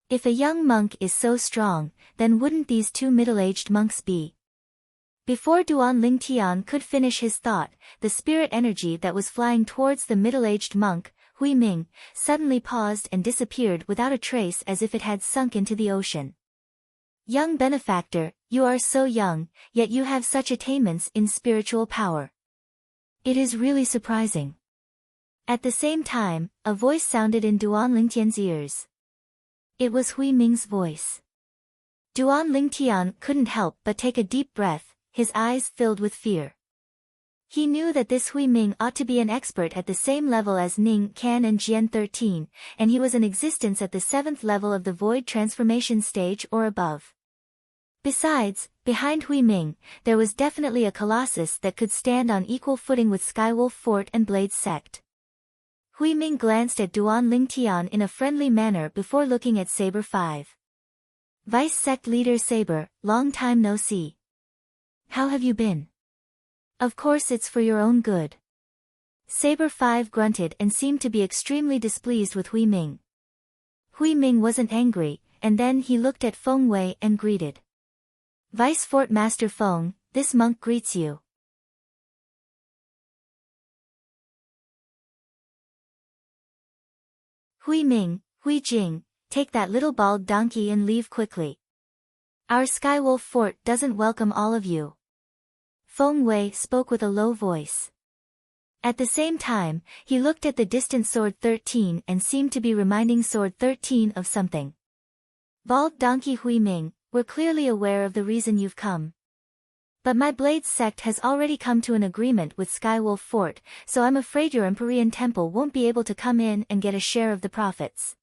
If a young monk is so strong, then wouldn't these 2 middle-aged monks be? Before Duan Lingtian could finish his thought, the spirit energy that was flying towards the middle-aged monk, Hui Ming, suddenly paused and disappeared without a trace as if it had sunk into the ocean. Young benefactor, you are so young, yet you have such attainments in spiritual power. It is really surprising. At the same time, a voice sounded in Duan Lingtian's ears. It was Hui Ming's voice. Duan Lingtian couldn't help but take a deep breath, his eyes filled with fear. He knew that this Hui Ming ought to be an expert at the same level as Ning Can and Jian 13, and he was in existence at the 7th level of the void transformation stage or above. Besides, behind Hui Ming, there was definitely a colossus that could stand on equal footing with Skywolf Fort and Blade Sect. Hui Ming glanced at Duan Lingtian in a friendly manner before looking at Saber 5. Vice Sect Leader Saber, long time no see. How have you been? Of course it's for your own good. Saber 5 grunted and seemed to be extremely displeased with Hui Ming. Hui Ming wasn't angry, and then he looked at Feng Wei and greeted. Vice Fort Master Feng, this monk greets you. Hui Ming, Hui Jing, take that little bald donkey and leave quickly. Our Skywolf Fort doesn't welcome all of you. Feng Wei spoke with a low voice. At the same time, he looked at the distant Sword 13 and seemed to be reminding Sword 13 of something. Bald Donkey Hui Ming, we're clearly aware of the reason you've come. But my Blade sect has already come to an agreement with Skywolf Fort, so I'm afraid your Empyrean Temple won't be able to come in and get a share of the profits.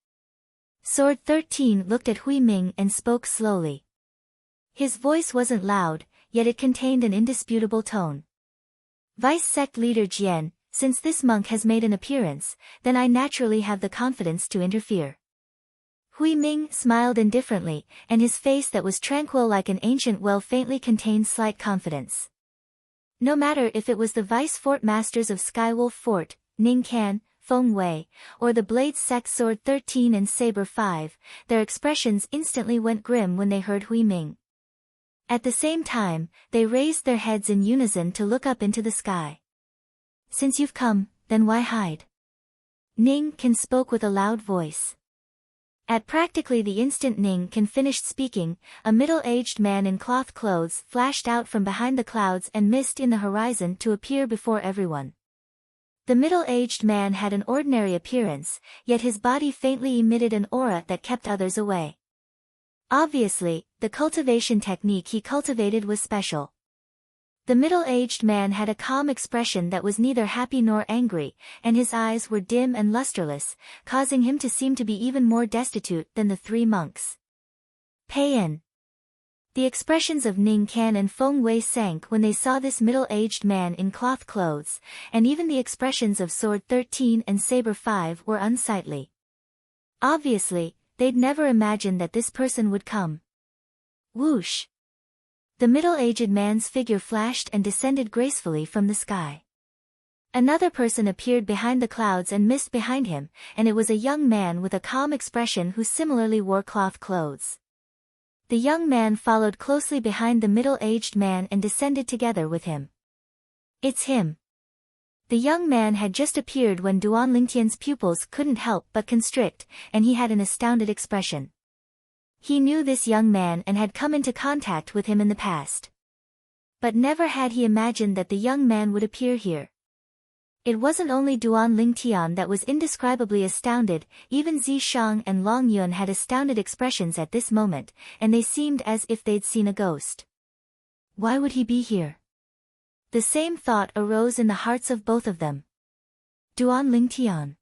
Sword 13 looked at Hui Ming and spoke slowly. His voice wasn't loud, yet it contained an indisputable tone. Vice Sect Leader Jian, since this monk has made an appearance, then I naturally have the confidence to interfere. Hui Ming smiled indifferently, and his face that was tranquil like an ancient well faintly contained slight confidence. No matter if it was the Vice Fort Masters of Skywolf Fort, Ning Can, Feng Wei, or the Blade Sect Sword 13 and Saber 5, their expressions instantly went grim when they heard Hui Ming. At the same time, they raised their heads in unison to look up into the sky. Since you've come, then why hide? Ning Can spoke with a loud voice. At practically the instant Ning Can finished speaking, a middle-aged man in cloth clothes flashed out from behind the clouds and mist in the horizon to appear before everyone. The middle-aged man had an ordinary appearance, yet his body faintly emitted an aura that kept others away. Obviously, the cultivation technique he cultivated was special. The middle-aged man had a calm expression that was neither happy nor angry, and his eyes were dim and lusterless, causing him to seem to be even more destitute than the three monks. Payan. The expressions of Ning Can and Feng Wei sank when they saw this middle-aged man in cloth clothes, and even the expressions of Sword 13 and Saber 5 were unsightly. Obviously, they'd never imagined that this person would come. Whoosh! The middle-aged man's figure flashed and descended gracefully from the sky. Another person appeared behind the clouds and mist behind him, and it was a young man with a calm expression who similarly wore cloth clothes. The young man followed closely behind the middle-aged man and descended together with him. It's him. The young man had just appeared when Duan Lingtian's pupils couldn't help but constrict, and he had an astounded expression. He knew this young man and had come into contact with him in the past. But never had he imagined that the young man would appear here. It wasn't only Duan Lingtian that was indescribably astounded, even Zishang and Long Yun had astounded expressions at this moment, and they seemed as if they'd seen a ghost. Why would he be here? The same thought arose in the hearts of both of them. Duan Lingtian.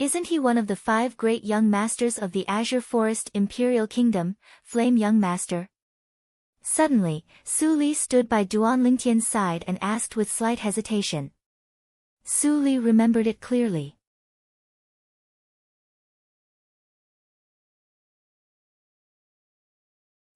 Isn't he one of the 5 great young masters of the Azure Forest Imperial Kingdom, Flame Young Master? Suddenly, Su Li stood by Duan Lingtian's side and asked with slight hesitation. Su Li remembered it clearly.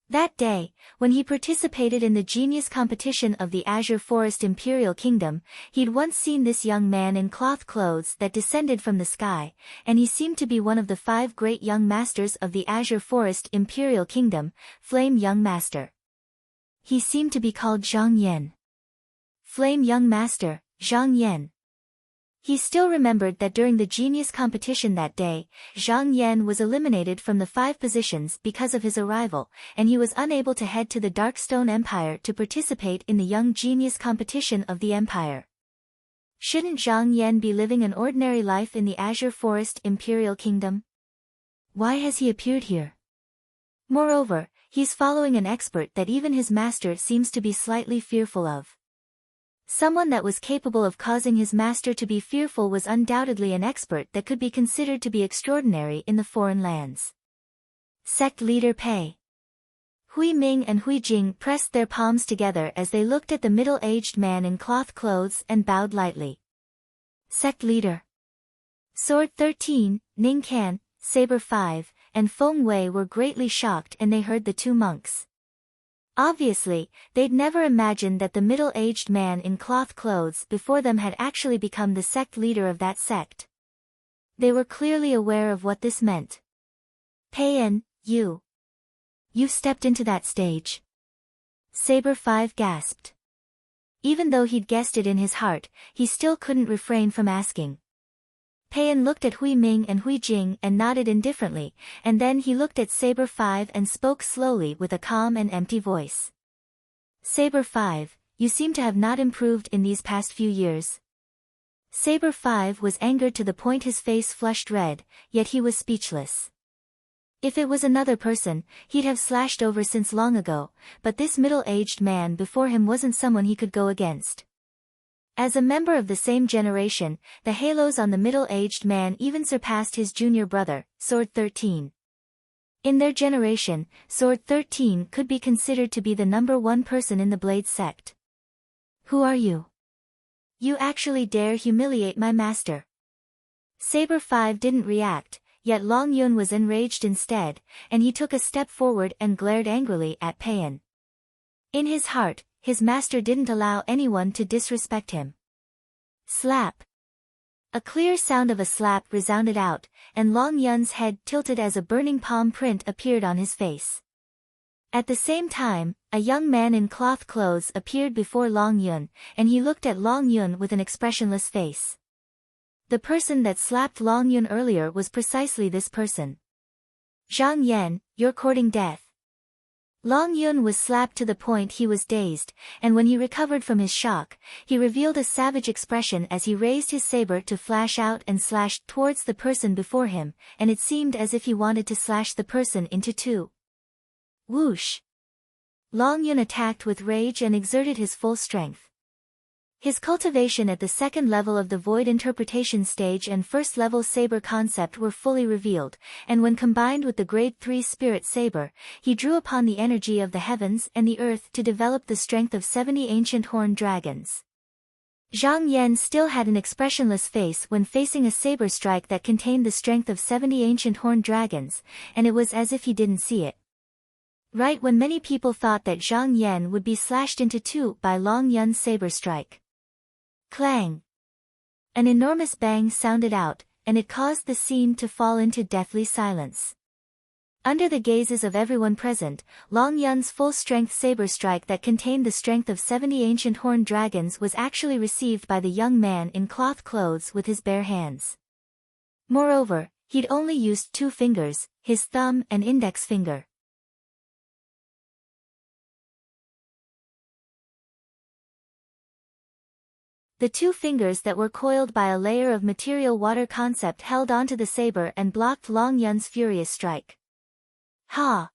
That day, when he participated in the genius competition of the Azure Forest Imperial Kingdom, he'd once seen this young man in cloth clothes that descended from the sky, and he seemed to be one of the 5 great young masters of the Azure Forest Imperial Kingdom, Flame Young Master. He seemed to be called Zhang Yan. Flame Young Master, Zhang Yan. He still remembered that during the genius competition that day, Zhang Yan was eliminated from the 5 positions because of his arrival, and he was unable to head to the Darkstone Empire to participate in the young genius competition of the Empire. Shouldn't Zhang Yan be living an ordinary life in the Azure Forest Imperial Kingdom? Why has he appeared here? Moreover, he's following an expert that even his master seems to be slightly fearful of. Someone that was capable of causing his master to be fearful was undoubtedly an expert that could be considered to be extraordinary in the foreign lands. Sect Leader Pei. Hui Ming and Hui Jing pressed their palms together as they looked at the middle-aged man in cloth clothes and bowed lightly. Sect Leader. Sword 13, Ning Can, Saber 5, and Feng Wei were greatly shocked and they heard the 2 monks. Obviously, they'd never imagined that the middle-aged man in cloth clothes before them had actually become the sect leader of that sect. They were clearly aware of what this meant. Payan, you stepped into that stage. Saber 5 gasped. Even though he'd guessed it in his heart, he still couldn't refrain from asking. Payan looked at Hui Ming and Hui Jing and nodded indifferently, and then he looked at Saber 5 and spoke slowly with a calm and empty voice. Saber 5, you seem to have not improved in these past few years. Saber 5 was angered to the point his face flushed red, yet he was speechless. If it was another person, he'd have slashed over since long ago, but this middle-aged man before him wasn't someone he could go against. As a member of the same generation, the halos on the middle-aged man even surpassed his junior brother, Sword 13. In their generation, Sword 13 could be considered to be the number 1 person in the Blade sect. Who are you? You actually dare humiliate my master. Saber 5 didn't react, yet Long Yun was enraged instead, and he took a step forward and glared angrily at Payan. In his heart, his master didn't allow anyone to disrespect him. Slap. A clear sound of a slap resounded out, and Long Yun's head tilted as a burning palm print appeared on his face. At the same time, a young man in cloth clothes appeared before Long Yun, and he looked at Long Yun with an expressionless face. The person that slapped Long Yun earlier was precisely this person. Zhang Yan, you're courting death. Long Yun was slapped to the point he was dazed, and when he recovered from his shock, he revealed a savage expression as he raised his saber to flash out and slashed towards the person before him, and it seemed as if he wanted to slash the person into two. Whoosh! Long Yun attacked with rage and exerted his full strength. His cultivation at the second level of the void interpretation stage and first level saber concept were fully revealed, and when combined with the grade 3 spirit saber, he drew upon the energy of the heavens and the earth to develop the strength of 70 ancient horned dragons. Zhang Yan still had an expressionless face when facing a saber strike that contained the strength of 70 ancient horned dragons, and it was as if he didn't see it. Right when many people thought that Zhang Yan would be slashed into two by Long Yun's saber strike. Clang! An enormous bang sounded out, and it caused the scene to fall into deathly silence. Under the gazes of everyone present, Long Yun's full-strength saber strike that contained the strength of 70 ancient horned dragons was actually received by the young man in cloth clothes with his bare hands. Moreover, he'd only used 2 fingers, his thumb and index finger. The 2 fingers that were coiled by a layer of material water concept held onto the saber and blocked Long Yun's furious strike. Ha!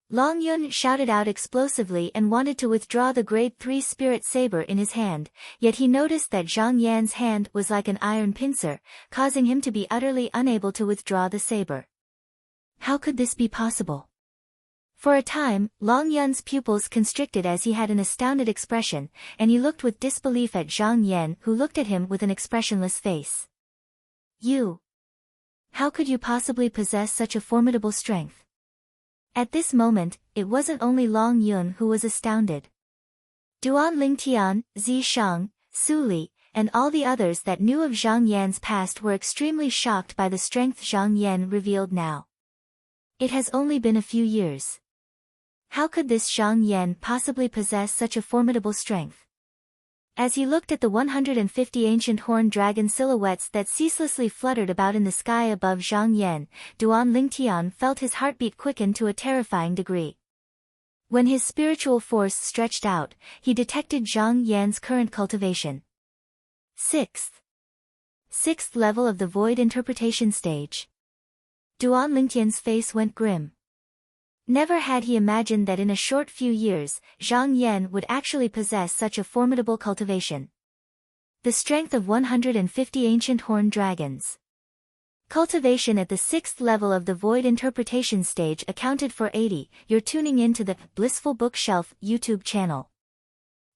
Long Yun shouted out explosively and wanted to withdraw the grade 3 spirit saber in his hand, yet he noticed that Zhang Yan's hand was like an iron pincer, causing him to be utterly unable to withdraw the saber. How could this be possible? For a time, Long Yun's pupils constricted as he had an astounded expression, and he looked with disbelief at Zhang Yan, who looked at him with an expressionless face. You! How could you possibly possess such a formidable strength? At this moment, it wasn't only Long Yun who was astounded. Duan Lingtian, Zi Shang, Su Li, and all the others that knew of Zhang Yan's past were extremely shocked by the strength Zhang Yan revealed now. It has only been a few years. How could this Zhang Yan possibly possess such a formidable strength? As he looked at the 150 ancient horned dragon silhouettes that ceaselessly fluttered about in the sky above Zhang Yan, Duan Lingtian felt his heartbeat quicken to a terrifying degree. When his spiritual force stretched out, he detected Zhang Yan's current cultivation. Sixth level of the void interpretation stage. Duan Lingtian's face went grim. Never had he imagined that in a short few years, Zhang Yan would actually possess such a formidable cultivation. The strength of 150 ancient horned dragons. Cultivation at the 6th level of the void interpretation stage accounted for 80. You're tuning in to the Blissful Bookshelf YouTube channel.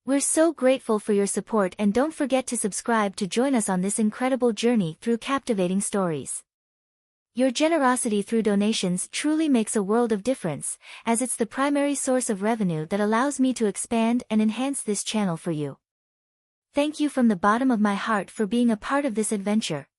We're so grateful for your support, and don't forget to subscribe to join us on this incredible journey through captivating stories. Your generosity through donations truly makes a world of difference, as it's the primary source of revenue that allows me to expand and enhance this channel for you. Thank you from the bottom of my heart for being a part of this adventure.